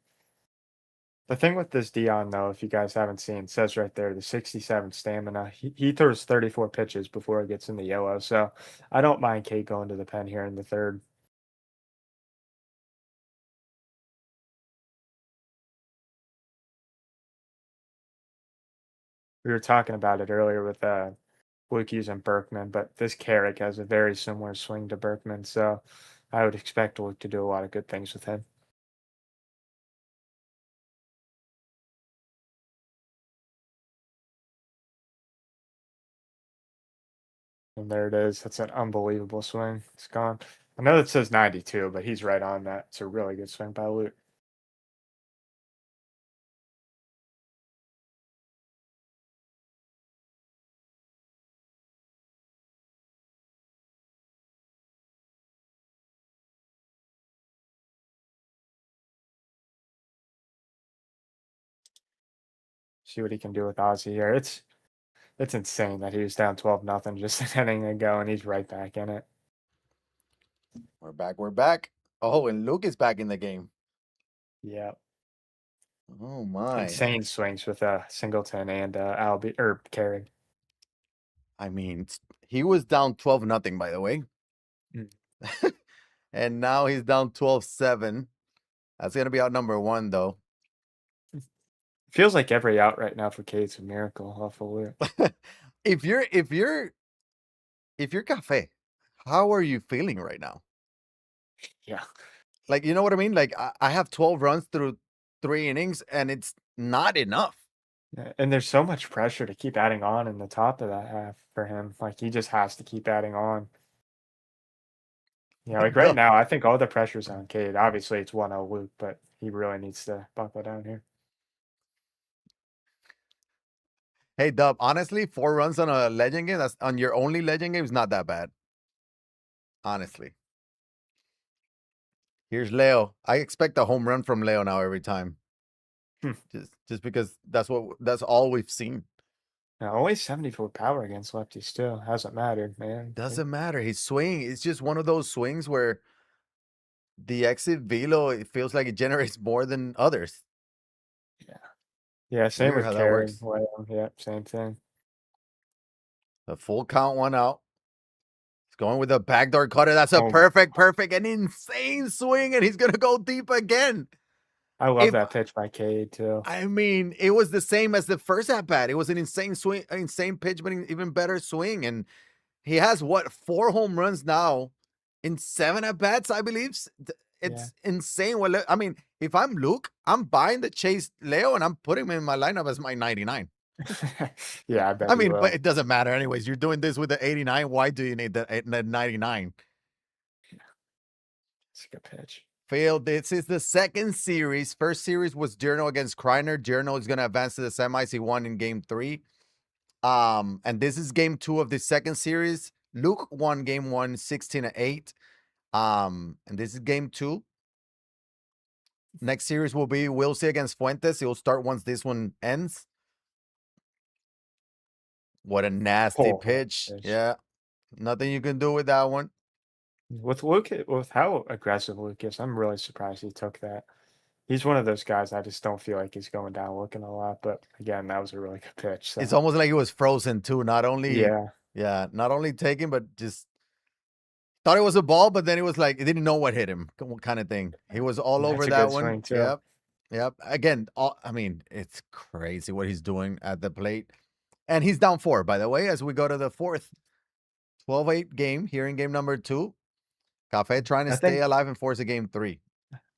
The thing with this Dion, though, if you guys haven't seen, it says right there the 67 stamina. He throws 34 pitches before it gets in the yellow. So I don't mind Kate going to the pen here in the third. We were talking about it earlier with Luke using Berkman, but this Carrick has a very similar swing to Berkman. So I would expect Luke to do a lot of good things with him. And there it is. That's an unbelievable swing. It's gone. I know it says 92, but he's right on that. It's a really good swing by Luke. See what he can do with Ozzy here. It's insane that he was down 12-0 just an inning ago, and he's right back in it. We're back. We're back. Oh, and Luke is back in the game. Yeah. Oh my. Insane swings with Singleton and Albie or Carey. I mean, he was down 12-0, by the way. Mm. And now he's down 12-7. That's gonna be out number one, though. Feels like every out right now for Kate's a miracle off of Luke. if you're Cafe, how are you feeling right now? Yeah. Like, you know what I mean? Like, I have 12 runs through 3 innings, and it's not enough. Yeah, and there's so much pressure to keep adding on in the top of that half for him. Like he just has to keep adding on. Like right Duh. now, I think all the pressure's on Cade. Obviously, it's 1-0 Luke, but he really needs to buckle down here. Hey, Dub, honestly, 4 runs on a legend game, that's on your only legend game, is not that bad. Honestly. Here's Leo. I expect a home run from Leo now every time. Hmm. Just because that's all we've seen. Now, only 74 power against lefties too. Hasn't mattered, man. Doesn't matter. His swing, it's just one of those swings where the exit velo, it feels like it generates more than others. Yeah. Yeah, same Weird with how that Carey. works. Yeah, same thing. The full count, one out. He's going with a backdoor cutter. That's a Oh my, perfect, an insane swing, and he's gonna go deep again. I love If that pitch by Cade too. I mean, it was the same as the first at bat. It was an insane swing, insane pitch, but an even better swing. And he has what, 4 home runs now in 7 at bats, I believe. Yeah. It's insane. Well, I mean, if I'm Luke, I'm buying the Chase Leo and I'm putting him in my lineup as my 99. Yeah, I bet I he mean, but will. it doesn't matter anyways. You're doing this with the 89. Why do you need the 99? It's a good pitch. Failed. This is the second series. First series was Journal against Kreiner. Journal is going to advance to the semis. He won in game 3. And this is game 2 of the second series. Luke won game 1, 16-8. And this is game 2. Next series will be Wilsey against Fuentes. He'll start once this one ends. What a nasty Oh, pitch. pitch. Yeah. Nothing you can do with that one. With Luke, with how aggressive Luke is, I'm really surprised he took that. He's one of those guys I just don't feel like he's going down looking a lot. But again, that was a really good pitch. It's So almost like he was frozen too. Not only, yeah, yeah, not only taking, but just thought it was a ball, but then it was like, he didn't know what hit him, kind of thing. He was all that's over a that good one. swing too. Yep. Yep. Again, I mean, it's crazy what he's doing at the plate. And he's down 4, by the way, as we go to the fourth 12-8 game here in game number 2. Cafe trying to I stay think alive and force a game 3.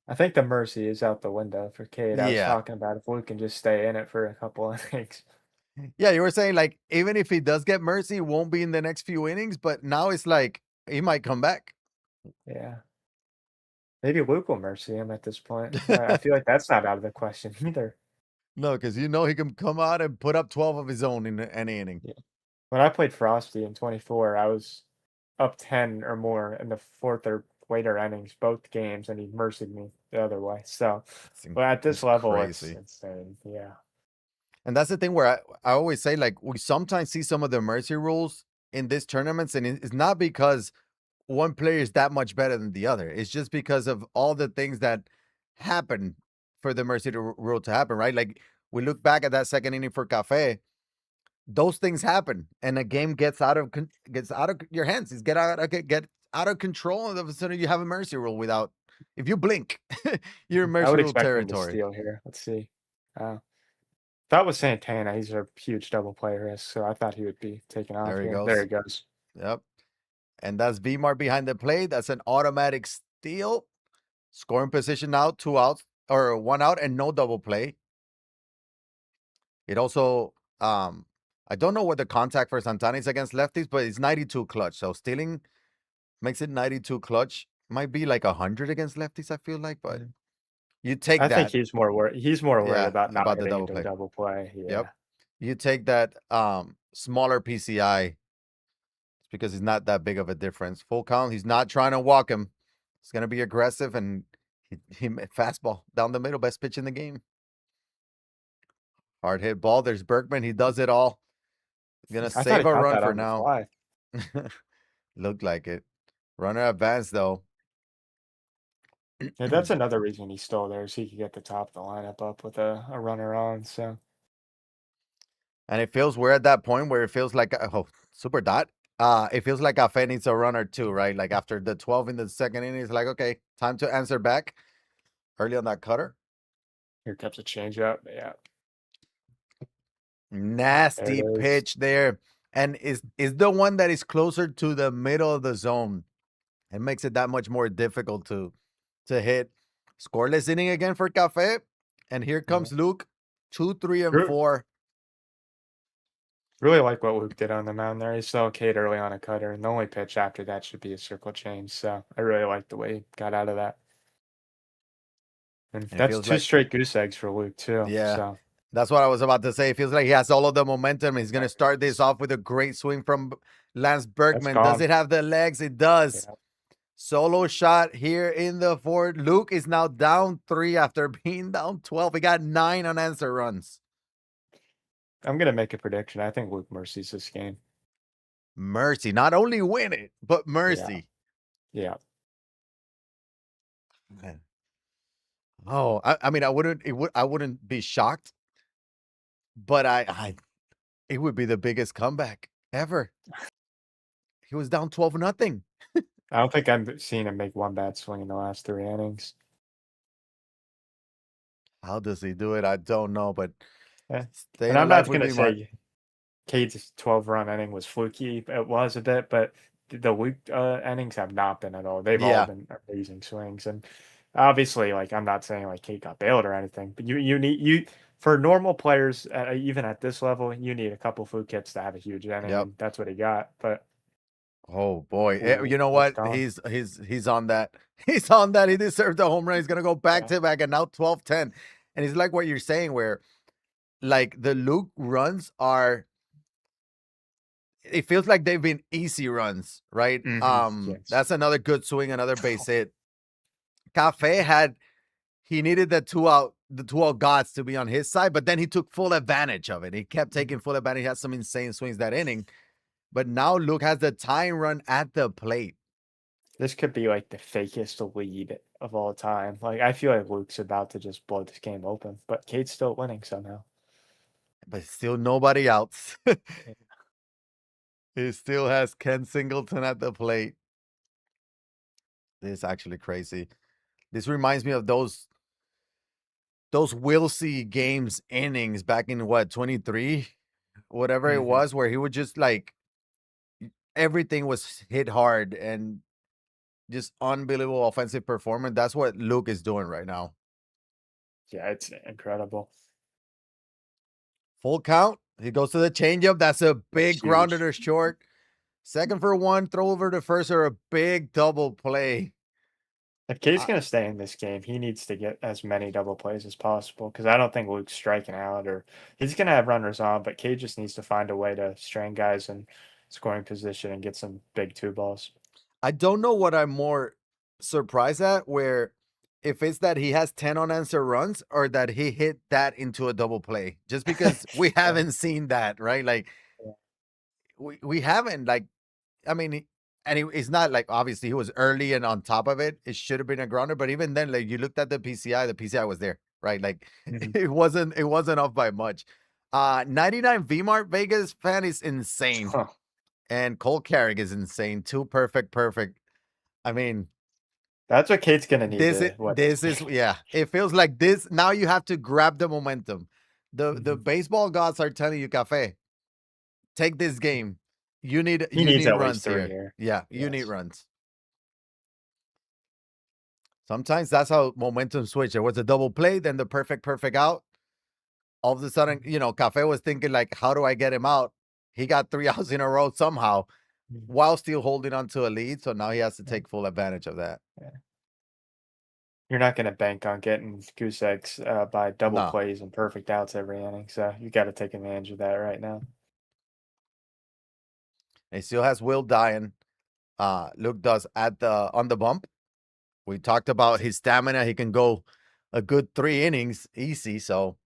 I think the mercy is out the window for Cade. I was Yeah. talking about if Luke can just stay in it for a couple innings. Yeah, you were saying like even if he does get mercy, it won't be in the next few innings, but now it's like he might come back. Yeah, maybe Luke will mercy him at this point. I feel like that's not out of the question either. No, because you know he can come out and put up 12 of his own in any inning. Yeah. When I played Frosty in 24, I was up 10 or more in the fourth or later innings, both games, and he mercied me the other way. So, but at this It's level, it's crazy. insane. Yeah. And that's the thing where I always say, like, we sometimes see some of the mercy rules in these tournaments, and it's not because one player is that much better than the other. It's just because of all the things that happen for the mercy rule to happen, right? Like, we look back at that second inning for Cafe, those things happen, and a game gets out of your hands. It's get out of control, and all of a sudden you have a mercy rule without. If you blink, you're in I mercy would rule expect him to territory. steal here. Let's see. Uh, that was Santana. He's a huge double play risk, so I thought he would be taken off There he here. There goes. he goes. Yep. And that's Vmar behind the plate. That's an automatic steal. Scoring position now, 2 outs or 1 out and no double play. It also, I don't know what the contact for Santana is against lefties, but it's 92 clutch. So stealing makes it 92 clutch. Might be like 100 against lefties, I feel like, but Mhm. you take I think that. he's more worried Yeah, about not about the hitting double into a play. double play. Yep. Yeah. You take that smaller PCI because it's not that big of a difference. Full count. He's not trying to walk him. He's gonna be aggressive and he fastball down the middle, best pitch in the game. Hard hit ball. There's Berkman. He does it all. Gonna I thought he save a caught run that for on the now. fly. Looked like it. Runner advanced though. Yeah, that's another reason he's still there, is he could get the top of the lineup up with a runner on. So And it feels we're at that point where it feels like oh, super dot. It feels like Afe needs a runner too, right? Like after the 12 in the second inning, it's like, okay, time to answer back early on that cutter. here comes a changeup. Yeah, there it Nasty is. pitch there. And is the one that is closer to the middle of the zone. It makes it that much more difficult to hit. Scoreless inning again for Cafe. And here Yeah. comes Luke. 2, 3, and Re- 4. Really like what Luke did on the mound there. He still K'd early on a cutter, and the only pitch after that should be a circle change. So I really like the way he got out of that. And And it that's feels two like, straight goose eggs for Luke too. yeah, So that's what I was about to say. It feels like he has all of the momentum. He's going to there start it this is. off with a great swing from Lance That's Berkman. Does gone. it have the legs? It does. Yeah, Solo shot here in the fourth. Luke is now down 3 after being down 12. He got 9 unanswered runs. I'm gonna make a prediction. I think Luke mercies this game. Mercy. Not only win it, but Yeah, mercy. yeah. Man. Oh, I mean, I wouldn't be shocked, but it would be the biggest comeback ever. He was down 12 nothing. I don't think I've seen him make one bad swing in the last 3 innings. How does he do it? I don't know, but Yeah. staying And I'm alive not with gonna Vmart. say Cade's 12-run inning was fluky. It was a bit, but the Luke innings have not been at all. They've all Yeah. been amazing swings, and obviously, like I'm not saying like Cade got bailed or anything, but you need you for normal players, even at this level, you need a couple fluke hits to have a huge inning, Yep. and that's what he got. But Oh boy. ooh, You know that's what? gone. He's on that. He's on that. He deserved a home run. He's gonna go back Yeah. to back and now 12-10. And it's like what you're saying, where like the Luke runs are it feels like they've been easy runs, right? Yes. That's another good swing, another base hit. Cafe had he needed the 2 out gods to be on his side, but then he took full advantage of it. He kept Mhm. taking full advantage. He had some insane swings that inning. But now Luke has the time run at the plate. This could be like the fakest lead of all time. Like I feel like Luke's about to just blow this game open, but Cade's still winning somehow. But still nobody else. He still has Ken Singleton at the plate. This is actually crazy. This reminds me of those Wilsey games innings back in what 23, whatever it Mhm. was, where he would just like everything was hit hard and just unbelievable offensive performance. That's what Luke is doing right now. Yeah, it's incredible. Full count. He goes to the changeup. That's a That's big grounder huge. to short. Second for one, throw over to first or a big double play. If Cade's I, going to stay in this game, he needs to get as many double plays as possible because I don't think Luke's striking out or he's going to have runners on, but Cade just needs to find a way to strain guys in scoring position and get some big two balls. I don't know what I'm more surprised at, where if it's that he has 10 unanswered runs or that he hit that into a double play, just because we Yeah. haven't seen that, right? Like Yeah. we haven't, like, I mean, it's not like obviously he was early and on top of it. It should have been a grounder, but even then, like you looked at the PCI was there, right? Like Mhm. it wasn't off by much. 99 VMart Vegas fan is insane. Huh. And Cole Carrick is insane. Two perfect. I mean, That's what Cade's going to need this is to win this this game. is yeah. It feels like this. Now you have to grab the momentum. The Mhm. baseball gods are telling you, Cafe, take this game. You need He you needs need at least runs three here. here. Yeah, you need Yes. runs. Sometimes that's how momentum switch. There was a double play, then the perfect out. All of a sudden, Mhm. Cafe was thinking like, how do I get him out? He got 3 outs in a row somehow Mhm. while still holding on to a lead. So now he has to Yeah. take full advantage of that. Yeah. You're not going to bank on getting goose eggs by double No, plays and perfect outs every inning, so you got to take advantage of that right now. he still has Will dying. Luke does at the on the bump. We talked about his stamina. He can go a good 3 innings easy. So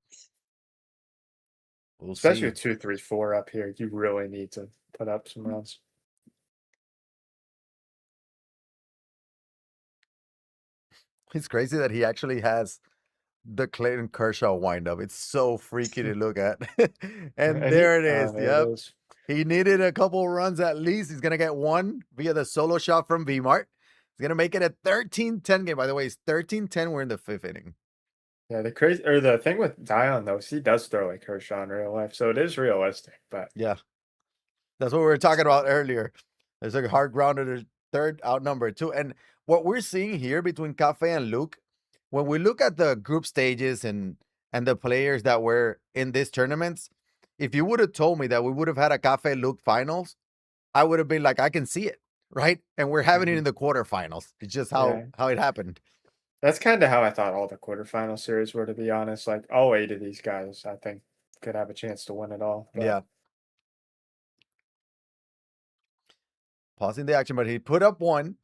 we'll Especially see. with 2, 3, 4 up here, you really need to put up some runs. It's crazy that he actually has the Clayton Kershaw windup. It's so freaky to look at. And And he, there it is. there it Yep. is. He needed a couple runs at least. He's going to get one via the solo shot from VMart. He's going to make it a 13-10 game. By the way, it's 13-10. We're in the 5th inning. Yeah, the crazy or the thing with Dion though is he does throw like Kershaw in real life, so it is realistic. But Yeah. That's what we were talking about earlier. There's a hard grounder, there's third outnumbered too. And what we're seeing here between Cafe and Luke, when we look at the group stages and the players that were in these tournaments, if you would have told me that we would have had a Cafe Luke finals, I would have been like, I can see it, right? And we're having it mhm, in the quarterfinals. It's just how yeah, how it happened. that's kind of how I thought all the quarterfinal series were. To be honest, like all 8 of these guys, I think could have a chance to win it all. But Yeah, pausing the action, but he put up one.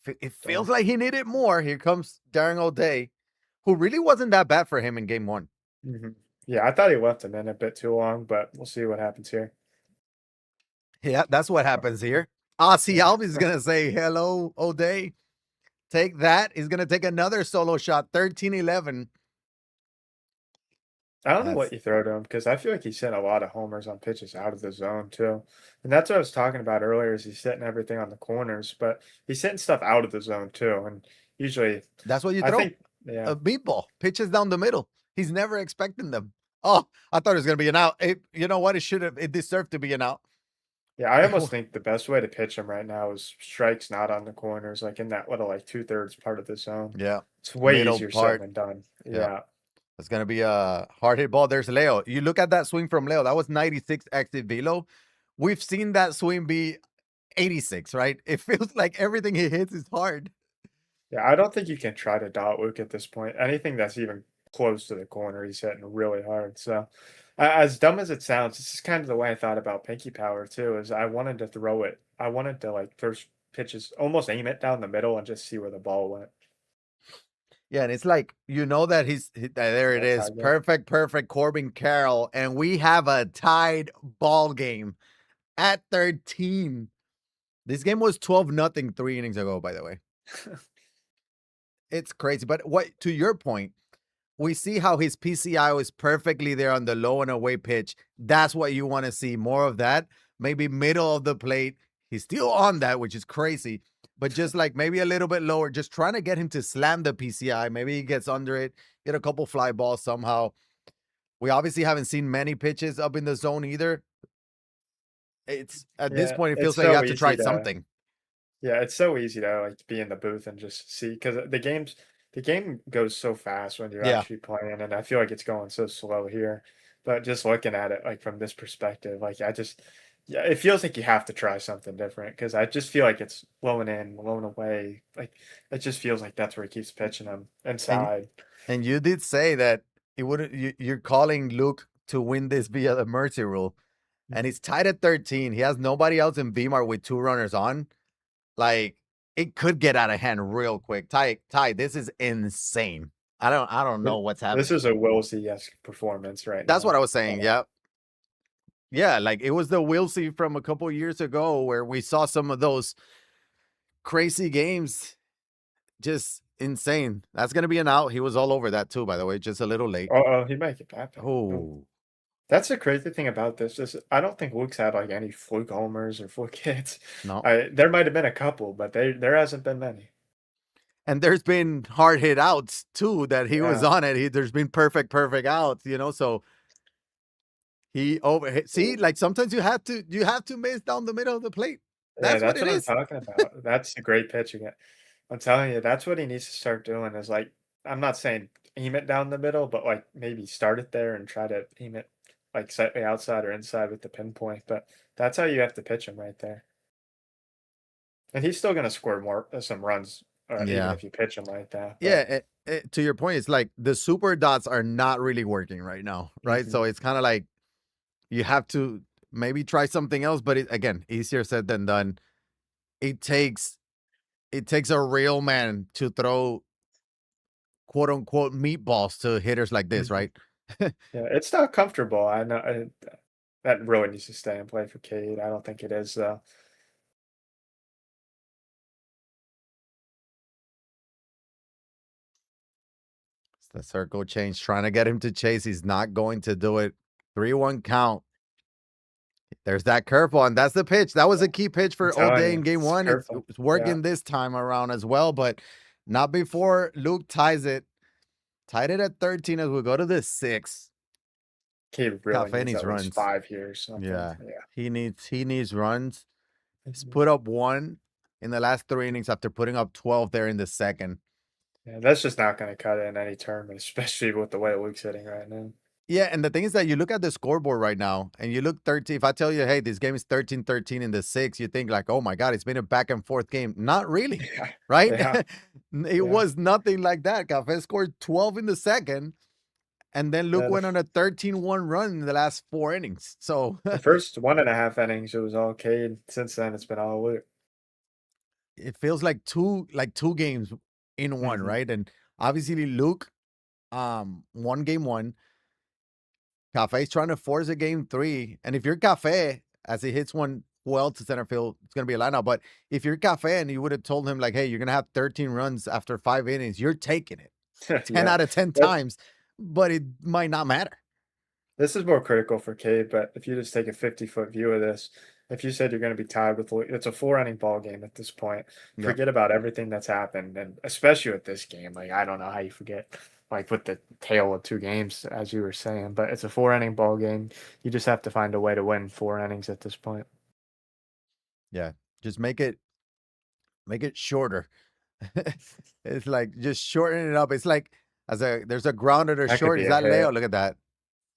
It uh, feels like he needed more. Here comes Darren O'Day, who really wasn't that bad for him in game one. mhm. Yeah, I thought he left him in a bit too long, but we'll see what happens here. Yeah, that's what happens here. Ozzy Yeah. Alves is gonna say hello, O'Day. Take that. He's gonna take another solo shot. 13-11. I don't know what That's you throw to him because I feel like he's hitting a lot of homers on pitches out of the zone too. And that's what I was talking about earlier is he's hitting everything on the corners, but he's hitting stuff out of the zone too. And usually that's what you I throw. think yeah. A meatball. Pitches down the middle. He's never expecting them. Oh, I thought it was gonna be an out. You know what? It deserved to be an out. Yeah, I almost think the best way to pitch him right now is strikes not on the corners, like in that little like 2/3 part of the zone. Yeah. It's way Middle easier said part. than done. Yeah. Yeah. It's gonna be a hard hit ball. There's Leo. You look at that swing from Leo. That was 96 exit velo. We've seen that swing be 86, right? It feels like everything he hits is hard. Yeah, I don't think you can try to dot Luke at this point. Anything that's even close to the corner, he's hitting really hard. So, as dumb as it sounds, this is kind of the way I thought about Pinky Power too. Is I wanted to throw it. I wanted to like first pitches, almost aim it down the middle and just see where the ball went. Yeah, and it's like that there it That's how is. I get. Perfect Corbin Carroll. And we have a tied ball game at 13. This game was 12-0 3 innings ago, by the way. It's crazy. But what to your point, we see how his PCI was perfectly there on the low and away pitch. That's what you want to see. More of that. Maybe middle of the plate. He's still on that, which is crazy. But just like maybe a little bit lower, just trying to get him to slam the PCI. Maybe he gets under it, get a couple fly balls somehow. We obviously haven't seen many pitches up in the zone either. It's at this Yeah, point, it it's feels like you so have to try easy to. something. Yeah, it's so easy to like be in the booth and just see because the game goes so fast when you're Yeah. actually playing, and I feel like it's going so slow here. But just looking at it like from this perspective, like I just Yeah, it feels like you have to try something different because I just feel like it's blowing in, blowing away. Like it just feels like that's where he keeps pitching them And inside. and you did say that it wouldn't. You're calling Luke to win this via the mercy rule, and Mhm. he's tied at 13. He has nobody else in Beamar with 2 runners on. Like it could get out of hand real quick. Ty, this is insane. I don't know what's This happening. is a Wilsey-esque performance right That's what now. I was saying. Yeah. Yeah, like it was the Wilsey from a couple years ago where we saw some of those crazy games. Just insane. That's gonna be an out. He was all over that too, by the way, just a little late. Uh-oh, he might get back there. Oh. Oh That's the crazy thing about this is I don't think Luke's had like any fluke homers or fluke hits. no. There might have been a couple, but there hasn't been many. And there's been hard hit outs too that he was Yeah. on it. There's been perfect outs, so he over see, Ooh. like sometimes you have to miss down the middle of the plate. Yeah, That's what that's it what I'm is. talking about. That's the great pitching. I'm telling you, that's what he needs to start doing is like I'm not saying aim it down the middle, but like maybe start it there and try to aim it like slightly outside or inside with the pinpoint. But that's how you have to pitch him right there. And he's still gonna score more some runs, even Yeah. if you pitch him like that. But Yeah, to your point, it's like the super dots are not really working right now, right? So mhm. it's kind of like you have to maybe try something else, but again, easier said than done. It takes it takes a real man to throw quote unquote meatballs to hitters like this, Mhm. right? Yeah, it's not comfortable. I know that really needs to stay in play for Cade. I don't think it is though. It's the circle change, trying to get him to chase. He's not going to do it. 3-1 count. There's that curveball, and that's the pitch. That was a key pitch I'm for telling O'Day you, in game it's one. careful. It's Yeah, working this time around as well, but not before Luke ties it. Tied it at 13 as we go to the 6th. Cade really Cafe needs needs at least runs. 5 here or something. Yeah. Yeah. He needs runs. He's Mhm. put up 1 in the last 3 innings after putting up 12 there in the second. Yeah, that's just not going to cut it in any tournament, especially with the way Luke's hitting right now. Yeah, and the thing is that you look at the scoreboard right now and you look 13. If I tell you, hey, this game is 13-13 in the 6, you think like, oh my God, it's been a back and forth game. Not really, Yeah, right? yeah, It yeah. was nothing like that. Cafe scored 12 in the second, and then Luke Yeah, went on a 13-1 run in the last 4 innings. So the first 1.5 innings, it was all Cade. Since then, it's been all Luke. it feels like two games in one, Mhm. right? And obviously Luke won game 1. Cafe's trying to force a game 3. And if you're Cafe, as he hits one well to center field, it's gonna be a lineout. But if you're Cafe and you would have told him, like, hey, you're gonna have 13 runs after 5 innings, you're taking it 10 Yeah. out of 10 That times, but it might not matter. This is more critical for Cade, but if you just take a 50-foot view of this, if you said you're going to be tied with, it's a 4 inning ball game at this point. Yep. Forget about everything that's happened, and especially with this game. Like I don't know how you forget, like with the tail of 2 games, as you were saying. But it's a 4 inning ball game. You just have to find a way to win 4 innings at this point. Yeah. Just make it shorter. It's like just shorten it up. It's like there's a grounder to That could short. be Is a that Leo? hit. Look at that.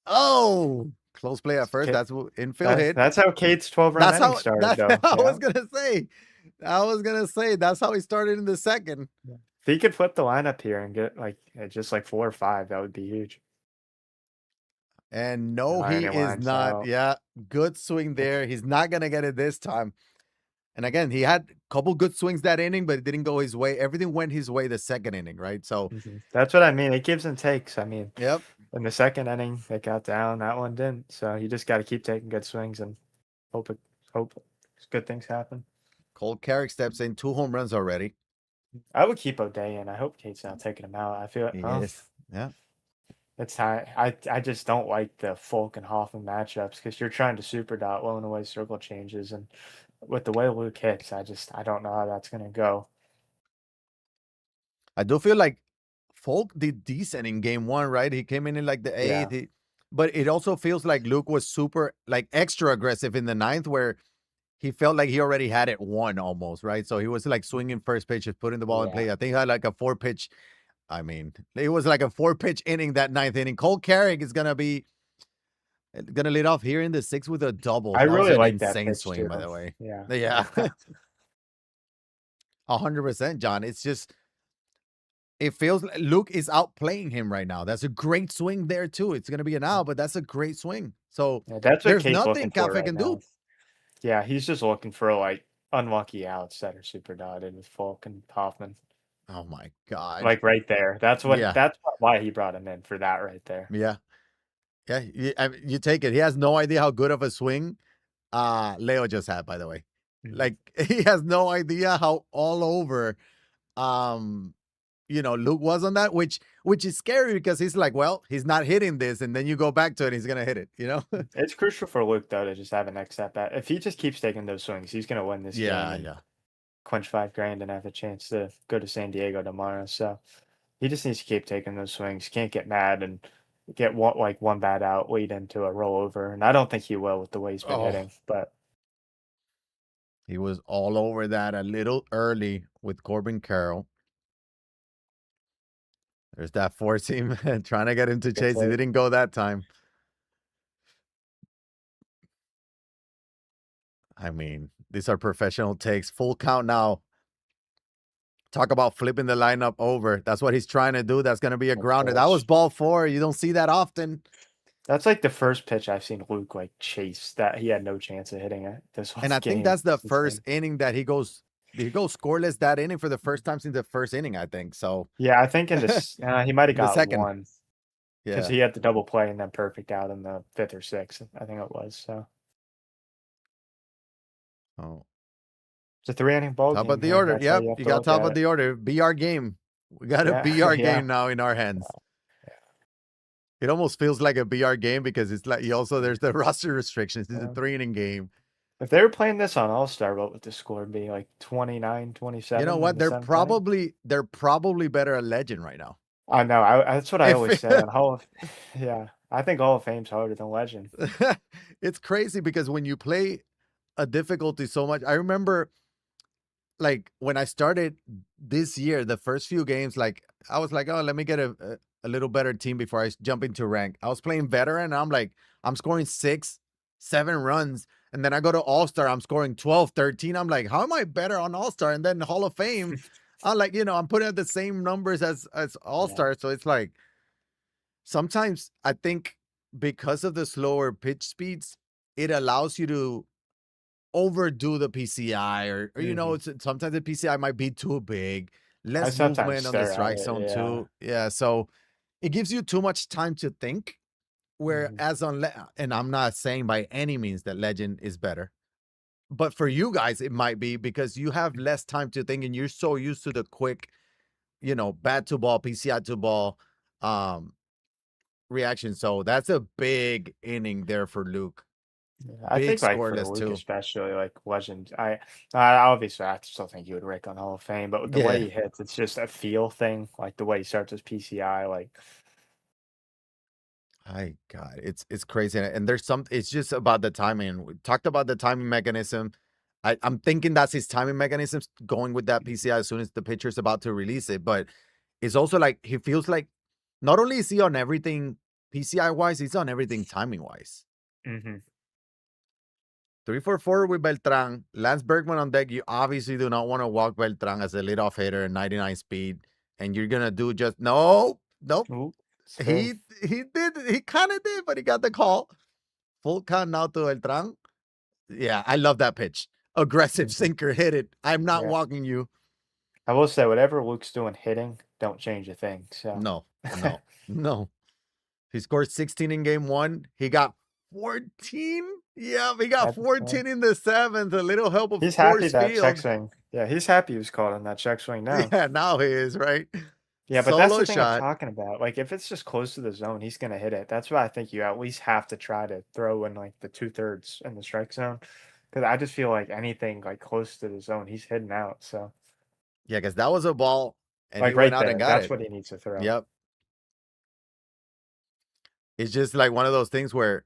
Oh, close play at first. Ca- That's infield hit. That's how Cade's 12 run That's inning how started, that's though. I Yeah. was gonna say. I was gonna say that's how he started in the second. Yeah. If he could flip the lineup here and get like just like 4 or 5, that would be huge. And no, he And it is lines not. out. Yeah, good swing there. He's not gonna get it this time. And again, he had a couple good swings that inning, but it didn't go his way. Everything went his way the second inning, right? So, Mhm. That's what I mean. It gives and takes. I mean, yep. in the second inning, they got down. That one didn't. So you just got to keep taking good swings and hope it hope good things happen. Cole Carrick steps in 2 home runs already. I would keep O'Day in. I hope Kate's not taking him out. I feel He oh, is. Yeah. it's time. I just don't like the Folk and Hoffman matchups because you're trying to super dot blowing away circle changes and with the way Luke hits, I don't know how that's gonna go. I do feel like Folk did decent in game 1, right? He came in like the Yeah. eighth. But it also feels like Luke was super, like extra aggressive in the ninth, where he felt like he already had it won almost, right? So he was like swinging first pitches, putting the ball in Yeah. play. I think he had like a 4 pitch. I mean, it was like a 4 pitch inning that ninth inning. Cole Carrick is gonna be Gonna lead off here in the 6 with a double. I That was really an like that insane pitch swing, too. by the way. Yeah. Yeah, 100%, John. It's just it feels like Luke is outplaying him right now. That's a great swing there too. It's gonna be an out, but that's a great swing. So Yeah, that's what there's Kate's looking nothing for Cafe right can now. do. Yeah, he's just looking for like unlucky outs that are super dotted with Falk and Hoffman. Oh my god. Like right there. Yeah, Why he brought him in for that right there. yeah, yeah. You take it. He has no idea how good of a swing Leo just had, by the way. Mhm. Like he has no idea how all over um Luke was on that, which is scary because he's like, well, he's not hitting this, and then you go back to it, he's gonna hit it. It's crucial for Luke though to just have an next at bat. If he just keeps taking those swings, he's gonna win this game Yeah, and yeah. clinch 5 grand and have a chance to go to San Diego tomorrow. So he just needs to keep taking those swings. Can't get mad and get one bad out, lead into a rollover. And I don't think he will with the way he's been Oh, hitting. But he was all over that a little early with Corbin Carroll. There's that four seam trying to get him to good chase. He take. didn't go that time. I mean, these are professional takes. Full count now. Talk about flipping the lineup over. That's what he's trying to do. That's going to be a Good grounder. That was pitch. ball four. You don't see that often. That's like the first pitch I've seen Luke like chase that he had no chance of hitting it this whole And I think game. that's the It's first inning that he goes scoreless that inning for the first time since the first inning, I think. So Yeah, I think in this he might have in the got second. one because Yeah. he had the double play and then perfect out in the fifth or sixth. I think it was. So Oh. it's a 3 inning ball Top game of the here. order. That's how Yep. you have You to got look top at of it. the order. Be our game. We got to Yeah, be our yeah. game now in our hands. It almost feels like a BR game because it's like you also there's the roster restrictions. It's a Yeah. 3 inning game. If they were playing this on All Star, what would the score be? Like 29, You know 27 in what? the seventh inning? They're probably better at Legend right now. I know. That's what I If always say on Hall of. Yeah, I think Hall of Fame's harder than Legend. it's crazy because when you play a difficulty so much, I remember like when I started this year, the first few games, like I was like, oh, let me get a little better team before I jump into rank. I was playing veteran, and I'm like, I'm scoring 6, 7 runs. And then I go to All Star, I'm scoring 12, 13. I'm like, how am I better on All Star? And then Hall of Fame, I'm like, I'm putting out the same numbers as All Yeah. Star. So it's like sometimes I think because of the slower pitch speeds, it allows you to overdo the PCI Hmm. sometimes the PCI might be too big, I less sometimes movement on the stare at strike it. zone Yeah. too. Yeah, so it gives you too much time to think. Hmm. Whereas and I'm not saying by any means that Legend is better, but for you guys it might be because you have less time to think and you're so used to the quick, bat to ball, PCI to ball, um, reaction. So that's a big inning there for Luke. Yeah, I Big think like for scoreless Luke too. especially, like Legend, I obviously I still think you would rank on Hall of Fame, but with the way Yeah. he hits, it's just a feel thing. Like the way he starts his PCI, like I God, it's crazy, and there's some. It's just about the timing. We talked about the timing mechanism. I'm thinking that's his timing mechanisms going with that PCI as soon as the pitcher's about to release it. But it's also like he feels like not only is he on everything PCI wise, he's on everything timing wise. hmm 3-4-4 with Beltran, Lance Bergman on deck. You obviously do not want to walk Beltran as a leadoff hitter at 99 speed, and you're gonna do just nope. Ooh, spin. He he kind of did, but he got the call. Full count now to Beltran. Yeah, I love that pitch. Aggressive Mhm. sinker, hit it. I'm not Yeah, walking you. I will say whatever Luke's doing hitting, don't change a thing. So No, no, no. He scored 16 in game one. He got 14. Yeah, he got that's 14 in the seventh. A little help of he's happy force that check field. swing. Yeah, he's happy he was caught on that check swing now. Yeah, now he is, right? Yeah, but that's Solo the thing I'm shot. talking about. Like, if it's just close to the zone, he's gonna hit it. That's why I think you at least have to try to throw in like the 2/3 in the strike zone, because I just feel like anything like close to the zone, he's hitting out. So, Yeah, because that was a ball and he like went right out and there, got that's it. what he needs to throw. Yep. It's just like one of those things where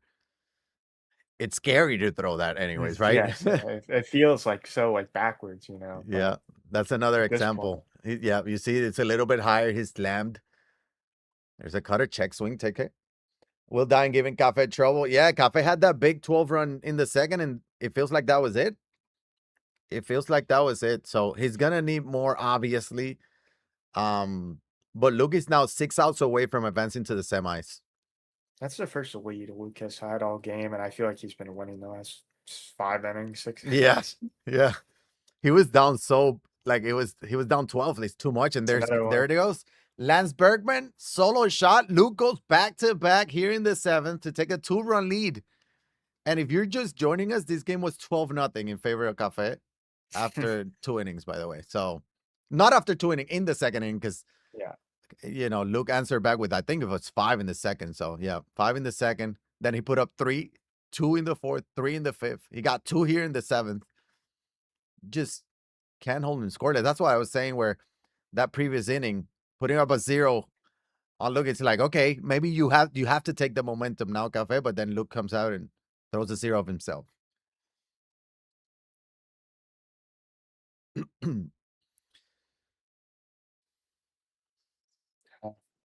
it's scary to throw that anyways, right? Yes, it feels like so like backwards, but Yeah, that's another at this point, example. Yeah, you see it's a little bit higher. He's slammed. There's a cutter check swing. Take it. Will Dine giving Cafe trouble. Yeah, Cafe had that big 12 run in the second, and it feels like that was it. It feels like that was it. So he's gonna need more, obviously. But Luke is now 6 outs away from advancing to the semis. That's the first lead Lucas had all game, and I feel like he's been winning the last 5 innings, 6 innings. Yeah, yeah. He was down so like he was down 12. It's too much. And It's another there one. it goes. Lance Bergman, solo shot. Luke goes back to back here in the seventh to take a 2-run lead. And if you're just joining us, this game was 12-0 in favor of Cafe after 2 innings, by the way. So not after 2 innings, in the second inning, because Yeah. Luke answered back with, I think it was 5 in the second. So yeah, 5 in the second. Then he put up 3, 2 in the fourth, 3 in the fifth. He got 2 here in the seventh. Just can't hold him scoreless. That's why I was saying where that previous inning, putting up a 0 on Luke, it's like, okay, maybe you have to take the momentum now, Cafe, but then Luke comes out and throws a 0 of himself.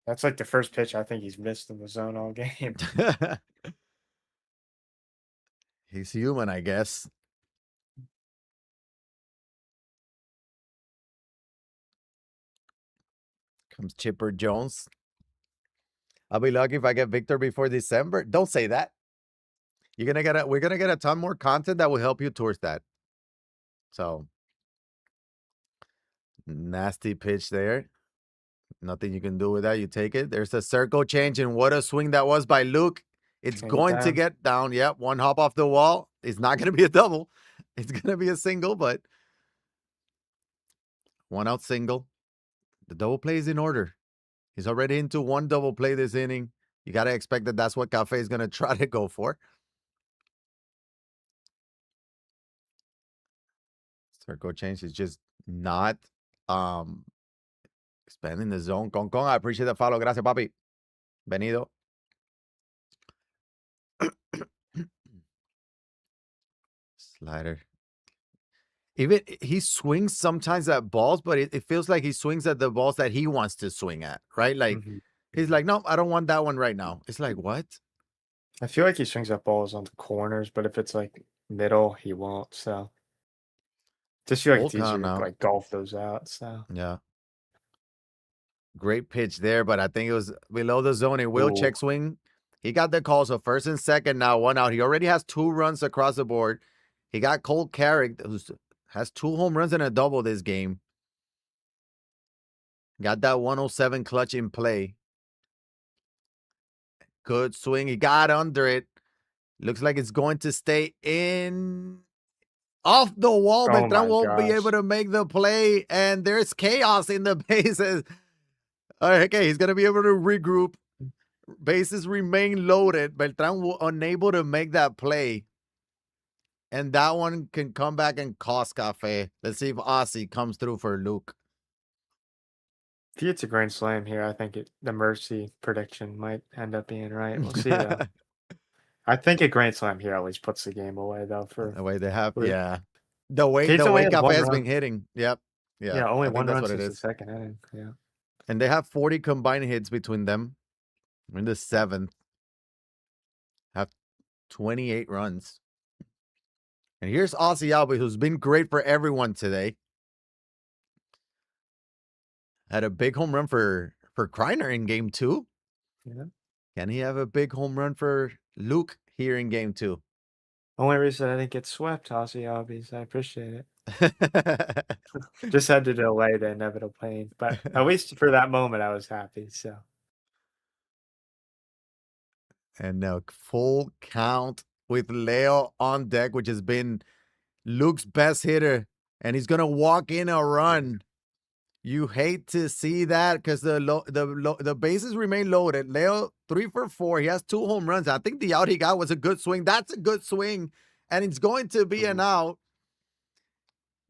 That's like the first pitch I think he's missed in the zone all game. He's human, I guess. Comes Chipper Jones. I'll be lucky if I get Victor before December. Don't say that. We're gonna get a ton more content that will help you towards that. So nasty pitch there. Nothing you can do with that. You take it. There's a circle change, and what a swing that was by Luke. It's going to get down. Yep, one hop off the wall. It's not gonna be a double. It's gonna be a single, but 1-out single. The double play is in order. He's already into 1 double play this inning. You got to expect that that's what Cafe is going to try to go for. Circle change is just not expanding the zone. Con, I appreciate the follow. Gracias, papi. Venido. Slider. Even he swings sometimes at balls, but it feels like he swings at the balls that he wants to swing at, right? Like he's like, no, I don't want that one right now. It's like, what? I feel like he swings at balls on the corners, but if it's like middle, he won't. So just feel like Full it's easier count to now. like golf those out. So Yeah. Great pitch there, but I think it was below the zone. It will check swing. He got the call. So first and second now, 1 out. He already has 2 runs across the board. He got Cole Carrick, who has 2 home runs and a double this game. Got that 107 clutch in play. Good swing. He got under it. Looks like it's going to stay in. Off the wall. oh Beltran my won't be able gosh. to make the play. And there's chaos in the bases. Okay, he's going to be able to regroup. Bases remain loaded. Beltran unable to make that play. And that one can come back and cost Cafe. Let's see if Aussie comes through for Luke. If he hits a grand slam here, I think the mercy prediction might end up being right. We'll see though. I think a grand slam here at least puts the game away though. The way they have, For yeah. The way Caves only has Cafe 1 has run. been hitting. Yep. Yeah. Yeah, only I think 1 that's run what it since the is. second inning. Yeah. And they have 40 combined hits between them. In the 7th. Have 28 runs. And here's Aussie Albi, who's been great for everyone today. Had a big home run for Kreiner in game 2. Yeah. Can he have a big home run for Luke here in game 2? Only reason I didn't get swept, Aussie Hobbies. I appreciate it. Just had to delay the inevitable pain. But at least for that moment, I was happy. So And now full count with Leo on deck, which has been Luke's best hitter. And he's going to walk in a run. You hate to see that because the bases remain loaded. Leo 3 for 4. He has 2 home runs. I think the out he got was a good swing. That's a good swing, and it's going to be an out.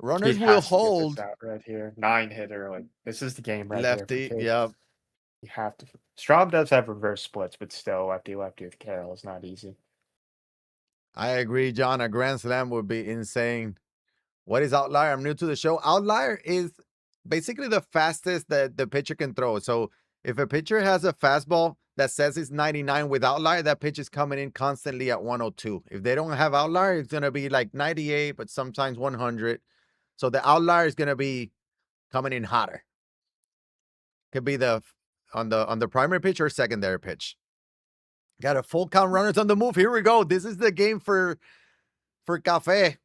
Runners he will has to get this hold. out right here. 9-hitter. Like this is the game right here for Lefty, Caves. yep. You have to. Strom does have reverse splits, but still lefty with Carroll is not easy. I agree, John. A grand slam would be insane. What is outlier? I'm new to the show. Outlier is basically the fastest that the pitcher can throw. So If a pitcher has a fastball that says it's 99 with outlier, that pitch is coming in constantly at 102. If they don't have outlier, it's gonna be like 98, but sometimes 100. So the outlier is gonna be coming in hotter. Could be the on the primary pitch or secondary pitch. Got a full count runners on the move. Here we go. This is the game for Cafe.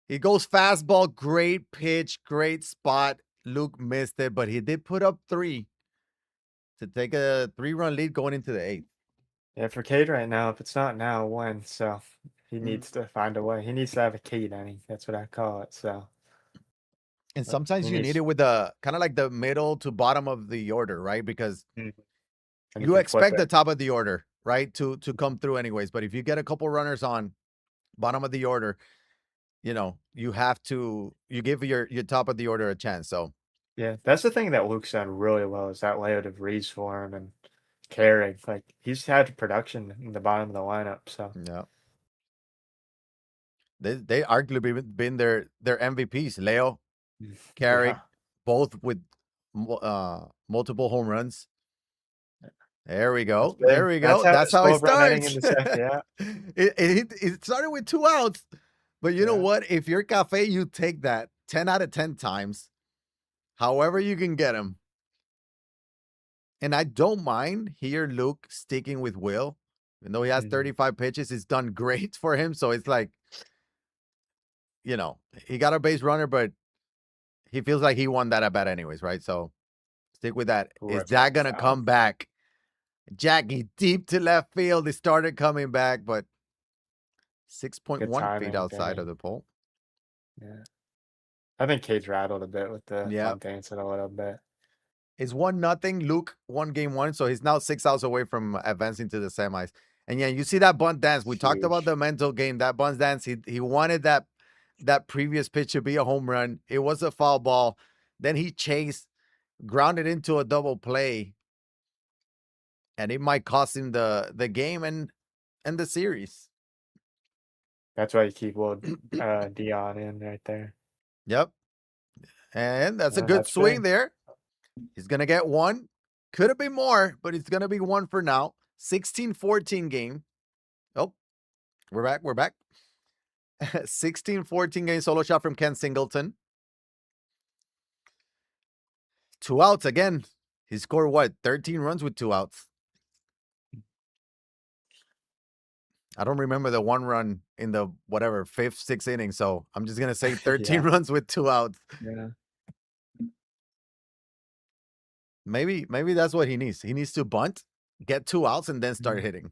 He goes fastball, great pitch, great spot. Luke missed it, but he did put up 3 to take a 3-run lead going into the 8th. Yeah, for Cade right now, if it's not now, when? So he Mhm. needs to find a way. He needs to have a Cade inning. That's what I call it. So And he sometimes you need needs, it with the kind of like the middle to bottom of the order, right? Because Mhm. And he you can flip expect the it. top of the order, right, to come through anyways. But if you get a couple runners on bottom of the order, you give your top of the order a chance. So Yeah, that's the thing that Luke's done really well is that layout of reads for him and carrying. Like he's had production in the bottom of the lineup. So yeah, they arguably been their MVPs. Leo, Carrick, yeah, both with multiple home runs. There we that's go. big. There we That's go. how That's this how it 12 run inning in starts. the second. Yeah, It started with 2 outs. But you know yeah. what? If you're Cafe, you take that 10 out of 10 times, however you can get him. And I don't mind here Luke sticking with Will. Even though he has Mhm. 35 pitches, it's done great for him. So it's like, he got a base runner, but he feels like he won that at bat anyways, right? So stick with that. Is Ripped that that gonna foul. come back? Jackie deep to left field. He started coming back, but Good 6.1 feet timing, outside Benny. of the pole. Yeah, I think Cage rattled a bit with the Yeah. bunt dancing a little bit. It's 1-0. Luke won game 1, so he's now 6 outs away from advancing to the semis. And yeah, you see that bunt dance. We talked about Huge. the mental game. That bunt dance, he wanted that previous pitch to be a home run. It was a foul ball. Then he chased, grounded into a double play, and it might cost him the game and the series. That's why you keep Will Dion in right there. Yep. And that's a good That's swing big. there. He's gonna get 1. Could have been more, but it's gonna be 1 for now. 16-14 game. Oh, we're back. We're back. 16-14 game solo shot from Ken Singleton. 2 outs again. He scored what? 13 runs with 2 outs. I don't remember the 1 run in the whatever 5th, 6th inning. So I'm just gonna say 13 Yeah, runs with 2 outs. yeah. Maybe that's what he needs. He needs to bunt, get 2 outs, and then start Mhm. hitting.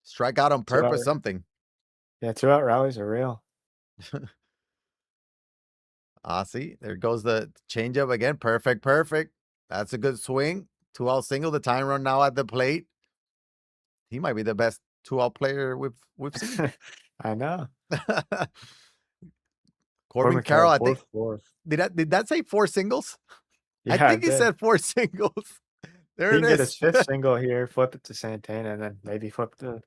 Strike out on 2 purpose, out. something. Yeah, 2 out rallies are real. See, there goes the changeup again. Perfect, perfect. That's a good swing. 2 out single. The time run now at the plate. He might be the best 2 out player we've seen. I know. Corbin Corbin Carroll, Carroll, I think 4th. did that say 4 singles? I Yeah, I think he did. said 4 singles. There He it can get his is. 5th single here, flip it to Santana, and then maybe flip the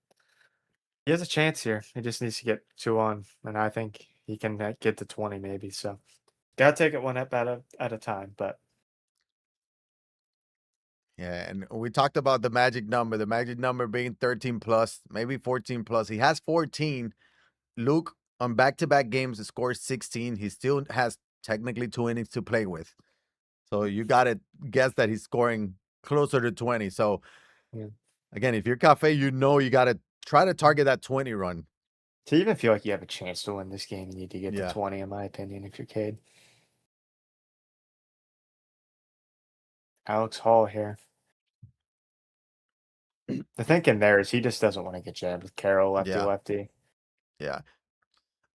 he has a chance here. He just needs to get 2 on, and I think he can, get to 20 maybe, so gotta take it one at a time, but Yeah, and we talked about the magic number being 13 plus, maybe 14 plus. He has 14. Luke on back-to-back games scores 16. He still has technically 2 innings to play with. So you got to guess that he's scoring closer to 20. So yeah. again, if you're Cafe, you got to try to target that 20 run. To even feel like you have a chance to win this game, you need to get to Yeah. 20, in my opinion, if you're Cade. Alex Hall here. The thinking there is he just doesn't want to get jammed with Carroll lefty Yeah. lefty. Yeah.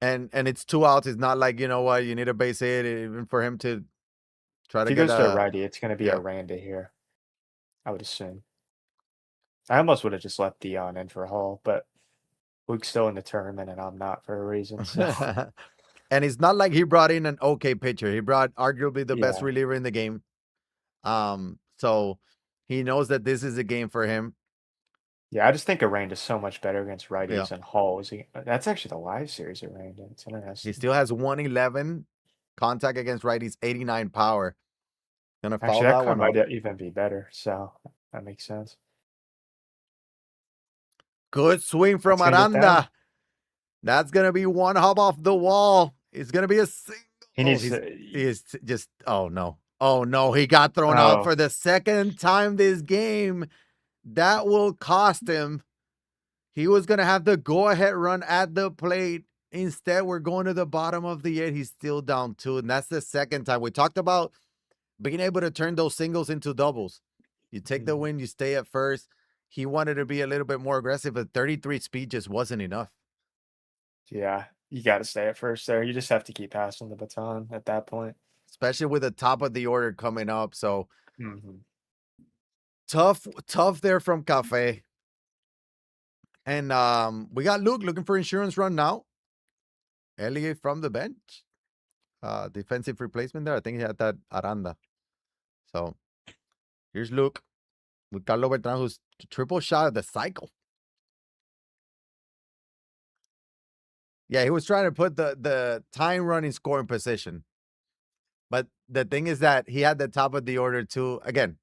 And it's 2 outs. It's not like, you know what, you need a base hit even for him to try If to he get goes to a a righty, it's going to be a yeah. Randa here, I would assume. I almost would have just left Dion in for Hall, but Luke's still in the tournament and I'm not for a reason. So And it's not like he brought in an okay pitcher. He brought arguably the best yeah, reliever in the game. So he knows that this is a game for him. yeah. I just think Aranda's so much better against Yeah. righties than Hall. That's actually the live series Aranda. It's He interesting. still has 111 contact against righties, 89 power. Gonna foul Actually, that that card one might up. even be better, so that makes sense. Good swing from That's gonna get down. Aranda. That's gonna be one hop off the wall. It's gonna be a single. He Oh, needs to. he's just. Oh no. Oh no. He got thrown out Oh, for the second time this game. That will cost him. He was gonna have the go-ahead run at the plate. Instead, we're going to the bottom of the 8th. He's still down 2, and that's the second time. We talked about being able to turn those singles into doubles. You take the mhm. win, you stay at first. He wanted to be a little bit more aggressive, but 33 speed just wasn't enough, Yeah, you got to stay at first there. You just have to keep passing the baton at that point. especially with the top of the order coming up. So Hmm. tough there from Cafe. And we got Luke looking for insurance run now. Elliot from the bench. Defensive replacement there. I think he had that Aranda. So here's Luke with Carlos Beltran, who's triple shot of the cycle. Yeah, he was trying to put the time running scoring position. But the thing is that he had the top of the order too. Again,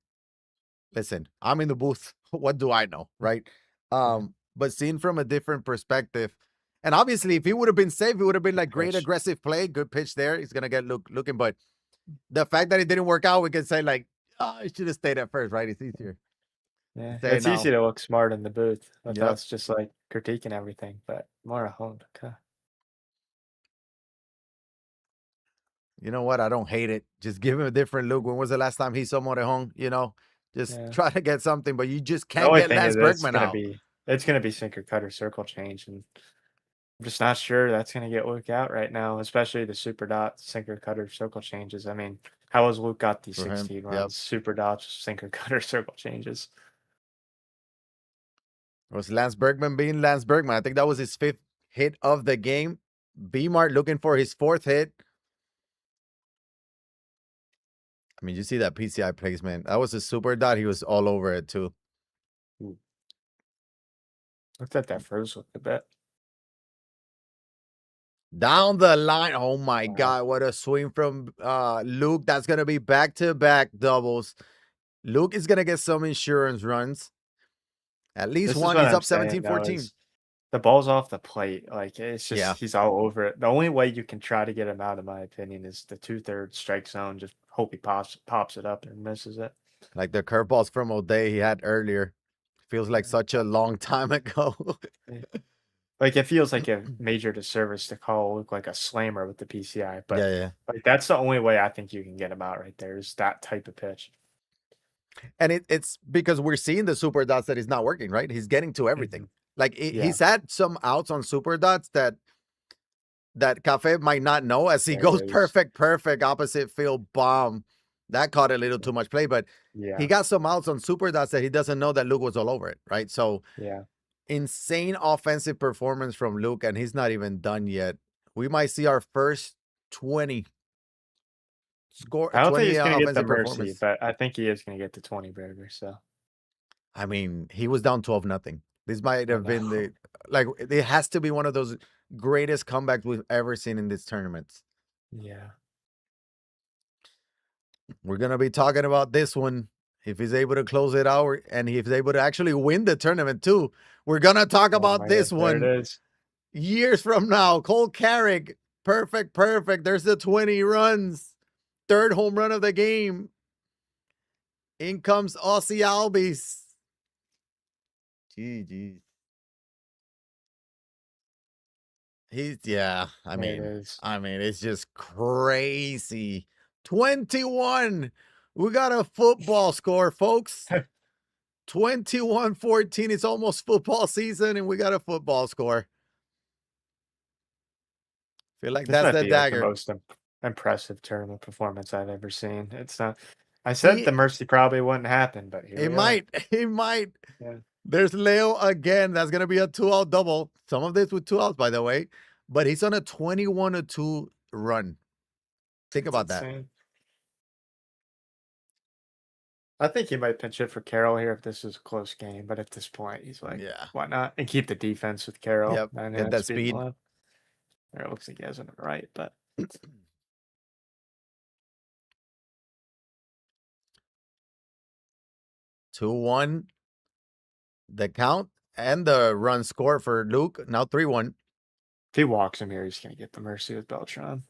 listen, I'm in the booth. What do I know, right? Yeah, But seen from a different perspective, and obviously, if he would have been safe, it would have been good like great pitch. aggressive play, good pitch there. He's gonna get looking, but the fact that it didn't work out, we can say like, oh, he should have stayed at first, right? It's easier to Yeah, say it's easy now. to look smart in the booth with Yep. us, just like critiquing everything, but more at home. Okay. You know what? I don't hate it. Just give him a different look. When was the last time he saw Morejon? Just Yeah. try to get something, but you just The can't only get thing Lance is Bergman out. it's gonna be sinker cutter circle change, and I'm just not sure that's gonna get Luke out right now, especially the super dot sinker cutter circle changes. I mean, how has Luke got these For him. 16 Yep. runs? Super dots, sinker cutter circle changes. It was Lance Bergman being Lance Bergman. I think that was his 5th hit of the game. B-Mart looking for his 4th hit. I mean, you see that PCI placement. That was a super dot. He was all over it too. Ooh, looked at that froze a bit. Down the line. Oh my Wow. God. What a swing from Luke. That's gonna be back-to-back doubles. Luke is gonna get some insurance runs. At least This is one. what He's I'm up saying though, 17-14. is the ball's off the plate. Like it's just Yeah. he's all over it. The only way you can try to get him out, in my opinion, is the 2/3 strike zone. Just hope he pops it up and misses it. Like the curveballs from O'Day he had earlier. Feels like Yeah. such a long time ago. Yeah. Like it feels like a major disservice to call Luke like a slammer with the PCI, Yeah, but yeah. like that's the only way I think you can get him out right there is that type of pitch. And it's because we're seeing the super dots that is not working, right? He's getting to everything. Mhm. Like Yeah, he's had some outs on super dots that Cafe might not know as he there goes it is. perfect opposite field bomb. That caught a little too much play, but he Yeah, got some outs on super dots that he doesn't know that Luke was all over it, right? So yeah. insane offensive performance from Luke, and he's not even done yet. We might see our first 20 score, I don't think 20 he's gonna get the offensive mercy, performance. but I think he is gonna get the 20 burger. So I mean, he was down 12-0. This might I have know. been it has to be one of those greatest comebacks we've ever seen in this tournament. Yeah. We're gonna be talking about this one. If he's able to close it out and if he's able to actually win the tournament too, we're gonna talk Oh about my God, this there it one is. years from now. Cole Carrick, perfect. There's the 20 runs, 3rd home run of the game. In comes Aussie Albies. GG. I There it mean, is. it's just crazy. 21. We got a football score, folks. 21-14. It's almost football season, and we got a football score. Feel like This that's might the be like the dagger. most impressive tournament performance I've ever seen. It's not. I said He the mercy probably wouldn't happen, but here it we are. might. It might. Yeah, There's Leo again. That's gonna be a 2-out double. Some of this with 2 outs, by the way. But he's on a 21-2 run. Think it's about that. insane. I think he might pinch it for Carroll here if this is a close game, but at this point, he's like, Yeah. why not? And keep the defense with Carroll. Yep. Get 99 that speed and speed. left. There, it looks like he has it right, but 2-1. The count and the run score for Luke. Now 3-1. If he walks him here, he's gonna get the mercy with Beltran.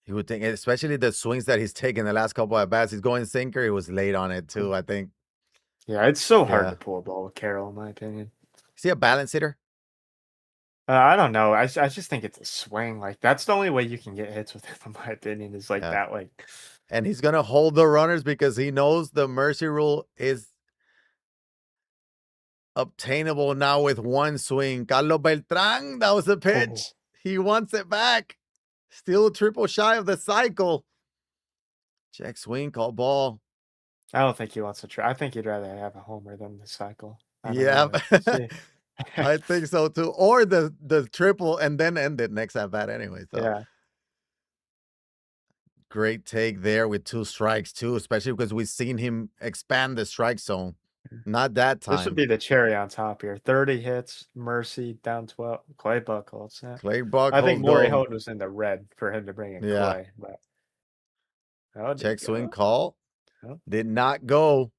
You would think, especially the swings that he's taken the last couple at bats. He's going sinker. He was late on it too, I think. Yeah, it's so hard Yeah. to pull a ball with Carroll, in my opinion. Is he a balance hitter? I don't know. I just think it's a swing. Like that's the only way you can get hits with him, in my opinion, is like Yeah. that. Like, And he's gonna hold the runners because he knows the mercy rule is obtainable now with one swing. Carlos Beltran, that was the pitch. He wants it back. Still triple shy of the cycle. Check swing, call ball. I don't think he wants to try. I think he'd rather have a homer than the cycle. I don't Yeah, know. We'll see. I think so too. Or the triple and then end it next at bat anyway. So Yeah. great take there with 2 strikes too, especially because we've seen him expand the strike zone. Not that This would time. be the cherry on top here. 30 hits, Mercy down 12. Clay Buchholz. Yeah. Clay I think Buchholz Maury go. Holt was in the red for him to bring in Yeah. Clay. But oh, did Check it swing go? call. Oh. Did not go.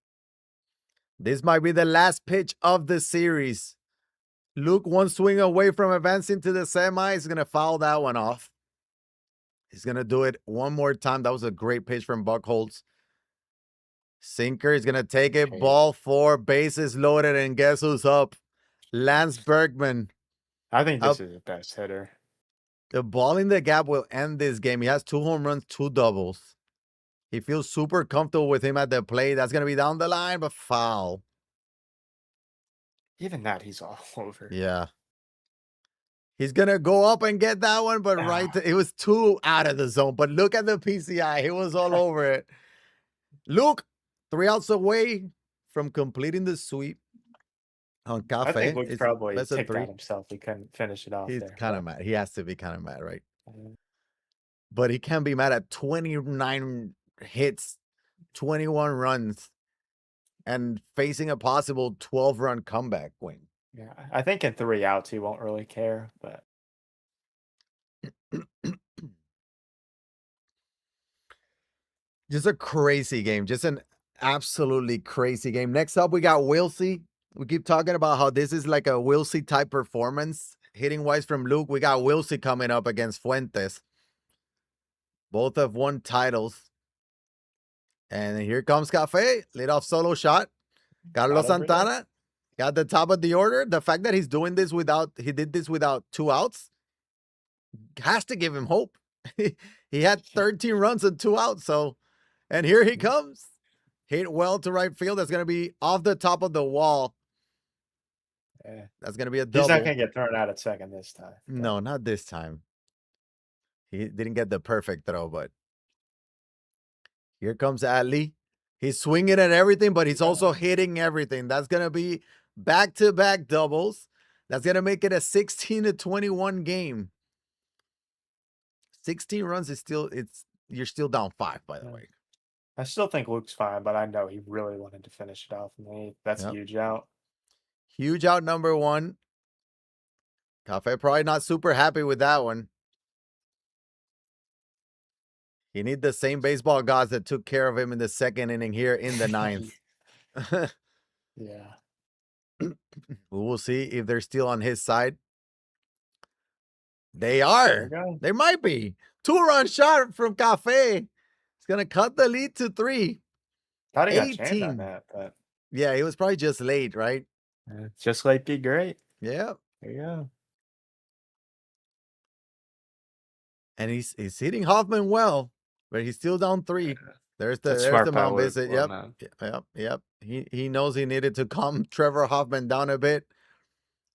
This might be the last pitch of the series. Luke one swing away from advancing to the semi. He's going to foul that one off. He's going to do it one more time. That was a great pitch from Buchholz. Sinker is going to take it. Okay. Ball 4, bases loaded, and guess who's up? Lance Bergman. I think this is the best hitter. The ball in the gap will end this game. He has 2 home runs, 2 doubles. He feels super comfortable with him at the plate. That's going to be down the line, but foul. Even that, he's all over. Yeah. He's going to go up and get that one, but it was too out of the zone. But look at the PCI. He was all over it. Luke, 3 outs away from completing the sweep on Cafe. I think Luke's probably best of ticked 3. out himself. He couldn't finish it off He's there. kind of mad. He has to be kind of mad, right? Mhm. But he can't be mad at 29 hits, 21 runs, and facing a possible 12-run comeback win. Yeah, I think in 3 outs he won't really care, but just a crazy game. Just an absolutely crazy game. Next up, we got Wilsey. We keep talking about how this is like a Wilsey type performance. Hitting wise from Luke, we got Wilsey coming up against Fuentes. Both have won titles. And here comes Cafe. Leadoff solo shot. Carlos Santana got the top of the order. The fact that he did this without 2 outs has to give him hope. He had 13 runs and 2 outs. So, and here he comes. Hit well to right field. That's going to be off the top of the wall. yeah. That's going to be a double. He's not going to get thrown out at second this time. No, not this time. He didn't get the perfect throw, but here comes Adley. He's swinging at everything, but he's also hitting everything. That's going to be back-to-back doubles. That's going to make it a 16-21 game. 16 runs is you're still down 5, by the way. I still think Luke's fine, but I know he really wanted to finish it off. And that's a huge out. Huge out number 1. Cafe probably not super happy with that one. He need the same baseball gods that took care of him in the 2nd inning here in the 9th. Yeah. We will see if they're still on his side. They are. They might be. 2-run shot from Cafe. It's going to cut the lead to 3. Thought he got jammed on that, but yeah, he was probably just late, right? Just like be great. Yeah. There you go. And he's hitting Hoffman well, but he's still down 3. Yeah. There's the mound visit. Yep. He knows he needed to calm Trevor Hoffman down a bit.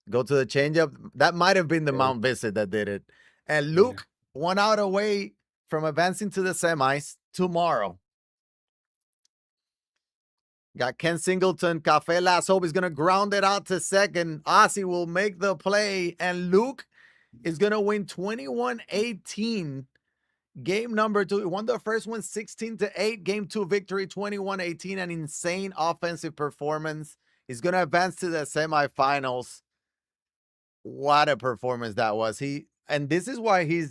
Go to the changeup. That might have been the mound visit that did it. And Luke, 1 out away from advancing to the semis tomorrow. Got Ken Singleton. Cafe last hope is going to ground it out to second. Ozzy will make the play. And Luke is going to win 21-18. Game number 2. He won the first one 16-8. Game 2 victory 21-18. An insane offensive performance. He's going to advance to the semifinals. What a performance that was. And this is why a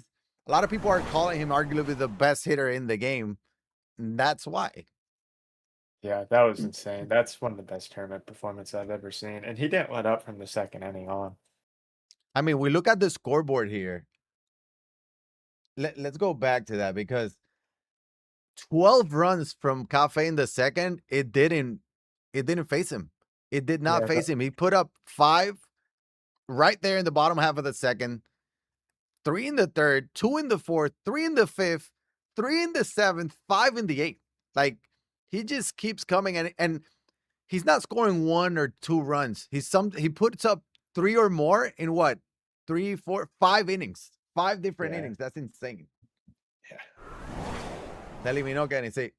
lot of people are calling him arguably the best hitter in the game. And that's why. Yeah, that was insane. That's one of the best tournament performances I've ever seen, and he didn't let up from the second inning on. I mean, we look at the scoreboard here. Let's go back to that because 12 runs from Cafe in the second, it didn't face him. It did not Yeah, face him. He put up 5 right there in the bottom half of the second, 3 in the third, 2 in the fourth, 3 in the fifth, 3 in the seventh, 5 in the eighth. Like he just keeps coming and he's not scoring 1 or 2 runs. He puts up 3 or more in what? 3, 4, 5 innings. 5 different yeah, innings. That's insane. yeah. Te eliminó Kenny, sí.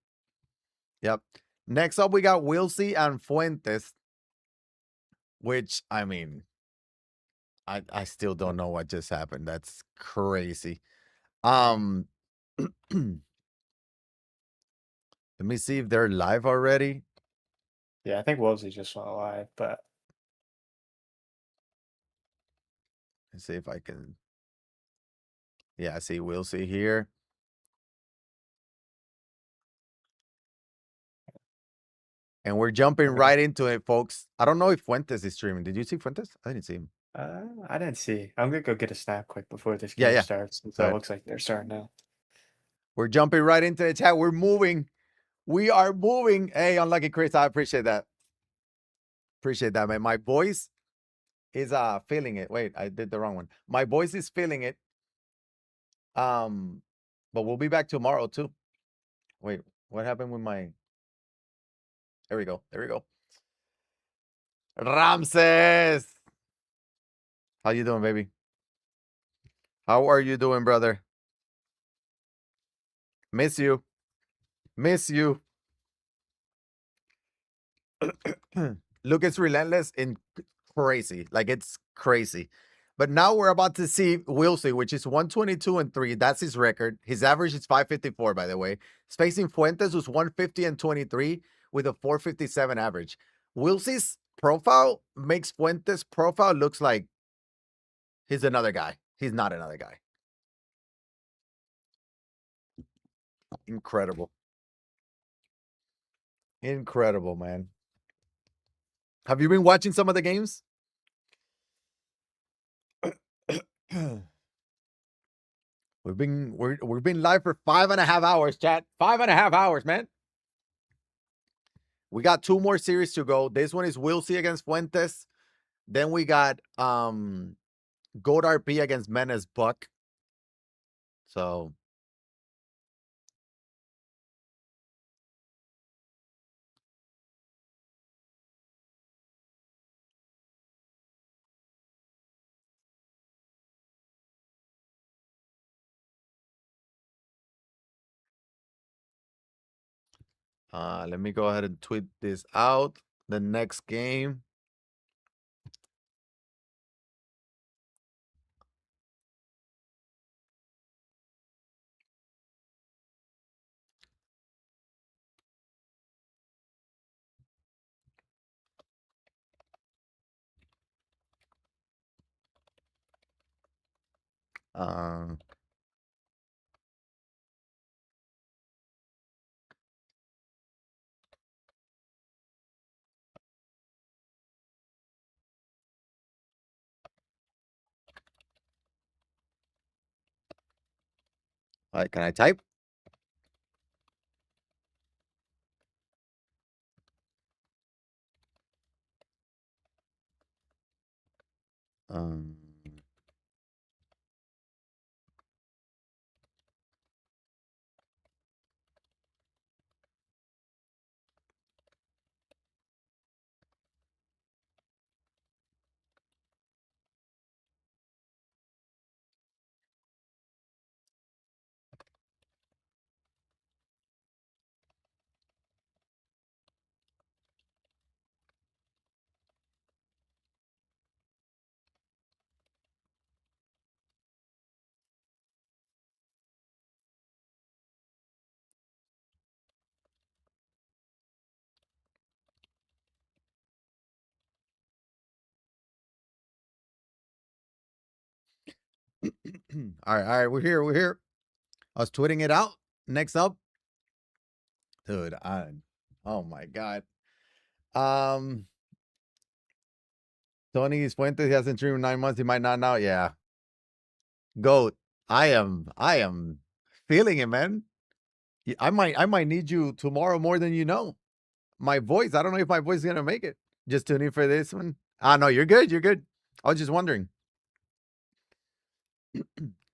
Yep. Next up, we got Wilsey and Fuentes, which I mean, I still don't know what just happened. That's crazy. Um, let me see if they're live already. Yeah, I think Woolsey just went live, but Let's see if I can. Yeah, I see Wilsey here. And we're jumping I mean, right into it, folks. I don't know if Fuentes is streaming. Did you see Fuentes? I didn't see him. I didn't see. I'm gonna go get a snap quick before this Yeah, game yeah. starts, since Go it ahead. looks like they're starting now. We're jumping right into the chat. We're moving. We are moving. Hey, Unlucky Chris, I appreciate that. Appreciate that, man. My voice is feeling it. Wait, I did the wrong one. My voice is feeling it. Um, but we'll be back tomorrow too. Wait, what happened with my there we go. There we go. Ramses. How you doing, baby? How are you doing, brother? Miss you. Miss you. Look, it's relentless and crazy. Like it's crazy. But now we're about to see Wilsey, which is 122 and 3. That's his record. His average is 554, by the way. He's facing Fuentes, who's 150 and 23 with a 457 average. Wilsey's profile makes Fuentes' profile looks like he's another guy. He's not another guy. Incredible. Incredible, man. Have you been watching some of the games? We've been live for 5.5 hours, chat. 5.5 hours, man. We got 2 more series to go. This one is Wilsey against Fuentes. Then we got Goat RP against Menace Buck. So let me go ahead and tweet this out. The next game. All right, can I type? Um, all right, we're here. We're here. I was tweeting it out. Next up, dude, Oh my god. Um, Tony Fuentes, he hasn't streamed in 9 months. He might not now. Yeah, goat. I am feeling it, man. I might need you tomorrow more than you know. My voice. I don't know if my voice is gonna make it. Just tuning for this one. Ah, no, you're good. You're good. I was just wondering.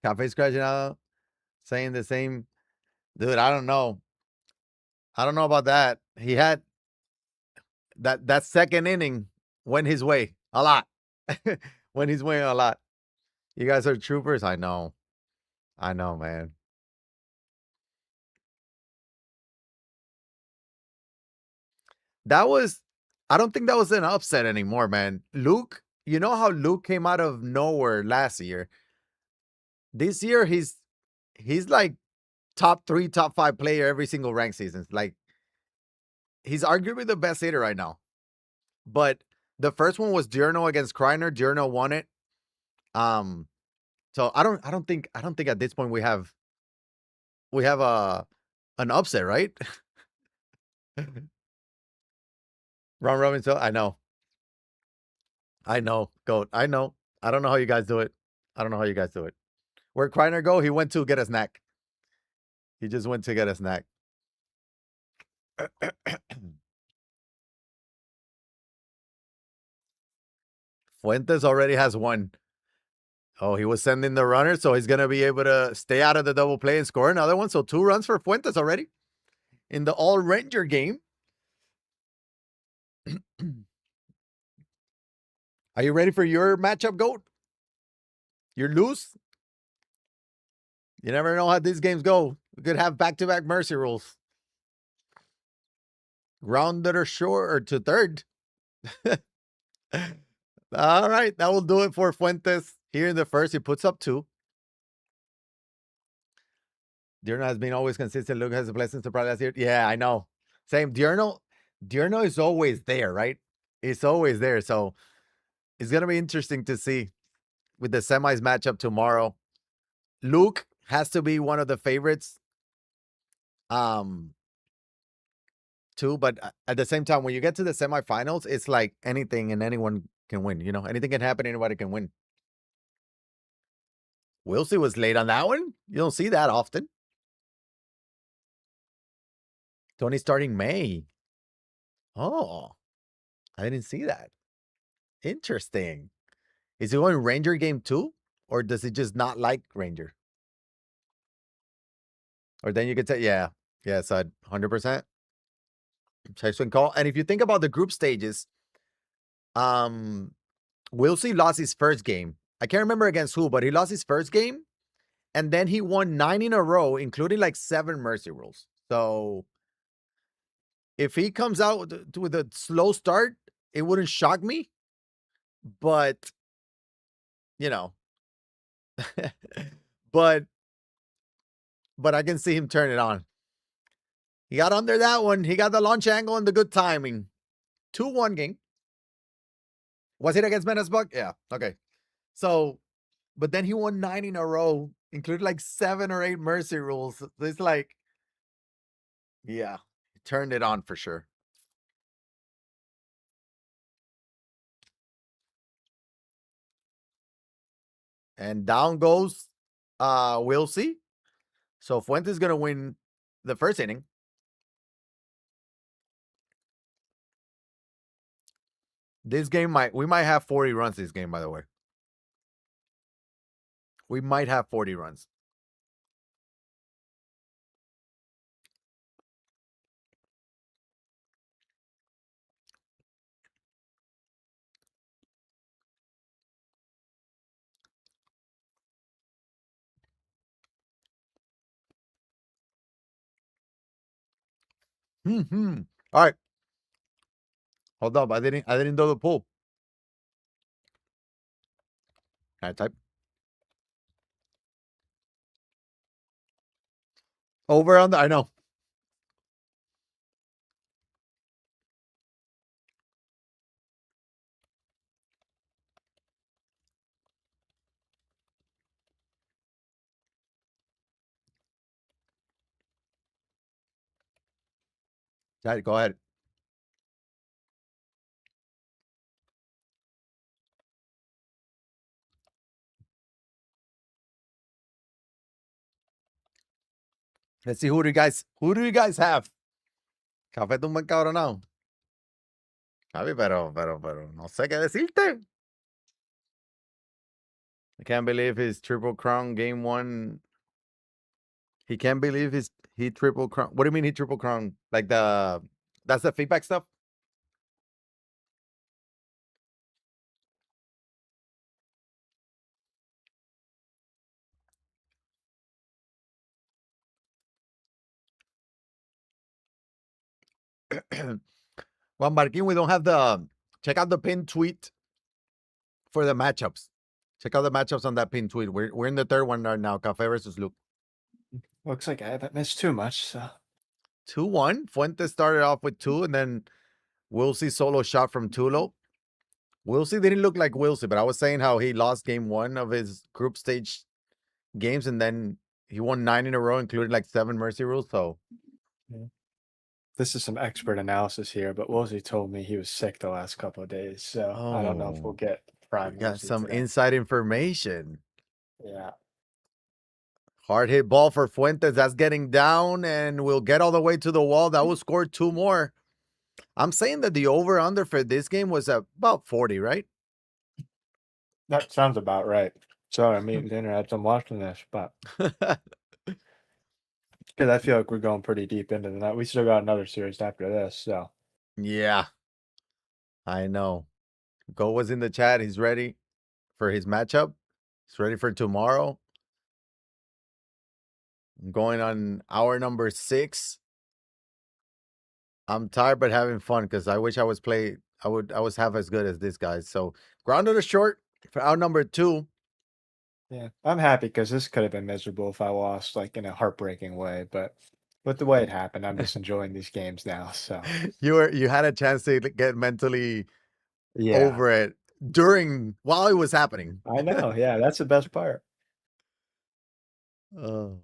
Cafe scratching out, saying the same. Dude, I don't know. I don't know about that. He had that second inning went his way a lot. Went his way a lot. You guys are troopers. I know. I know, man. That was. I don't think that was an upset anymore, man. Luke, you know how Luke came out of nowhere last year. This year, he's like top three, top five player every single rank season. Like he's arguably the best hitter right now. But the first one was Diurno against Kreiner. Diurno won it. Um, so I don't think at this point we have a an upset, right? Ron Robinson, I know. I know. Goat. I know. I don't know how you guys do it. I don't know how you guys do it. Where'd Kreiner go? He went to get a snack. He just went to get a snack. Fuentes already has one. Oh, he was sending the runner, so he's gonna be able to stay out of the double play and score another one. So 2 runs for Fuentes already in the All Ranger game. Are you ready for your matchup, Goat? You're loose. You never know how these games go. We could have back-to-back mercy rules. Grounded or short or to third. All right, that will do it for Fuentes. Here in the first, he puts up 2. Diurno has been always consistent. Luke has a pleasant surprise last year. Yeah, I know. Same. Diurno is always there, right? It's always there. So it's gonna be interesting to see with the semis matchup tomorrow. Luke has to be one of the favorites. Um, too, but at the same time, when you get to the semifinals, it's like anything and anyone can win. You know, anything can happen, anybody can win. Wilsey was late on that one. You don't see that often. Tony starting May. Oh, I didn't see that. Interesting. Is he going Ranger game too? Or does he just not like Ranger? Or then you could say, yeah, yes, I'd 100%. Chase swing call. And if you think about the group stages, um, Wilsey lost his first game. I can't remember against who, but he lost his first game. And then he won 9 in a row, including like 7 mercy rules. So if he comes out with a slow start, it wouldn't shock me. But, you know, but I can see him turn it on. He got under that one. He got the launch angle and the good timing. 2-1 game. Was it against Buck? Yeah. Okay. So, but then he won 9 in a row, including like 7 or 8 mercy rules. It's like, yeah, he turned it on for sure. And down goes Wilsey. So Fuentes is gonna win the first inning. This game we might have 40 runs this game, by the way. We might have 40 runs. Hmm. All right. Hold up. I didn't do the pull. All right, type. Over on the I know. All right, go ahead. Let's see who do you guys have? Café tumba encabronado. Javi, pero, no sé qué decirte. I can't believe his triple crown game one. He can't believe he triple crown. What do you mean he triple crown? Like that's the feedback stuff? Well, Marquin, we don't have check out the pin tweet for the matchups. Check out the matchups on that pin tweet. We're in the third one right now. Cafe versus Luke. Looks like I haven't missed too much, so 2-1. Fuentes started off with 2, and then Wilsey solo shot from Tulo. Wilsey didn't look like Wilsey, but I was saying how he lost game 1 of his group stage games, and then he won 9 in a row, including like 7 mercy rules. So yeah. This is some expert analysis here, but Woolsey told me he was sick the last couple of days, so I don't know if we'll oh, get we prime got Woolsey some today. inside information. Yeah. Hard hit ball for Fuentes. That's getting down, and we'll get all the way to the wall. That will score 2 more. I'm saying that the over under for this game was about 40, right? That sounds about right. Sorry, I'm eating dinner as I'm watching this, but because I feel like we're going pretty deep into the night. We still got another series after this, so Yeah, I know. Go was in the chat. He's ready for his matchup. He's ready for tomorrow. I'm going on hour number 6. I'm tired but having fun because I wish I was half as good as this guy. So grounded a short for hour number 2. yeah. I'm happy because this could have been miserable if I lost like in a heartbreaking way, but with the way it happened, I'm just enjoying these games now. So You had a chance to get mentally yeah. over it while it was happening. I know. Yeah, that's the best part. Oh.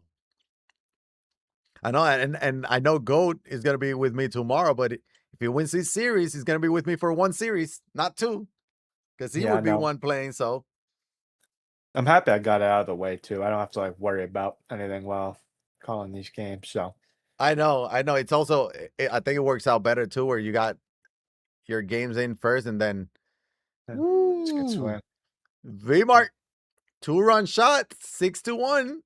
I know, and I know Goat is gonna be with me tomorrow, but if he wins this series, he's gonna be with me for 1 series, not 2, because he Yeah, I would be know. one playing. So I'm happy I got it out of the way too. I don't have to like worry about anything while calling these games. So I know. It's also I think it works out better too, where you got your games in first, and then yeah, it's a good woo, swing. V Mart 2-run shot, 6-1.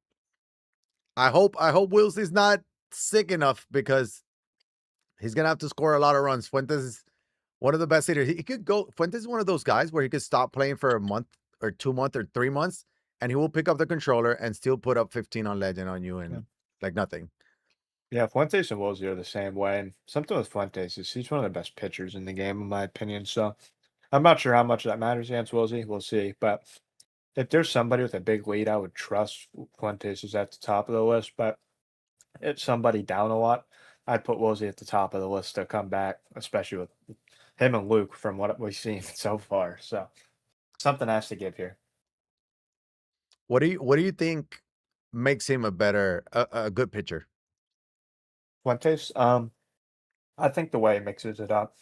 I hope Wills is not sick enough because he's gonna have to score a lot of runs. Fuentes is one of the best hitters. He could go. Fuentes is one of those guys where he could stop playing for a month or 2 months or 3 months, and he will pick up the controller and still put up 15 on legend on you Yeah. and like nothing. Yeah, Fuentes and Woolsey are the same way. And something with Fuentes is he's one of the best pitchers in the game, in my opinion. So I'm not sure how much that matters against Woolsey. We'll see. But if there's somebody with a big lead, I would trust Fuentes is at the top of the list. But if somebody down a lot, I'd put Woolsey at the top of the list to come back, especially with him and Luke from what we've seen so far. So something has to give here. What do you think makes him a good pitcher? Fuentes, I think the way he mixes it up,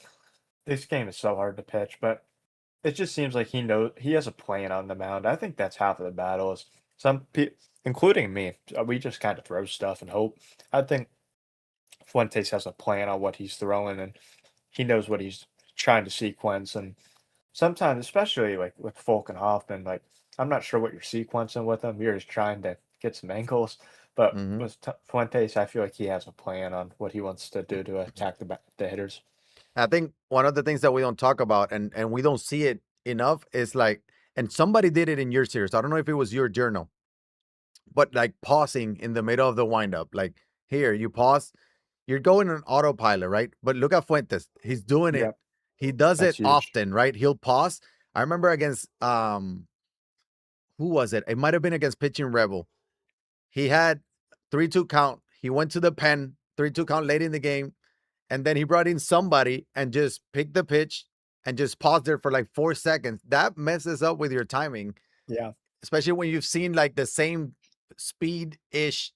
this game is so hard to pitch, but it just seems like he knows he has a plan on the mound. I think that's half of the battle. Is some people, including me, we just kind of throw stuff and hope. I think Fuentes has a plan on what he's throwing, and he knows what he's trying to sequence. And sometimes, especially like with Folk and Hoffman, like I'm not sure what you're sequencing with them. You're just trying to get some angles. But Hmm. with Fuentes, I feel like he has a plan on what he wants to do to attack the hitters. I think one of the things that we don't talk about and we don't see it enough is like, and somebody did it in your series. I don't know if it was your journal, but like pausing in the middle of the windup. Like here, you pause, you're going on autopilot, right? But look at Fuentes. He's doing it. Yep, He does that's it huge. often, right? He'll pause. I remember against who was it? It might have been against Pitching Rebel. He had 3-2 count. He went to the pen, 3-2 count late in the game, and then he brought in somebody and just picked the pitch and just paused there for like 4 seconds. That messes up with your timing, Yeah. especially when you've seen like the same speed ish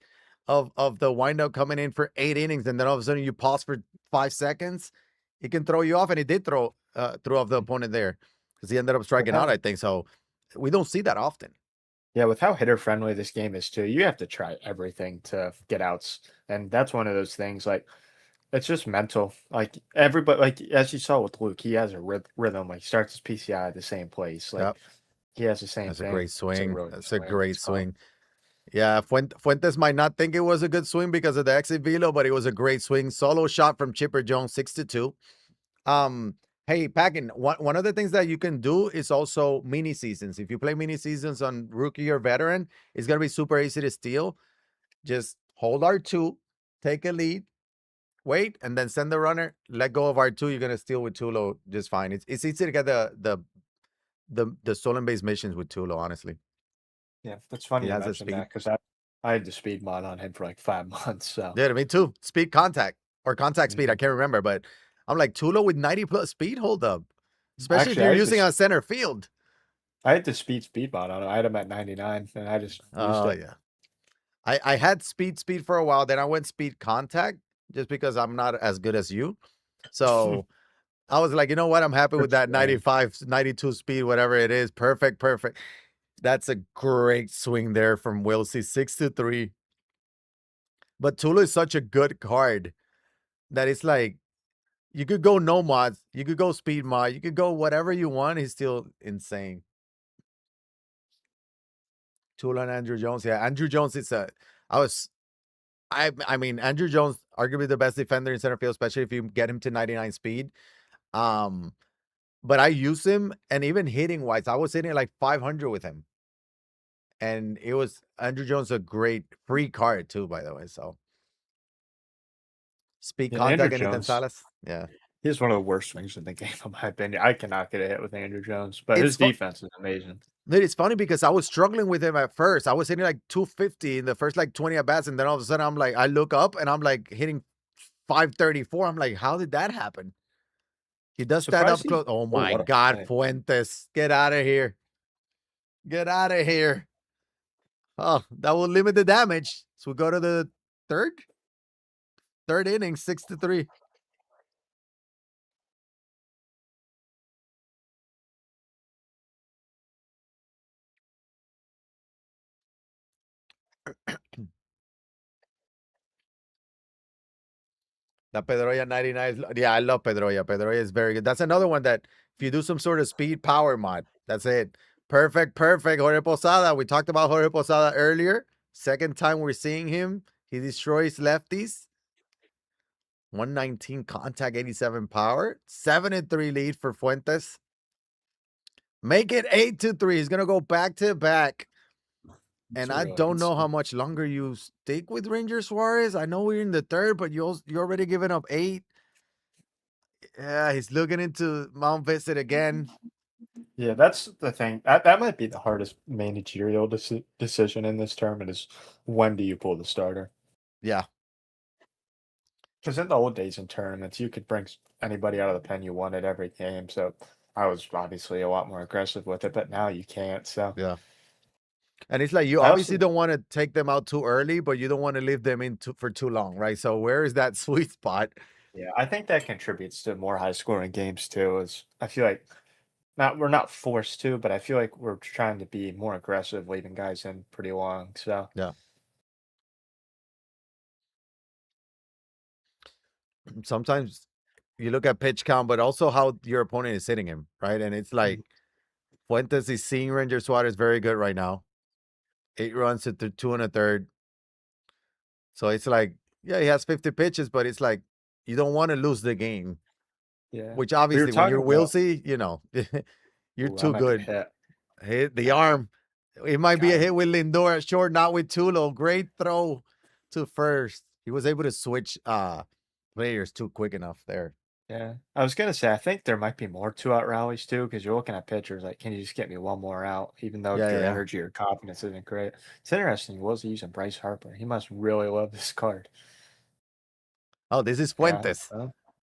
of the windup coming in for 8 innings, and then all of a sudden you pause for 5 seconds. It can throw you off, and it did throw off the opponent there because he ended up I've striking out. had I think so. We don't see that often. Yeah, with how hitter friendly this game is too, you have to try everything to get outs. And that's one of those things like it's just mental. Like everybody like as you saw with Luke, he has a rhythm. Like he starts his PCI at the same place. Like Yep. he has the same That's a thing. great It's a swing. really good That's a swing. great It's fun. swing. Yeah, Fuentes might not think it was a good swing because of the exit velo, but it was a great swing. Solo shot from Chipper Jones, 6-2. Um, hey, Packin, one of the things that you can do is also mini seasons. If you play mini seasons on rookie or veteran, it's gonna be super easy to steal. Just hold R2, take a lead, wait, and then send the runner, let go of R2. You're gonna steal with Tulo just fine. It's easy to get the stolen base missions with Tulo, honestly. Yeah, that's funny He you has the mentioned speed. that because I had the speed mod on him for like 5 months. So Yeah, me too. Speed contact or contact speed. I mhm. can't remember, but I'm like Tulo with 90 plus speed. Hold up. Especially if Actually you're using on center field. I had the speed mod on him. I had him at 99 and I just used Oh it. yeah. I had speed for a while, then I went speed contact just because I'm not as good as you. So I was like, you know what? I'm happy with Trips that brain. 95, 92 speed, whatever it is. Perfect, perfect. That's a great swing there from Wilsey, 6-3. But Tula is such a good card that it's like you could go no mods, you could go speed mod, you could go whatever you want. He's still insane. Tula and Andrew Jones. Yeah, Andrew Jones is a I was I mean Andrew Jones, arguably the best defender in center field, especially if you get him to 99 speed. Um, but I use him and even hitting wise, I was hitting like 500 with him. And it was Andrew Jones a great free card too, by the way. So speed Yeah, Andrew contact anything, Jones. Salas? Yeah. He has one of the worst swings in the game, in my opinion. I cannot get a hit with Andrew Jones, but It's his fun. defense is amazing. It's funny because I was struggling with him at first. I was hitting like 250 in the first like 20 at bats, and then all of a sudden I'm like, I look up and I'm like hitting 534. I'm like, how did that happen? He does stand Surprised up he close. Oh oh, my what a God, play. Fuentes, get out of here. Get out of here. Oh, that will limit the damage. So we go to the third, third inning, 6-3. That Pedroia 99 is, yeah, I love Pedroia. Pedroia is very good. That's another one that if you do some sort of speed power mod, that's it. Perfect, perfect. Jorge Posada. We talked about Jorge Posada earlier. Second time we're seeing him. He destroys lefties. 119 contact, 87 power. 7-3 lead for Fuentes. Make it 8-3. He's gonna go back to back. It's And a I really don't good know how swing. much longer you stick with Ranger Suarez. I know we're in the third, but you're already giving up 8. Yeah, he's looking into Mount Visit again. Yeah, that's the thing. That might be the hardest managerial decision in this tournament is when do you pull the starter? Yeah, Because in the old days in tournaments, you could bring anybody out of the pen you wanted every game. So I was obviously a lot more aggressive with it, but now you can't. So yeah. And it's like you I obviously also, don't want to take them out too early, but you don't want to leave them in for too long, right? So where is that sweet spot? yeah, I think that contributes to more high scoring games too. Is I feel like not we're not forced to, but I feel like we're trying to be more aggressive, leaving guys in pretty long. So Yeah. Sometimes you look at pitch count, but also how your opponent is hitting him, right? And it's like mhm, Fuentes is seeing Ranger Suarez very good right now. 8 runs to 2 1/3. So it's like, yeah, he has 50 pitches, but it's like you don't want to lose the game. yeah, Which we were obviously, when talking you're about. Wilsey, you're Ooh, that too might be a good. hit. Hit the arm. It might be Got a him. hit with Lindor at short, not with Tulo. Great throw to first. He was able to switch players too quick enough there. Yeah, I was gonna say I think there might be more two-out rallies too, because you're looking at pitchers like, can you just get me one more out, even though Yeah, yeah, your yeah. energy or confidence isn't great. It's interesting. Was he using Bryce Harper? He must really love this card. Oh, this is Yeah. Fuentes.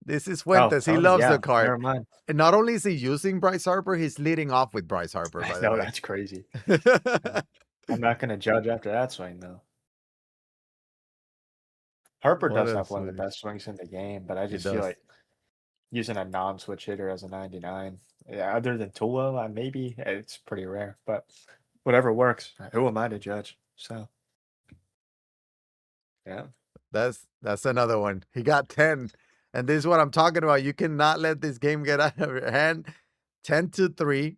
This is Oh, Fuentes. He Tony. loves the Yeah. card. Never mind. And not only is he using Bryce Harper, he's leading off with Bryce Harper, I by the know way. that's crazy. Yeah. I'm not gonna judge after that swing though. Harper What does a have one of the swing. best swings in the game, but I He just feel does. like using a non-switch hitter as a 99, yeah, other than Tua, maybe it's pretty rare, but. whatever works. Who am I to judge? So yeah. That's another one. He got 10. And this is what I'm talking about. You cannot let this game get out of your hand. 10-3.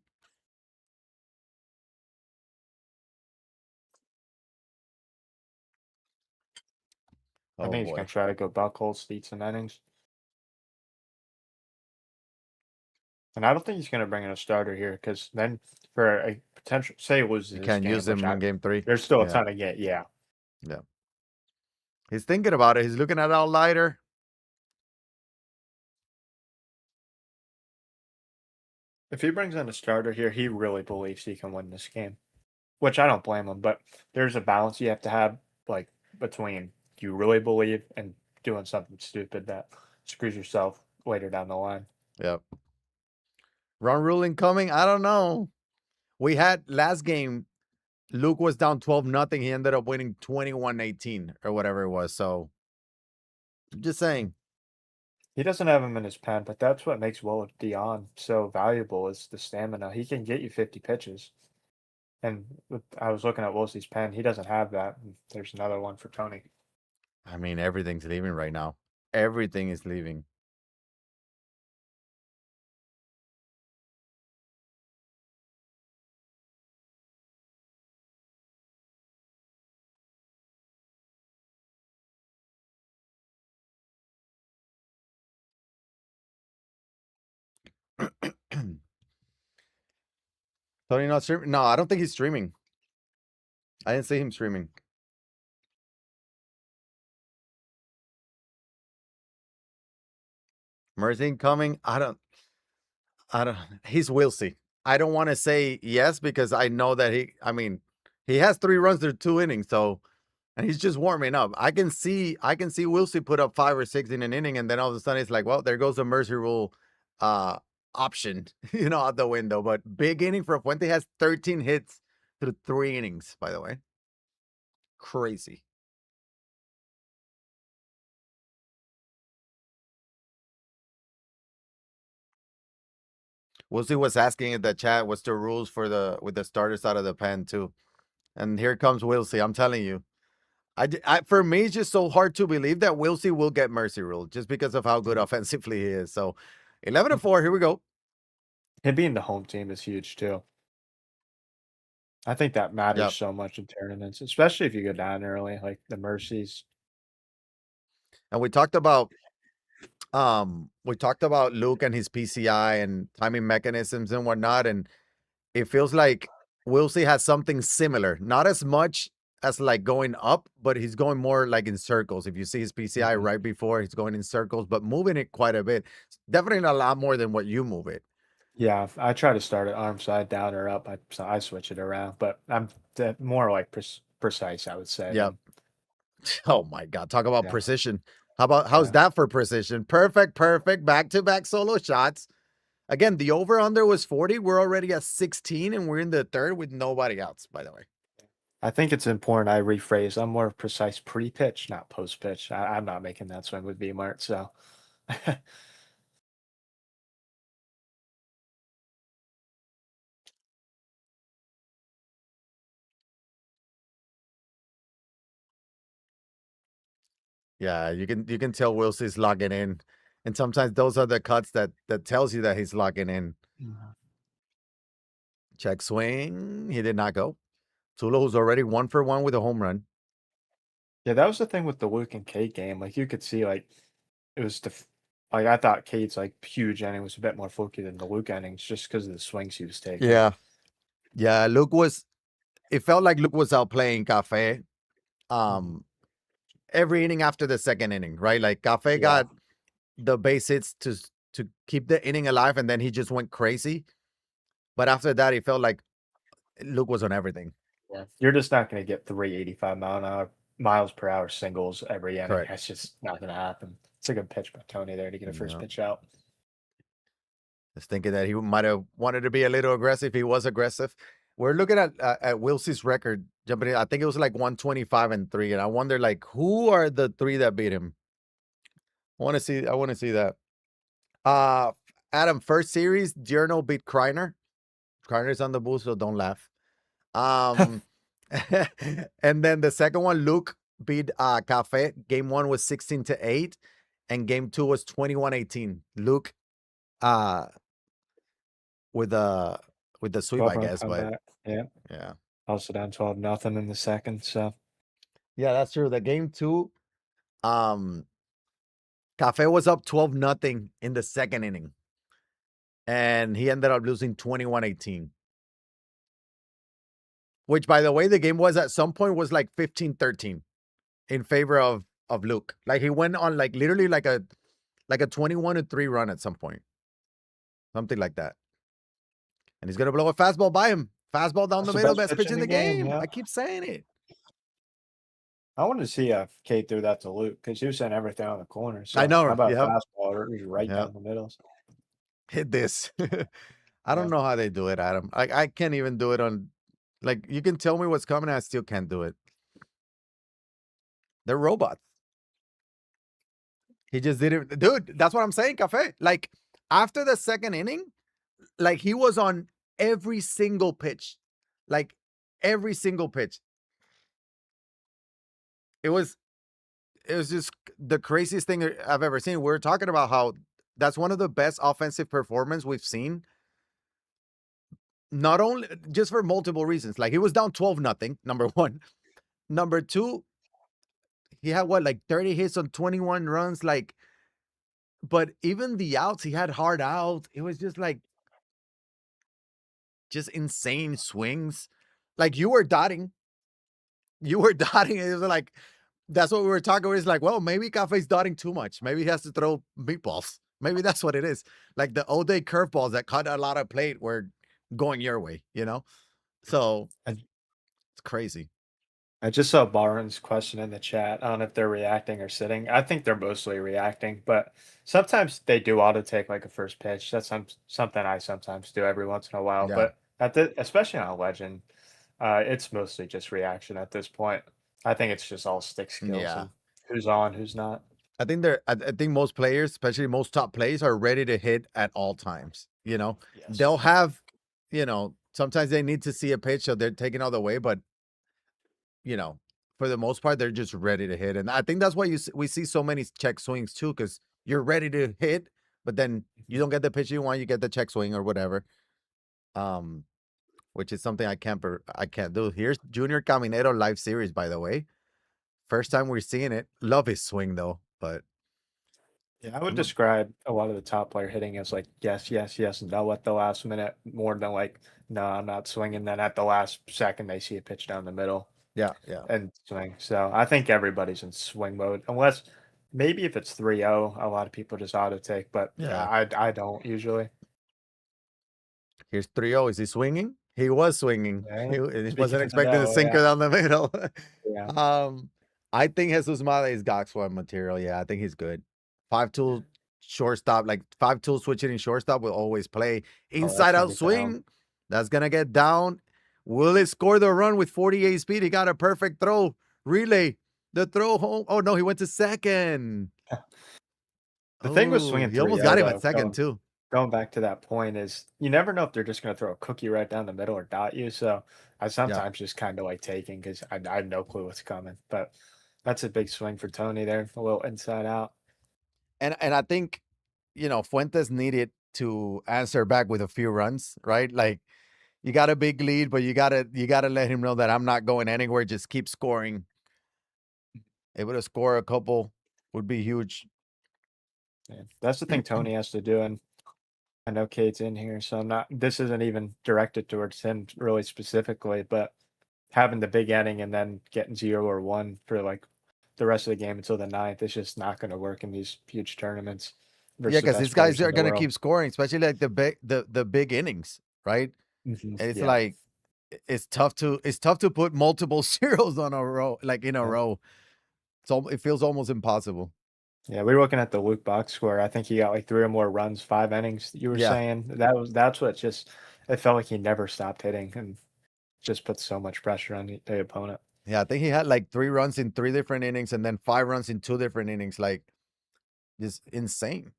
I Oh think he's gonna boy. try to go Buckholz, eat some innings. And I don't think he's gonna bring in a starter here because then for a potential say he loses You this can't use game, which him I in game 3. there's still a Yeah. ton of get yeah. Yeah. He's thinking about it. He's looking at it all lighter. If he brings in a starter here, he really believes he can win this game. Which I don't blame him, but there's a balance you have to have like between you really believe and doing something stupid that screws yourself later down the line. Yep. Run ruling coming. I don't know. We had last game, Luke was down 12-0. He ended up winning 21-18 or whatever it was. So I'm just saying. He doesn't have him in his pen, but that's what makes Will Dion so valuable is the stamina. He can get you 50 pitches. And I was looking at Wolsey's pen. He doesn't have that. And there's another one for Tony. I mean, everything's leaving right now. Everything is leaving. Tony not streaming? No, I don't think he's streaming. I didn't see him streaming. Mercy coming. I don't. He's will see. I don't want to say yes because I know that he has 3 runs through 2 innings. So, and he's just warming up. I can see Wilsey put up 5 or 6 in an inning, and then all of a sudden it's like, well, there goes the mercy rule uh option, out the window. But big inning for Fuente has 13 hits through 3 innings, by the way. Crazy. Wilsey was asking in the chat what's the rules for with the starters out of the pen too. And here comes Wilsey. I'm telling you. For me, it's just so hard to believe that Wilsey will get mercy ruled just because of how good offensively he is. So 11-4, here we go. Him being the home team is huge too. I think that matters Yep. so much in tournaments, especially if you go down early, like the Mercies. And we talked about Luke and his PCI and timing mechanisms and whatnot. And it feels like Wilsey has something similar, not as much as like going up, but he's going more like in circles. If you see his PCI Mhm. right before, he's going in circles, but moving it quite a bit. Definitely a lot more than what you move it. Yeah, I try to start it arm side down or up. I switch it around, but I'm more like precise, I would say. Yep. Than Oh my God. Talk about yeah, precision. How's yeah. that for precision? Perfect. Back to back solo shots. Again, the over under was 40. We're already at 16 and we're in the third with nobody else, by the way. I think it's important I rephrase. I'm more precise pre-pitch, not post-pitch. I'm not making that swing with V Mart, so Yeah, you can tell Wilsey's logging in. And sometimes those are the cuts that tells you that he's logging in. Mhm. Check swing. He did not go. Tulo, who's already 1 for 1 with a home run. Yeah, that was the thing with the Luke and Kate game. Like you could see, like it was like I thought Kate's like huge ending was a bit more fluky than the Luke endings just because of the swings he was taking. Yeah. Yeah, it felt like Luke was outplaying Cafe. Mhm. Um, every inning after the second inning, right? Like Cafe Yeah, got the base hits to keep the inning alive, and then he just went crazy. But after that, it felt like Luke was on everything. yeah. You're just not going to get 385 miles per hour singles every inning. Correct. That's just not going to happen. It's a good pitch by Tony there to get a first Yeah. pitch out. Just thinking that he might have wanted to be a little aggressive. He was aggressive. We're looking at Wilsey's record jumping in. I think it was like 125-3, and I wonder like who are the 3 that beat him. I want to see that. Uh Adam, first series, Diurno beat Kreiner. Kreiner's on the boost, so don't laugh. Um, and then the second one, Luke beat Cafe. Game one was 16-8, and game two was 21-18. Luke uh with the with the sweep, I 12-run guess, but comeback. Yeah. yeah. Also down 12-0 in the second. So Yeah, that's true. The game two, um, Cafe was up 12-0 in the second inning, and he ended up losing 21-18. Which, by the way, the game was at some point was like 15-13 in favor of Luke. Like he went on like literally like a 21-3 run at some point. Something like that. And he's gonna blow a fastball by him. Fastball down that's the the middle, best best pitch pitch in in the the game. game. Yeah. I keep saying it. I wanted to see if Kate threw that to Luke because he was sending everything on the corner. I So how know. about a Yep. fastball or just right Yep. down the middle? Hit this. I Yeah. don't know how they do it, Adam. I can't even do it on like you can tell me what's coming, I still can't do it. They're robots. He just did it. Dude, that's what I'm saying, Cafe. Like after the second inning, like he was on every single pitch. Like every single pitch. It was it was just the craziest thing I've ever seen. We're talking about how that's one of the best offensive performance we've seen. Not only just for multiple reasons. Like he was down 12-0, number one. Number two, he had what, like 30 hits on 21 runs. Like, but even the outs, he had hard outs. It was just like just insane swings. Like you were dotting. You were dotting. It was like that's what we were talking about. It's like, well, maybe Cafe's dotting too much. Maybe he has to throw meatballs. Maybe that's what it is. Like the all day curveballs that caught a lot of plate were going your way, you know? So And it's crazy. I just saw Barnes' question in the chat. I don't know if they're reacting or sitting. I think they're mostly reacting, but sometimes they do auto take like a first pitch. That's something I sometimes do every once in a while. Yeah. But at the especially on a legend, it's mostly just reaction at this point. I think it's just all stick skills Yeah. and who's on, who's not. I think most players, especially most top players, are ready to hit at all times. You know, Yes. they'll have, sometimes they need to see a pitch, so they're taking all the way, but you know, for the most part, they're just ready to hit. And I think that's why we see so many check swings too, because you're ready to hit, but then you Mhm. don't get the pitch you want, you get the check swing or whatever. Um, which is something I can't do. Here's Junior Caminero live series, by the way. First time we're seeing it. Love his swing though, but Yeah, I would I'm a, describe a lot of the top player hitting as like yes, yes, yes, no at the last minute more than like no, I'm not swinging. Then at the last second, they see a pitch down the middle yeah, yeah, and swing. So I think everybody's in swing mode, unless maybe if it's 3-0, a lot of people just auto take. But yeah, yeah. I don't usually. Here's 3-0. Is he swinging? He was swinging. Yeah. He wasn't Speaking of expecting the no, sinker yeah, down the middle. yeah, um, I think Jesus Mata is Goxwell material. Yeah, I think he's good. Five tool shortstop, like five tool switching in shortstop will always play. oh, that's Inside gonna out get down. swing. That's gonna get down. Will it score the run with 48 speed? He got a perfect throw. Relay. The throw home. Oh no, he went to second. The thing with Oh, swinging he almost 3-0 got him at though, second too. going back to that point is you never know if they're just going to throw a cookie right down the middle or dot you. So I Yeah. sometimes just kind of like taking because I have no clue what's coming. But that's a big swing for Tony there, a little inside out. And I think, Fuentes needed to answer back with a few runs, right? Like you got a big lead, but you gotta let him know that I'm not going anywhere. Just keep scoring. Able to score a couple would be huge. Yeah, that's the thing Tony has to do. And I know Kate's in here, so I'm not. This isn't even directed towards him really specifically, but having the big inning and then getting 0 or 1 for like the rest of the game until the ninth, it's just not going to work in these huge tournaments Yeah, versus the because best these guys players are in the gonna world. keep scoring, especially like the big innings, right? And it's Yeah. like it's tough to put multiple zeros on a row, like in a Yeah. row. It feels almost impossible. Yeah, we were looking at the Luke box score. I think he got like 3 or more runs, 5 innings. You were Yeah. saying that's what just it felt like he never stopped hitting and just put so much pressure on the opponent. Yeah, I think he had like 3 runs in 3 different innings and then 5 runs in 2 different innings. Like just insane.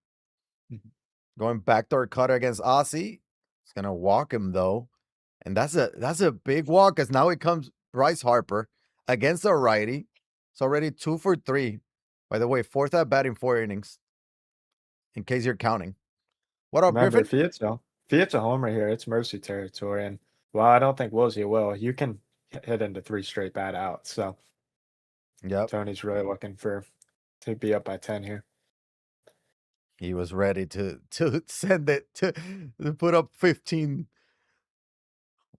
Mhm. Going backdoor cutter against Aussie. It's gonna walk him though. And that's a big walk because now it comes Bryce Harper against a righty. It's already 2 for 3. By the way, fourth at bat in 4 innings, in case you're counting. What up, Remember, Griffin? if he hits a homer here, it's mercy territory. And well, I don't think Wilsey will. You can hit into 3 straight bad outs. So Yep. Tony's really looking to be up by 10 here. He was ready to send it to put up 15.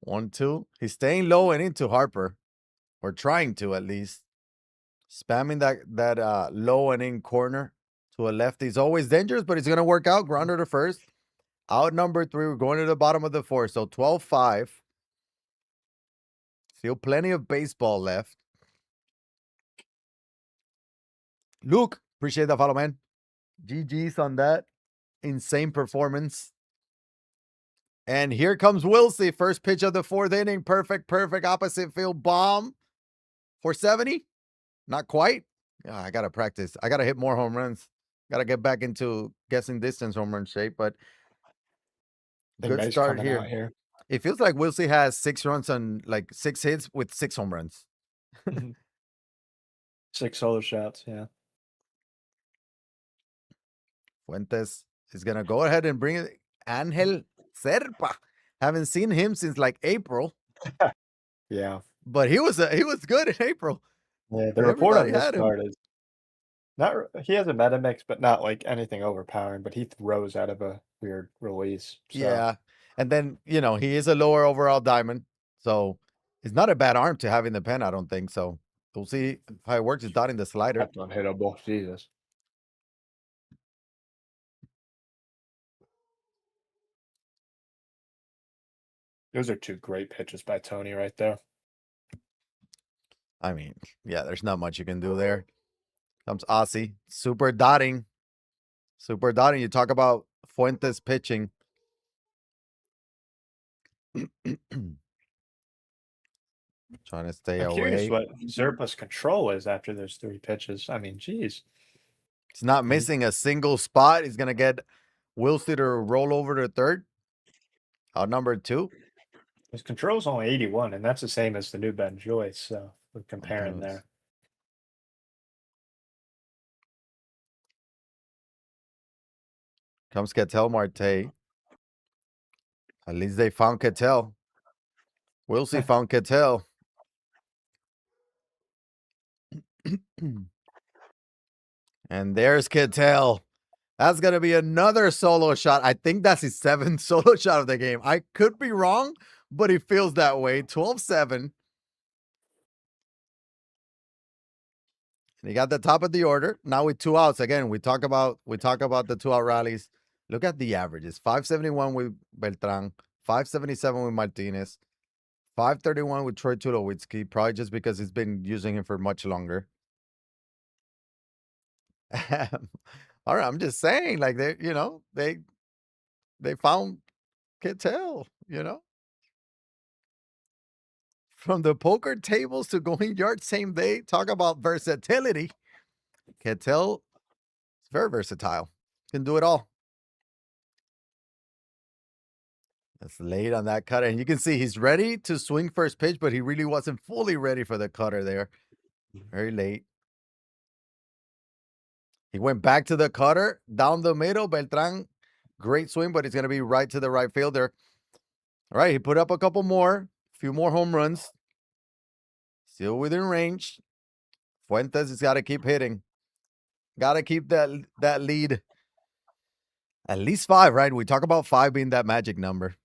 1-2. He's staying low and into Harper, or trying to at least. Spamming that low and in corner to a lefty is always dangerous, but it's gonna work out. Grounder to first. Out number 3. We're going to the bottom of the 4th. So 12-5. Still plenty of baseball left. Luke, appreciate the follow, man. GG's on that insane performance. And here comes Wilsey. First pitch of the 4th inning. Perfect opposite field bomb. 470? Not quite. Yeah, I gotta practice. I gotta hit more home runs. Gotta get back into guessing distance home run shape, but I think good May's start coming out here. here. It feels like Wilsey has 6 runs on like 6 hits with 6 home runs. 6 solo shots. Yeah. Fuentes is gonna go ahead and bring it. Angel Serpa. Haven't seen him since like April, Yeah. but he was good in April. Yeah. The report Everybody on this had him. card is he has a meta mix, but not like anything overpowering. But he throws out of a weird release. So Yeah. And then, he is a lower overall diamond. So it's not a bad arm to have in the pen, I don't think. So we'll see how it works. It's dotting the slider. that's unhittable. Jesus. Those are 2 great pitches by Tony right there. I mean, yeah, there's not much you can do there. Comes Aussie. Super dotting. Super dotting. You talk about Fuentes pitching. Trying to stay I'm curious away. what Zerpa's control is after those 3 pitches. I mean, geez. He's not missing a single spot. He's gonna get Wilson to roll over to third. Out number 2. His control's only 81, and that's the same as the new Ben Joyce. So we're comparing Those. there. Comes Ketel Marte. At least they found Ketel. Wilson found Ketel. And there's Ketel. That's going to be another solo shot. I think that's his 7th solo shot of the game. I could be wrong, but it feels that way. 12-7. And he got the top of the order. Now with 2 outs. Again, we talk about the 2-out rallies. Look at the averages. 571 with Beltran, 577 with Martinez, 531 with Troy Tulowitzki, probably just because he's been using him for much longer. All right, I'm just saying, like they found Ketel, From the poker tables to going yard same day. Talk about versatility. Ketel is very versatile. Can do it all. That's late on that cutter. And you can see he's ready to swing first pitch, but he really wasn't fully ready for the cutter there. Very late. He went back to the cutter, down the middle. Beltran, great swing, but he's going to be right to the right fielder. All right, he put up a couple more, a few more home runs. Still within range. Fuentes has got to keep hitting. Got to keep that lead. At least 5, right? We talk about 5 being that magic number.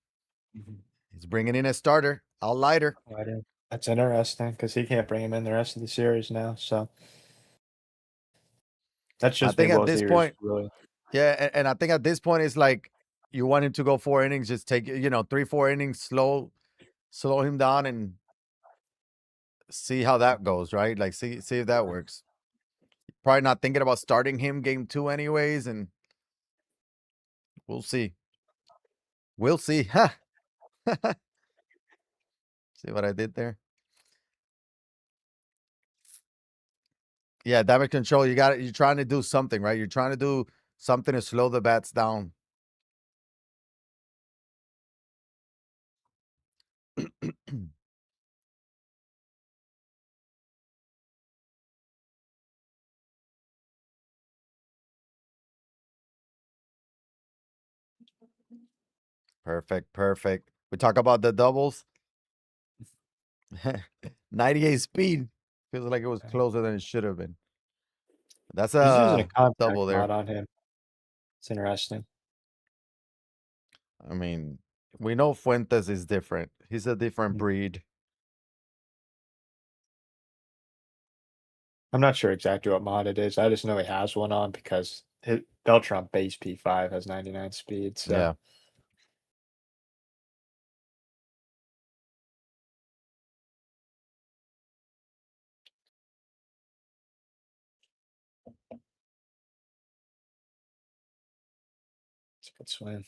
He's bringing in a starter. Al Leiter. That's interesting because he can't bring him in the rest of the series now. So that's I just me. think at this Wilsey point, really. yeah, and I think at this point it's like you want him to go 4 innings, just take 3-4 innings, slow him down and see how that goes, right? Like see if that works. Probably not thinking about starting him game 2 anyways, and we'll see. We'll see. See what I did there? Yeah, damage control. You're trying to do something, right? You're trying to do something to slow the bats down. Perfect, perfect. We talk about the doubles. 98 speed. Feels like it was Right. closer than it should have been. That's He's using a a contact double there. mod on him. It's interesting. I mean, we know Fuentes is different. He's a different Mm. breed. I'm not sure exactly what mod it is. I just know he has one on because his Beltron base P5 has 99 speed. So Yeah. it's a good swing.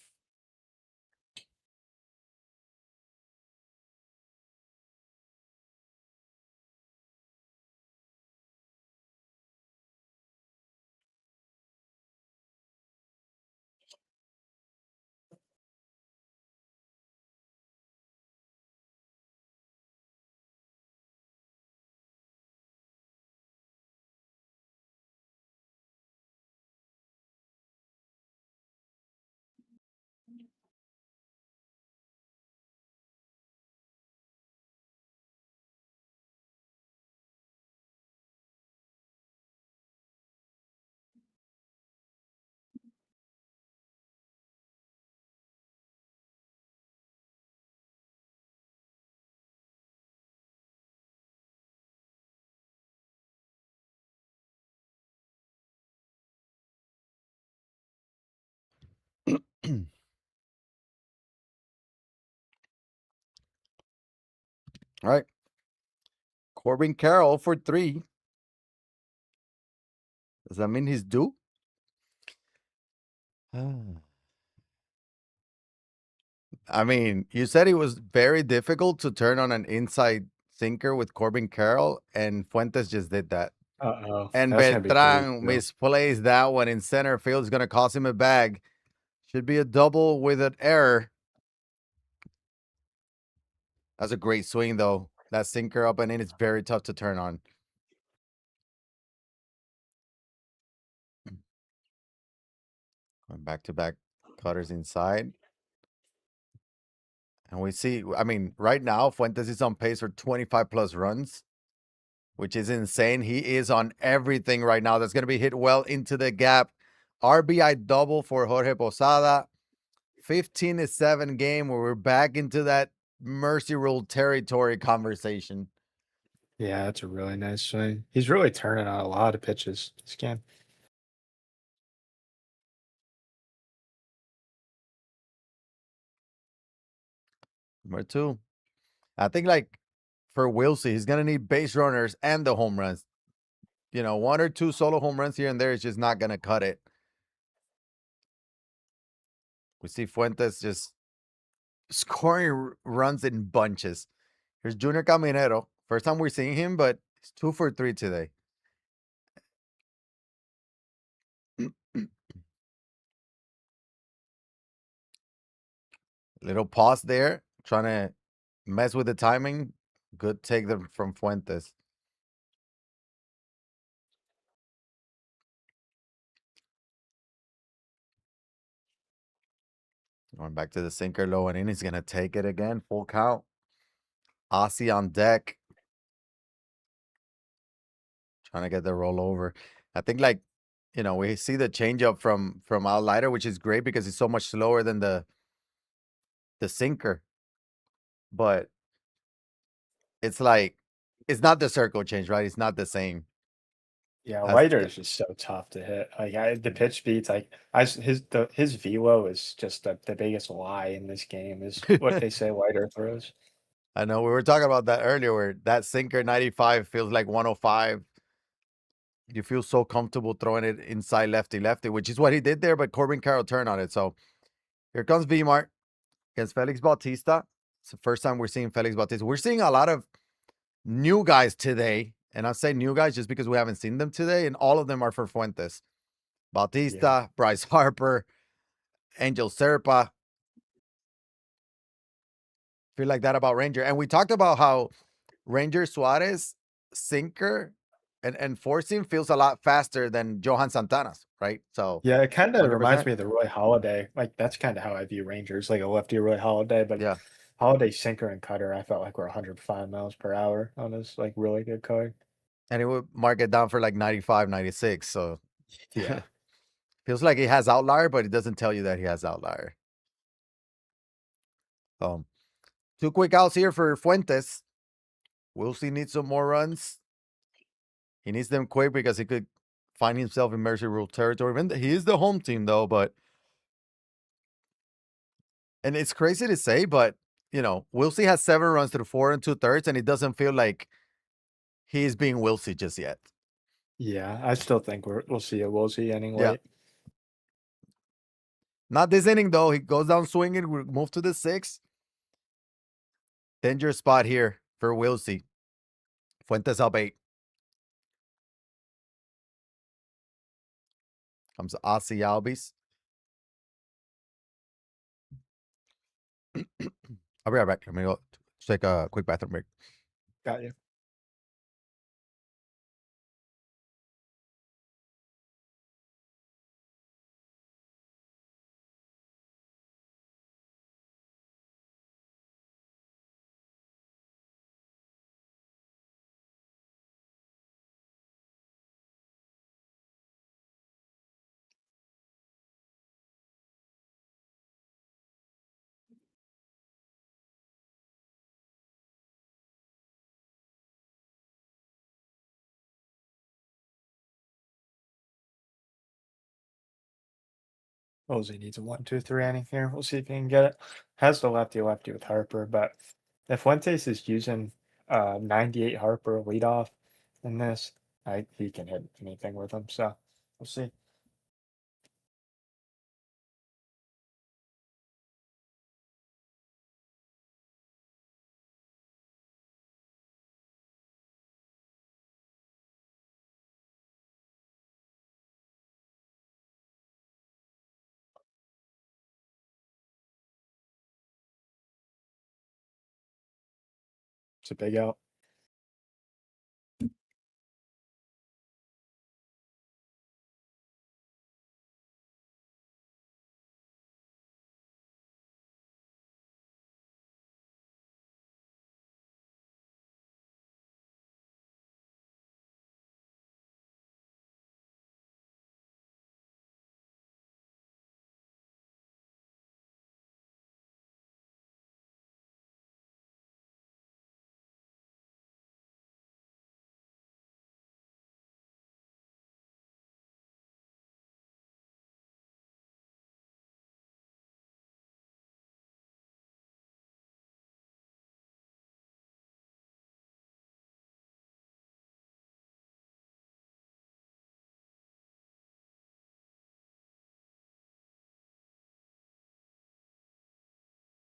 All right. Corbin Carroll for 3. Does that mean he's due? I mean, you said it was very difficult to turn on an inside sinker with Corbin Carroll, and Fuentes just did that. Uh-oh. And That's gonna be great Beltran too. misplays that one in center field. Is going to cost him a bag. Should be a double with an error. That's a great swing, though. That sinker up and in is very tough to turn on. Going back to back cutters inside. And we see, I mean, right now, Fuentes is on pace for 25 plus runs, which is insane. He is on everything right now. That's going to be hit well into the gap. RBI double for Jorge Posada. 15-7 game where we're back into that mercy rule territory conversation. Yeah, that's a really nice swing. He's really turning on a lot of pitches this game. Number 2. I think like for Wilsey, he's gonna need base runners and the home runs. You know, 1 or 2 solo home runs here and there is just not gonna cut it. We see Fuentes just scoring runs in bunches. Here's Junior Caminero. First time we're seeing him, but he's 2 for 3 today. Little pause there, trying to mess with the timing. Good take them from Fuentes. Going back to the sinker low and in. He's going to take it again. Full count. Aussie on deck. Trying to get the rollover. I think like, you know, we see the changeup from Outlighter, which is great because it's so much slower than the sinker. But it's like, it's not the circle change, right? It's not the same. Yeah, That's Whiter is just so tough to hit. The pitch speeds, his velo is just the biggest lie in this game is what they say Whiter throws. I know we were talking about that earlier where that sinker 95 feels like 105. You feel so comfortable throwing it inside lefty lefty, which is what he did there, but Corbin Carroll turned on it. So here comes Vmart against Felix Bautista. It's the first time we're seeing Felix Bautista. We're seeing a lot of new guys today. And I say new guys just because we haven't seen them today, and all of them are for Fuentes. Yeah. Bautista, Bryce Harper, Angel Serpa. Feel like that about Ranger. And we talked about how Ranger Suarez sinker and forcing feels a lot faster than Johan Santana's, right? So Yeah, it kind of reminds 100%. me of the Roy Halladay. Like that's kind of how I view Rangers, like a lefty Roy Halladay. But Yeah. Halladay sinker and cutter, I felt like were 105 miles per hour on his like really good card. And it would mark it down for like 95, 96. So Yeah. feels like he has outlier, but it doesn't tell you that he has outlier. Um, two quick outs here for Fuentes. Wilson needs some more runs. He needs them quick because he could find himself in Mercy Rule territory. He is the home team though, but and it's crazy to say, but Wilson has 7 runs through 4 2/3, and it doesn't feel like he's being Wilson just yet. Yeah, I still think we'll see a Woolsey inning Yeah. late. Not this inning though. He goes down swinging. We move to the 6th. Danger spot here for Wilson. Fuentes up 8. Comes Ozzy Albies. I'll be right back. Let me go take a quick bathroom break. Got you. Woolsey needs a 1-2-3 inning here. We'll see if he can get it. Has the lefty lefty with Harper, but if Fuentes is using 98 Harper leadoff in this, he can hit anything with him. So we'll see. It's a big out.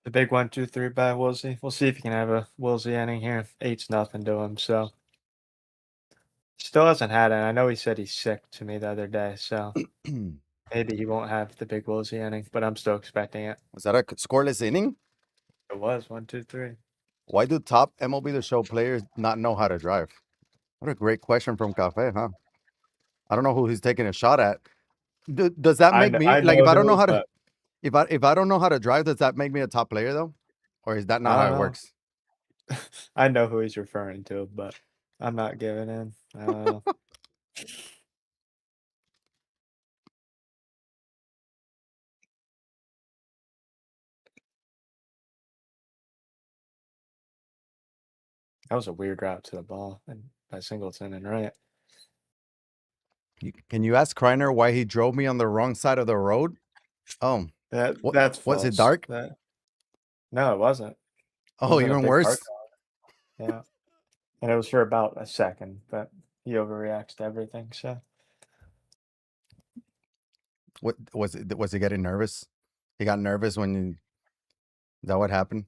The big 1-2-3 by Woolsey. We'll see if he can have a Woolsey inning here. 8-0 to him. So still hasn't had it. I know he said he's sick to me the other day. So maybe he won't have the big Woolsey inning, but I'm still expecting it. Was that a scoreless inning? It was 1-2-3. Why do top MLB The Show players not know how to drive? What a great question from Cafe, huh? I don't know who he's taking a shot at. Does that make me I like know if I don't know who, how to but if I don't know how to drive, does that make me a top player though? Or is that not I how don't it know. works? I know who he's referring to, but I'm not giving in. I don't know. That was a weird route to the ball and by Singleton and right. Can you ask Kreiner why he drove me on the wrong side of the road? Oh, what That's was it false. dark? No, it wasn't. It Oh, was in a even big park. worse. Yeah. And it was for about a second, but he overreacts to everything. So What was it? Was he getting nervous? He got nervous when. Is that what happened?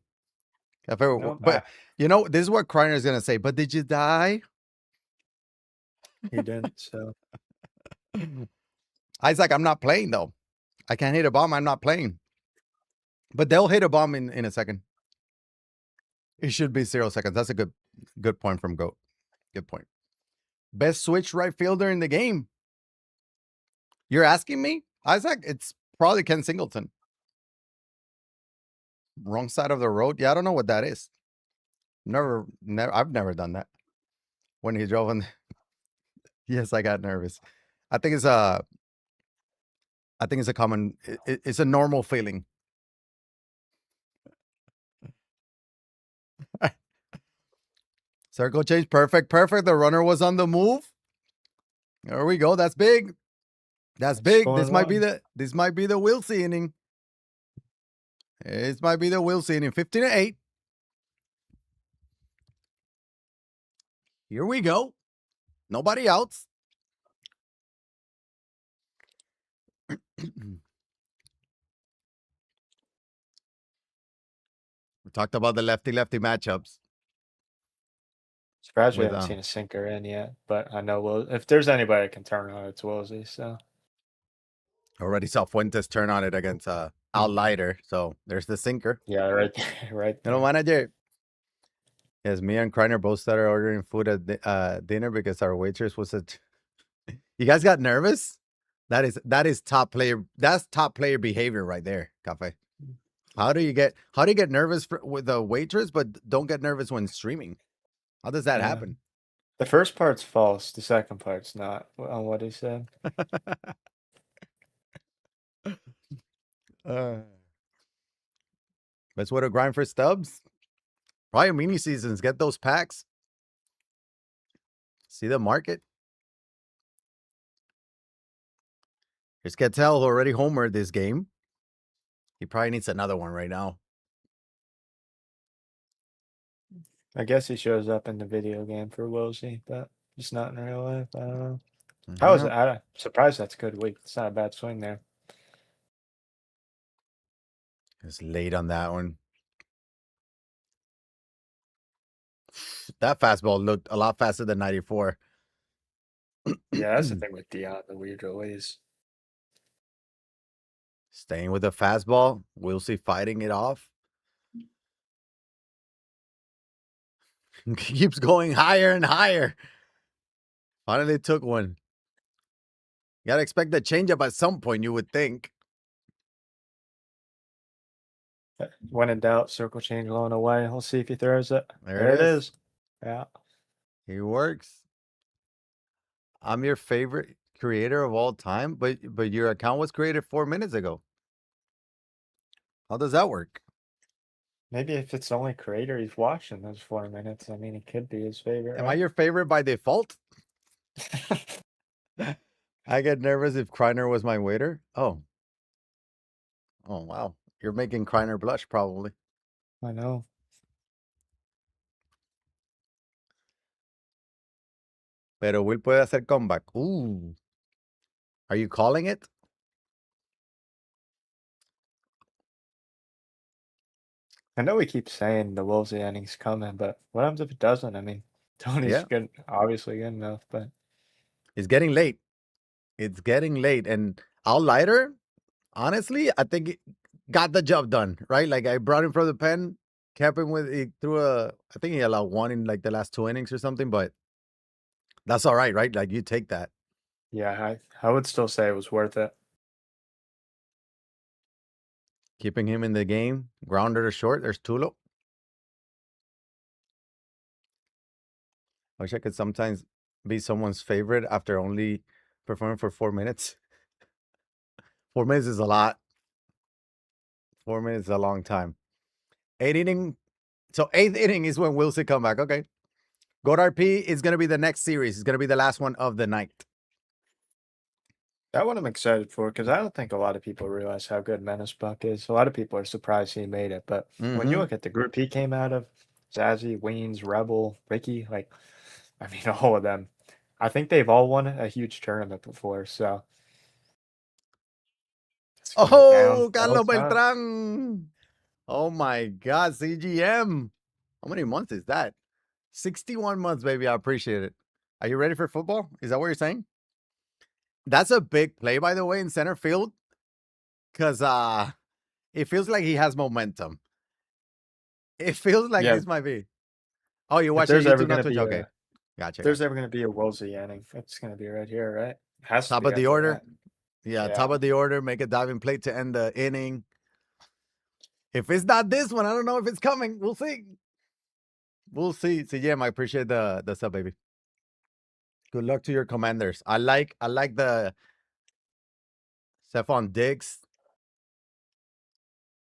no, But this is what Kreiner is gonna say. But did you die? he didn't. So Isaac, I'm not playing though. I can't hit a bomb. I'm not playing. But they'll hit a bomb in a second. It should be 0 seconds. That's a good point from Goat. Good point. Best switch right fielder in the game. You're asking me, Isaac? It's probably Ken Singleton. Wrong side of the road. Yeah, I don't know what that is. Never. I've never done that. When he drove in, yes, I got nervous. I think it's a. I think it's a common. It's a normal feeling. Circle change. Perfect. Perfect. The runner was on the move. There we go. That's big. That's big. Scoring runs. This might be the Wilsey inning. This might be the Wilsey inning. 15-8. Here we go. Nobody else. We talked about the lefty-lefty matchups Surprised we with haven't seen a sinker in yet, but I know if there's anybody that can turn on it, it's Woolsey. So already saw Fuentes turn on it against Al Leiter. So there's the sinker. yeah, right there, right You know, there. manager. Yes, me and Kreiner both started ordering food at dinner because our waitress was a. You guys got nervous? That is top player. That's top player behavior right there, Cafe. How do you get nervous with a waitress, but don't get nervous when streaming? How does that Yeah, happen? the first part's false. The second part's not on what he said. uh, Best way to grind for stubs. Probably mini seasons. Get those packs. See the market. Here's Ketel, who already homered this game. He probably needs another one right now. I guess he shows up in the video game for Woolsey, but just not in real life. I don't know. How is Uh-huh. it? I'm surprised that's a good week. It's not a bad swing there. It's late on that one. That fastball looked a lot faster than 94. Yeah, that's the thing with Dion, the weird release. Staying with the fastball. We'll see fighting it off. Keeps going higher and higher. Finally took one. You gotta expect the changeup at some point, you would think. When in doubt, circle change going away. We'll see if he throws it. There There it it is. is. Yeah. He works. I'm your favorite creator of all time, but your account was created 4 minutes ago. How does that work? Maybe if it's the only creator he's watching those 4 minutes, I mean, it could be his favorite, Am I right? your favorite by default? I get nervous if Kreiner was my waiter. Oh. Oh, wow. You're making Kreiner blush, probably. I know. Pero Will puede hacer comeback. Ooh. Are you calling it? I know we keep saying the Wolves innings coming, but what happens if it doesn't? I mean, Tony's Yeah. good, obviously good enough, but It's getting late. It's getting late. And Al Leiter, honestly, I think it got the job done, right? Like I brought him from the pen, kept him with, he threw I think he allowed one in like the last 2 innings or something, but that's all right, right? Like you take that. yeah, I would still say it was worth it. Keeping him in the game. Grounder to short. There's Tulo. I wish I could sometimes be someone's favorite after only performing for 4 minutes. 4 minutes is a lot. 4 minutes is a long time. 8 inning. So 8th inning is when Wilson come back. Okay. Goddard P is going to be the next series. It's going to be the last one of the night. That one I'm excited for because I don't think a lot of people realize how good Menace Buck is. A lot of people are surprised he made it, but when you Mm-hmm. look at the group he came out of, Zazzy, Weens, Rebel, Ricky, like, I mean, all of them. I think they've all won a huge tournament before, so it's gonna Oh, downhill Carlos time. Beltran. Oh my God, CGM. How many months is that? 61 months, baby. I appreciate it. Are you ready for football? Is that what you're saying? That's a big play, by the way, in center field. Because it feels like he has momentum. It feels like Yeah, this might be. Oh, you if watch the there's ever YouTube, not gonna Twitch. be Okay. Gotcha, There's gotcha. ever going to be a Woolsey inning. It's going to be right here, right? Has to Top be of the after order. that. Yeah, Yeah. top of the order. Make a diving plate to end the inning. If it's not this one, I don't know if it's coming. We'll see. We'll see. So yeah, I appreciate the sub, baby. Good luck to your commanders. I like the Stephon Diggs,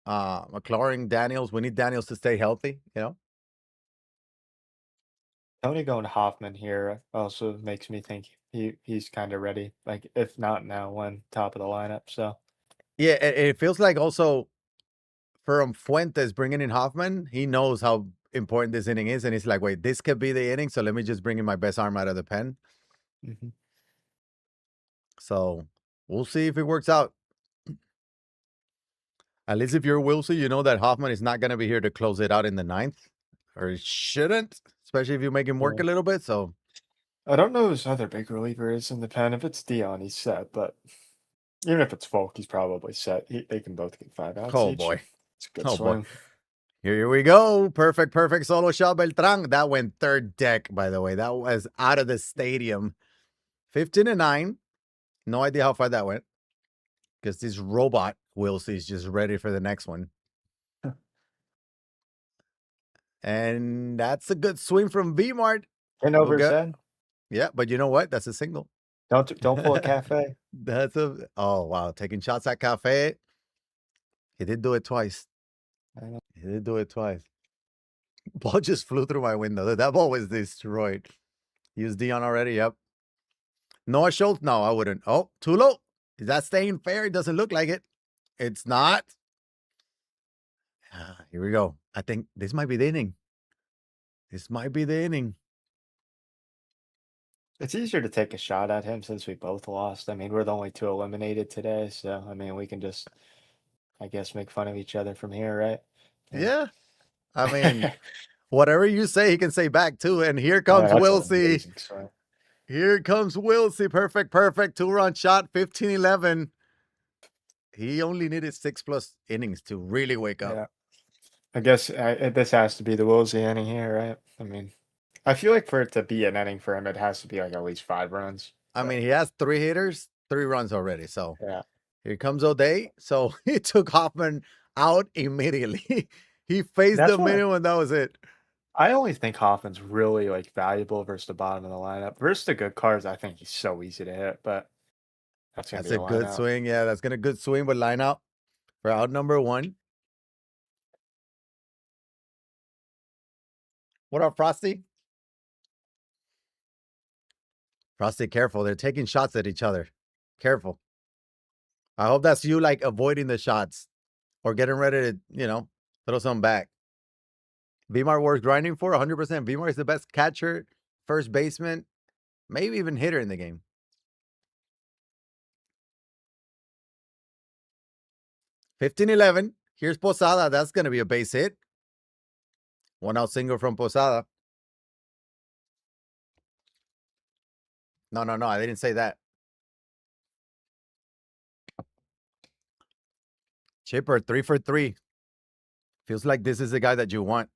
McLaurin, Daniels. We need Daniels to stay healthy, you know? Tony going Hoffman here also makes me think he's kind of ready. Like if not now, when top of the lineup. So Yeah, it feels like also from Fuentes bringing in Hoffman, he knows how important this inning is, and he's like, wait, this could be the inning, so let me just bring in my best arm out of the pen. mhm. So we'll see if it works out. At least if you're Wilson, you know that Hoffman is not going to be here to close it out in the ninth, or he shouldn't, especially if you make him work Yeah. a little bit. So, I don't know whose other big reliever is in the pen. If it's Dion, he's set. But even if it's Volk, he's probably set. They can both get 5 outs oh each. boy, It's a good oh boy. swing. Here we go. Perfect, perfect solo shot, Beltran. That went third deck, by the way. That was out of the stadium. 15-9. No idea how far that went because this robot Wilsey is just ready for the next one. And that's a good swing from V-Mart. And We'll over his get, head. yeah, but you know what? That's a single. Don't pull a cafe. That's a, oh, wow. Taking shots at Cafe. He did do it twice. I know. He did do it twice. Ball just flew through my window. That ball was destroyed. Use Dion already. Yep. Noah Schultz? No, I wouldn't. Oh, too low. Is that staying fair? It doesn't look like it. It's not. Here we go. I think this might be the inning. This might be the inning. It's easier to take a shot at him since we both lost. I mean, we're the only two eliminated today, so I mean, we can just, I guess, make fun of each other from here, right? Yeah. I mean, whatever you say, he can say back too. And here Yeah, comes that's an Wilsey. amazing swing. Here comes Wilsey. Perfect, perfect. 2-run shot, 15-11. He only needed 6+ innings to really wake up. Yeah, I guess this has to be the Woolsey inning here, right? I mean, I feel like for it to be an inning for him, it has to be like at least 5 runs. I But mean, he has 3 hitters, 3 runs already. So yeah, here comes O'Day. So he took Hoffman out immediately. He faced that's the why minimum, and that was it. I only think Hoffman's really like valuable versus the bottom of the lineup. Versus the good cards, I think he's so easy to hit, but that's gonna That's be a a good lineout. swing. Yeah, that's gonna good swing, but line out for out number 1. What up, Frosty? Frosty, careful. They're taking shots at each other. Careful. I hope that's you like avoiding the shots or getting ready to, throw some back. Vmar worth grinding for 100%. Vmar is the best catcher, first baseman, maybe even hitter in the game. 15-11. Here's Posada. That's going to be a base hit. 1-out single from Posada. No. I didn't say that. Chipper, 3 for 3. Feels like this is the guy that you want.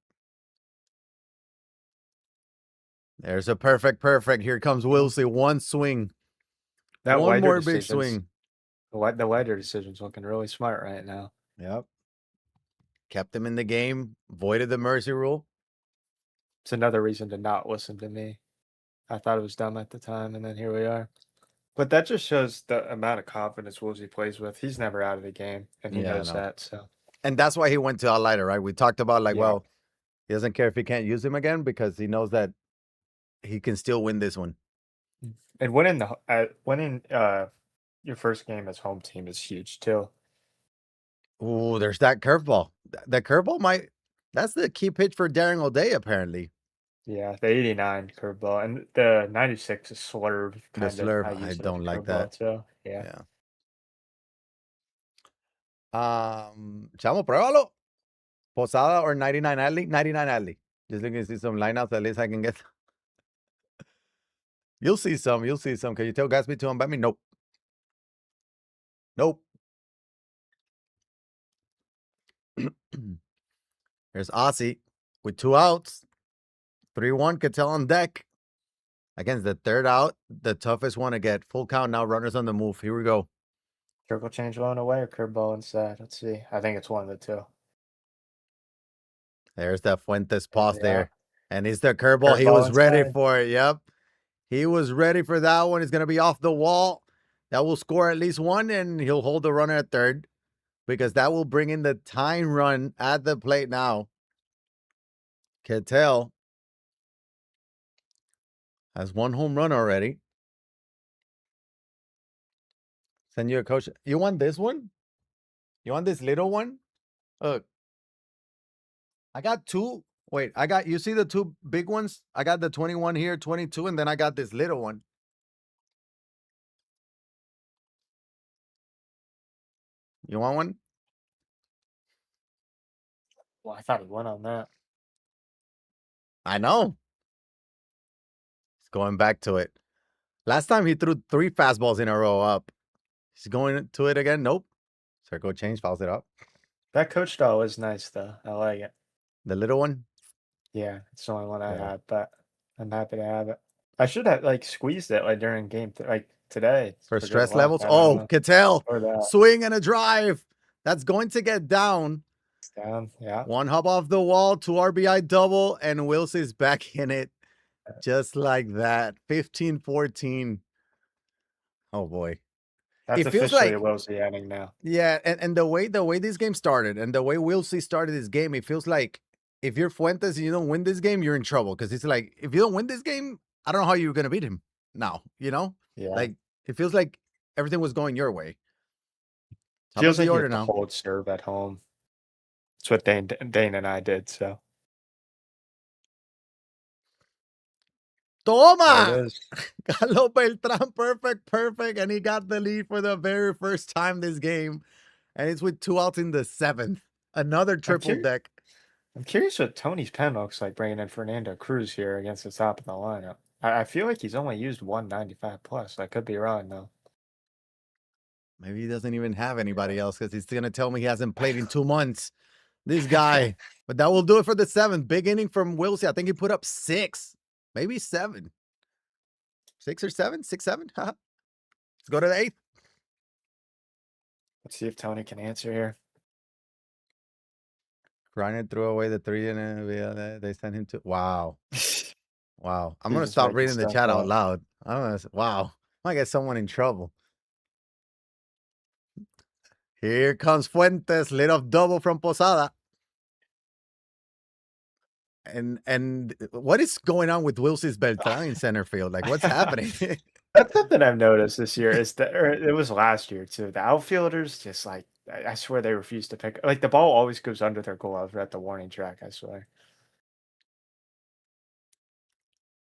There's a perfect. Here comes Wilsey. One swing. That One wider more big decisions, swing. the wider decision's looking really smart right now. Yep. Kept him in the game. Voided the mercy rule. It's another reason to not listen to me. I thought it was dumb at the time, and then here we are. But that just shows the amount of confidence Woolsey plays with. He's never out of the game, and he Yeah, knows no. that. So And that's why he went to Outlighter, right? We talked about like, yeah. well, he doesn't care if he can't use him again because he knows that he can still win this one. And winning your first game as home team is huge too. Ooh, there's that curveball. The curveball might. That's the key pitch for Darren O'Day, apparently. Yeah, the 89 curveball and the 96 is slurve, The kind of. I slurve, I use it as a don't like that. curveball too. Yeah. Yeah. Chamo, pruébalo. Posada or 99 Adley? 99 Adley. Just looking to see some lineups. At least I can get. You'll see some. You'll see some. Can you tell Gatsby to unbat me? Nope. Nope. There's Aussie with 2 outs. 3-1. Cattell on deck. Against the third out, the toughest one to get. Full count now, runners on the move. Here we go. Triple change low and away or curveball inside. Let's see. I think it's one of the two. There's that Fuentes pause Yeah. there. And it's the curveball. He Curveball was ready inside. for it. Yep. He was ready for that one. He's going to be off the wall. That will score at least one, and he'll hold the runner at third because that will bring in the tying run at the plate now. Ketel has one home run already. Send you a coach. You want this one? You want this little one? Look, I got two. Wait, you see the two big ones? I got the 21 here, 22, and then I got this little one. You want one? Well, I thought he won on that. I know. He's going back to it. Last time he threw 3 fastballs in a row up. He's going to it again. Nope. Circle change, fouls it up. That coach style is nice though. I like it. The little one. Yeah, it's the only one I Yeah. had, but I'm happy to have it. I should have like squeezed it like during game like today For for good stress luck. levels. I don't Oh, know. Cattell. Or that. Swing and a drive. That's going to get down. It's down. Yeah. One hop off the wall, 2 RBI double, and Wills is back in it. Just like that. 15-14. Oh boy. That's It feels officially a like, Wilsey inning now. yeah, and the way this game started and the way Wilsey started this game, it feels like if you're Fuentes and you don't win this game, you're in trouble. Because it's like, if you don't win this game, I don't know how you're gonna beat him now, you know? Yeah. Like, it feels like everything was going your way. How about Feels the like you order have to now? hold serve at home. That's what Dane and I did, so there it Toma! is. Carlos Beltran, perfect. And he got the lead for the very first time this game. And it's with 2 outs in the 7th. Another I'm triple curious. deck. I'm curious what Tony's pen looks like bringing in Fernando Cruz here against the top of the lineup. I feel like he's only used 195 plus. I could be wrong though. Maybe he doesn't even have anybody else because he's going to tell me he hasn't played in 2 months. This guy. But that will do it for the 7th. Big inning from Wilsey. I think he put up 6. Maybe 7. 6 or 7? 6, 7? Let's go to the 8th. Let's see if Tony can answer here. Griner threw away the 3 and they sent him to. Wow. Wow. I'm He's going to just stop making reading the stuff chat out up. loud. Wow. Might get someone in trouble. Here comes Fuentes, lit off double from Posada. And what is going on with Wilsey's Beltran in center field? Like, what's happening? That's something I've noticed this year. Is that or it was last year too? The outfielders just like I swear they refuse to pick. Like the ball always goes under their glove at the warning track. I swear.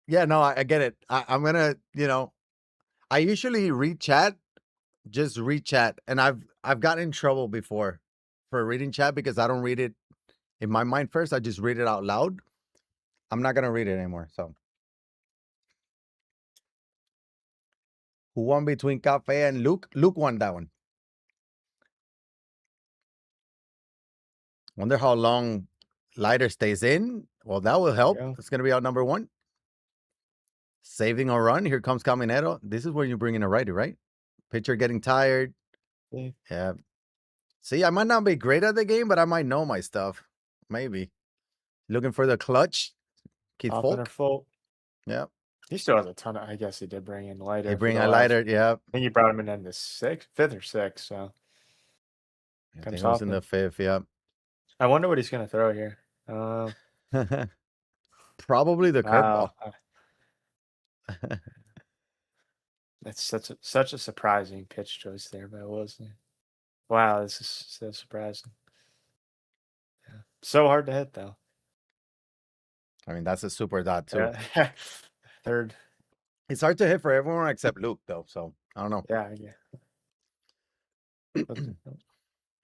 Yeah, no, I get it. I'm gonna, I usually read chat, just read chat, and I've gotten in trouble before for reading chat because I don't read it in my mind first. I just read it out loud. I'm not gonna read it anymore. So, who won between Cafe and Luke? Luke won that one. Wonder how long Lighter stays in. Well, that will help. Go. It's gonna be out number 1. Saving a run. Here comes Caminero. This is where you bring in a righty, right? Pitcher getting tired. Yeah. Yeah. See, I might not be great at the game, but I might know my stuff. Maybe. Looking for the clutch. Keith Hoffman or Folk. Folk. Yeah. He still has a ton of. I guess he did bring in He lighter for bring the a last. lighter. Yeah. I think he brought him in the fifth or sixth. So I comes think it was in Hoffman. the 5th. Yeah. I wonder what he's gonna throw here. Probably the curveball. Wow, that's such a surprising pitch choice there by Wilson. Wow, this is so surprising. Yeah. So hard to hit though. I mean, that's a super dot too. Yeah. Third. It's hard to hit for everyone except Luke, though. So I don't know. Yeah.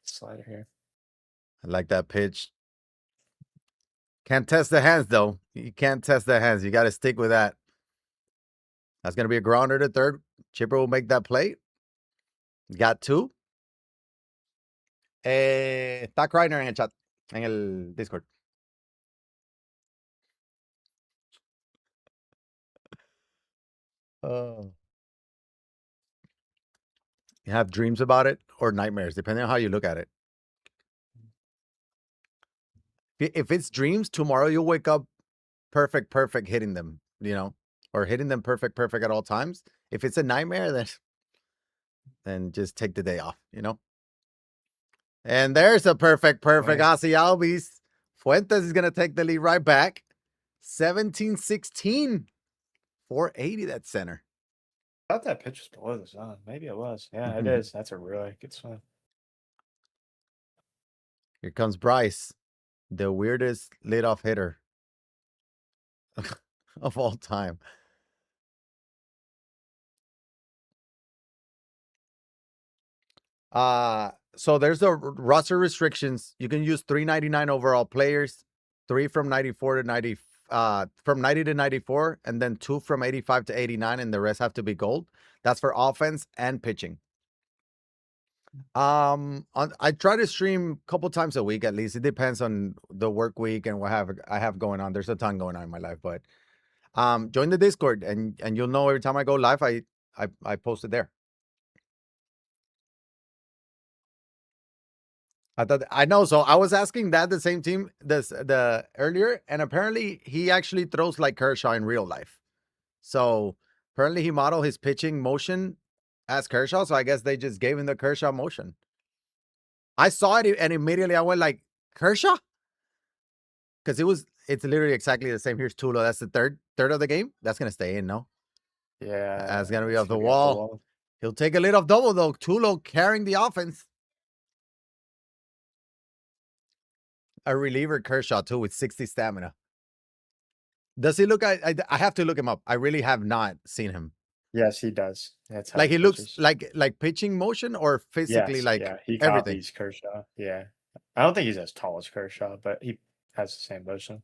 Slider here. I like that pitch. Can't test the hands, though. You can't test the hands. You got to stick with that. That's going to be a grounder to third. Chipper will make that play. Got 2. Está Kreiner en el chat, en el Discord. Oh. You have dreams about it or nightmares, depending on how you look at it. If it's dreams, tomorrow you'll wake up perfect, hitting them, or hitting them perfect at all times. If it's a nightmare, then just take the day off. And there's a perfect Right. Aussie Albies. Fuentes is going to take the lead right back. 17-16. 480, that center. I thought that pitch was below the zone. Maybe it was. Yeah, it Mhm. is. That's a really good swing. Here comes Bryce, the weirdest leadoff hitter of all time. So there's the roster restrictions. You can use 399 overall players, 3 from 94 to 90, from 90 to 94, and then 2 from 85 to 89, and the rest have to be gold. That's for offense and pitching. I try to stream a couple times a week at least. It depends on the work week and what I have going on. There's a ton going on in my life, but join the Discord and you'll know every time I go live, I post it there. I know. So I was asking that the same team the earlier, and apparently he actually throws like Kershaw in real life. So apparently he modeled his pitching motion as Kershaw. So I guess they just gave him the Kershaw motion. I saw it and immediately I went like, Kershaw? Because it's literally exactly the same. Here's Tulo. That's the third of the game. That's gonna stay in, no? Yeah, That's gonna be it's off the gonna be off the wall. wall. He'll take a leadoff double though. Tulo carrying the offense. A reliever Kershaw too with 60 stamina. Does he look? I have to look him up. I really have not seen him. Yes, he does. That's how Like he he looks pitches. like pitching motion or physically Yes, like yeah, he everything. copies Kershaw. Yeah, I don't think he's as tall as Kershaw, but he has the same motion.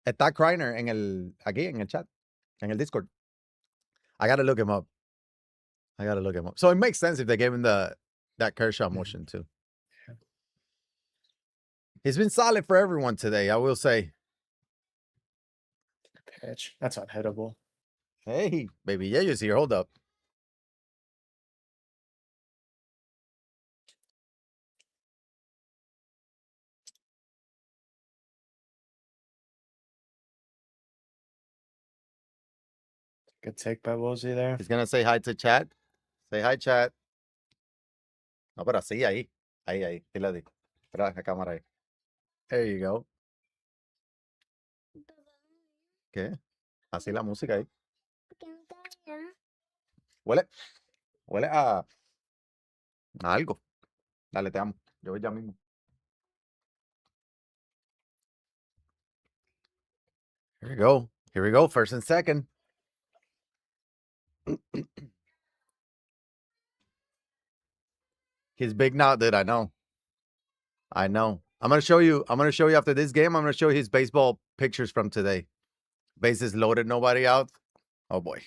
Está Kreiner aquí en el chat, en el Discord. I gotta look him up. So it makes sense if they gave him that Kershaw motion too. Yeah. He's been solid for everyone today, I will say. Pitch. That's unhittable. Hey, baby, YeYo's here. Hold up. Good take by Woolsey there. He's gonna say hi to chat. Say hi, chat. No, pero así, ahí. Ahí. Dile di. Espera la cámara ahí. There you go. ¿Qué? Así la música ahí. Huele. Huele a algo. Dale, te amo. Yo voy ya mismo. Here we go. Here we go. First and second. He's big now, dude. I know. I'm gonna show you after this game. I'm gonna show you his baseball pictures from today. Bases loaded, nobody out. Oh boy.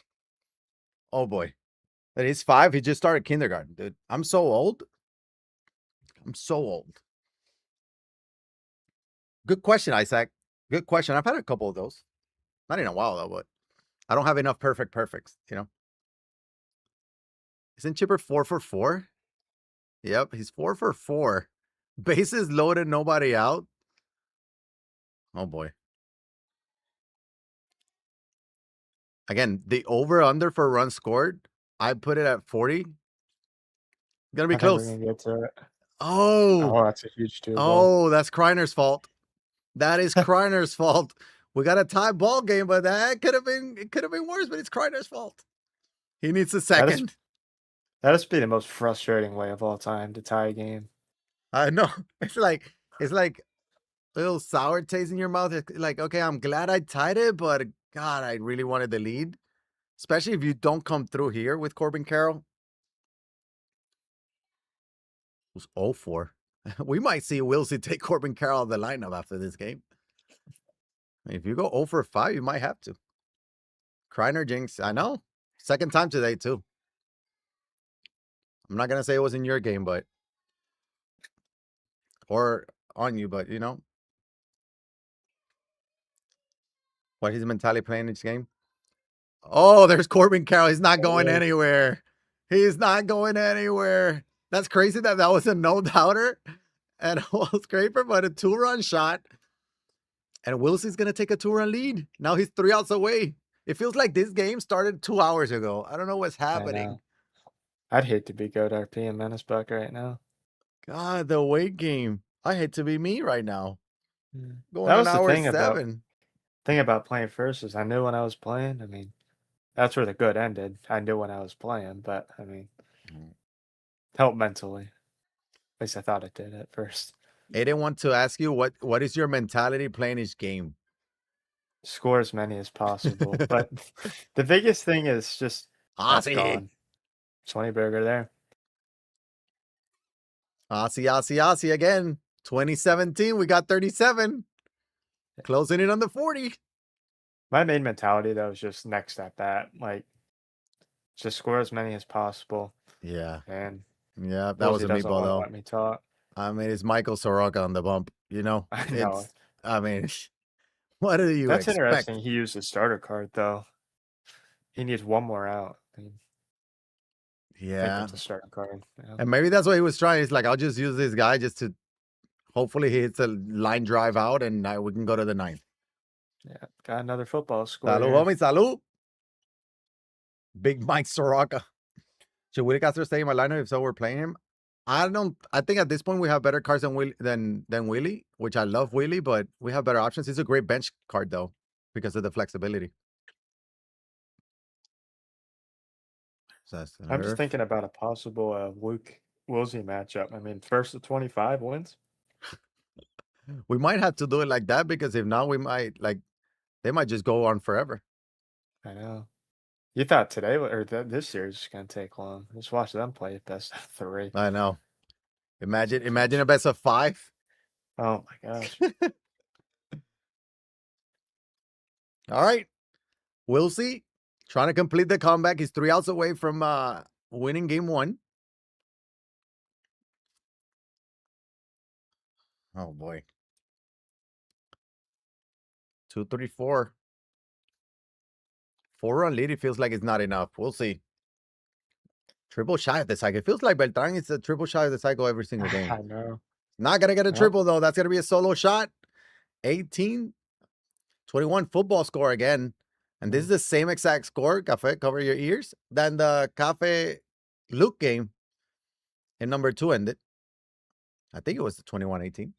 Oh boy. And he's 5. He just started kindergarten, dude. I'm so old. Good question, Isaac. Good question. I've had a couple of those. Not in a while though, but I don't have enough perfects. Isn't Chipper 4 for 4? Yep, he's 4 for 4. Bases loaded, nobody out. Oh boy. Again, the over under for runs scored, I put it at 40. Gonna be I think we're close. gonna get to it. Oh, Oh, that's a huge 2 ball. that's Kreiner's fault. That is Kreiner's fault. We got a tie ball game, but it could have been worse, but it's Kreiner's fault. He needs a second. That has to be the most frustrating way of all time to tie a game. I know. It's like a little sour taste in your mouth. It's like, okay, I'm glad I tied it, but God, I really wanted the lead. Especially if you don't come through here with Corbin Carroll. It was 0-4. We might see Wilsey take Corbin Carroll out of the lineup after this game. If you go 0 for 5, you might have to. Kreiner jinx. I know. Second time today, too. I'm not going to say it was in your game, but. Or on you, but, what his mentality playing each game. Oh, there's Corbin Carroll. He's not going Oh, anywhere. He's not going anywhere. That's crazy that that was a no-doubter and a wall scraper, but a 2-run shot. And Wilson's going to take a 2-run lead. Now he's 3 outs away. It feels like this game started 2 hours ago. I don't know what's I happening. know. I'd hate to be Goat RP and Menace Buck right now. God, the weight game. I hate to be me right now. Yeah. Going That on was the hour 7. thing about playing first is I knew when I was playing. I mean, that's where the good ended. I knew when I was playing, but I mean, helped mentally. At least I thought it did at first. Aiden want to ask you what is your mentality playing each game? Score as many as possible. But the biggest thing is just that's Aussie. gone. 20 burger there. Aussie again. 2017, we got 37. Closing in on the 40. My main mentality though is just next at bat. Like just score as many as possible. Yeah. And Yeah, that was Woolsey a doesn't meatball want to though. let me talk. I mean, it's Michael Soroka on the bump, you know? I know. It's I mean, what do you That's expect? interesting. He used his starter card though. He needs one more out. I think Yeah. that's a starter card. Yeah. And maybe that's what he was trying. He's like, I'll just use this guy just to hopefully he hits a line drive out and we can go to the 9th. Yeah. Got another football score Salud, here. homie, salud. Big Mike Soroka. Should Willie Castro stay in my lineup? If so, we're playing him. I think at this point we have better cards than Willie, which I love Willie, but we have better options. He's a great bench card though, because of the flexibility. So that's the I'm just nerf. thinking about a possible Luke Wilsey matchup. I mean, first to 25 wins. We might have to do it like that because if not, we might they might just go on forever. I know. You thought today or this series was gonna take long. Just watch them play best of 3. I know. Imagine a best of 5. Oh my gosh. All right. We'll see. Trying to complete the comeback. He's 3 outs away from winning game 1. Oh boy. 2, 3, 4. 4-run lead. It feels like it's not enough. We'll see. Triple shy of the cycle. It feels like Beltran is a triple shy of the cycle every single game. I know. Not gonna get a Well, triple though. That's gonna be a solo shot. 18, 21 football score again. And this is the same exact score, Cafe, cover your ears, than the Cafe Luke game in number 2 ended. I think it was the 21-18.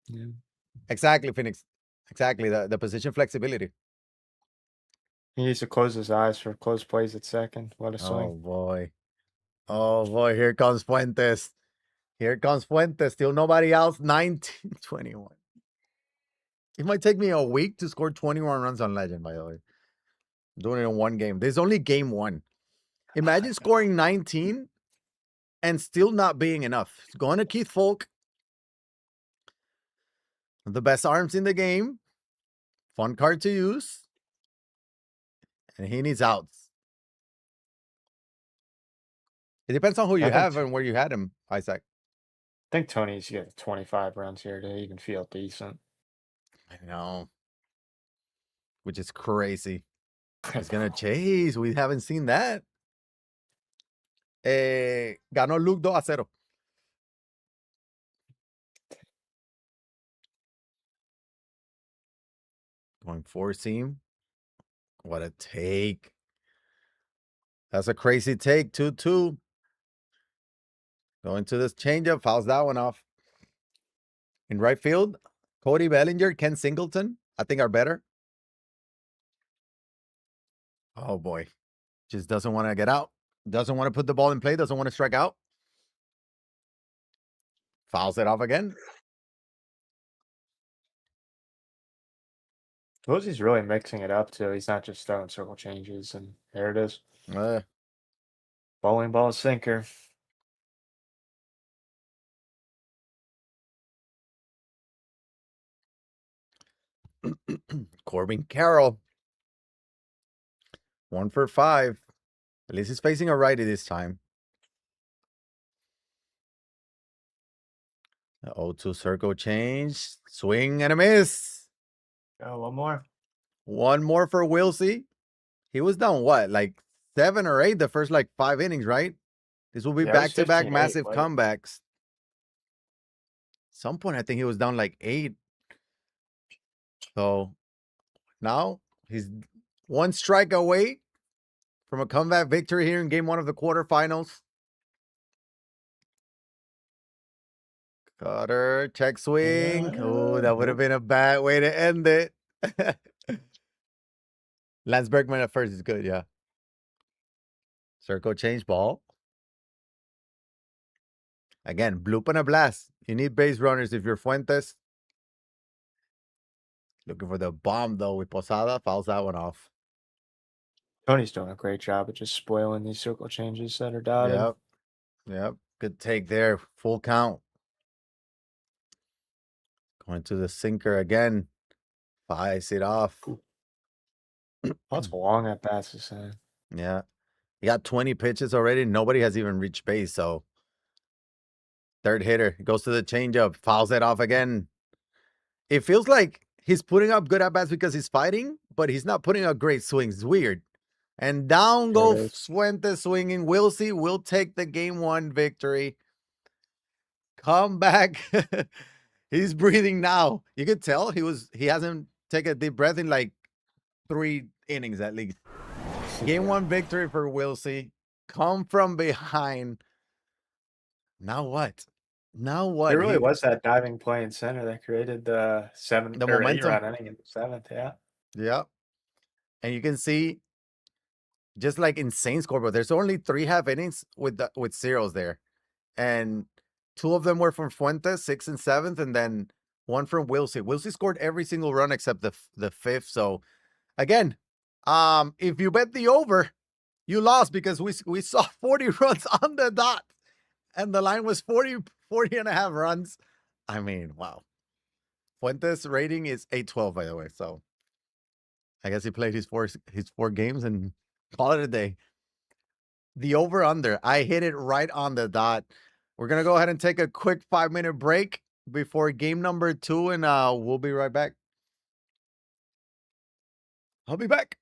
yeah. Exactly, Phoenix. Exactly. The position flexibility. He needs to close his eyes for close plays at second. What a swing. Oh boy. Oh boy. Here comes Fuentes. Here comes Fuentes. Still nobody else. 19-21. It might take me a week to score 21 runs on Legend, by the way. I'm doing it in one game. There's only game 1. Imagine scoring 19 and still not being enough. Going to Keith Folk. The best arms in the game. Fun card to use. And he needs outs. It depends on who you I think have and where you had him, Isaac. think Tony needs to get 25 runs here to even feel decent. I know. Which is crazy. He's going to chase. We haven't seen that. Ganó Luke 2-0. Going 4-seam. What a take. That's a crazy take. 2-2. Going to this changeup. Fouls that one off. In right field, Cody Bellinger, Ken Singleton, I think are better. Oh boy. Just doesn't want to get out. Doesn't want to put the ball in play. Doesn't want to strike out. Fouls it off again. Rosie's really mixing it up too. He's not just throwing circle changes, and there it is. Uh, Bowling ball sinker. Corbin Carroll. 1 for 5. At least he's facing a righty this time. The 0-2 circle change. Swing and a miss. Oh, one more. One more for Wilsey. He was down what, like 7 or 8 the first like 5 innings, right? This will be Yeah, it was back-to-back 15-8, massive what? comebacks. Some point, I think he was down like 8. So now he's one strike away from a comeback victory here in game 1 of the quarterfinals. Cutter, check swing. Oh, that would have Nope. been a bad way to end it. Lance Bergman at first is good, yeah. Circle change ball. Again, bloop and a blast. You need base runners if you're Fuentes. Looking for the bomb though with Posada. Fouls that one off. Tony's doing a great job of just spoiling these circle changes that are dotted. Yep. Yep. Good take there. Full count. Going to the sinker again. Fires it off. That's long at bats to say. Yeah. He got 20 pitches already. Nobody has even reached base. So third hitter goes to the changeup. Fouls it off again. It feels like he's putting up good at bats because he's fighting, but he's not putting up great swings. It's weird. And down There go it is. Fuentes swinging. We'll see. We'll take the game 1 victory. Come back. He's breathing now. You could tell he hasn't taken a deep breath in like 3 innings at least. Game 1 victory for Wilsey. Come from behind. Now what? Now It what? really was that diving play in center that created the 7 The or 8 momentum. run inning in the 7th, yeah. Yeah. And you can see just like insane scoreboard. There's only 3 half innings with zeros there. And 2 of them were from Fuentes, 6th and 7th, and then 1 from Wilsey. Wilsey scored every single run except the 5th. So again, if you bet the over, you lost because we saw 40 runs on the dot. And the line was 40 and a half runs. I mean, wow. Fuentes rating is 812, by the way. So I guess he played his 4 games and call it a day. The over under, I hit it right on the dot. We're gonna go ahead and take a quick 5-minute break before game number 2, and we'll be right back. I'll be back.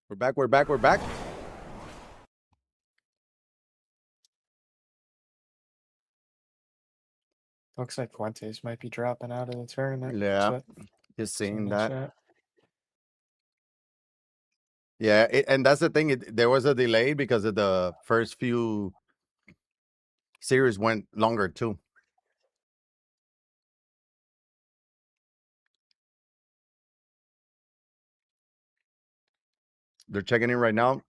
We're back. We're back. We're back. Looks like Fuentes might be dropping out of the tournament. Yeah, That's what just it's in seeing the that. chat. Yeah, and that's the thing. There was a delay because of the first few series went longer too. They're checking in right now.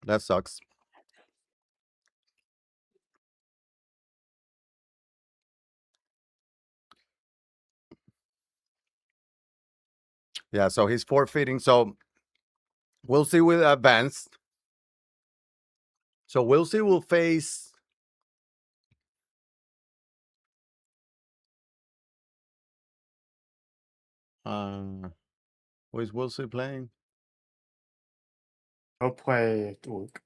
That sucks. Yeah, so he's forfeiting. So we'll see with advanced. So we'll see. We'll face. Who is Wilson playing? He'll play Luke.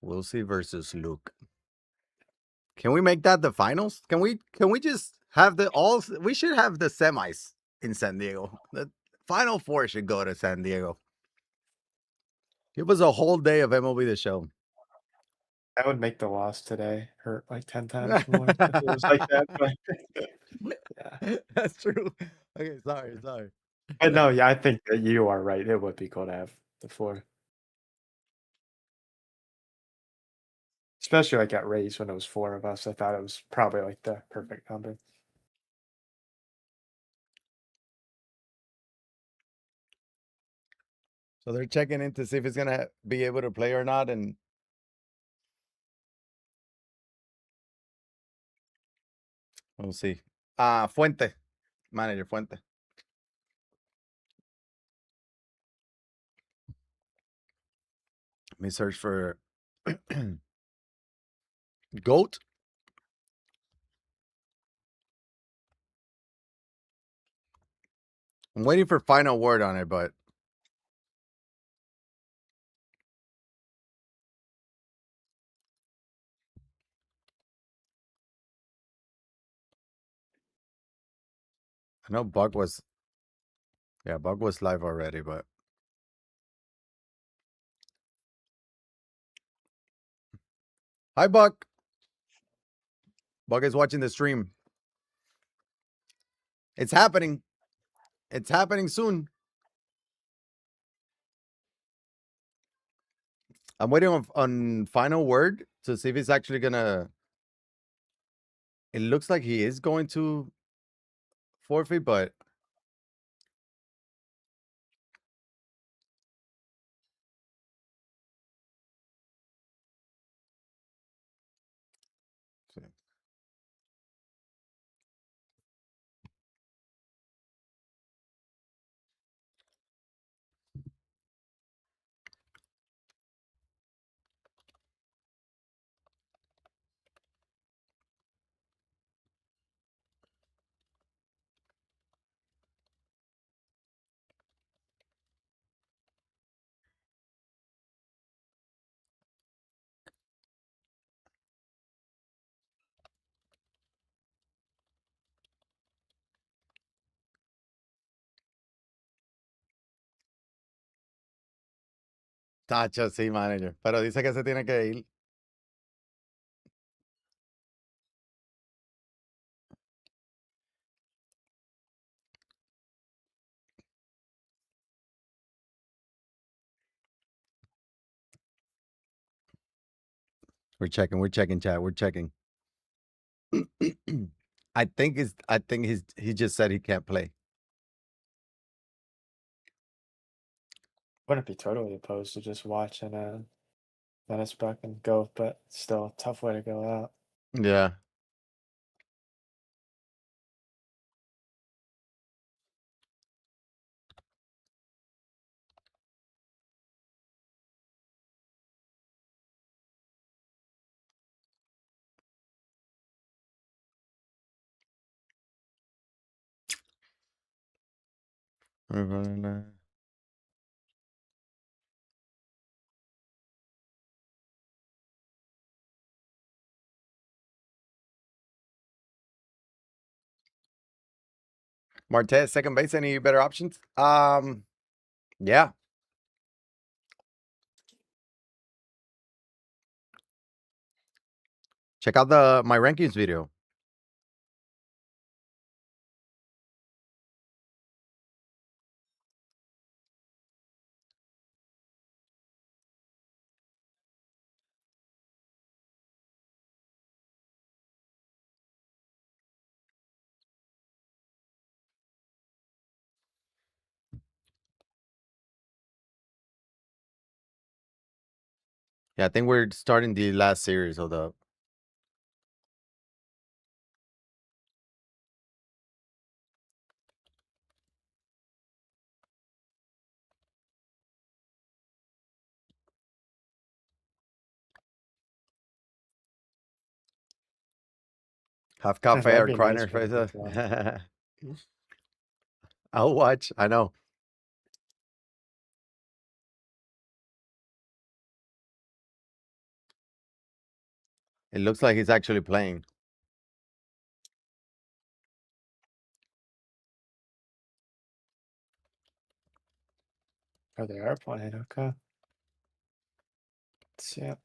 Wilson versus Luke. Can we make that the finals? Can we just have the all? We should have the semis in San Diego. The final four should go to San Diego. Give us a whole day of MLB The Show. That would make the loss today hurt like 10 times more if it was like that. But yeah. That's true. Okay, sorry. But no, yeah, I think that you are right. It would be cool to have the four. Especially like at Rays when it was four of us. I thought it was probably like the perfect number. So they're checking in to see if he's gonna be able to play or not, and we'll see. Fuente, manager Fuente. Let me search for goat. I'm waiting for final word on it, but I know Bug was. Yeah, Bug was live already, but hi, Bug. Bug is watching the stream. It's happening. It's happening soon. I'm waiting on final word to see if he's actually gonna. It looks like he is going to forfeit, but tacho, sí, manager. Pero dice que se tiene que ir. We're checking chat. We're checking. I think he just said he can't play. Wouldn't be totally opposed to just watching Dennis Buck and go, but still a tough way to go out. Yeah. Marte, second base. Any better options? Yeah. Check out the my rankings video. Yeah, I think we're starting the last series of the. Have cafe That'd or be crying nice her for him face. to draw. I'll watch. I know. It looks like he's actually playing. Oh, they are playing. Okay. Yeah.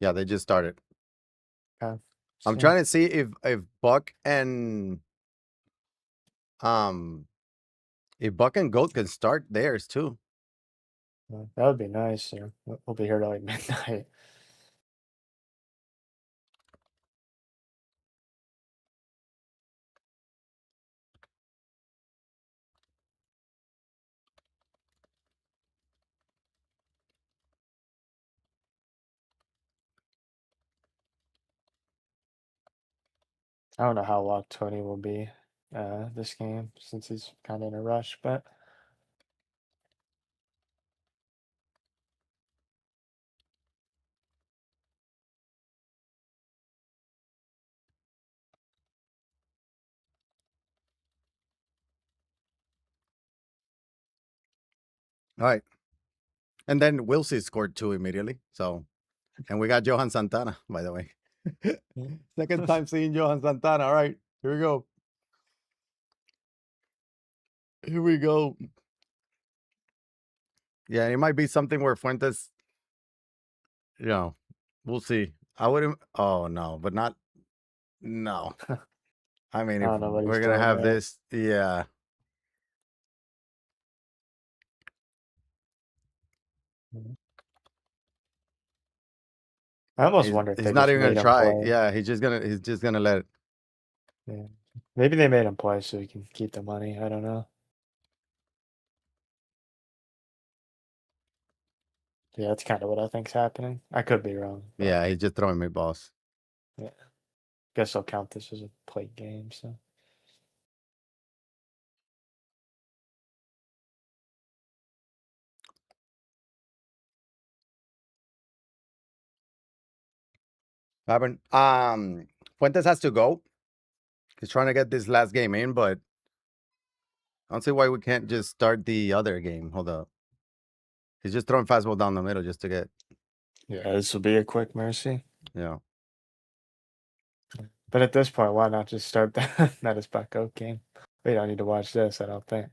Yeah, they just started. Okay. I'm Yeah. trying to see if Buck and um if Buck and Goat can start theirs too. That would be nice. Yeah. We'll be here till like midnight. I don't know how locked Tony will be this game since he's kind of in a rush, but All right. And then Wilsey scored two immediately. So and we got Johan Santana, by the way. Second time seeing Johan Santana. All right, here we go. Here we go. Yeah, it might be something where Fuentes, you know, we'll see. I wouldn't. Oh no, but not. No. I mean, I if don't know what he's we're gonna doing have there. this, yeah, Mhm. I almost he's wonder if he's they not just even gonna made him try. play. Yeah, he's just gonna let it. Yeah. Maybe they made him play so he can keep the money. I don't know. Yeah, that's kind of what I think's happening. I could be wrong, but Yeah, he's just throwing meatballs. yeah. Guess I'll count this as a plate game. So Happened. Fuentes has to go. He's trying to get this last game in, but I don't see why we can't just start the other game. Hold up. He's just throwing fastball down the middle just to get, yeah, this will be a quick mercy. you know. But at this point, why not just start that that is Bucko game? We don't need to watch this. I don't think.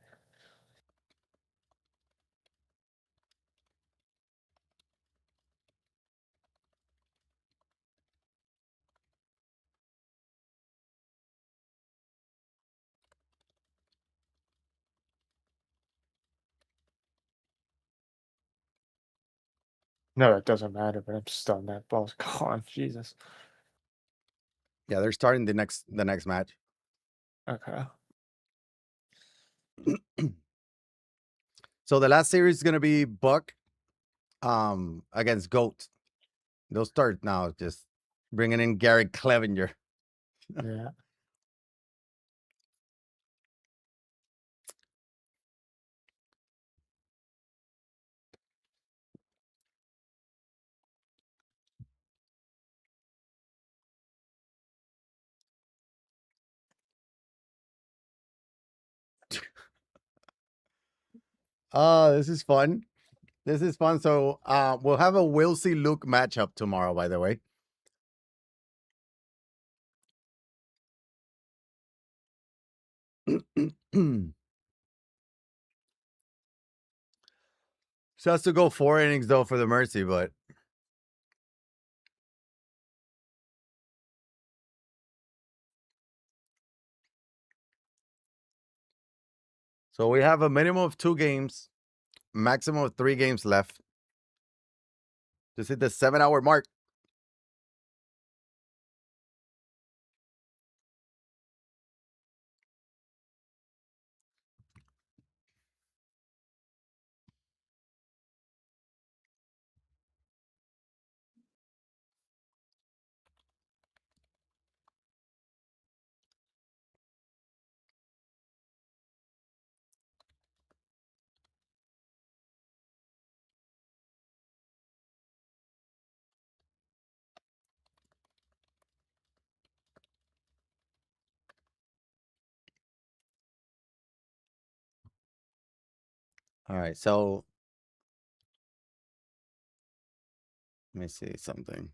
No, it doesn't matter. But I'm stunned that ball's gone. Jesus. Yeah, they're starting the next match. Okay. So the last series is gonna be Buck against Goat. They'll start now, just bringing in Gary Clevenger. Yeah. This is fun. This is fun. So we'll have a Will See Luke matchup tomorrow, by the way. So has to go 4 innings though for the mercy, but so we have a minimum of 2 games, maximum of 3 games left. Just hit the 7-hour mark. All right, so let me see something.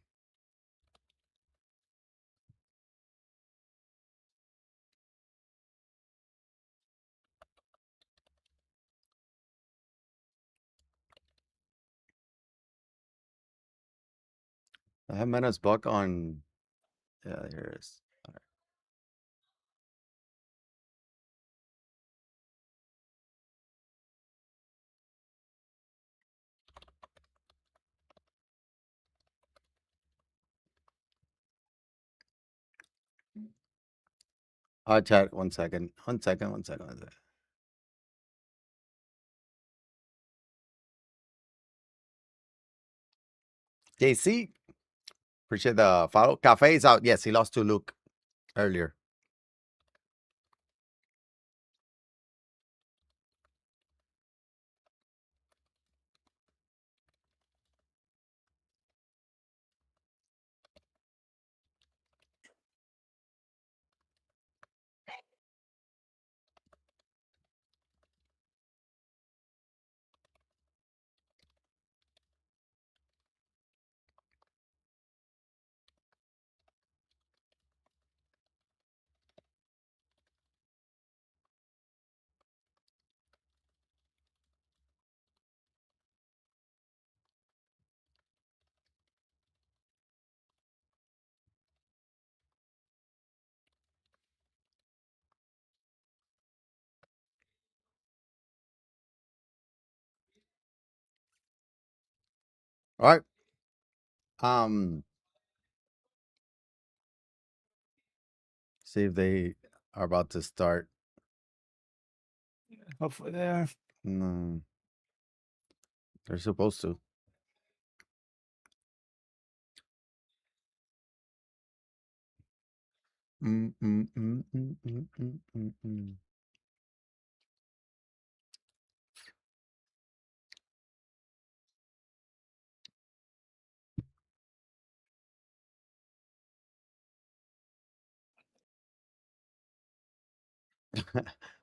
I have Menace Buck on. Yeah, here it is. All right. Chat. 1 second. 1 second. 1 second. 1 second. JC, appreciate the follow. Cafe is out. Yes, he lost to Luke earlier. All right. Um, see if they are about to start. Hopefully they are. No, they're supposed to. Mm, mm, mm, mm, mm, mm, mm, mm.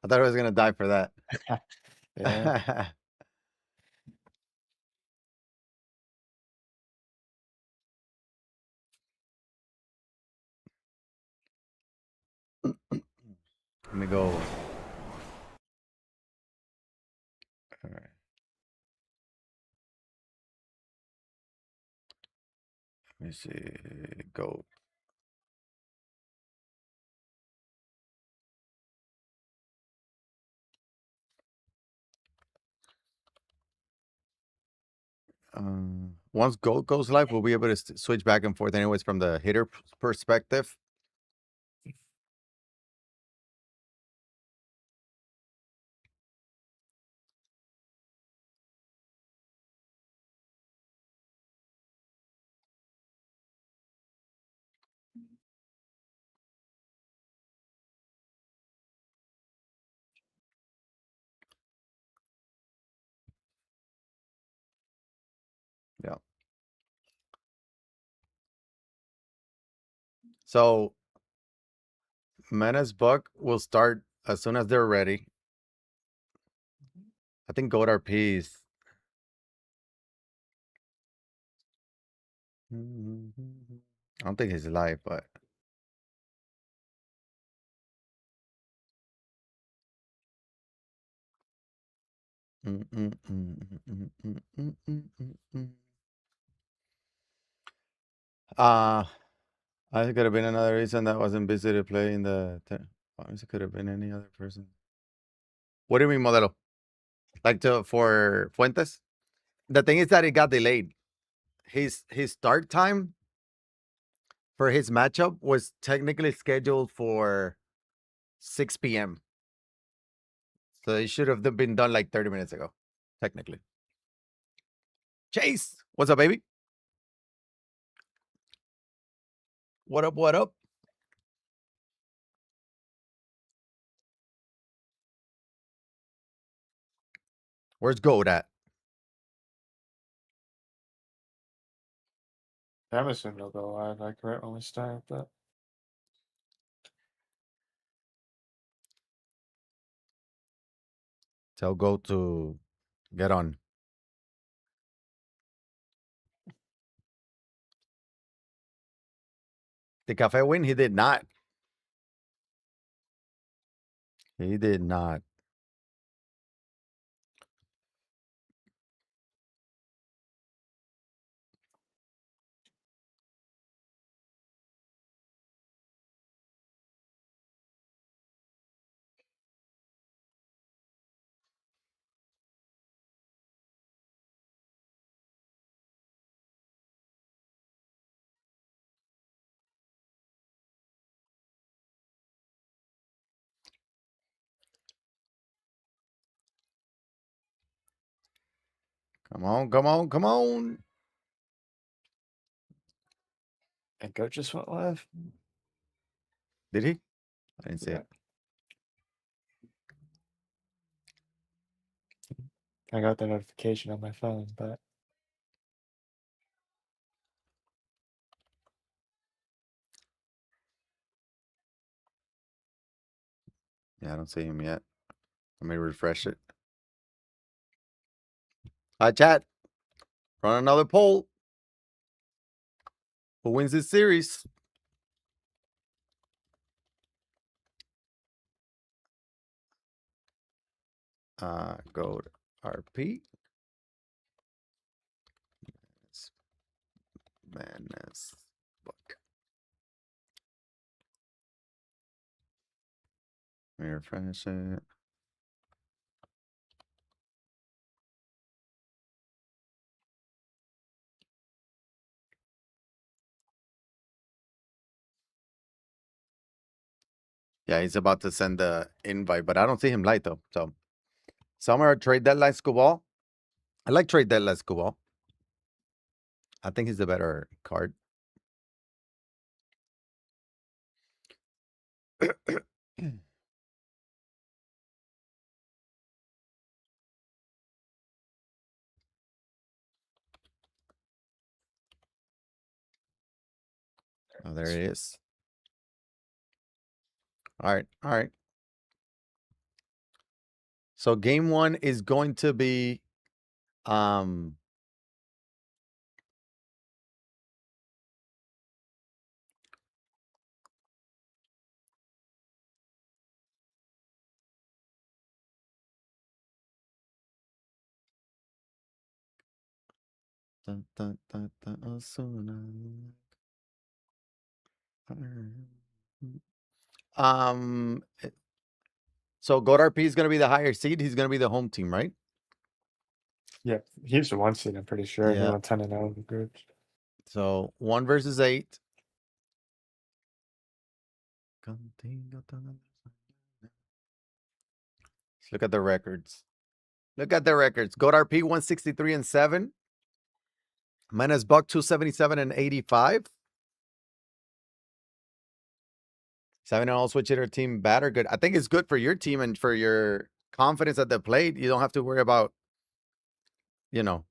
I thought I was gonna die for that. Yeah. Let me go. All right. Let me see. Go. Once Gold goes live, we'll be able to switch back and forth, anyways, from the hitter perspective. Yeah. So Menace Buck will start as soon as they're ready. I think Goat RP is. I don't think he's live, but uh I could have been another reason that wasn't busy to play in the. It could have been any other person. What do you mean, Modelo? Like for Fuentes? The thing is that it got delayed. His start time for his matchup was technically scheduled for 6 p.m. So it should have been done like 30 minutes ago, technically. Chase, what's up, baby? What up? What up? Where's Goat at? I'm assuming they'll go live like right when we start, but Tell Goat to get on. Did Cafe win? He did not. He did not. Come on, come on, come on. and Goat just went live. Did he? I didn't see Yeah, it. I got the notification on my phone, but Yeah, I don't see him yet. Let me refresh it. Hi, chat. Run another poll. Who wins this series? Goat RP. Madness book. Let me refresh it. Yeah, he's about to send the invite, but I don't see him light though. So somewhere trade deadline Scuball. I like trade deadline Scuball. I think he's the better card. Oh, there it is. All right, all right. So game one is going to be um dun, dun, dun, dun, Osuna. Um so Goat RP is gonna be the higher seed. He's gonna be the home team, right? yeah, he's the one seed. I'm pretty sure he Yeah. went 10-0 in the groups. So 1 versus 8. Let's look at the records. Look at the records. Goat RP 163 and 7. Menace Buck 277 and 85. 7-0 switch hitter team batter. Good. I think it's good for your team and for your confidence at the plate. You don't have to worry about, you know.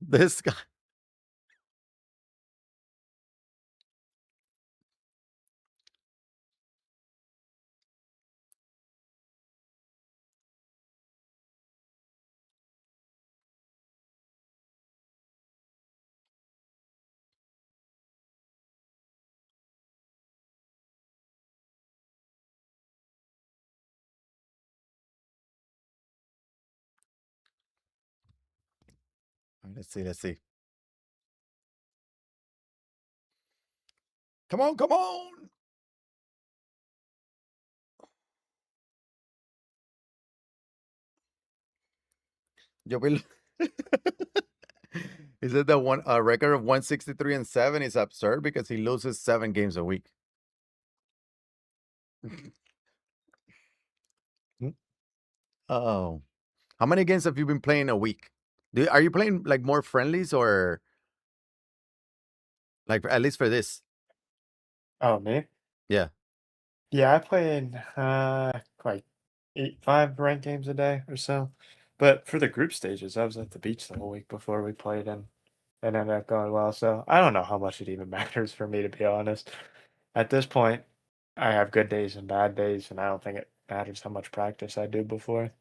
This guy. Let's see. Let's see. Come on. Come on. Yo vi. He said that one a record of 163-7 is absurd because he loses 7 games a week. Oh, how many games have you been playing a week? Are you playing like more friendlies or like at least for this? Oh, me? Yeah. Yeah, I played like 5 ranked games a day or so. But for the group stages, I was at the beach the whole week before we played, and it ended up going well. So I don't know how much it even matters for me, to be honest. At this point, I have good days and bad days, and I don't think it matters how much practice I do before.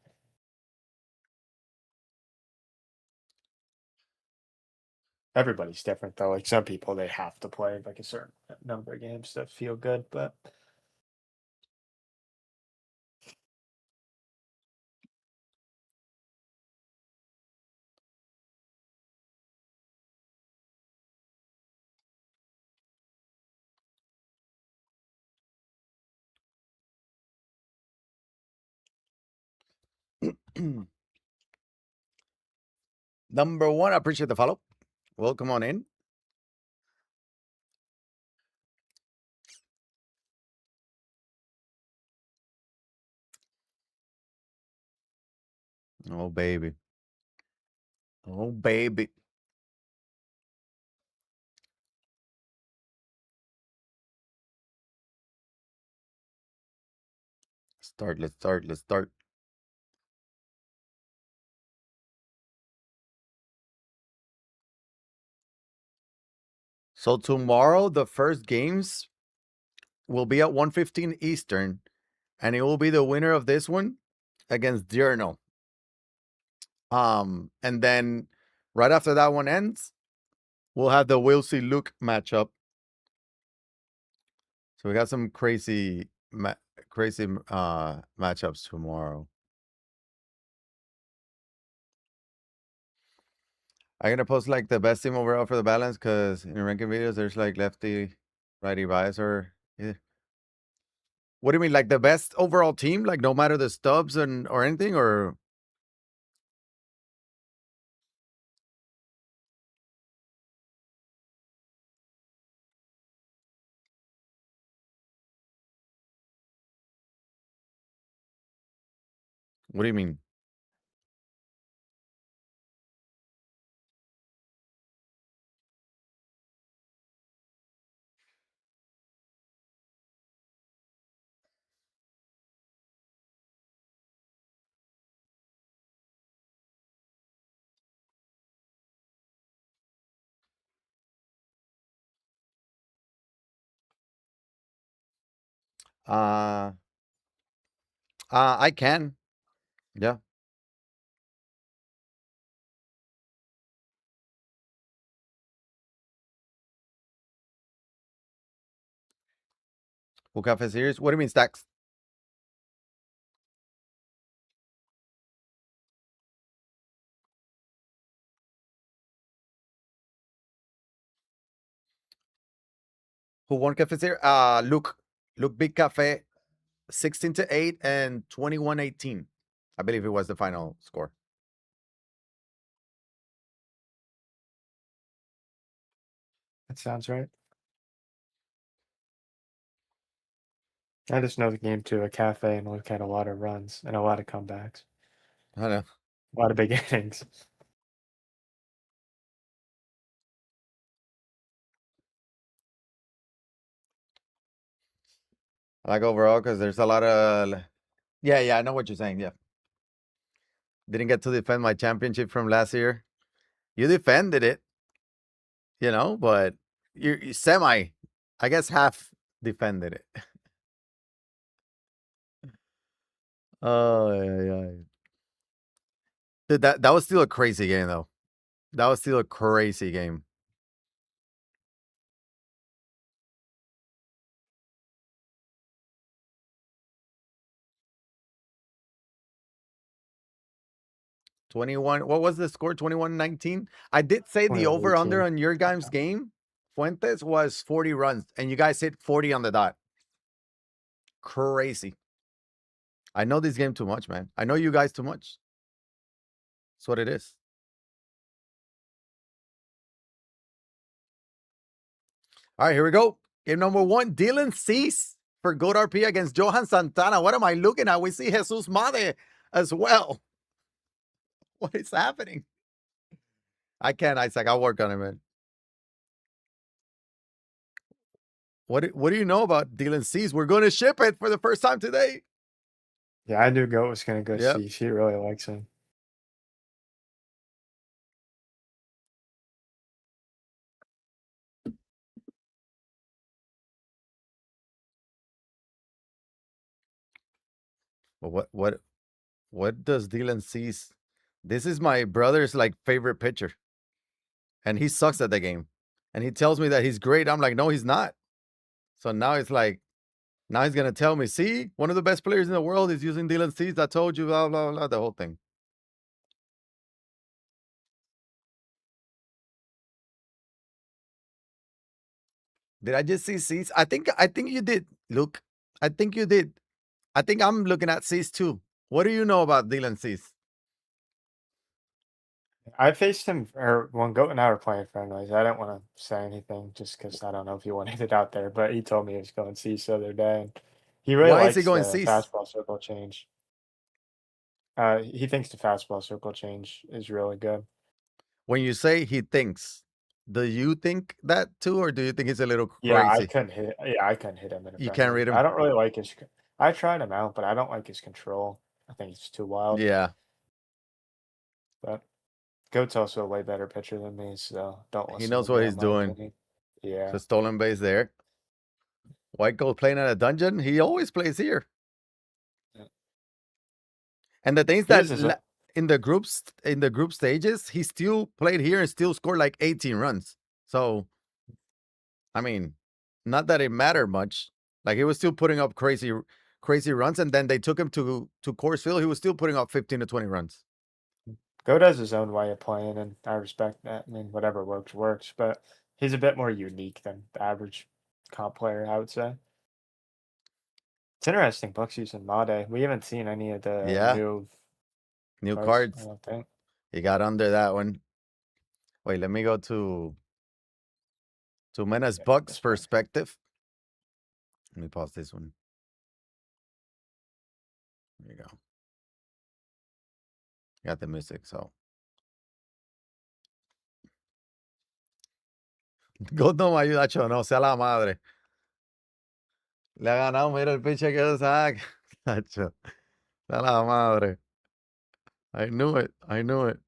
Everybody's different though. Like some people, they have to play like a certain number of games to feel good, but Number one, I appreciate the follow. Welcome on in. Oh baby. Oh baby. Start. Let's start. Let's start. So tomorrow, the first games will be at 1:15 Eastern, and it will be the winner of this one against Diurno. And then right after that one ends, we'll have the Will See Luke matchup. So we got some crazy matchups tomorrow. I'm gonna post like the best team overall for the balance because in ranking videos there's like lefty, righty bias or yeah. What do you mean, like the best overall team, like no matter the stubs and or anything, or what do you mean? Uh, I can, yeah. Who Cafe series? What do you mean stacks? Who won Cafe series? Luke Big Cafe, 16-8 and 21-18. I believe it was the final score. that sounds right. I just know the game to a cafe and we've had a lot of runs and a lot of comebacks, I don't know. a lot of big innings. I like overall because there's a lot of yeah, I know what you're saying. Yeah. Didn't get to defend my championship from last year. You defended it, but you semi, I guess half defended it. Oh, yeah. Dude, that was still a crazy game, though. That was still a crazy game. What was the score? 21-19. I did say the over under 21-18. on your guys' game, Fuentes, was 40 runs, and you guys hit 40 on the dot. Crazy. I know this game too much, man. I know you guys too much. That's what it is. All right, here we go. Game number 1, Dylan Cease for Goat RP against Johan Santana. What am I looking at? We see Jesus Made as well. What is happening? I can't, Isaac. I'll work on it, man. What do you know about Dylan Cease? We're going to ship it for the first time today. Yeah, I knew Goat was gonna go Yep. see. She really likes him. Well, what does Dylan Cease? This is my brother's favorite pitcher, and he sucks at the game. And he tells me that he's great. I'm like, no, he's not. So now it's like, now he's gonna tell me, see, one of the best players in the world is using Dylan Cease. I told you, blah blah blah, the whole thing. Did I just see Cease? I think you did, Luke. I think you did. I think I'm looking at Cease too. What do you know about Dylan Cease? I faced him, or when Goat and I were playing friendlies. I didn't want to say anything just because I don't know if he wanted it out there, but he told me he was going Cease the other day. And he really Why is he likes going the Cease? fastball circle change. He thinks the fastball circle change is really good. When you say he thinks, do you think that too, or do you think he's a little Yeah, I crazy? couldn't hit. Yeah, I couldn't hit him in a You can't friendly. read I him. don't really like his. I tried him out, but I don't like his control. I think it's too wild. Yeah, But Goat's also a way better pitcher than me, so don't he listen to knows me what on he's my doing. opinion. Yeah, So stolen base there. White Gold playing at a dungeon. He always plays here. yeah. And the things He that is his. in the group stages, he still played here and still scored like 18 runs. So, I mean, not that it mattered much. Like he was still putting up crazy runs, and then they took him to Coors Field. He was still putting up 15 to 20 runs. Goat has his own way of playing, and I respect that. I mean, whatever works, works. But he's a bit more unique than the average comp player, I would say. It's interesting. Bucks using Made. We haven't seen any of the Yeah, new new cards, I cards. don't think. He got under that one. Wait, let me go to Menace Yeah, Bucks this one. perspective. Let me pause this one. There you go. Got the music, so. God no me ayuda, Cho, no sea la madre. Le ha ganado, mira el pinche que saca. Tacho, sea la madre. I knew it. I knew it.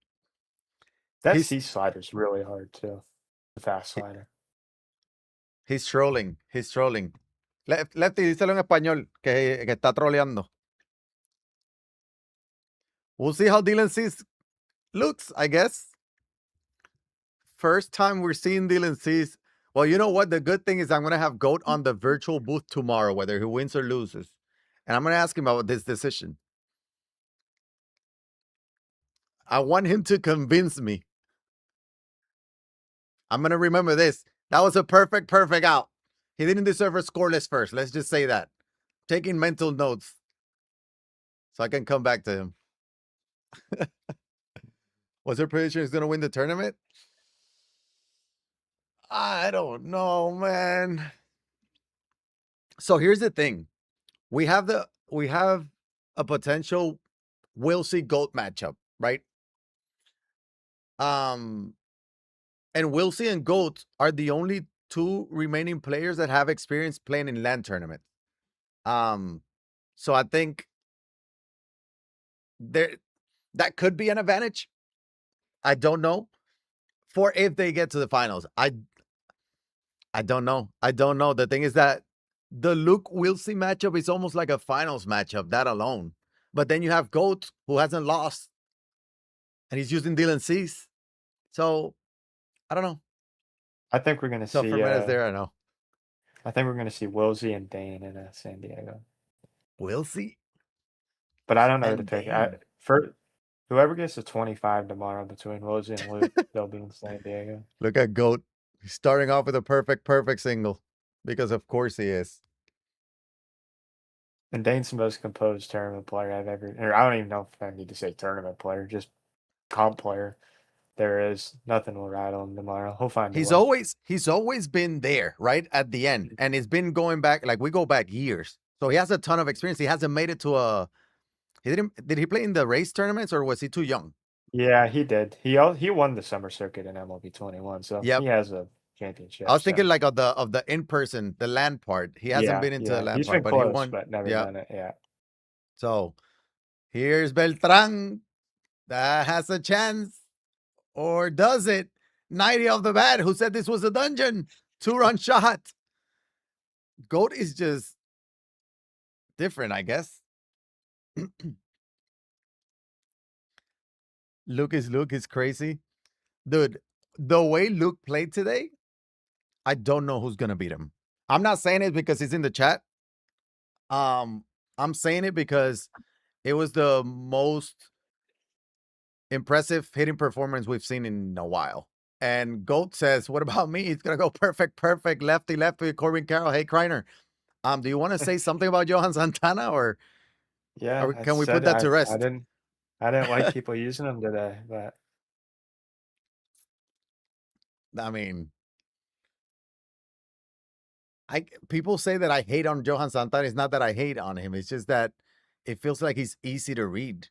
That He's C slider's really hard too. The fast he- slider. he's trolling. He's trolling. Lefty, díselo en español, que está troleando. We'll see how Dylan Cease looks, I guess. First time we're seeing Dylan Cease. Well, you know what? The good thing is I'm going to have Goat on the virtual booth tomorrow, whether he wins or loses. And I'm going to ask him about this decision. I want him to convince me. I'm going to remember this. That was a perfect out. He didn't deserve a scoreless first. Let's just say that. Taking mental notes so I can come back to him. Was your prediction he's going to win the tournament? I don't know, man. So here's the thing. We have a potential we'll see GOAT matchup, right? And Wilsey and GOAT are the only two remaining players that have experience playing in LAN tournaments. So I think there that could be an advantage. I don't know. for if they get to the finals. I don't know. I don't know. The thing is that the Luke Wilsey matchup is almost like a finals matchup, that alone. But then you have Goat, who hasn't lost, and he's using Dylan Cease. So I don't know. I think we're gonna Tougher see. minutes there, I know. I think we're gonna see Wilsey and Dane in San Diego. Wilsey But I don't know who to and pick. Dane. For whoever gets to 25 tomorrow between Wilsey and Luke, they'll be in San Diego. Look at Goat. He's starting off with a perfect single. Because of course he is. And Dane's the most composed tournament player I've ever. Or I don't even know if I need to say tournament player, just comp player. There is nothing will rattle him tomorrow. He'll find a way. He's always been there, right? At the end. And it's been going back, like we go back years. So he has a ton of experience. He hasn't made it to a did he play in the race tournaments or was he too young? Yeah, he did. He won the summer circuit in MLB 21, so he Yep. has a I championship. was thinking So like of the in person, the land part. He hasn't yeah, been into the yeah, land he's part, been but he close, won. but never Yeah. done it. Yeah. So here's Beltran. That has a chance. Or does it? 90 off the bat. Who said this was a dungeon? 2-run shot. Goat is just different, I guess. Luke is crazy. Dude, the way Luke played today, I don't know who's gonna beat him. I'm not saying it because he's in the chat. I'm saying it because it was the most impressive hitting performance we've seen in a while. And Goat says, "What about me? He's gonna go perfect, lefty, Corbin Carroll. Hey, Kreiner, do you want to say something about Johan Santana, or Yeah, I can we put said that to I rest?" didn't like people using them today, but I mean, people say that I hate on Johan Santana. It's not that I hate on him. It's just that it feels like he's easy to read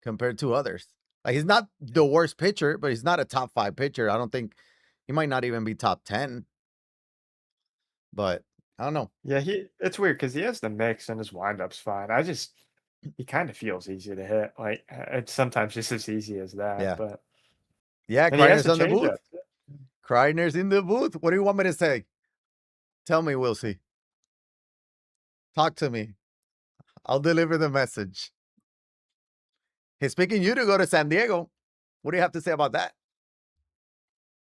compared to others. Like he's not the worst pitcher, but he's not a top 5 pitcher. I don't think he might not even be top 10. But I don't know. yeah, it's weird because he has the mix and his windup's fine. He kind of feels easy to hit. Like it's sometimes just as easy as that, Yeah. but Yeah, and he has Kreiner's a on the booth. changeup. Kreiner's in the booth. What do you want me to say? Tell me, we'll see. Talk to me. I'll deliver the message. He's picking you to go to San Diego. What do you have to say about that?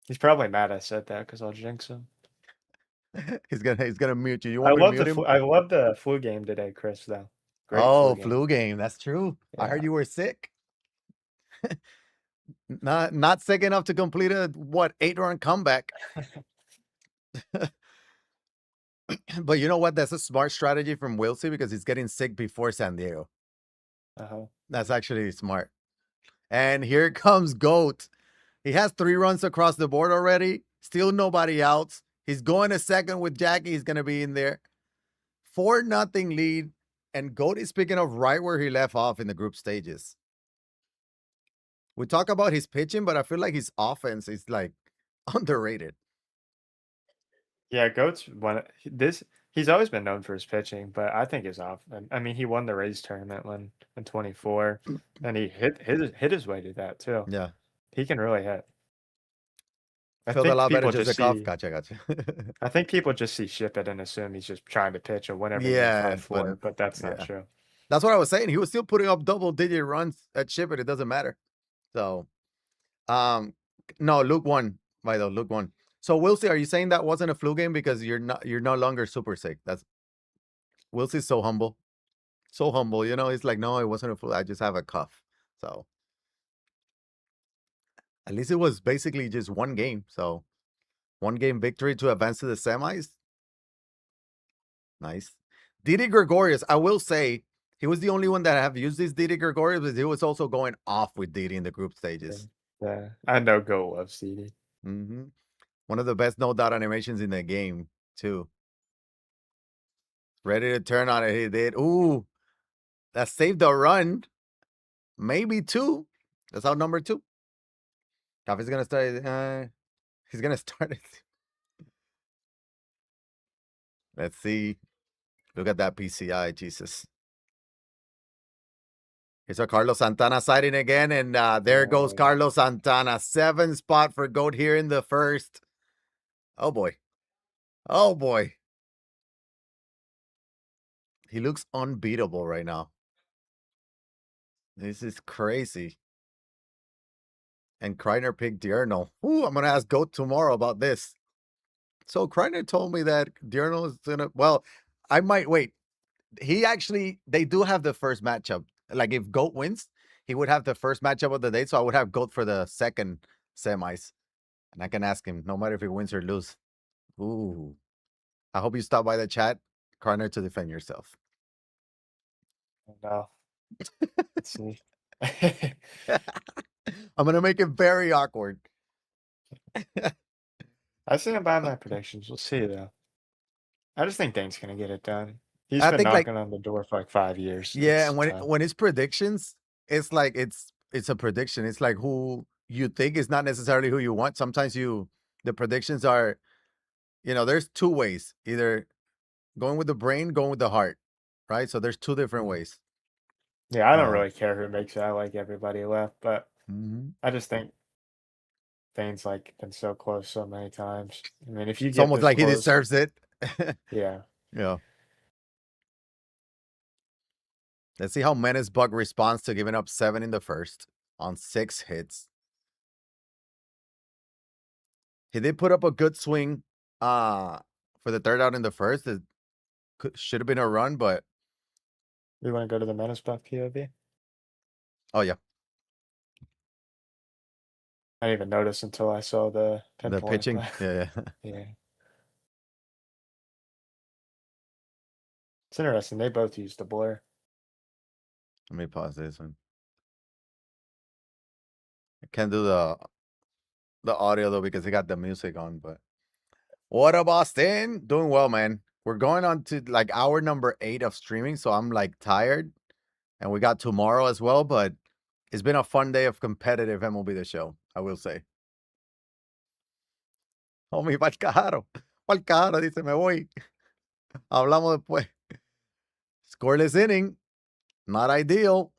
He's probably mad I said that because I'll jinx him. He's gonna mute you. You want me to mute him? I love the flu game today, Chris. Though, great Oh, flu game. flu game. That's true. I Yeah. heard you were sick. Not sick enough to complete a 8-run comeback. But you know what? That's a smart strategy from Wilsey because he's getting sick before San Diego. Uh-huh. That's actually smart. And here comes Goat. He has 3 runs across the board already. Still nobody outs. He's going to second with Jackie. He's going to be in there. 4-0 lead. And Goat is picking up right where he left off in the group stages. We talk about his pitching, but I feel like his offense is like underrated. Yeah, Goats one this he's always been known for his pitching, but I think his off. I mean, he won the Rays tournament when in 24, and he hit his way to that too. Yeah. He can really hit. I Felt a think lot better people just just a cough. see Gotcha. I think people just see Ship it and assume he's just trying to pitch or whenever he goes Yeah, on but 4, but that's not yeah. true. That's what I was saying. He was still putting up double-digit runs at Ship It. It doesn't matter. So, no, Luke won. By the way, Luke won. So, Wilsey, are you saying that wasn't a flu game because you're no longer super sick? That's Wilsey's so humble. So humble, you know, he's like, no, it wasn't a flu. I just have a cough. So at least it was basically just one game. So 1-game victory to advance to the semis. Nice. Didi Gregorius, I will say, he was the only one that have used this Didi Gregorius, but he was also going off with Didi in the group Yeah, stages. yeah. I know Go loves CD. One of the best no doubt animations in the game, too. Ready to turn on it. He did. Ooh, that saved a run. Maybe 2. That's out number 2. Coffee's gonna start. He's gonna start it. Let's see. Look at that PCI, Jesus. It's a Carlos Santana sighting again, and there goes Oh, Carlos Santana. 7 spot for GOAT here in the first. Oh boy. Oh boy. He looks unbeatable right now. This is crazy. And Kreiner picked Diurnal. Ooh, I'm gonna ask GOAT tomorrow about this. So Kreiner told me that Diurnal is gonna. Well, I might wait. They do have the first matchup. Like if GOAT wins, he would have the first matchup of the day. So I would have GOAT for the second semis, and I can ask him no matter if he wins or lose. Ooh, I hope you stop by the chat, Kreiner, to defend yourself. no. Let's see. I'm gonna make it very awkward. I stand by my predictions. We'll see though. I just think Dane's gonna get it done. He's I been think like knocking on the door for like 5 years. yeah, and It's when time. when it's predictions, it's like it's a prediction. It's like who you think is not necessarily who you want. Sometimes the predictions are, there's two ways. Either going with the brain, going with the heart, right? So there's two different Mhm. ways. Yeah, I don't Uh, really care who makes it. I like everybody left, but mhm. I just think Dane's like been so close so many times. I mean, if you It's get almost this like he close, deserves it. yeah. Yeah. Let's see how Menace Bug responds to giving up 7 in the first on 6 hits. He did put up a good swing for the third out in the first. It should have been a run, but We want to go to the Menace Buff POV. oh yeah, I didn't even notice until I saw the the pinpoint, pitching. but Yeah, yeah. yeah. It's interesting. They both used the blur. Let me pause this one. I can't do the audio though because I got the music on, but what up, Austin? Doing well, man. We're going on to like hour number 8 of streaming, so I'm like tired. And we got tomorrow as well, but it's been a fun day of competitive MLB The Show, I will say. Homie, pa'l caro. Pa'l caro, dice, me voy. Hablamos después. Scoreless inning. Not ideal.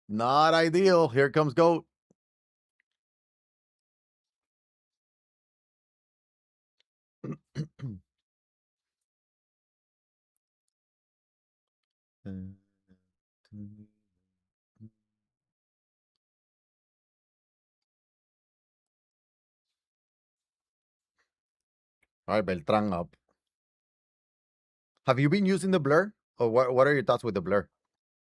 Not ideal. Here comes GOAT. All right, Beltran up. Have you been using the blur? Or what are your thoughts with the blur?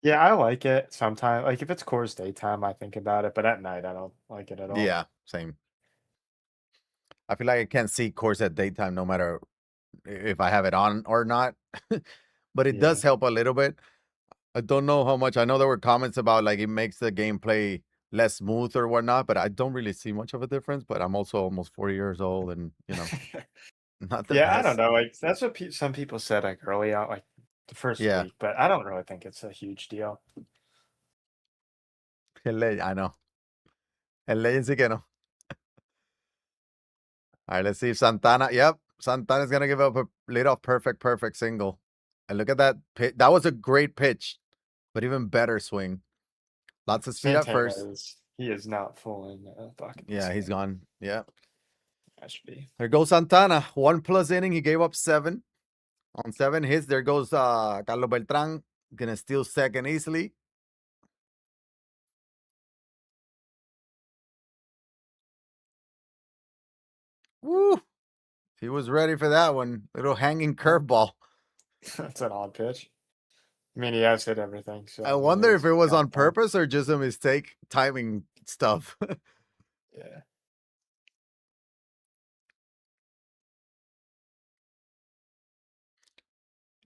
Yeah, I like it sometimes. Like if it's Coors daytime, I think about it, but at night, I don't like it at all. Yeah, same. I feel like I can't see course at daytime no matter if I have it on or not. But it Yeah. does help a little bit. I don't know how much. I know there were comments about like it makes the gameplay less smooth or whatnot, but I don't really see much of a difference. But I'm also almost 40 years old and, not the Yeah, I don't best. know. Like that's what some people said like early on, like the first Yeah. week, but I don't really think it's a huge deal. I know. El Legend sí que no. All right, let's see if Santana. Yep. Santana's going to give up a leadoff perfect single. And look at that pitch. That was a great pitch, but even better swing. Lots of speed at Santana first. he is not fooling the bucket this Yeah, he's game. gone. Yeah. That should be. There goes Santana. 1+ inning. He gave up 7. On 7 hits, there goes Carlos Beltran. Gonna steal second easily. Woo! He was ready for that one. Little hanging curveball. That's an odd pitch. I mean, he has hit everything, so I I mean, wonder if it's it was kind on of fine. purpose or just a mistake timing stuff. Yeah.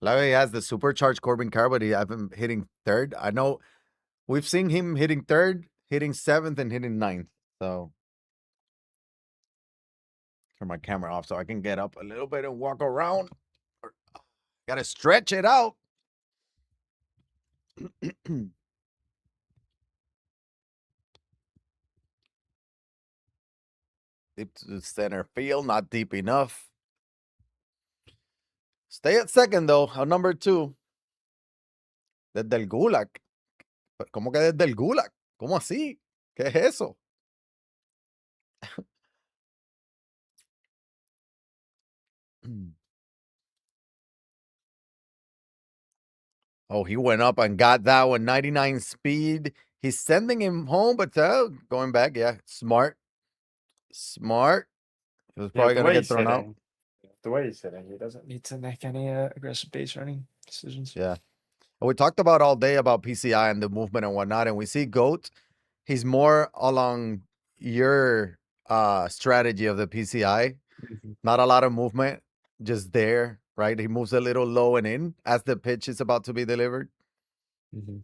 Like he has the supercharged Corbin Carr, but he haven't hitting third. I know we've seen him hitting third, hitting 7th, and hitting 9th. So turn my camera off so I can get up a little bit and walk around. Gotta stretch it out. Deep to center field, not deep enough. Stay at second though, on number 2. Desde el Gulag. ¿Cómo que desde el Gulag? ¿Cómo así? ¿Qué es eso? Oh, he went up and got that one. 99 speed. He's sending him home, but going back. Yeah, smart. Smart. He was Yeah, probably the going to way get he's thrown out. hitting, the way he's hitting, he doesn't need to make any aggressive base running decisions. Yeah. We talked about all day about PCI and the movement and whatnot, and we see Goat. He's more along your strategy of the PCI. Mhm, Not a lot of movement, just there, right? He moves a little low and in as the pitch is about to be delivered. mhm.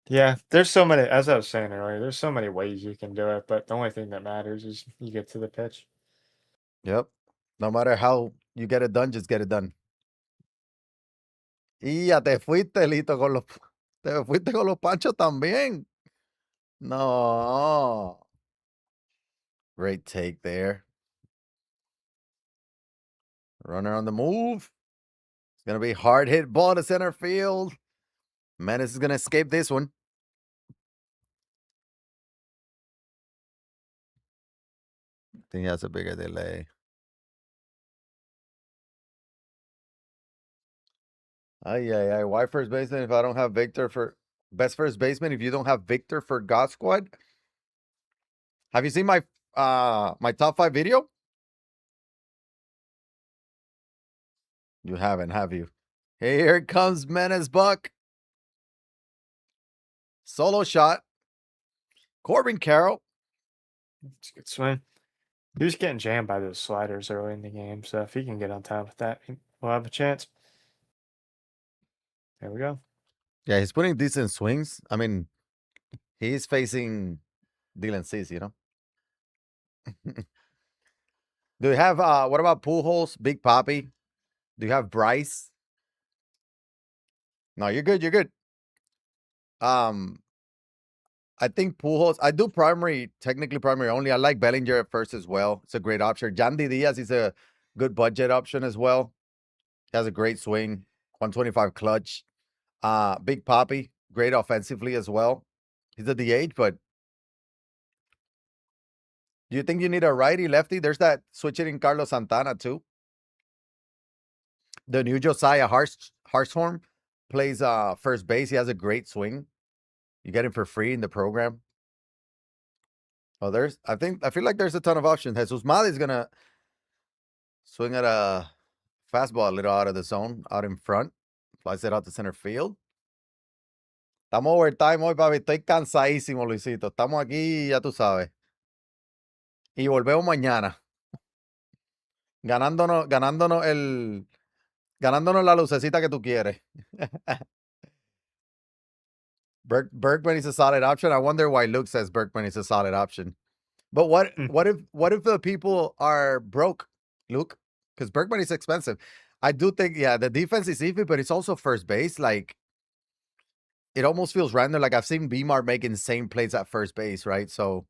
Yeah, there's so many, as I was saying earlier, there's so many ways you can do it, but the only thing that matters is you get to the pitch. Yep. No matter how you get it done, just get it done. Y ya te fuiste, Lito, con los. Te fuiste con los panchos también. No. Great take there. Runner on the move. It's going to be hard hit ball to center field. Menace is going to escape this one. I think he has a bigger delay. Ay. Why first baseman if I don't have Victor for best first baseman if you don't have Victor for God Squad? Have you seen my my top 5 video? You haven't, have you? Here comes Menace Buck. Solo shot. Corbin Carroll. It's a good swing. He was getting jammed by those sliders early in the game, so if he can get on top with that, we'll have a chance. There we go. Yeah, he's putting decent swings. I mean, he's facing Dylan Cease, you know? Do you have what about Pujols, Big Poppy? Do you have Bryce? No, you're good. You're good. Um, I think Pujols. I do primary, technically primary only. I like Bellinger at first as well. It's a great option. Yandy Diaz is a good budget option as well. He has a great swing, 125 clutch. Big Poppy, great offensively as well. He's a DH, but do you think you need a righty lefty? There's that switch hitting Carlos Santana too. The new Josiah Harshorn plays first base. He has a great swing. You get him for free in the program. Oh, I feel like there's a ton of options. Jesus Madi's gonna swing at a fastball a little out of the zone, out in front. Flies it out to center field. Estamos overtime hoy, papi. Estoy cansadísimo, Luisito. Estamos aquí, ya tú sabes. Y volvemos mañana. Ganándonos la lucecita que tú quieres. Bergman is a solid option. I wonder why Luke says Bergman is a solid option. But what Hmm. what if the people are broke, Luke? Because Bergman is expensive. I do think, yeah, the defense is iffy, but it's also first base. Like it almost feels random. Like I've seen Beamar make insane plays at first base, right? So,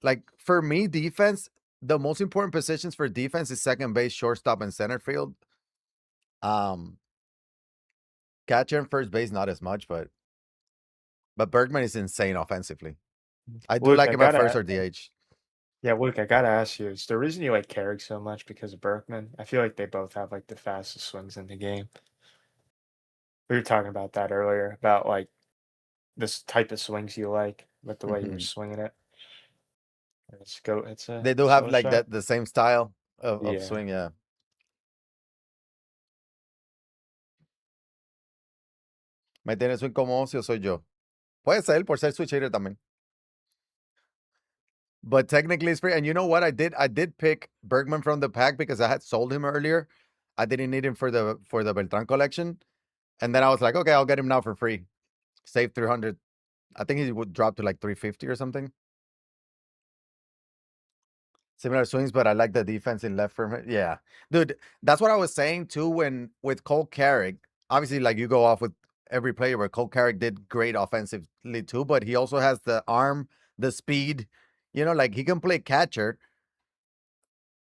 like for me, defense, the most important positions for defense is second base, shortstop, and center field. Um, Catcher and first base, not as much, but Bergman is insane offensively. I do Luke, like I him at first gotta, or DH. yeah, Luke, I gotta ask you, is the reason you like Carrick so much because of Berkman? I feel like they both have like the fastest swings in the game. We were talking about that earlier, about like this type of swings you like, with the way you were Mhm. swinging it. It's a They do have solo like shot. that the same style of Yeah. swing, yeah. Me tiene swing como ocio, soy yo. Puede ser por ser switch hitter también. But technically it's free. And you know what? I did pick Bergman from the pack because I had sold him earlier. I didn't need him for the Beltran collection. And then I was like, okay, I'll get him now for free. Save 300. I think he would drop to like 350 or something. Similar swings, but I like the defense in left from it. Yeah. Dude, that's what I was saying too when with Cole Carrick. Obviously, like you go off with every player, but Cole Carrick did great offensively too, but he also has the arm, the speed. Like he can play catcher,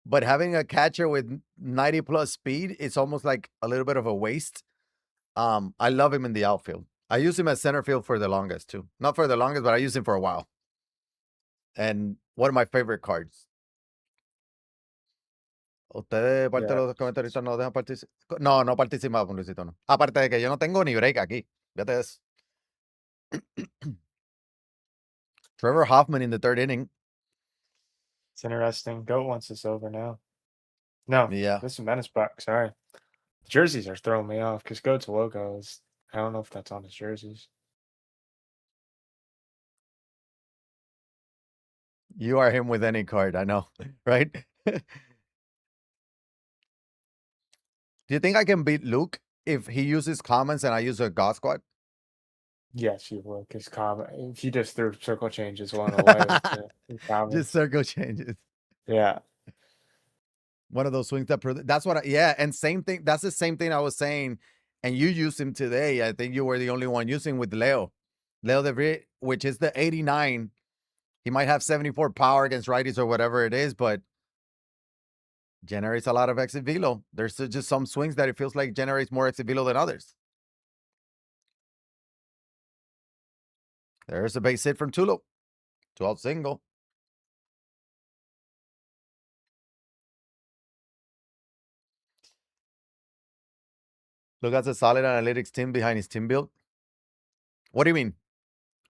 but having a catcher with 90 plus speed, it's almost like a little bit of a waste. I love him in the outfield. I use him as center field for the longest too. Not for the longest, but I used him for a while. And one of my favorite cards. Ustedes, parte de Yeah. los comentaristas, no dejan participar. No, no participamos, Luisito, no. Aparte de que yo no tengo ni break aquí. Fíjate eso. Trevor Hoffman in the third inning. It's interesting. Goat wants this over now. No, Yeah. this is Menace Buck. Sorry. The jerseys are throwing me off because Goat's logo is. I don't know if that's on his jerseys. You are him with any card, I know, right? Do you think I can beat Luke if he uses comments and I use a God Squad? Yes, you will. Because if you just threw circle changes one away with the Just comments. circle changes. Yeah. One of those swings that that's what yeah, and same thing. That's the same thing I was saying. And you used him today. I think you were the only one using with Leo. Leo DeVry, which is the 89. He might have 74 power against righties or whatever it is, but generates a lot of exit velo. There's just some swings that it feels like generates more exit velo than others. There's a base hit from Tulo. 2-out single. Look, that's a solid analytics team behind his team build. What do you mean?